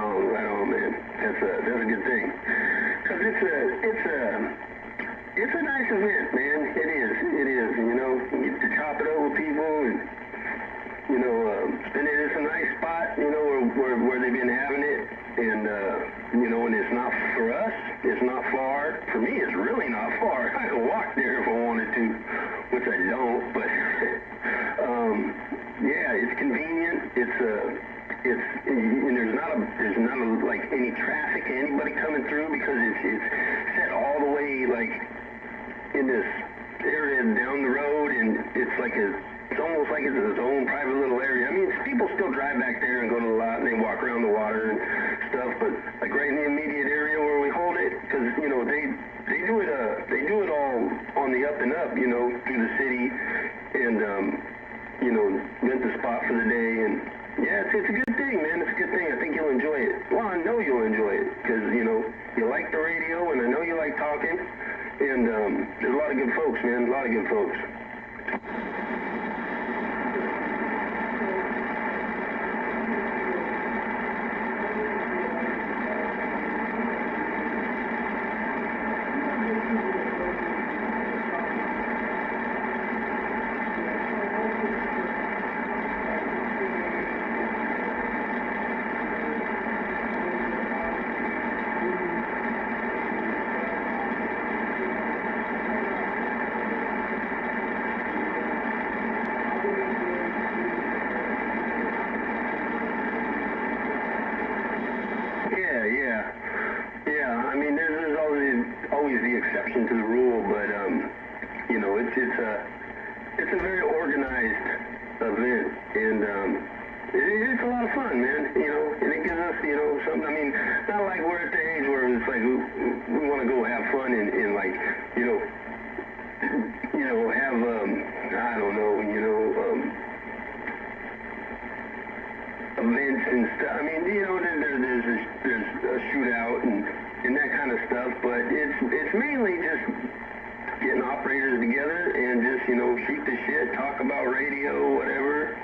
right on, man. That's a good thing. Cause it's a nice event, man. It is. You know, you get to chop it up with people, and you know, and it's a nice spot. You know, where they've been having it, and you know, and it's not for us. It's not far. For me, it's really not far. I can walk there if I wanted to, which I don't. But yeah, it's convenient. And there's not like any traffic, anybody coming through, because it's set all the way like in this area down the road, and it's almost like it's its own private little area. I mean, people still drive back there and go to the lot and they walk around the water and stuff, but like right in the immediate area where we hold it, because you know they do it all on the up and up, you know, through the city, and you know, rent the spot for the day, and yeah, it's a good thing, man. It's a good thing. I think you'll enjoy it. Well, I know you'll enjoy it, because you know you like the radio, and I know you like talking, and there's a lot of good folks, man. A lot of good folks. Yeah. I mean, there's always the exception to the rule, but you know, it's a very organized event, and it's a lot of fun, man. You know, and it gives us, you know, something. I mean, not like we're at the age where it's like we want to go have fun and like, you know, have I don't know, you know. Events and stuff. I mean, you know, there's a shootout and that kind of stuff, but it's mainly just getting operators together and just, you know, shoot the shit, talk about radio, whatever.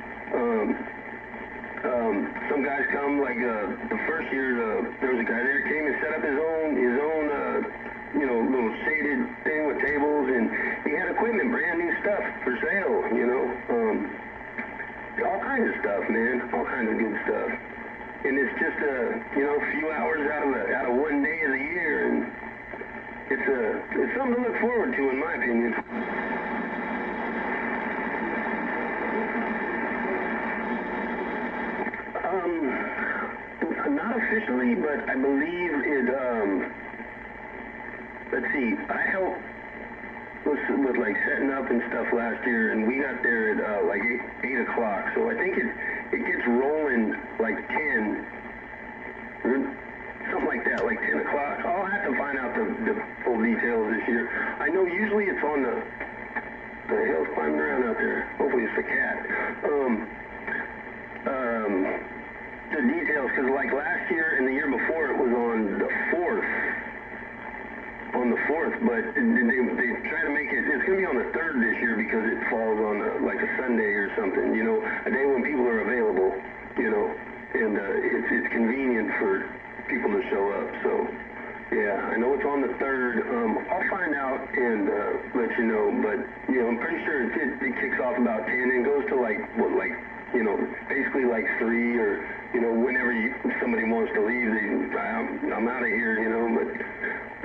Some guys come, like the first year, there was a guy there came and set up his own you know, little shaded thing with tables, and he had equipment, brand new stuff for sale, you know. All kinds of stuff, man. All kinds of good stuff. And it's just you know, a few hours out of one day of the year, and it's something to look forward to, in my opinion. Not officially, but I believe it. Let's see. I helped with like setting up and stuff last year, and we got there at like 8 o'clock. So I think it gets rolling like 10, something like that, like 10 o'clock. I'll have to find out the full details this year. I know usually it's on the hell's climbing around out there. Hopefully it's the cat. The details, because like last year and the year before it was on the 4th. On the 4th, but they try to make it, it's going to be on the 3rd this year because it falls on like a Sunday or something, you know, a day when people are available, you know, and it's convenient for people to show up. So yeah, I know it's on the 3rd. I'll find out and let you know, but you know, I'm pretty sure it kicks off about 10 and goes to like you know, basically like 3, or you know, whenever somebody wants to leave, I'm out of here, you know. But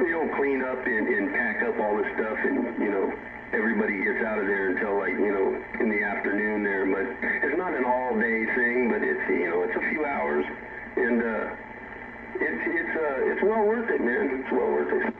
you don't clean up and pack up all this stuff, and you know, everybody gets out of there until like, you know, in the afternoon there. But it's not an all day thing, but it's, you know, it's a few hours, and it's well worth it, man. It's well worth it.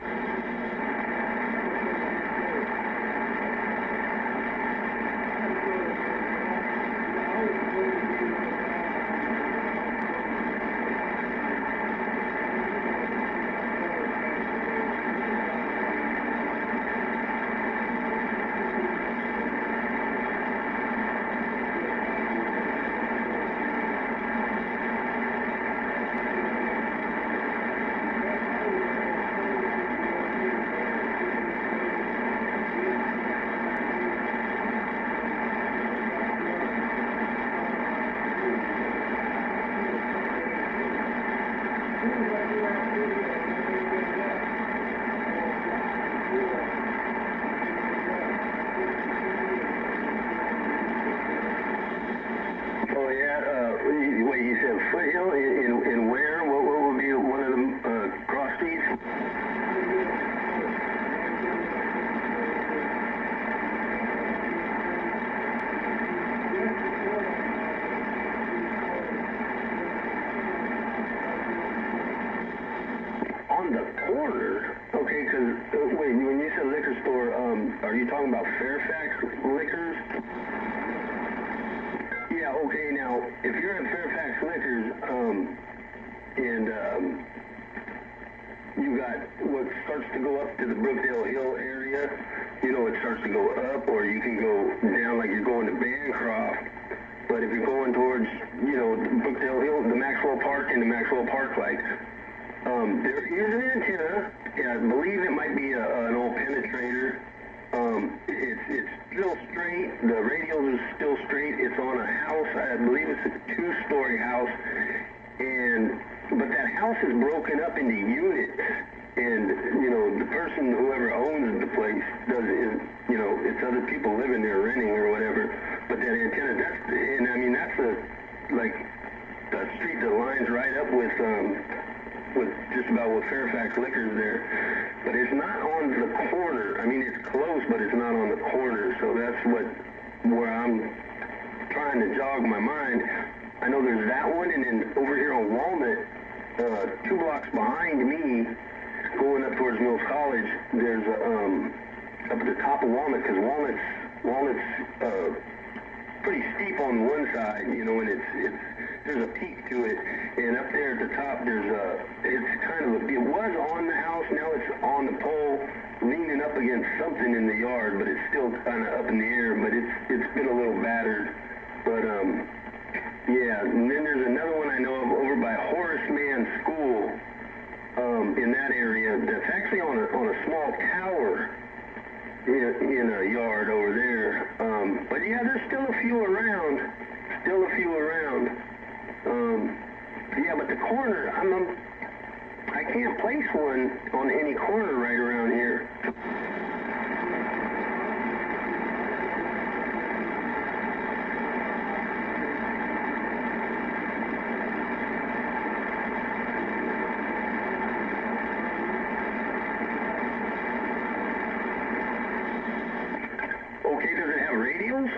are you talking about Fairfax Liquors? Yeah, okay, now, if you're at Fairfax Liquors, and, you got what starts to go up to the Brookdale Hill area, you know, it starts to go up, or you can go down like you're going to Bancroft. But if you're going towards, you know, Brookdale Hill, the Maxwell Park and the Maxwell Park lights, there is an antenna. I believe it might be an old penetrator. It's still straight. The radios are still straight. It's on a house. I believe it's a 2-story house. But that house is broken up into units. And, you know, the person, whoever owns the place, you know, it's other people living there renting or whatever. But that antenna, that's like a street that lines right up with just about with Fairfax Liquors there. But it's not on the corner. I mean, it's close, but it's not on the corner. So that's where I'm trying to jog my mind. I know there's that one, and then over here on Walnut, 2 blocks behind me, going up towards Mills College, there's up at the top of Walnut, because Walnut's pretty steep on one side, you know, and there's a peak to it, and up there at the top there's it was on the house, now it's on the pole, leaning up against something in the yard, but it's still kind of up in the air, but it's been a little battered, but yeah, and then there's another one I know of over by Horace Mann School, in that area, that's actually on a small tower in a yard over there. But yeah, there's still a few around. Yeah, but the corner, I can't place one on any corner right around here. Okay, does it have radios?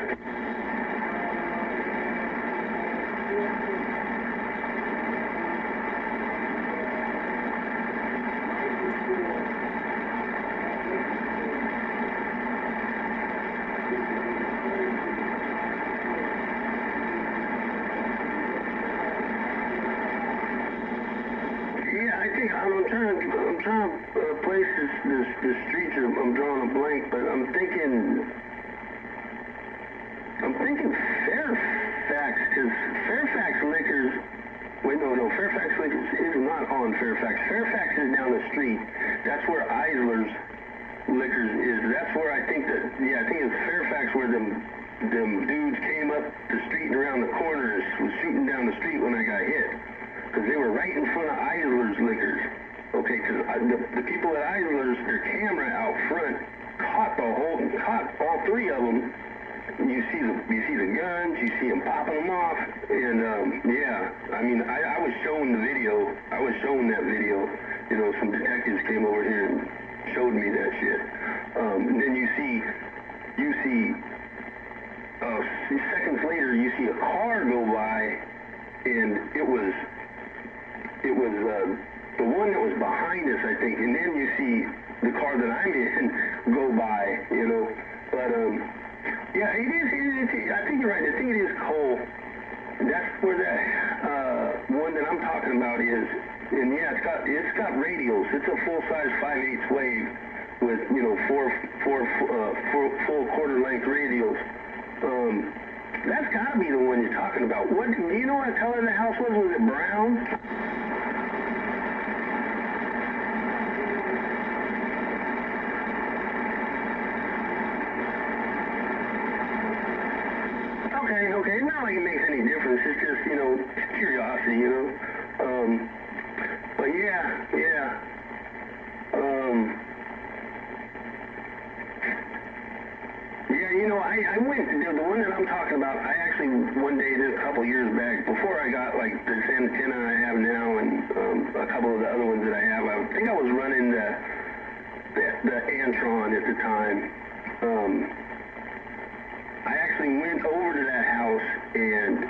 Yeah, I think I'm trying to place this street. I'm drawing a blank, but I'm thinking Fairfax, because Fairfax Liquors. Wait, no, Fairfax Liquors is not on Fairfax. Fairfax is down the street. That's where Eisler's Liquors is. That's where I think it's Fairfax where them dudes came up the street and around the corners, was shooting down the street when I got hit. Because they were right in front of Eisler's Liquors. Okay, because the people at Eisler's, their camera out front caught all 3 of them. You see the guns, you see them popping them off, and yeah, I mean, I was shown the video. I was shown that video. You know, some detectives came over here and showed me that shit. And then you see seconds later, you see a car go by, and it was the one that was behind us, I think, and then you see the car that I'm in go by, you know, but yeah, it is, I think you're right, I think it is Cole. That's where that one that I'm talking about is, and yeah, it's got radials. It's a full-size 5/8 wave with, you know, four full quarter-length radials. That's got to be the one you're talking about. What, do you know what color the house was? Was it brown? Okay, not like it makes any difference. It's just, you know, curiosity, you know. But yeah. Yeah, you know, I went, the one that I'm talking about, I actually, one day, a couple years back, before I got, like, this antenna I have now and a couple of the other ones that I have, I think I was running the Antron at the time. I actually went over to that house and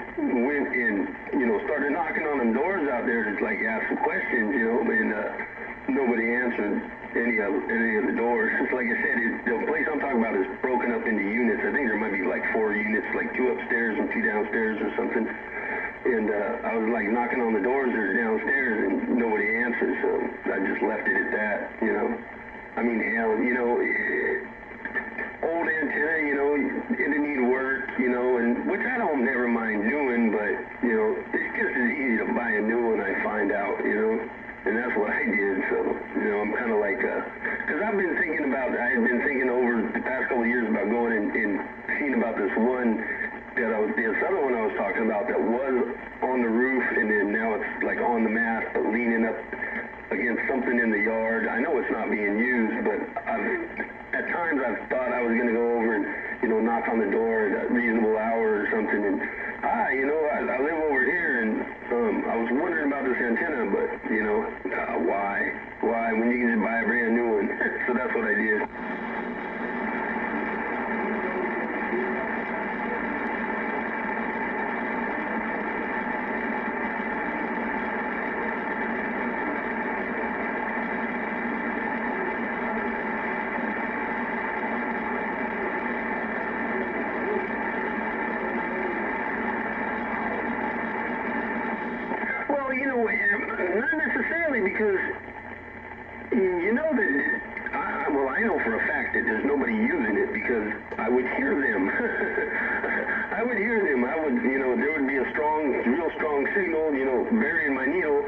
went and, you know, started knocking on them doors out there to, like, ask some questions, you know, and nobody answered any of the doors. Just like I said, the place I'm talking about downstairs or something. And I was like knocking on the doors or downstairs and nobody answered, so I just left it at that, you know. I mean, hell, you know, old antenna, you know, it'd need work, you know, and which I don't never mind doing, but, you know, it's just as easy to buy a new one, I find out, you know. And that's what I did, so, you know, I'm kind of like, because I've been thinking about, I had been thinking over the past couple of years about going and seeing about this one, this other one I was talking about that was on the roof, and then now it's like on the mast, but leaning up against something in the yard. I know it's not being used, but at times I've thought I was going to go over and, you know, knock on the door at a reasonable hour or something, and, you know, I live over here, and I was wondering about this antenna, but, you know, why, when you can just buy a brand new one? So that's what I did. Well, you know, not necessarily, because you know that, well, I know for a fact that there's nobody using it, because I would hear them. I would hear them. I would, you know, there would be a real strong signal, you know, burying my needle,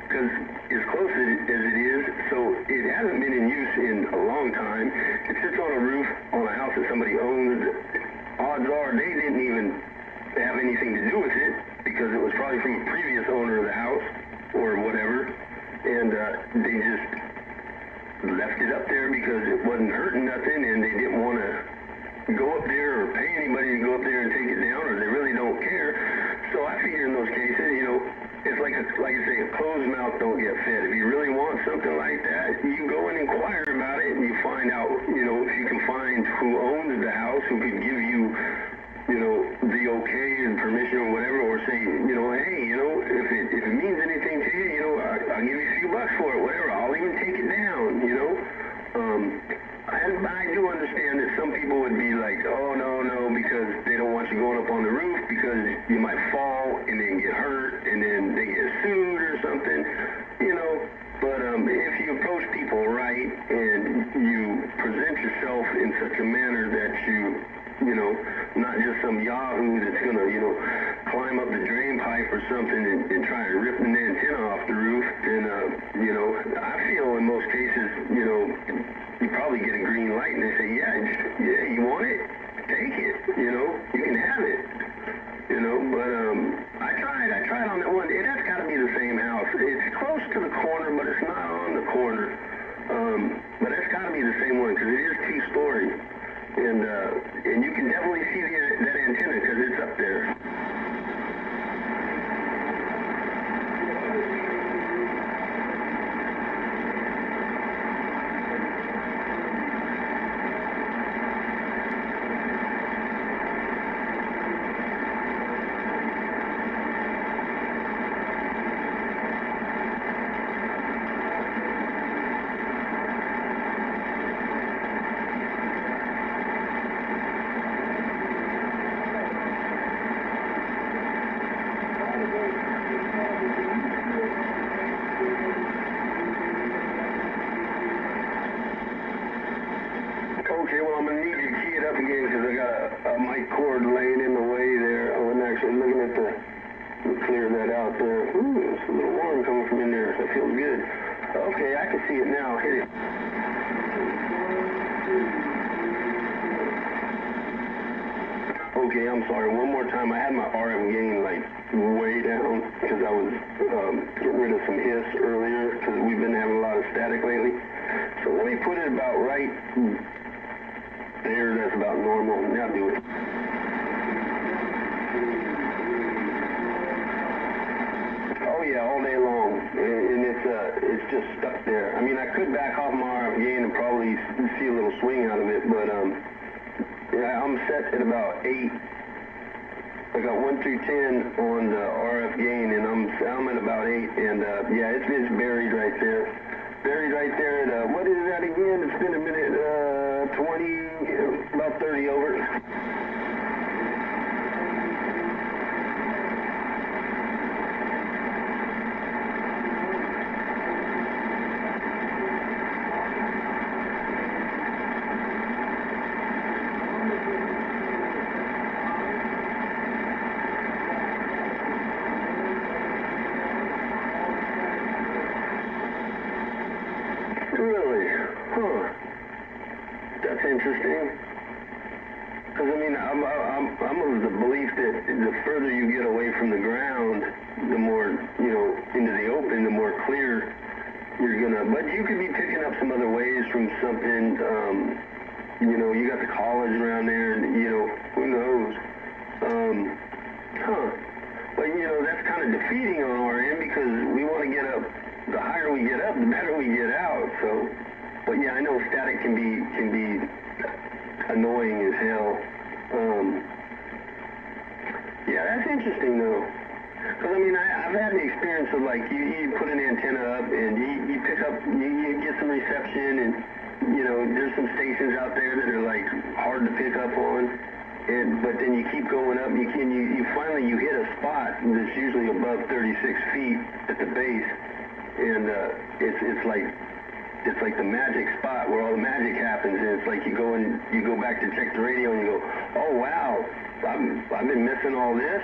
because as close as it is, so it hasn't been in use in a long time. It sits on a roof on a house that somebody owns. Odds are they didn't even have anything to do with it, because it was probably from a previous owner of the house or whatever, and they just left it up there because it wasn't hurting nothing, and they didn't want to go up there or pay anybody to go up there and take it down, or they really don't care. So I figure in those cases, you know, it's like I say, a closed mouth don't get fed. If you really want something like that, you go and inquire about it, and you find out, you know, if you can find who owns the house, who could give you, you know, the okay and permission or whatever, or say, you know, hey, you know, if it means anything to you, you know, I'll give you a few bucks for it, whatever. I'll even take it down, you know. And I do understand that some people would be like, oh, no, because they don't want you going up on the roof, because you might fall and then get hurt, and then they get sued or something, you know. But if you approach people right, and you present yourself in such a manner that you know, not just some yahoo that's going to, you know, climb up the drain pipe or something and try to rip an antenna off the roof, then, you know, I feel in most cases, you know, you probably get a green light and they say, yeah, you want it? Take it, you know, you can have it, you know, but I tried on that one. That's got to be the same house. It's close to the corner, but it's not on the corner, but it's got to be the same one, because it is two-story. And you can definitely see that antenna, because it's up there. Okay, well, I'm going to need you to key it up again, because I got a mic cord laying in the way there. I wasn't actually looking at clear that out there. Ooh, it's a little warm coming from in there. That feels good. Okay, I can see it now. Hit it. Okay, I'm sorry. One more time. I had my RF gain, like, way down, because I was getting rid of some hiss earlier, because we've been having a lot of static lately. So let me put it about right there. That's about normal. Now do it. Oh yeah, all day long, and it's just stuck there. I mean, I could back off my RF gain and probably see a little swing out of it, but yeah, I'm set at about 8. I got 1 through 10 on the RF gain, and I'm at about 8, and yeah, it's buried right there. Buried right there at, what is that again? It's been a minute, 20, about 30 over. interesting. Because I mean, I'm of the belief that the further you get away from the ground, the more, you know, into the open, the more clear you're gonna. But you could be picking up some other waves from something. You know, you got the college around there, and you know, who knows? But you know, that's kind of defeating on our end because we want to get up. The higher we get up, the better we get out. So, but yeah, I know static can be annoying as hell. Yeah, that's interesting though. Because I mean, I've had the experience of like you put an antenna up and you pick up, you get some reception, and you know, there's some stations out there that are like hard to pick up on. But then you keep going up, you finally hit a spot that's usually above 36 feet at the base, and it's like the magic spot where all the magic happens. And it's like you go back to check the radio and you go, oh wow, I've been missing all this.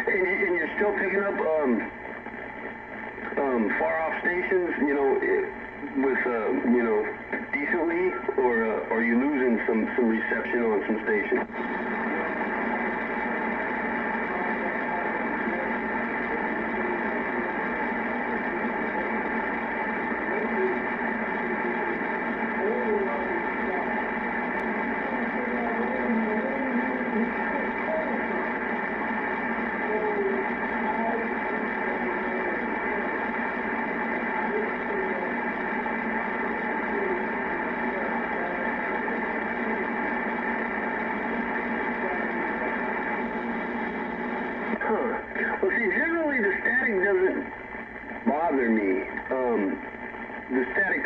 And you're still picking up far off stations, you know, with you know, decently, or are you losing some reception on some stations? Well, see, generally the static doesn't bother me. The static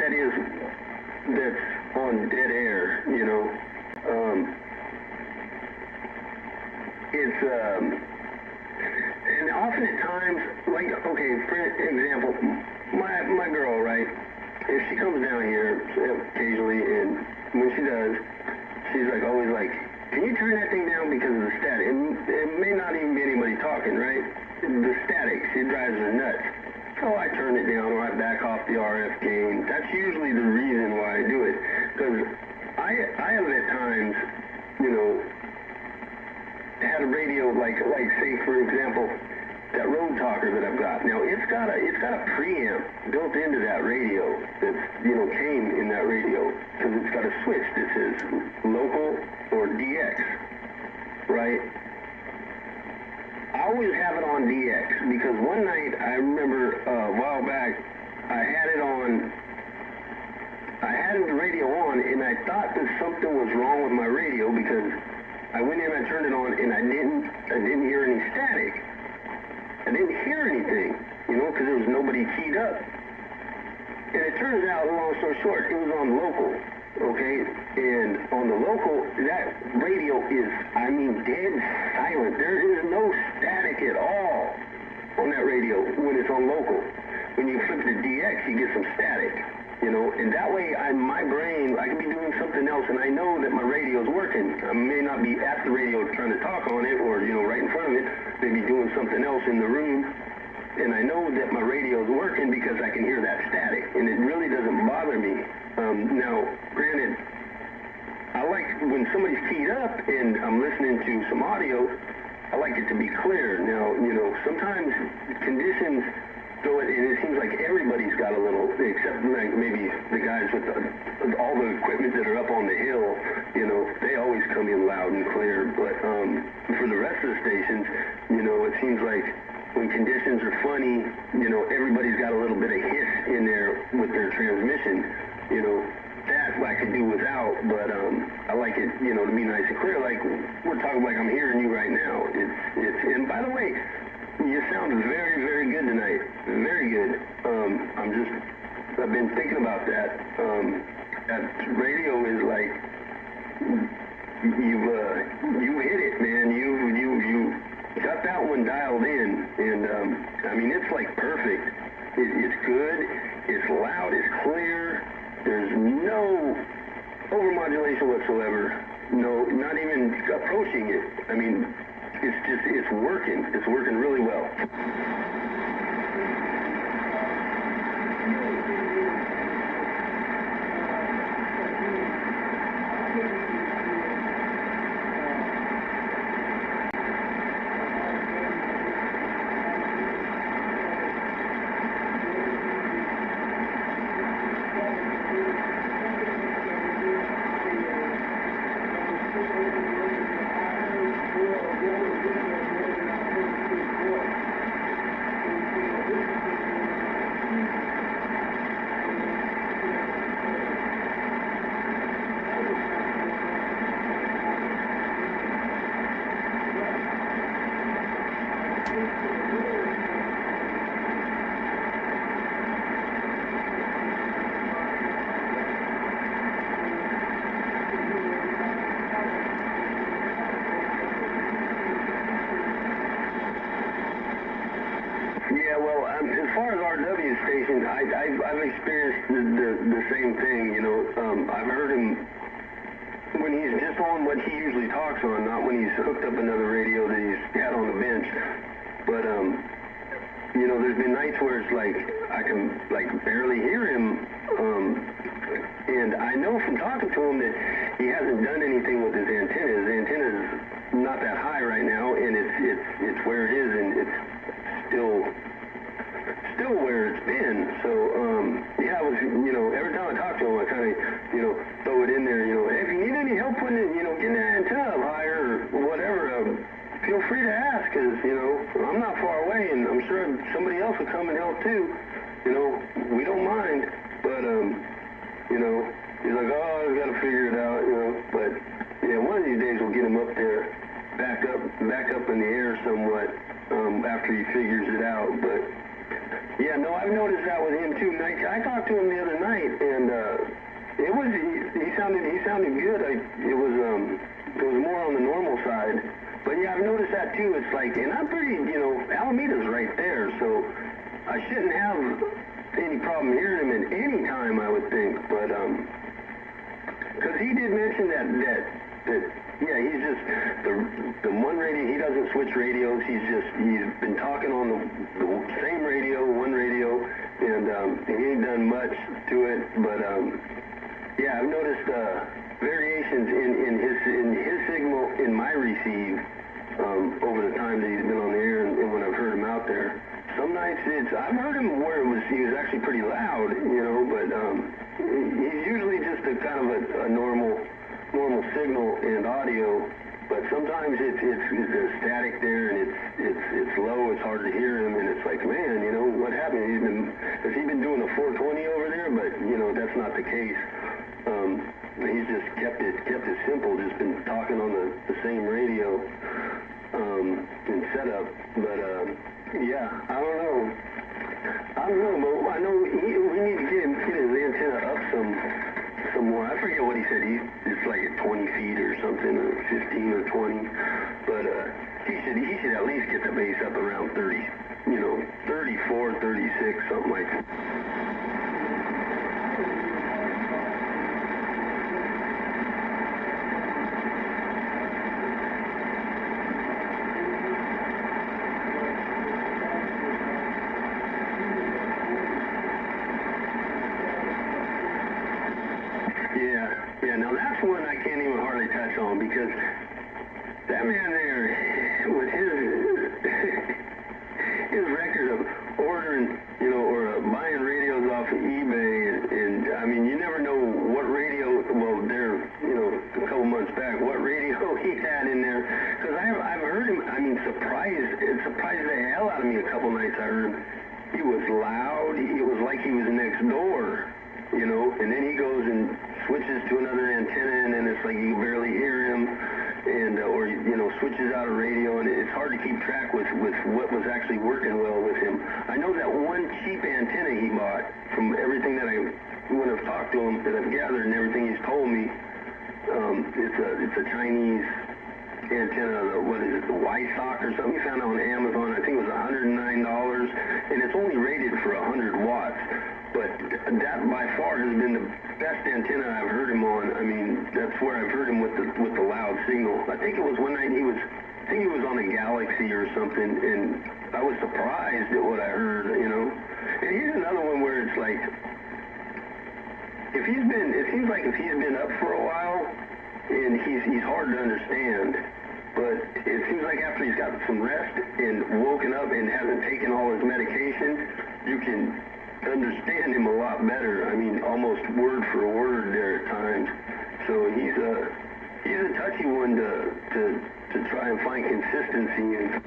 that's on dead air, you know, it's, and often at times, like, okay, for example, my girl, right, if she comes down here occasionally, and when she does, she's like, always like, can you turn that thing down because of the static? And it may not even be anybody talking, right? The static, it drives her nuts. So I turn it down, or I back off the RF gain. That's usually the reason why I do it. Because I have at times, you know, had a radio like say for example, that road talker that I've got. Now it's got a preamp built into that radio that's, you know, came in that radio, because it's got a switch that says local or DX, right? I always have it on DX because one night I remember a while back I had the radio on, and I thought that something was wrong with my radio because I went in, I turned it on, and I didn't hear any static. I didn't hear anything, you know, because there was nobody keyed up. And it turns out, long story short, it was on local, okay? And on the local, that radio is, I mean, dead silent. There is no static at all on that radio when it's on local. When you flip the DX, you get some static, you know? And that way, my brain, I can be doing something else, and I know that my radio's working. I may not be at the radio trying to talk on it, or, you know, right in front of it, maybe doing something else in the room. And I know that my radio is working because I can hear that static, and it really doesn't bother me. Now, granted, I like when somebody's keyed up and I'm listening to some audio, I like it to be clear. Now, you know, sometimes conditions go, and it seems like everybody's got a little, except like maybe the guys with all the equipment that are up on the hill, you know, they always come in loud and clear. But for the rest of the stations, you know, it seems like when conditions are funny, you know, everybody's got a little bit of hiss in there with their transmission, you know. that I could do without, but I like it, you know, to be nice and clear. Like we're talking, like I'm hearing you right now. And by the way, you sound very, very good tonight. Very good. I've been thinking about that. That radio is like, you hit it, man. You got that one dialed in, and I mean, it's like perfect. It's good. It's loud. It's clear. There's no overmodulation whatsoever. No, not even approaching it. I mean, it's working. It's working really well. Yeah, well, as far as RW station, I've experienced the same thing, you know. I've heard him when he's just on what he usually talks on, not when he's hooked up another radio that he's had on the bench. But, you know, there's been nights where it's like I can, like, barely hear him. And I know from talking to him that he hasn't done anything with his antenna. His antenna is not that high right now, and it's where it is, and it's still where it's been. So, yeah, I was, you know, every time I talk to him, I kind of, you know, throw it in there, you know, hey, if you need any help putting it, you know, getting that antenna up higher or whatever, feel free to ask, because, you know, I'm not far away, and I'm sure somebody else will come and help too. You know, we don't mind, but, you know, he's like, oh, I've got to figure it out, you know, but, yeah, one of these days we'll get him up there, back up in the air somewhat, after he figures it out. But yeah, no, I've noticed that with him too. I talked to him the other night, and he sounded good. It was more on the normal side. But yeah, I've noticed that too. It's like, and I'm pretty, you know, Alameda's right there, so I shouldn't have any problem hearing him at any time, I would think. But because he did mention that yeah, he's just the one radio. He doesn't switch radios. He's been talking on the same radio, one radio, and he ain't done much to it. But yeah, I've noticed variations in his signal in my receive over the time that he's been on the air, and when I've heard him out there. Some nights I've heard him where he was actually pretty loud, you know, but he's usually just a kind of a normal signal and audio, but sometimes it's there's static there, and it's low, it's hard to hear him, and it's like, man, you know, what happened? Has he been doing a 420 over there? But, you know, that's not the case. He's just kept it simple, just been talking on the same radio and setup, but yeah, I don't know, but I know we need to get his antenna up some more. I forget what he said. It's like at 20 feet or something, or 15 or 20. But he should at least get the bass up around 30, you know, 34, 36, something like that. Yeah, now that's one I can't even hardly touch on, because that man there, with his record of ordering, you know, or buying radios off of eBay, and I mean, you never know what radio, well, there, you know, a couple months back, what radio he had in there, because I've heard him, I mean, it surprised the hell out of me a couple nights. I heard him, he was loud, it was like he was next door, you know, and then he goes and switches to another antenna, and then it's like you can barely hear him, and or switches out a radio, and it's hard to keep track with what was actually working well with him. I know that one cheap antenna he bought, from everything that when I've talked to him, that I've gathered and everything he's told me, it's a Chinese antenna, what is it, the Y-Sock or something. He found it on Amazon. I think it was $109, and it's only rated for 100 watts. But that by far has been the best antenna I've heard him on. I mean, that's where I've heard him with the loud signal. I think it was one night he was on a Galaxy or something, and I was surprised at what I heard, And here's another one where it's like, it seems like if he's been up for a while, and he's hard to understand, but it seems like after he's got some rest and woken up and hasn't taken all his medication, you can understand him a lot better. I mean, almost word for word there at times. So he's a touchy one to try and find consistency in.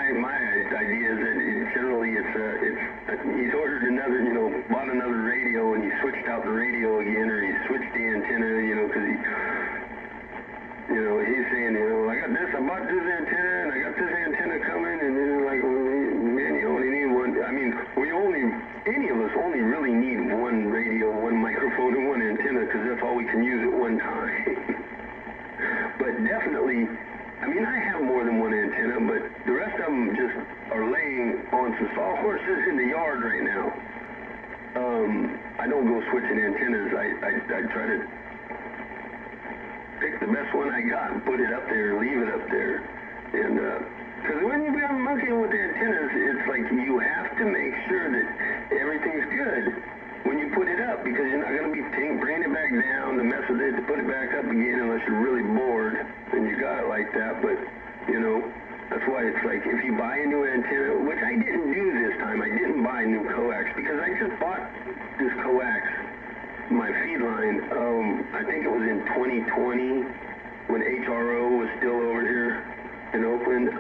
My idea is that generally he's ordered another, bought another radio, and he switched out the radio again, or he switched the antenna, because he's saying, I bought this antenna, and I got this antenna coming, and then like, man, you only need one. I mean, any of us only really need one radio, one microphone, and one antenna, because that's all we can use at one time. But definitely, I mean, I have more than one antenna, but the rest of them just are laying on some sawhorses in the yard right now. I don't go switching antennas. I try to pick the best one I got and put it up there, leave it up there. And, because when you've got monkeying with the antennas, it's like you have to make sure that everything's good when you put it up, because you're not going to be bringing it back down to mess with it, to put it back up again unless you're really bored and you got it like that. But, that's why it's like if you buy a new antenna, which I didn't do this time, I didn't buy new coax because I just bought this coax, my feed line, I think it was in 2020 when HRO was still over here in Oakland,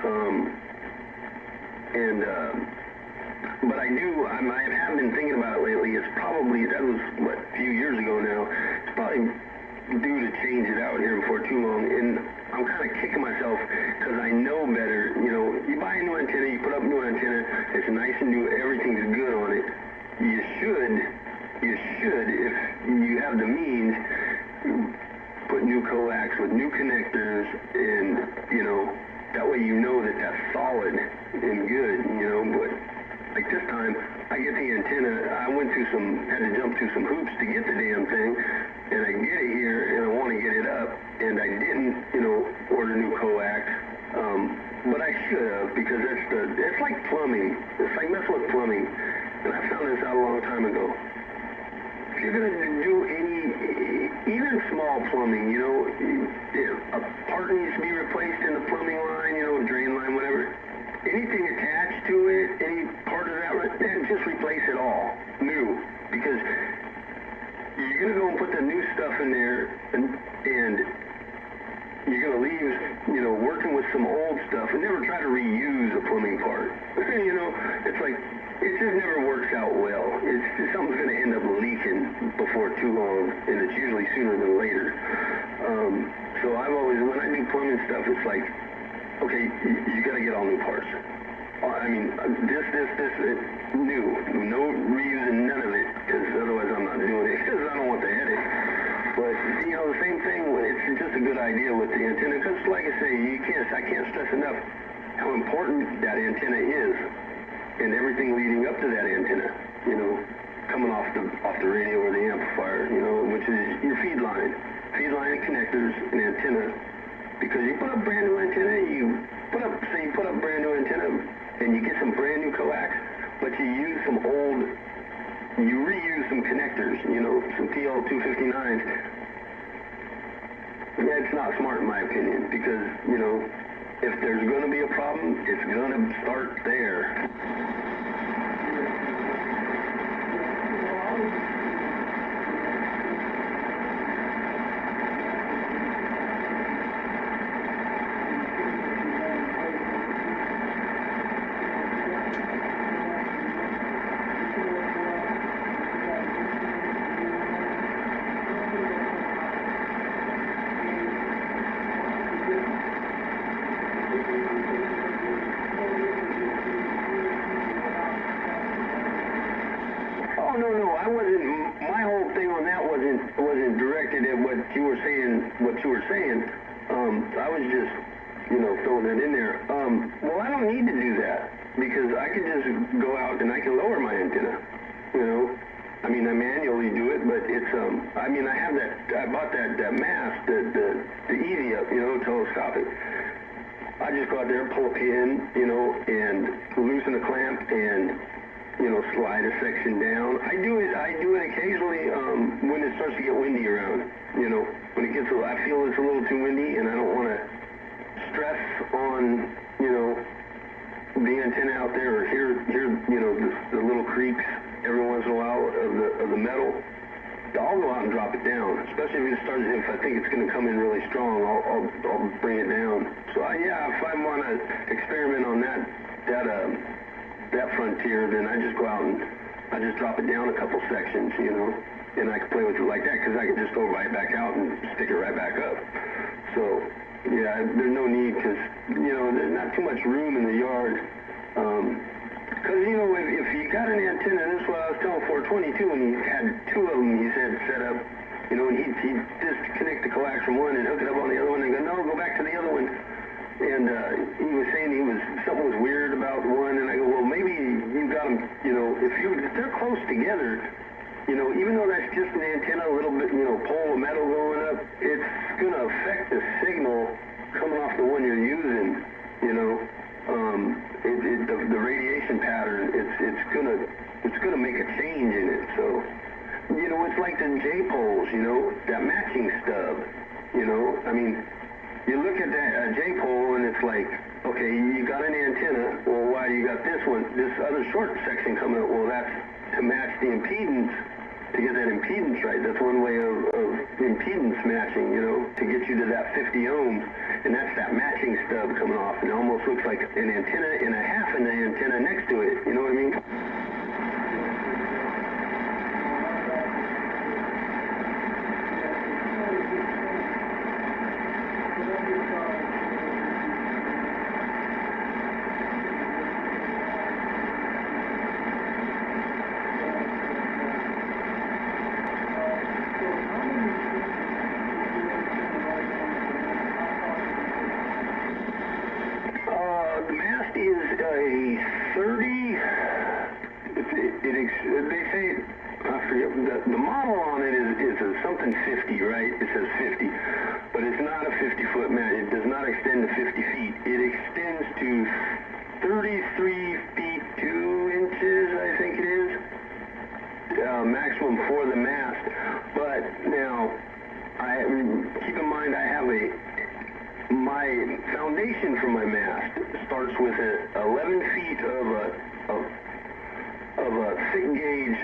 but I have been thinking about it lately. It's probably, that was, a few years ago now. It's probably due to change it out here before too long. And I'm kind of kicking myself because I know better. You buy a new antenna, you put up a new antenna, it's nice and new, everything's good on it. You should, if you have the means, put new coax with new connectors, and, that way that that's solid and good, but like this time, I get the antenna, I had to jump through some hoops to get the damn thing, and I get it here, and I want to get it up, and I didn't, order new coax, but I should have, because it's like plumbing. It's like messing with plumbing, and I found this out a long time ago. If you're going to do even small plumbing, if a part needs to be replaced in the plumbing line, drain line, whatever, anything attached to it, any part of that, then just replace it all, new, because you're going to go and put the new stuff in there, and you're going to leave, working with some old stuff, and never try to reuse a plumbing part. It's like, it just never works out well. Something's going to end up leaking before too long, and it's usually sooner than later. So I've always, when I do plumbing stuff, it's like, okay, you got to get all new parts. I mean, this, new. No reusing none of it, because otherwise I'm not doing it, because I don't want the headache. But, the same thing, it's just a good idea with the antenna, because like I say, I can't stress enough how important that antenna is, and everything leading up to that antenna, coming off the radio or the amplifier, which is your feed line and connectors and antenna. Because you put up brand new antenna, you put up brand new antenna, and you get some brand new coax, but you reuse some connectors, some TL259s. Yeah, it's not smart in my opinion, because, you know, if there's going to be a problem, it's going to start there. Oh, no, I wasn't, my whole thing on that wasn't directed at what you were saying. I was just, you know, throwing it in there. Well, I don't need to do that, because I can just go out and I can lower my antenna, you know. I mean, I manually do it, but it's, I mean, I bought that mast, the easy up, you know, telescopic. I just go out there, pull a pin, you know, and loosen a clamp and, you know, slide a section down. I do it occasionally when it starts to get windy around, you know. When it gets, I feel it's a little too windy and I don't want to stress on, you know, the antenna out there, or hear you know, the little creaks every once in a while of the metal. I'll go out and drop it down, especially if I think it's going to come in really strong. I'll bring it down. So yeah, if I want to experiment on that frontier, then I just go out and I just drop it down a couple sections, you know, and I can play with it like that, because I can just go right back out and stick it right back up. So yeah, there's no need, because, you know, there's not too much room in the yard. Because, you know, if you got an antenna, this is what I was telling 422, and he had two of them, he said, set up, you know, and he'd disconnect the coax from one and hook it up on the other one and go, no, go back to the other one. And he was saying something was weird about one, and I go, well, maybe you got them, you know, if they're close together, you know, even though that's just an antenna, a little bit, you know, pole of metal going up, it's going to affect the signal coming off the one you're using, you know. The radiation pattern, it's gonna make a change in it. So, you know, it's like the J-poles, you know, that matching stub, you know. I mean, you look at that J-pole and it's like, okay, you got an antenna, well, why do you got this other short section coming up? Well, that's to match the impedance, to get that impedance right. That's one way of impedance matching, you know, to get you to that 50 ohms, and that's that matching stub coming off, and it almost looks like an antenna and a half an antenna next to it, you know what I mean? The mast is a 30, they say, I forget, the model on it is a something 50, right? It says 50, but it's not a 50-foot mast. It does not extend to 50 feet. It extends to 33 feet 2 inches, I think it is, maximum for the mast. But now, keep in mind, I have my foundation for my mast starts with 11 feet of a thick gauge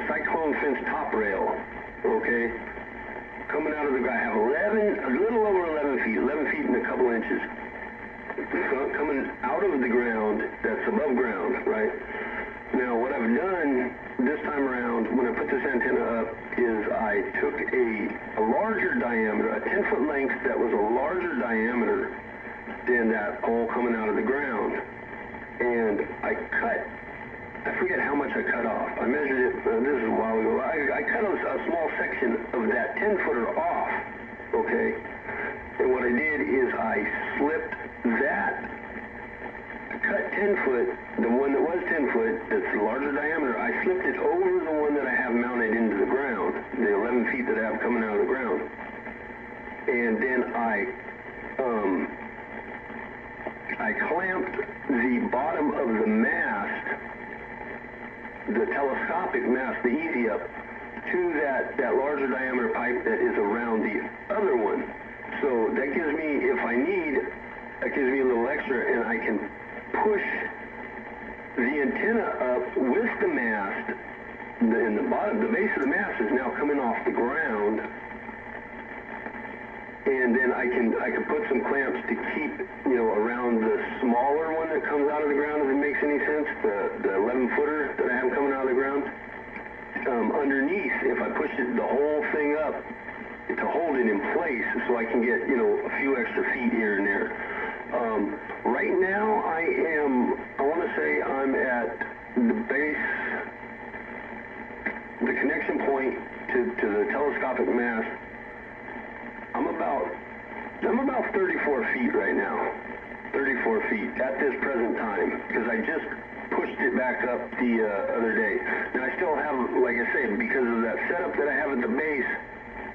cyclone fence top rail, okay? Coming out of the ground, I have a little over 11 feet and a couple inches. Coming out of the ground, that's above ground, right? Now, what I've done this time around, when I put this antenna up, is I took a larger diameter, a 10-foot length that was a larger diameter than that pole coming out of the ground. And I forget how much I cut off. I measured it, this is a while ago. I cut a small section of that 10-footer off, okay? And what I did is I slipped that, cut 10-foot, the one that was 10-foot, that's the larger diameter, I slipped it over the one that I have mounted into the ground, the 11 feet that I have coming out of the ground. And then I clamped the bottom of the mast, the telescopic mast, the easy up, to that larger diameter pipe that is around the other one. So that gives me, if I need, that gives me a little extra, and I can push the antenna up with the mast, and the bottom, the base of the mast is now coming off the ground, and then I can put some clamps to keep, you know, around the smaller one that comes out of the ground, if it makes any sense, the 11-footer that I have coming out of the ground. Underneath, if I push it, the whole thing up to hold it in place, so I can get, you know, a few extra feet here and there. Right now, I want to say I'm at the base, the connection point to the telescopic mast. I'm about 34 feet right now. 34 feet at this present time, because I just pushed it back up the other day. Now I still have, like I say, because of that setup that I have at the base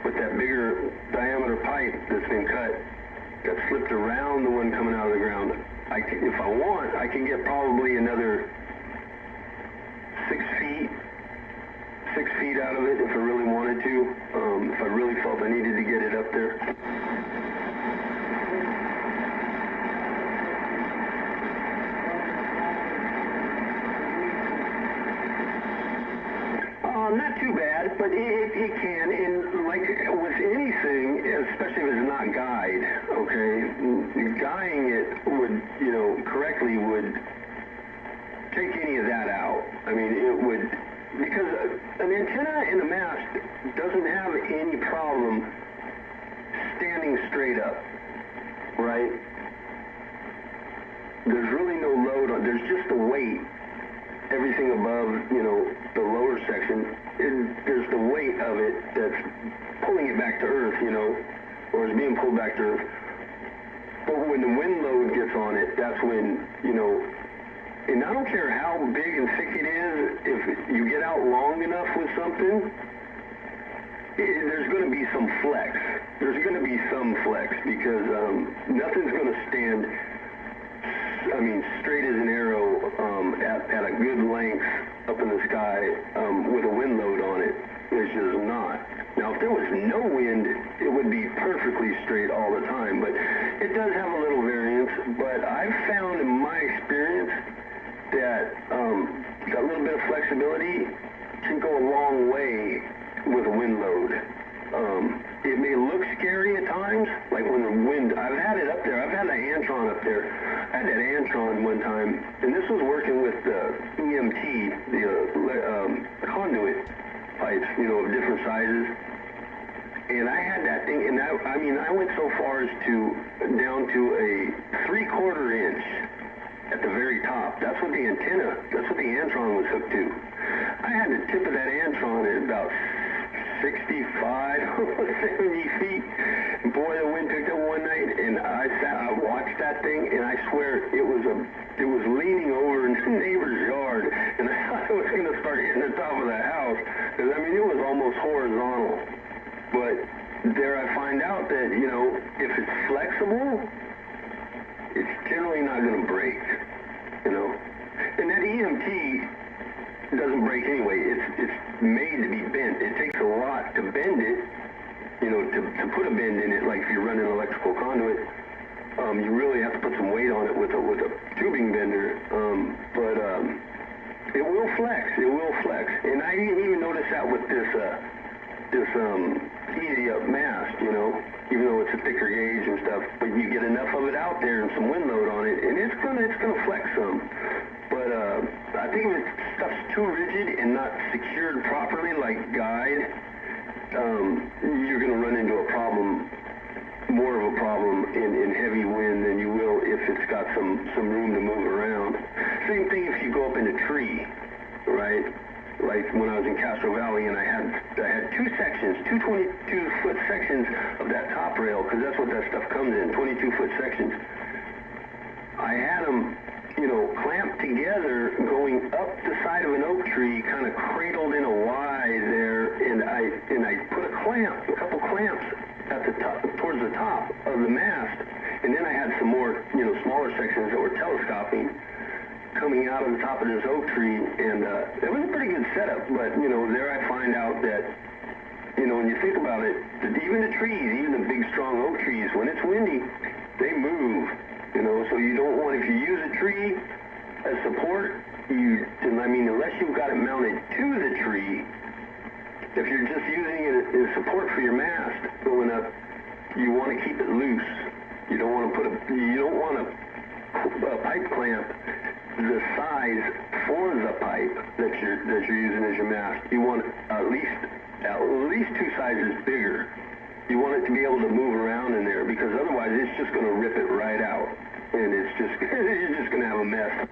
with that bigger diameter pipe that's been cut, that slipped around the one coming out of the ground. If I want, I can get probably another 6 feet out of it if I really wanted to, if I really felt I needed to get it up there. Not too bad, but it can, and like with anything, especially if it's not guyed, okay, guying it would, you know, correctly would take any of that out. I mean, it would, because an antenna in a mast doesn't have any problem standing straight up, right? There's really no load on, there's just the weight. Everything above, you know, the lower section, there's the weight of it that's pulling it back to earth, you know, or is being pulled back to earth. But when the wind load gets on it, that's when, you know, and I don't care how big and thick it is, if you get out long enough with something, there's going to be some flex. There's going to be some flex, because nothing's going to stand, I mean, straight as an arrow at a good length up in the sky with a wind load on it. It's just not. Now, if there was no wind, it would be perfectly straight all the time, but it does have a little variance. But I've found in my experience that a little bit of flexibility can go a long way with a wind load. It may look scary at times, like when the wind, I've had it up there, I've had the Antron up there. I had that Antron one time, and this was working with the EMT, the conduit pipes, you know, of different sizes. And I had that thing, and I mean, I went so far as down to a 3/4 inch at the very top. That's what the Antron was hooked to. I had the tip of that Antron at about 65, 70 feet. And boy, the wind picked up one night, and I watched that thing, and I swear it was leaning over in the neighbor's yard, and I thought it was going to start hitting the top of the house, because I mean, it was almost horizontal. But there I find out that, you know, if it's flexible, it's generally not going to break, you know. And that EMT doesn't break anyway. It's made to be bent. It takes a lot to bend it, you know, to put a bend in it. Like if you're running electrical conduit, you really have to put some weight on it with a tubing bender. But it will flex. It will flex. And I didn't even notice that with this easy up mast, you know, even though it's a thicker gauge and stuff. But you get enough of it out there and some wind load on it, and it's gonna flex some. But I think if stuff's too rigid and not secured properly, like guide, you're going to run into a problem, more of a problem in heavy wind than you will if it's got some room to move around. Same thing if you go up in a tree, right? Like when I was in Castro Valley, and I had two sections, two 22-foot sections of that top rail, because that's what that stuff comes in, 22-foot sections. I had them, you know, clamped together going up the side of an oak tree, kind of cradled in a Y there, and I put a couple clamps at the top, towards the top of the mast, and then I had some more, you know, smaller sections that were telescoping coming out of the top of this oak tree, and it was a pretty good setup. But you know, there I find out that you know, when you think about it, even the trees, even the big strong oak trees, when it's windy, they move, you know, so you don't want, if you use a tree as support, unless you've got it mounted to the tree, if you're just using it as support for your mast going up, you want to keep it loose. You don't want a pipe clamp the size for the pipe that you're using as your mast. You want at least 2 sizes bigger. You want it to be able to move around in there, because otherwise it's just going to rip it right out, and it's just you're just going to have a mess.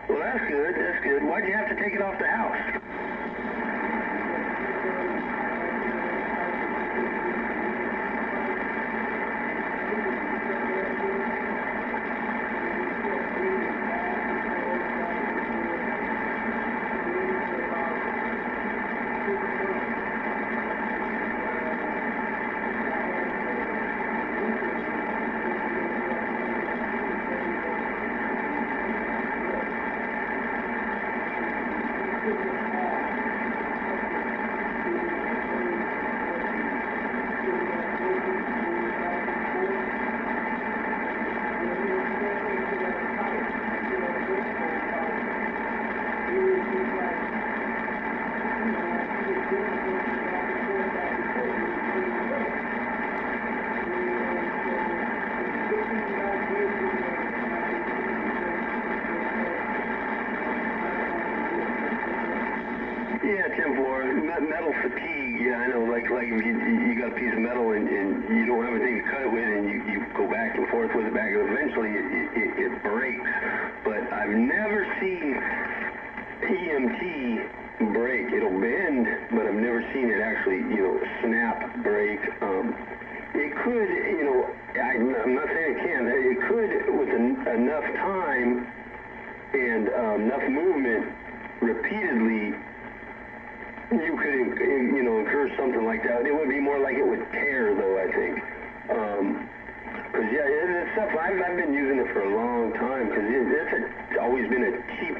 Well, that's good. Why'd you have to take it off the house? Yeah, 10-4, metal fatigue, yeah, I know, like if you got a piece of metal and you don't have anything to cut it with, and you go back and forth with it eventually it breaks. But I've never seen EMT break. It'll bend, but I've never seen it actually, snap, break. It could, I'm not saying it can, it could with enough time and enough movement repeatedly. You could, incur something like that. It would be more like it would tear, though, I think. Because, it's stuff, I've been using it for a long time, because it's always been a cheap,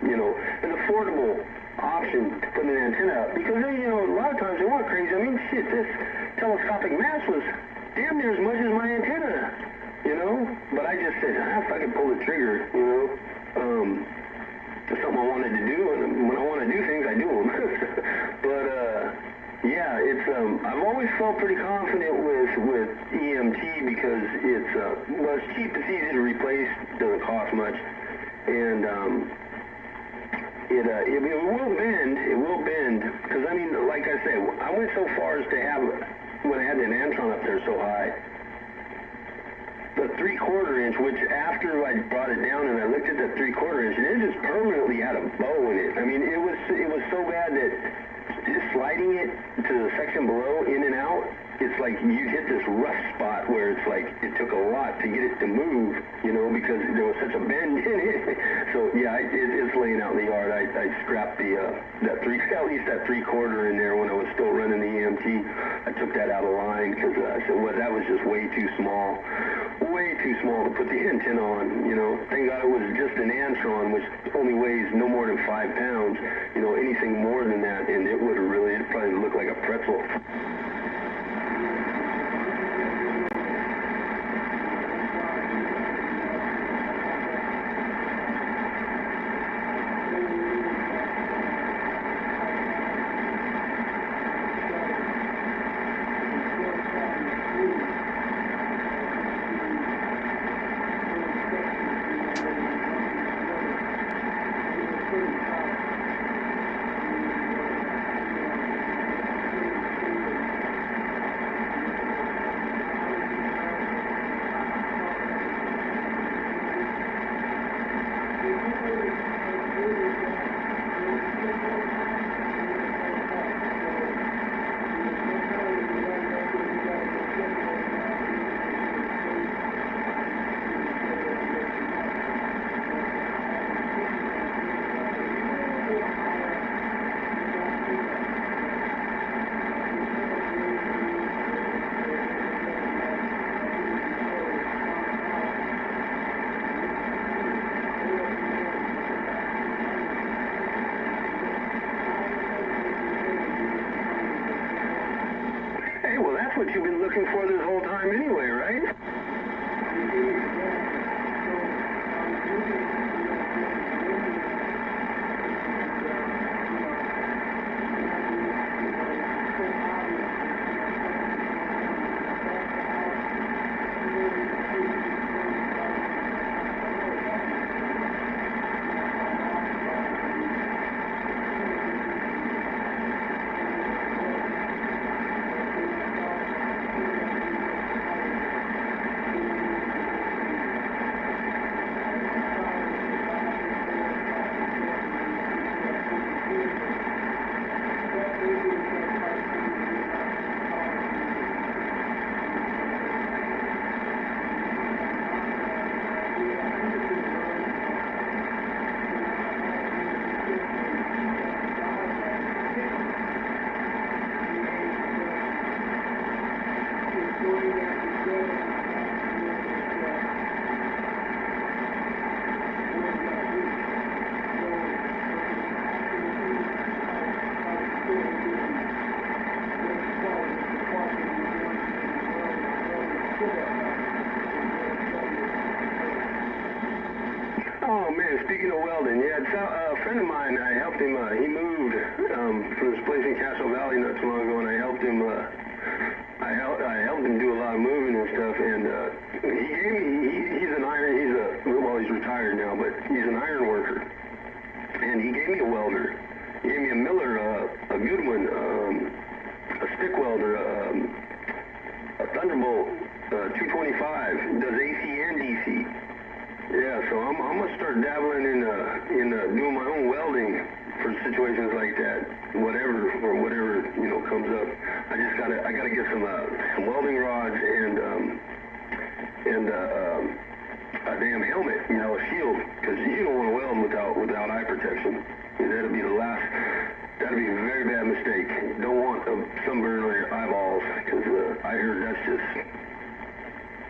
an affordable option to put an antenna up. Because, a lot of times they weren't crazy. I mean, shit, this telescopic mast was damn near as much as my antenna, But I just said, if I could pull the trigger, It's something I wanted to do, and when I want to do things, I do them. But, yeah, it's, I've always felt pretty confident with EMT because it's cheap, it's easy to replace, doesn't cost much, and, it will bend, because, I mean, like I said, I went so far as to have, when I had an Antron up there so high, the 3/4 inch, which after I brought it down and I looked at the 3/4 inch, and it just permanently had a bow in it. I mean, it was so bad that just sliding it to the section below, in and out, it's like you hit this rough spot where it's like it took a lot to get it to move, because there was such a bend in it. So yeah, it's laying out in the yard. I scrapped at least that 3/4 in there when I was still running the EMT. I took that out of line because I said, well, that was just way too small to put the antenna on. Thank God it was just an Antron, which only weighs no more than 5 pounds. Anything more than that, and it probably looked like a pretzel. what you've been looking for this whole time anyway, right? Oh man, speaking of welding, yeah, it's a friend of mine, I helped him, he moved from this place in Castro Valley not too long ago, and I helped him, I helped him do a lot of moving and stuff, and he gave me, he's an iron, well, he's retired now, but he's an iron worker, and he gave me a welder. He gave me a Miller, a good one, a stick welder, a Thunderbolt 225, does AC and DC. Yeah, so I'm gonna start dabbling in doing my own welding for situations like that, whatever comes up. I gotta get some welding rods and a damn helmet, a shield, because you don't want to weld without eye protection. That'd be a very bad mistake. You don't want a sunburn on your eyeballs, because I heard that's just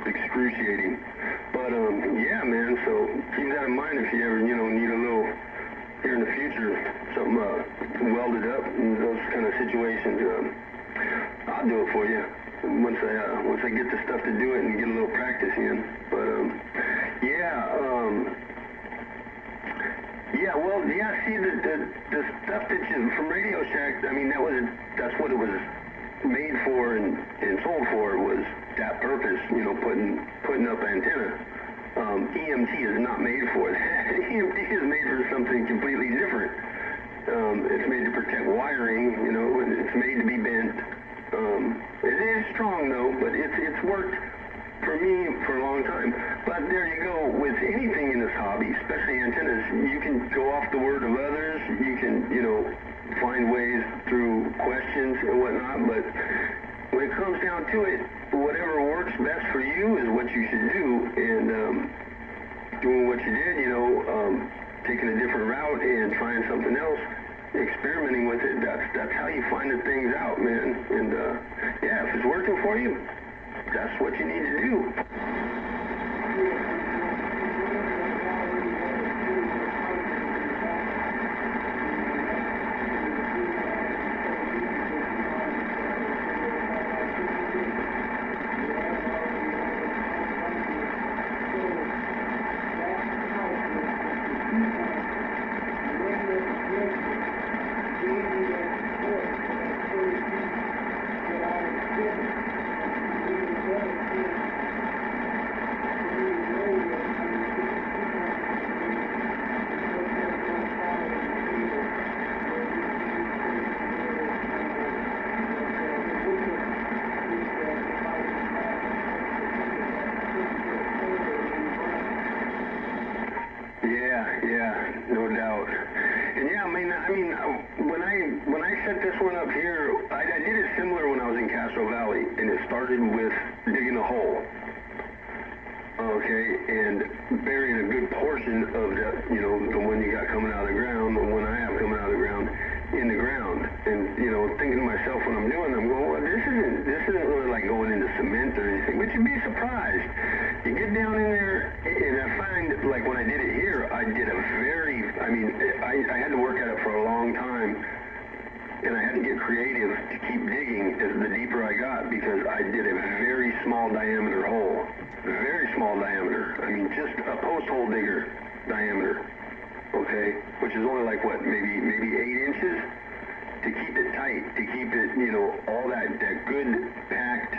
excruciating. But yeah, man, so keep that in mind if you ever need a little here in the future, something welded up in those kind of situations. I'll do it for you once I get the stuff to do it and get a little practice in. But see the stuff that you from Radio Shack, I mean that's what it was made for and sold for, was that purpose, putting up antenna. EMT is not made for that. EMT is made for something completely different. It's made to protect wiring, it's made to be bent. It is strong though, but it's worked for me for a long time. But there you go, with anything in this hobby, especially antennas, you can go off the word of others, you can, find ways through questions and whatnot, but when it comes down to it, whatever works best for you is what you should do, and doing what you did, taking a different route and trying something else, experimenting with it, that's how you find the things out, man. And yeah, if it's working for you, that's what you need to do. Yeah, no doubt. And yeah, I mean, when I set this one up here, I did it similar when I was in Castro Valley, and it started with digging a hole. Okay, and burying a good portion of the one you got coming out of the ground, the one I have coming out of the ground, in the ground. And, thinking to myself when I'm doing it, I'm going, well, this isn't really like going into cement or anything, but you'd be surprised. You get down in there, and I find, like when I did it here, I had to work at it for a long time, and I had to get creative to keep digging as the deeper I got, because I small diameter hole. Very small diameter. I mean, just a post hole digger diameter. Okay? Which is only like, what, maybe 8 inches? To keep it tight, to keep it, you know, all that good packed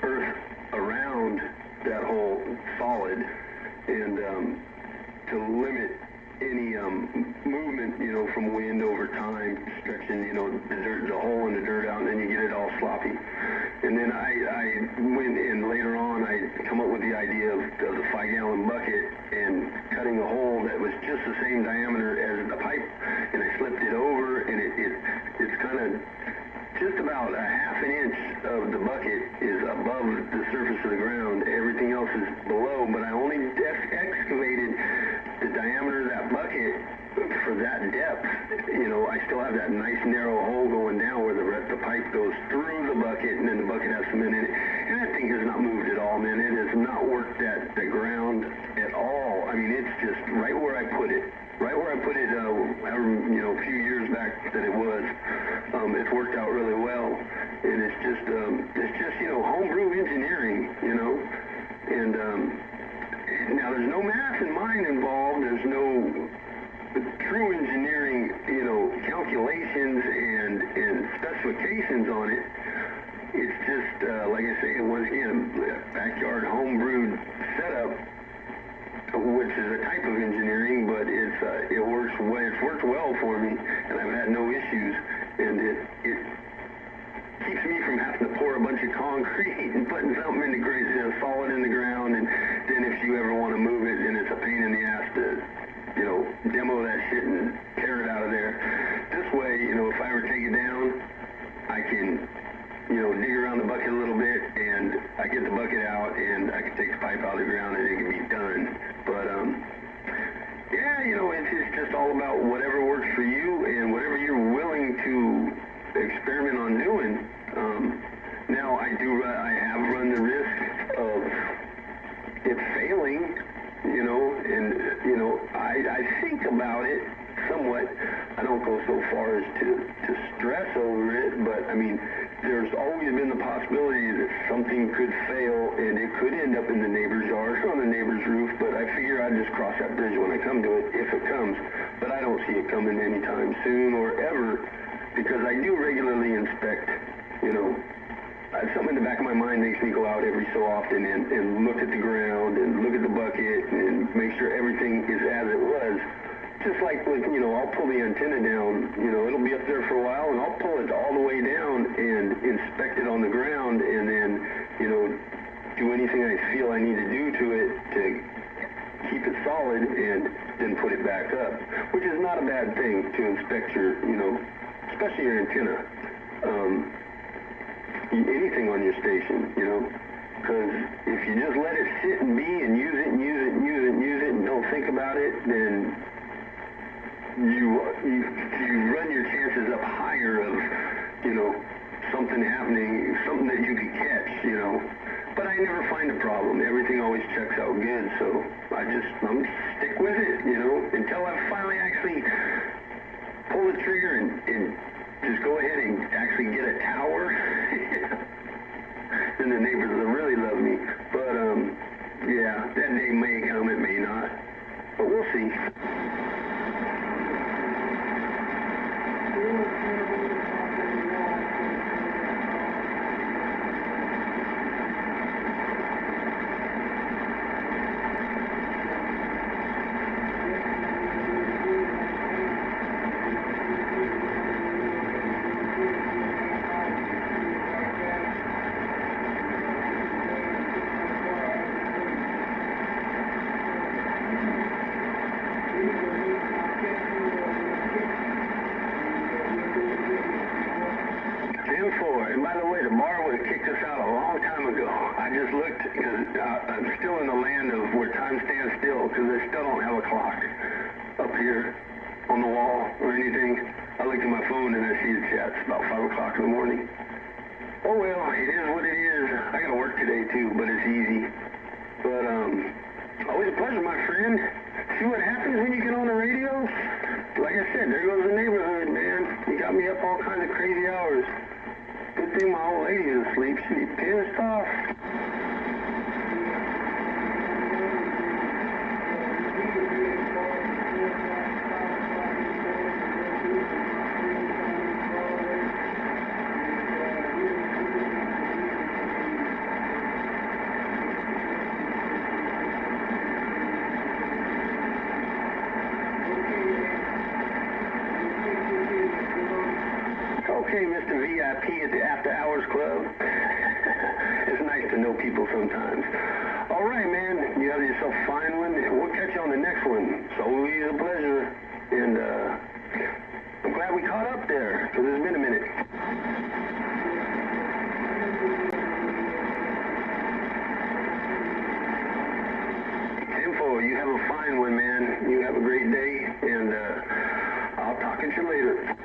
earth around that hole solid, and to limit any movement, you know, from wind over time, stretching, you know, the hole in the dirt out, and then you get it all sloppy. And then I went in later on, I come up with the idea of the 5-gallon bucket and cutting a hole that was just the same diameter as the pipe, and I slipped it over, and it's kind of just about a ½ inch of the bucket is above the surface of the ground. Everything else is below, but I only excavated the diameter of that bucket for that depth. You know, I still have that nice narrow hole going down where the pipe goes through the bucket, and then the bucket has cement in it. And that thing has not moved at all, man. It has not worked at the ground at all. I mean, it's just right where I put it. Right where I put it, you know, a few years back that it was. It's worked out really well, and it's just, you know, homebrew engineering, you know. And now there's no math in mine involved. There's no true engineering, you know, calculations and specifications on it. It's just, like I say, once again, a backyard homebrewed setup, which is a type of engineering, but it works well. It's worked well for me, and I've had no issues. And it keeps me from having to pour a bunch of concrete and putting something in the ground, you know, solid in the ground. And then if you ever want to move it, then it's a pain in the ass to, you know, demo that shit and tear it out of there. This way, you know, if I ever take it down, I can, you know, dig around the bucket a little bit, and I get the bucket out, and I can take the pipe out of the ground, and it can be done. But, yeah, you know, it's just all about whatever works for you and whatever you're willing to experiment on doing. Now, I have run the risk of it failing, you know, and, you know, I think about it somewhat. I don't go so far as to stress over it, but, I mean, there's always been the possibility that something could fail, and it could end up in the neighbor's yard or on the neighbor's roof, but I figure I'd just cross that bridge when I come to it, if it comes. But I don't see it coming anytime soon or ever, because I do regularly inspect, you know. Something in the back of my mind makes me go out every so often and look at the ground and look at the bucket and make sure everything is as it was. Just like with, you know, I'll pull the antenna down, you know, it'll be up there for a while, and I'll pull it all the way down and inspect it on the ground, and then, you know, do anything I feel I need to do to it to keep it solid, and then put it back up, which is not a bad thing to inspect your, you know, especially your antenna. Anything on your station, you know, because if you just let it sit and be and use it and use it and use it and use it and don't think about it, then you run your chances up higher of, you know, something happening, something that you could catch, you know. But I never find a problem. Everything always checks out good, so I'm stick with it, you know, until I finally actually pull the trigger and just go ahead and actually get a tower. Then the neighbors will really love me. But, yeah, that day may come, it may not. But we'll see. And by the way, the bar would have kicked us out a long time ago. I just looked, because I'm still in the land of where time stands still, because they still don't have a clock up here on the wall or anything. I looked at my phone and I see the chat. It's about 5 o'clock in the morning. Oh well, it is what it is. I got to work today too, but it's easy. But always a pleasure, my friend. See what happens when you get on the radio? Like I said, there goes the neighborhood, man. You got me up all kinds of crazy hours. Good thing my old lady is asleep. She'd be pissed off. know people sometimes. All right, man. You have yourself a fine one. We'll catch you on the next one. It's always a pleasure. And I'm glad we caught up there, because it's been a minute. You have a fine one, man. You have a great day, and I'll talk to you later.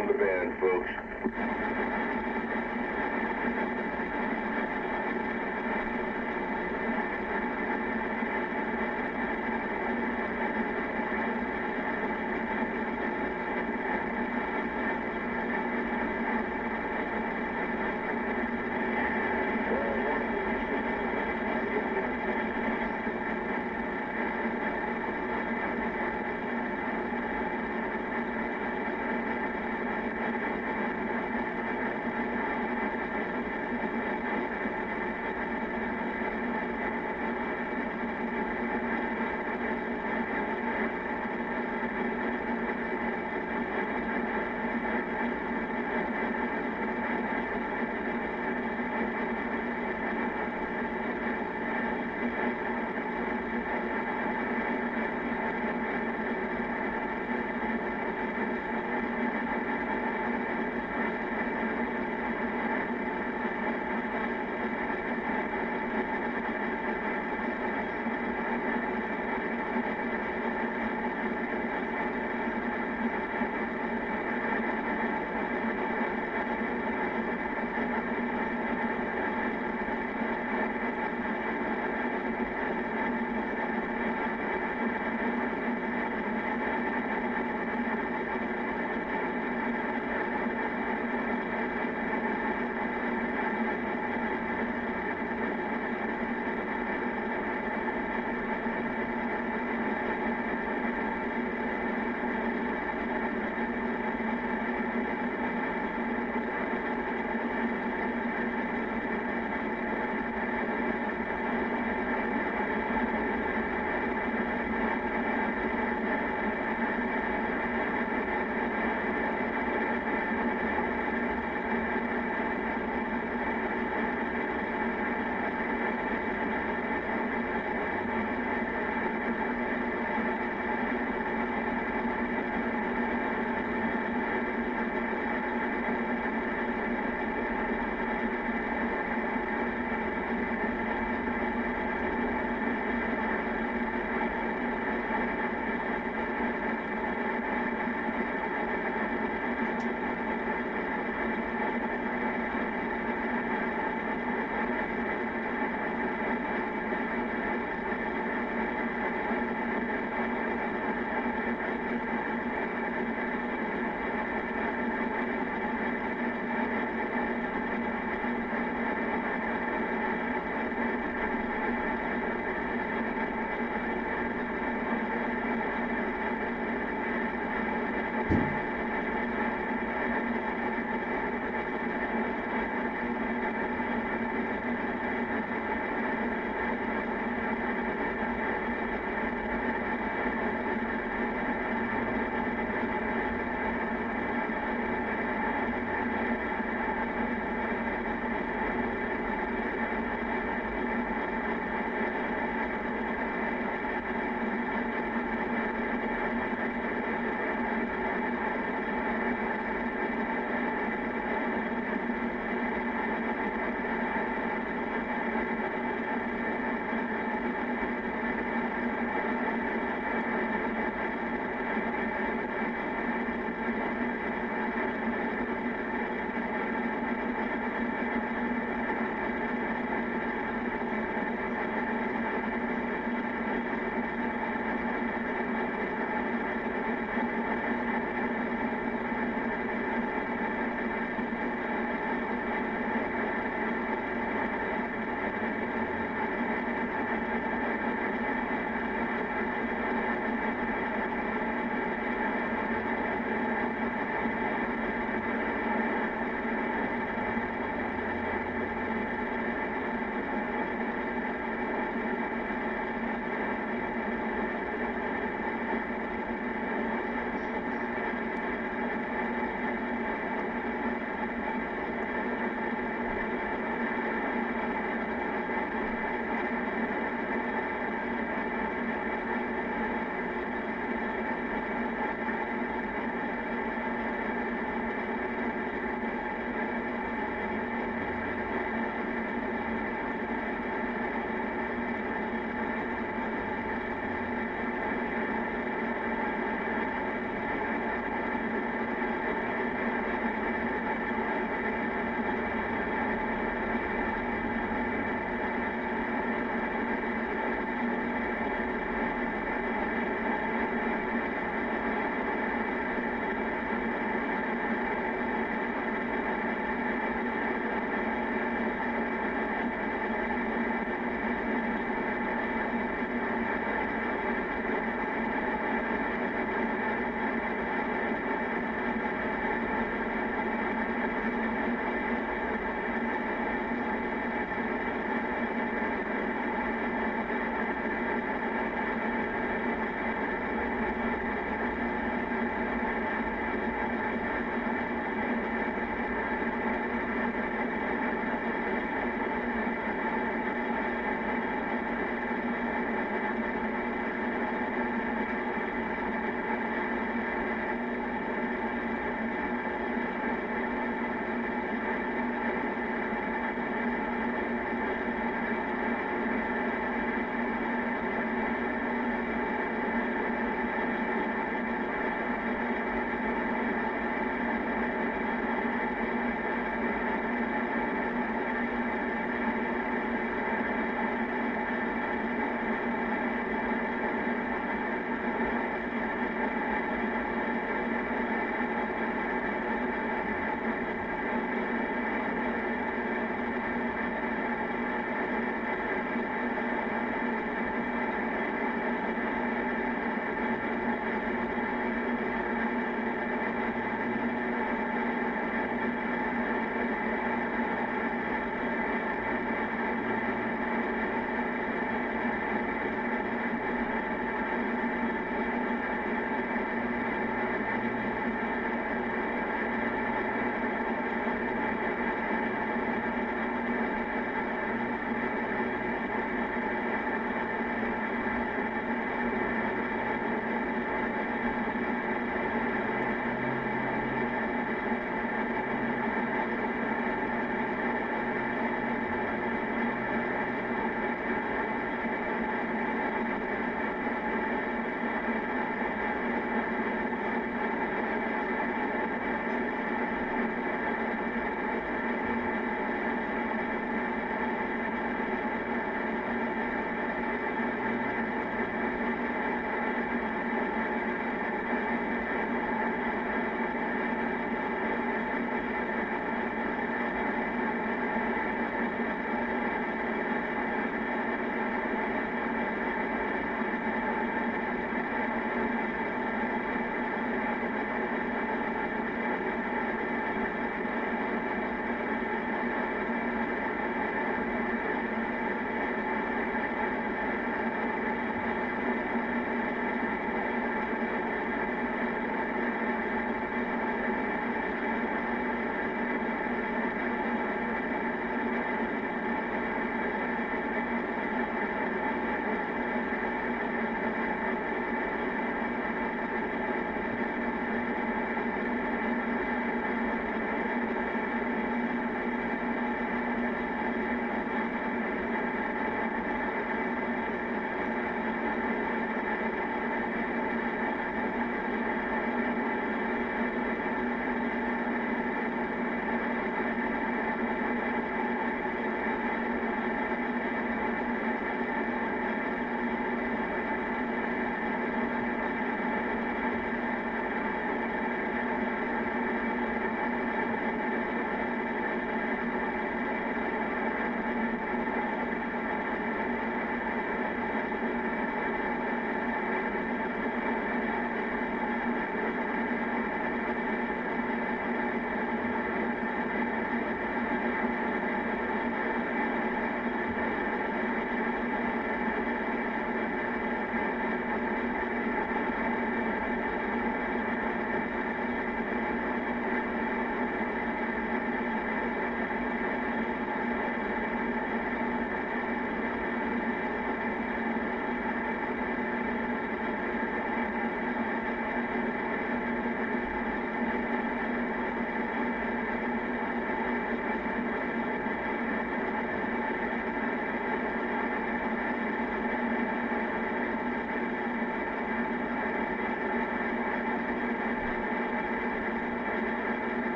down the band, folks.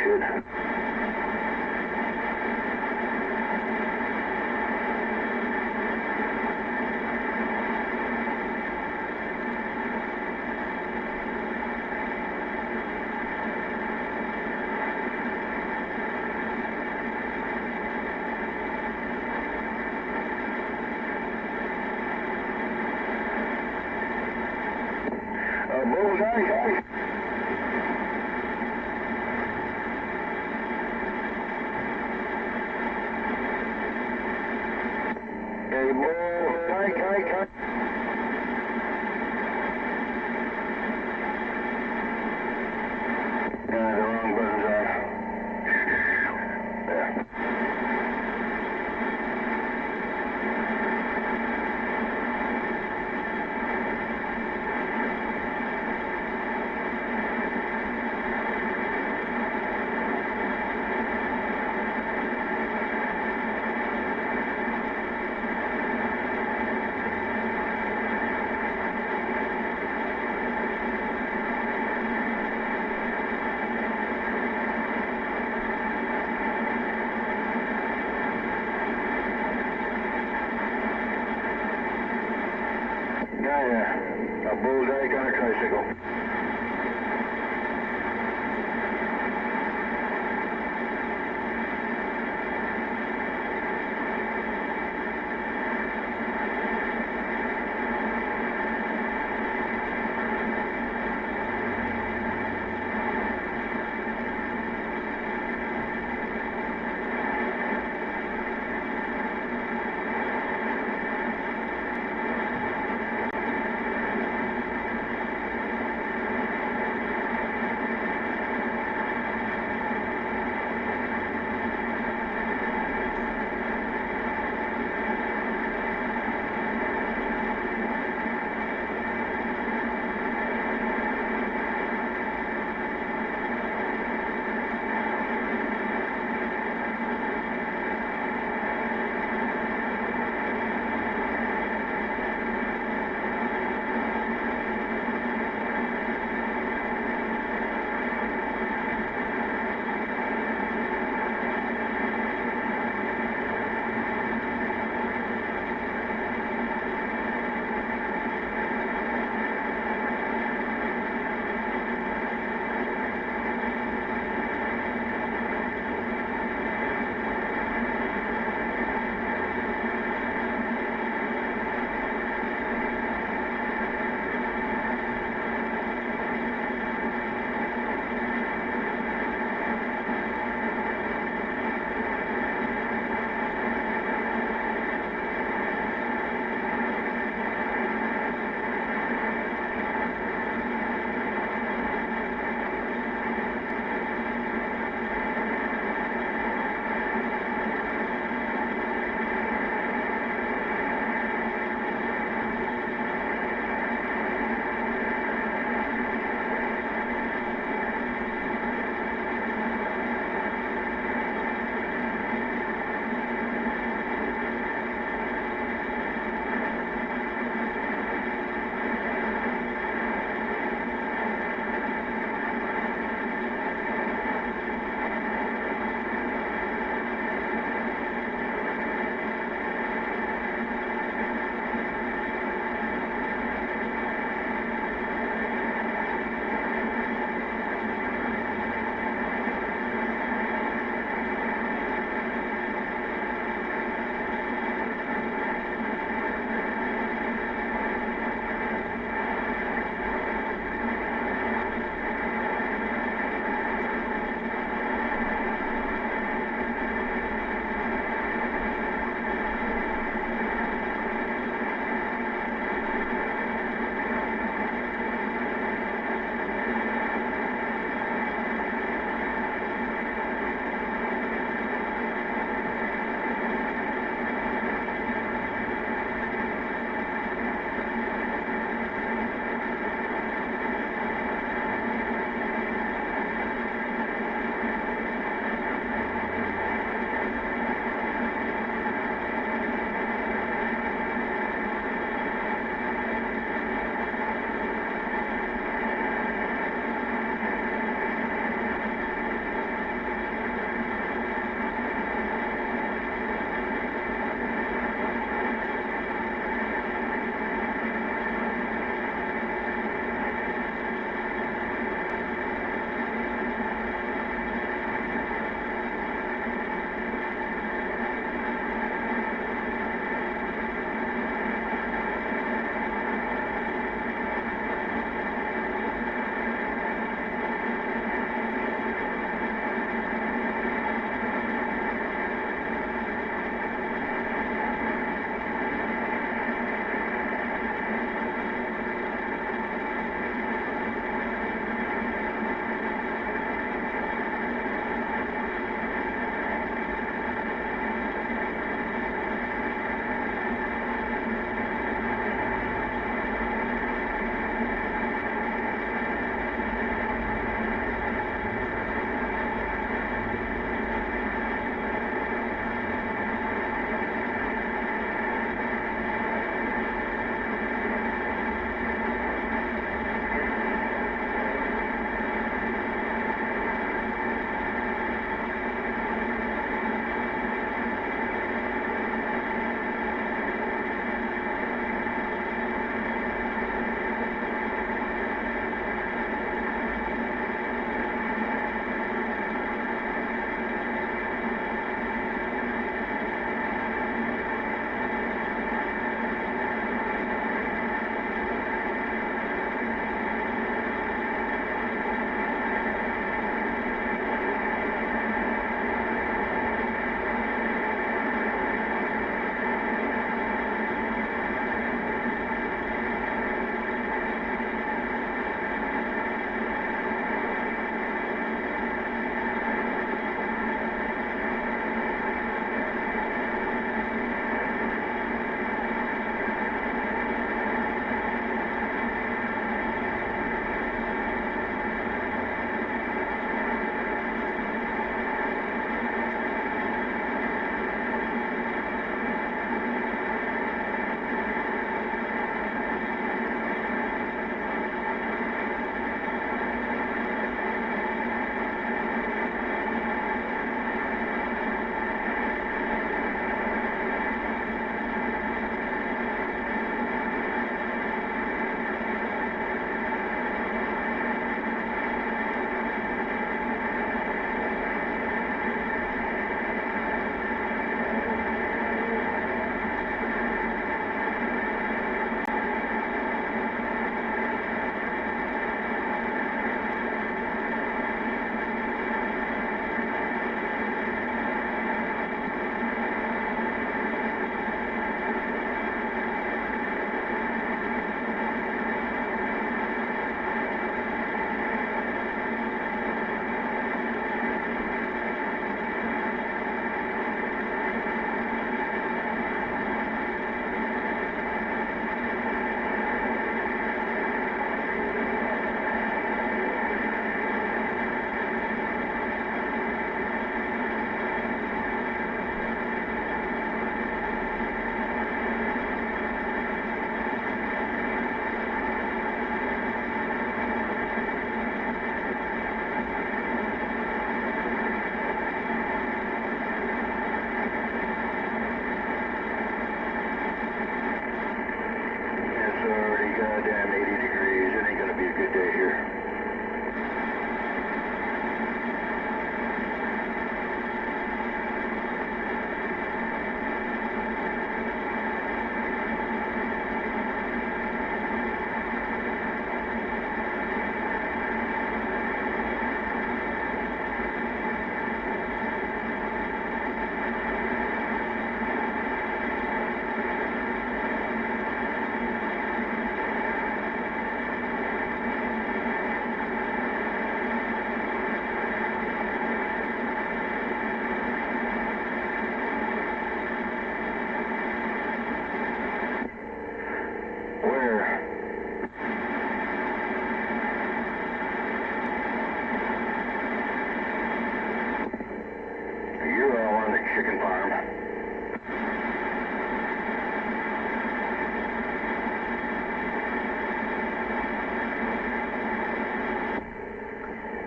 shit. Bullseye.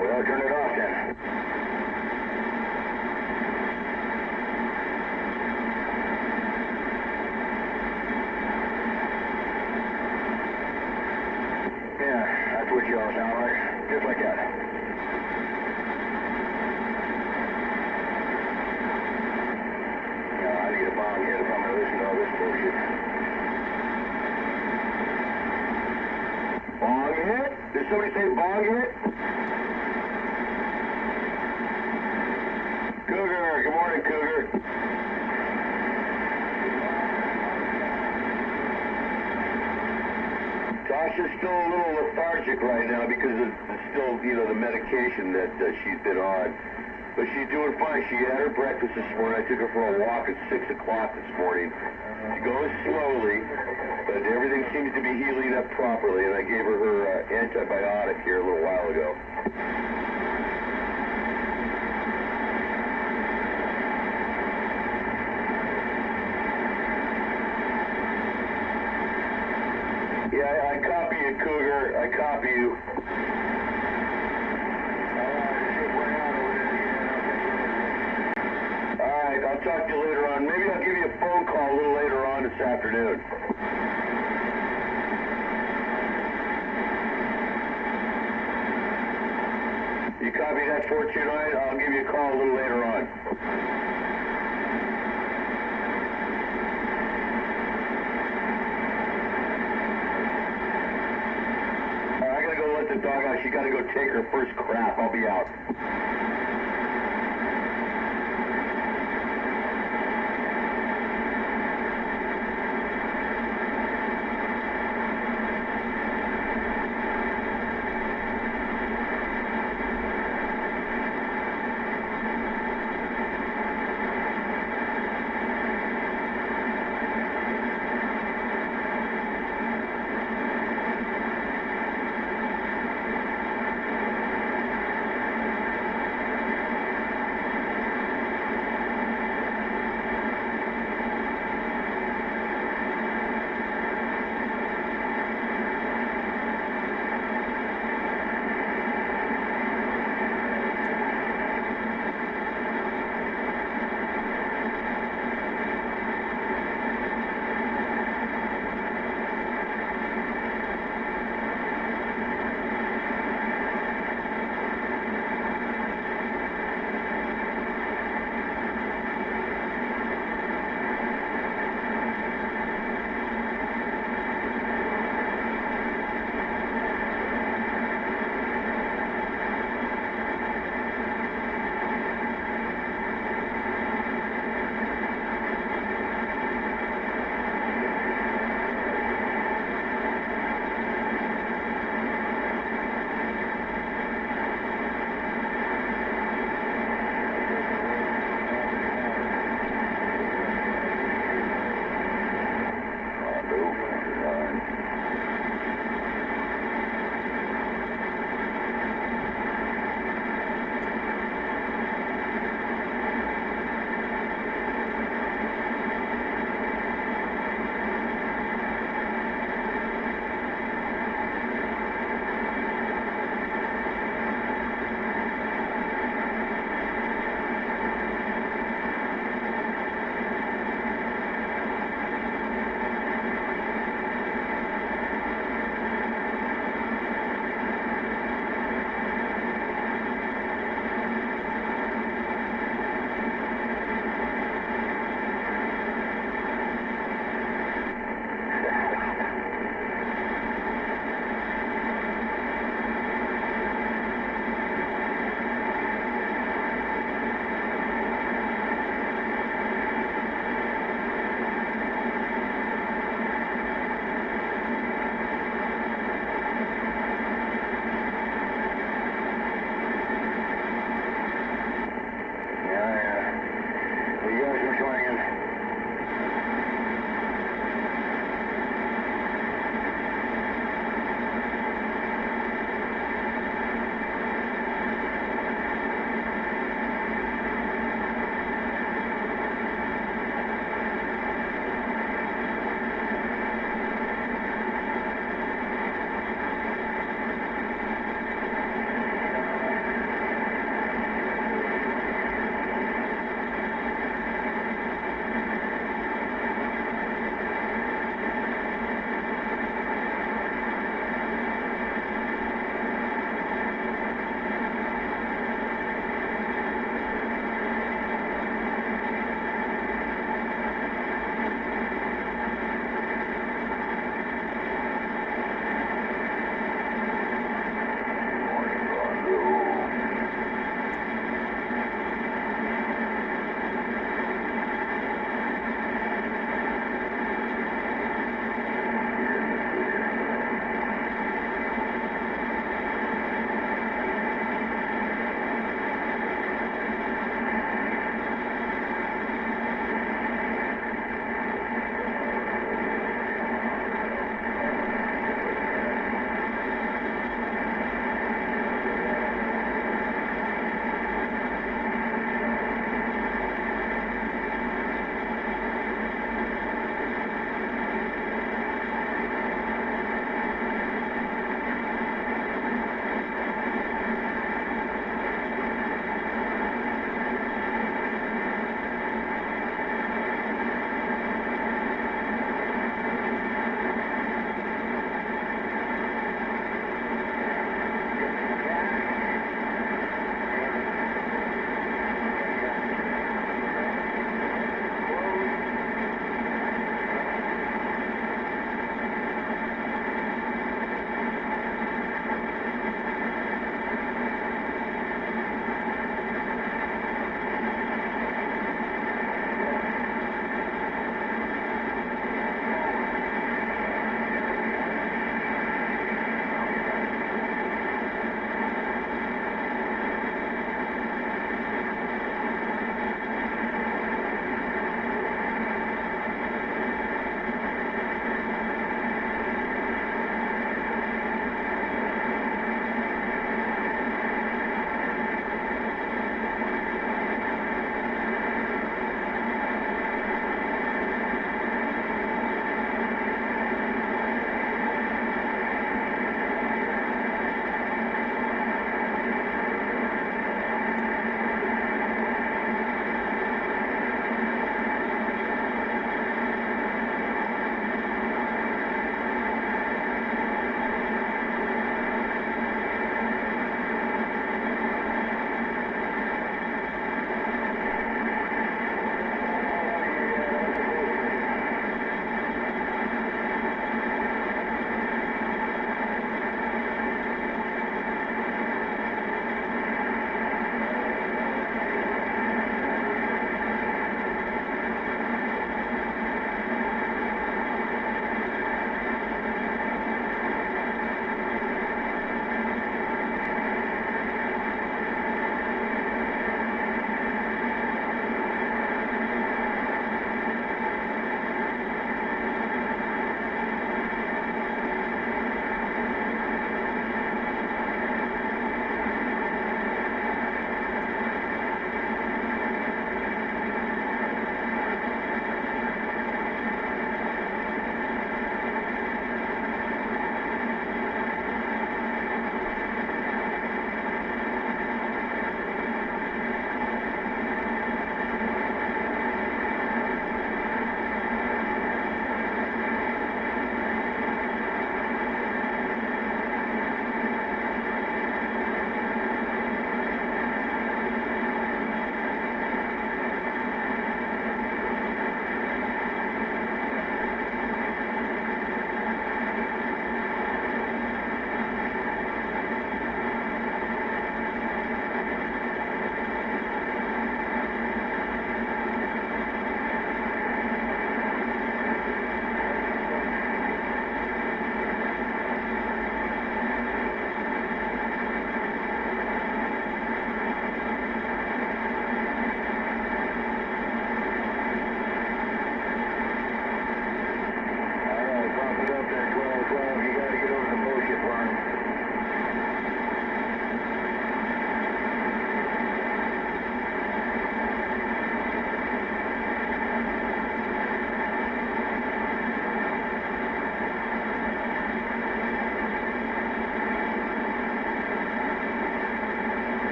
Well, turn it off then. Yeah, that's what you all sound like. Just like that. Yeah, I need a bomb hit if I'm going to listen to all this bullshit. Bong hit? Did somebody say bong hit? Cougar, good morning, Cougar. Tasha's still a little lethargic right now because of still, the medication that she's been on. But she's doing fine. She had her breakfast this morning. I took her for a walk at 6 o'clock this morning. She goes slowly, but everything seems to be healing up properly, and I gave her antibiotic here a little while ago. Yeah, I copy you, Cougar. I copy you. Alright, I'll talk to you later on. Maybe I'll give you a phone call a little later on this afternoon. You copy that, 429? I'll give you a call a little later on. I gotta go let the dog out. She gotta go take her first crap. I'll be out.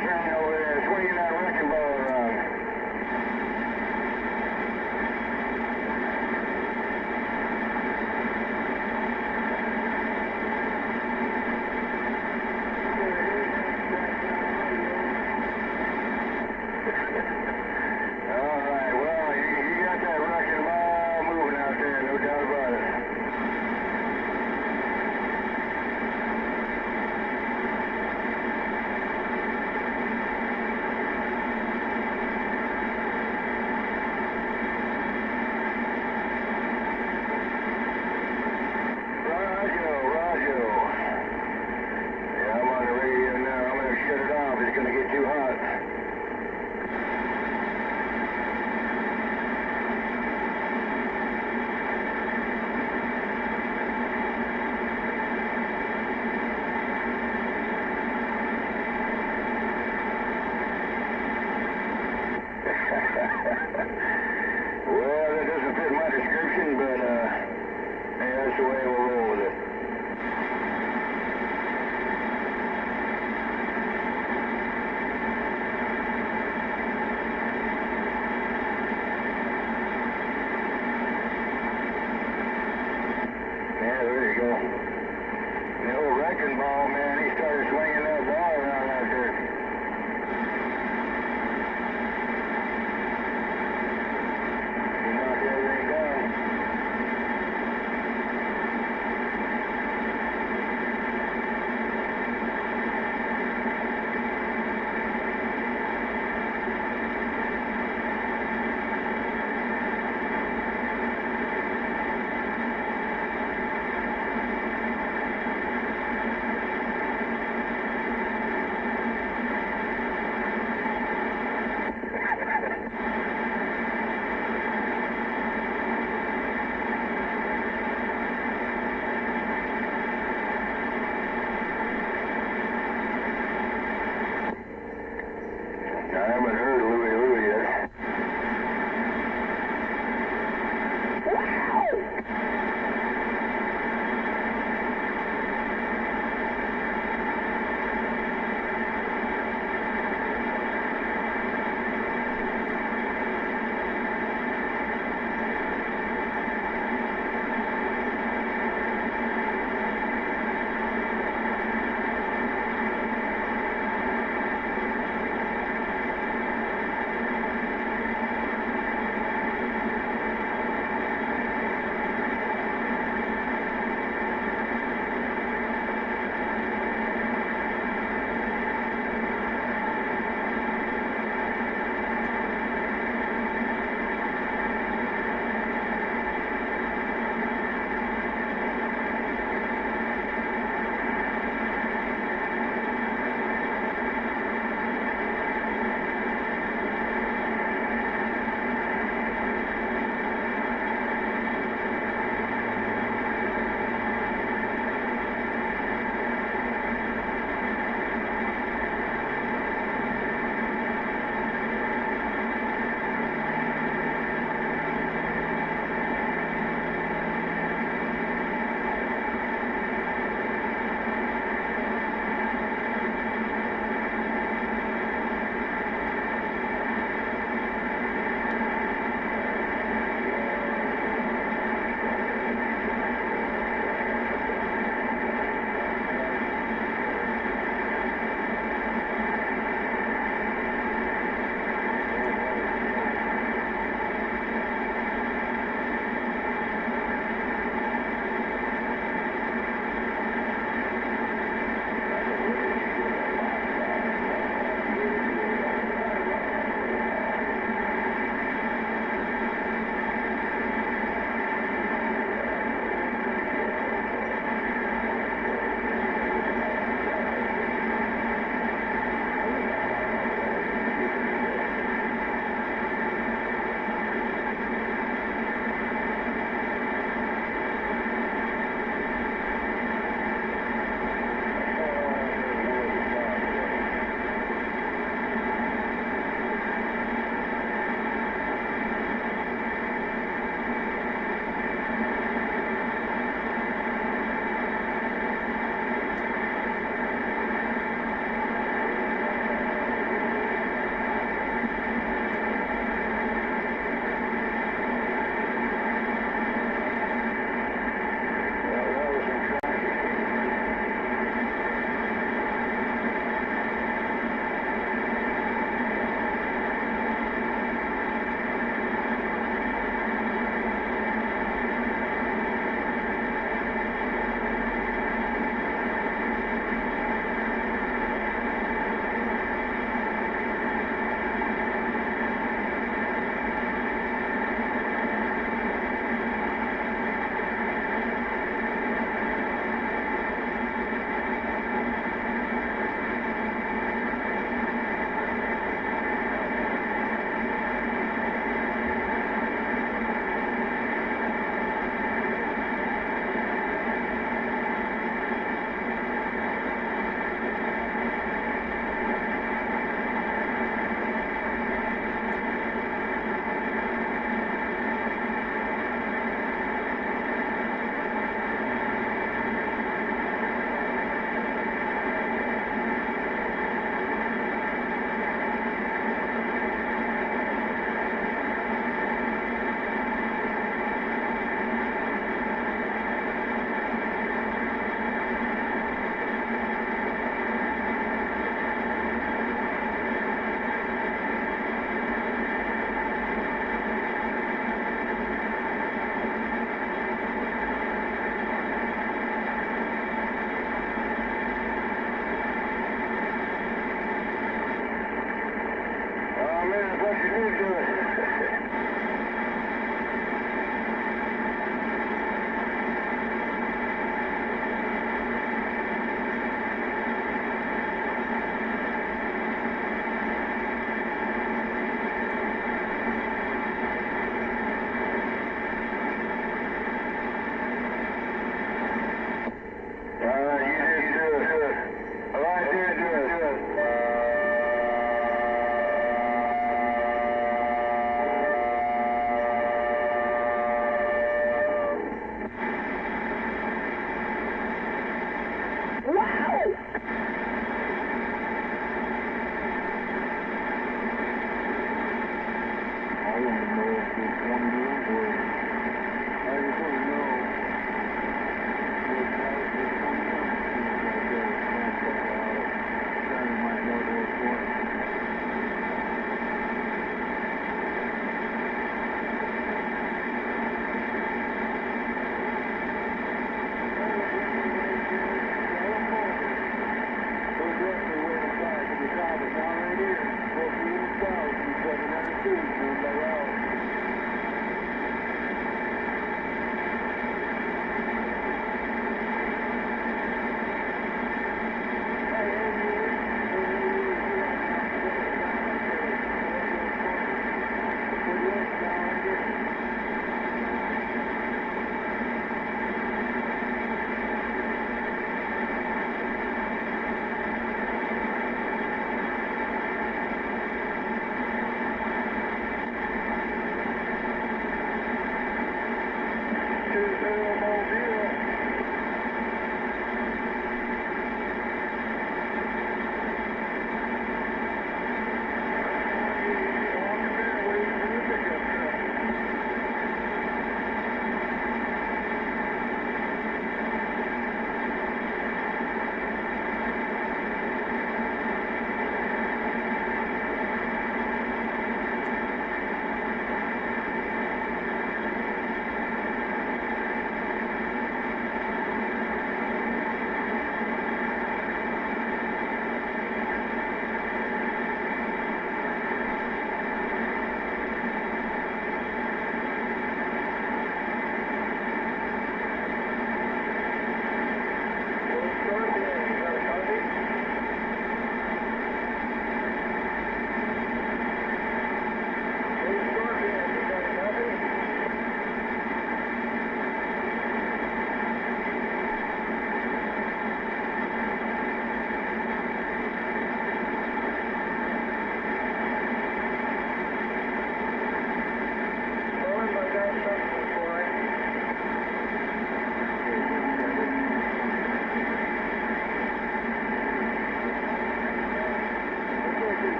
turning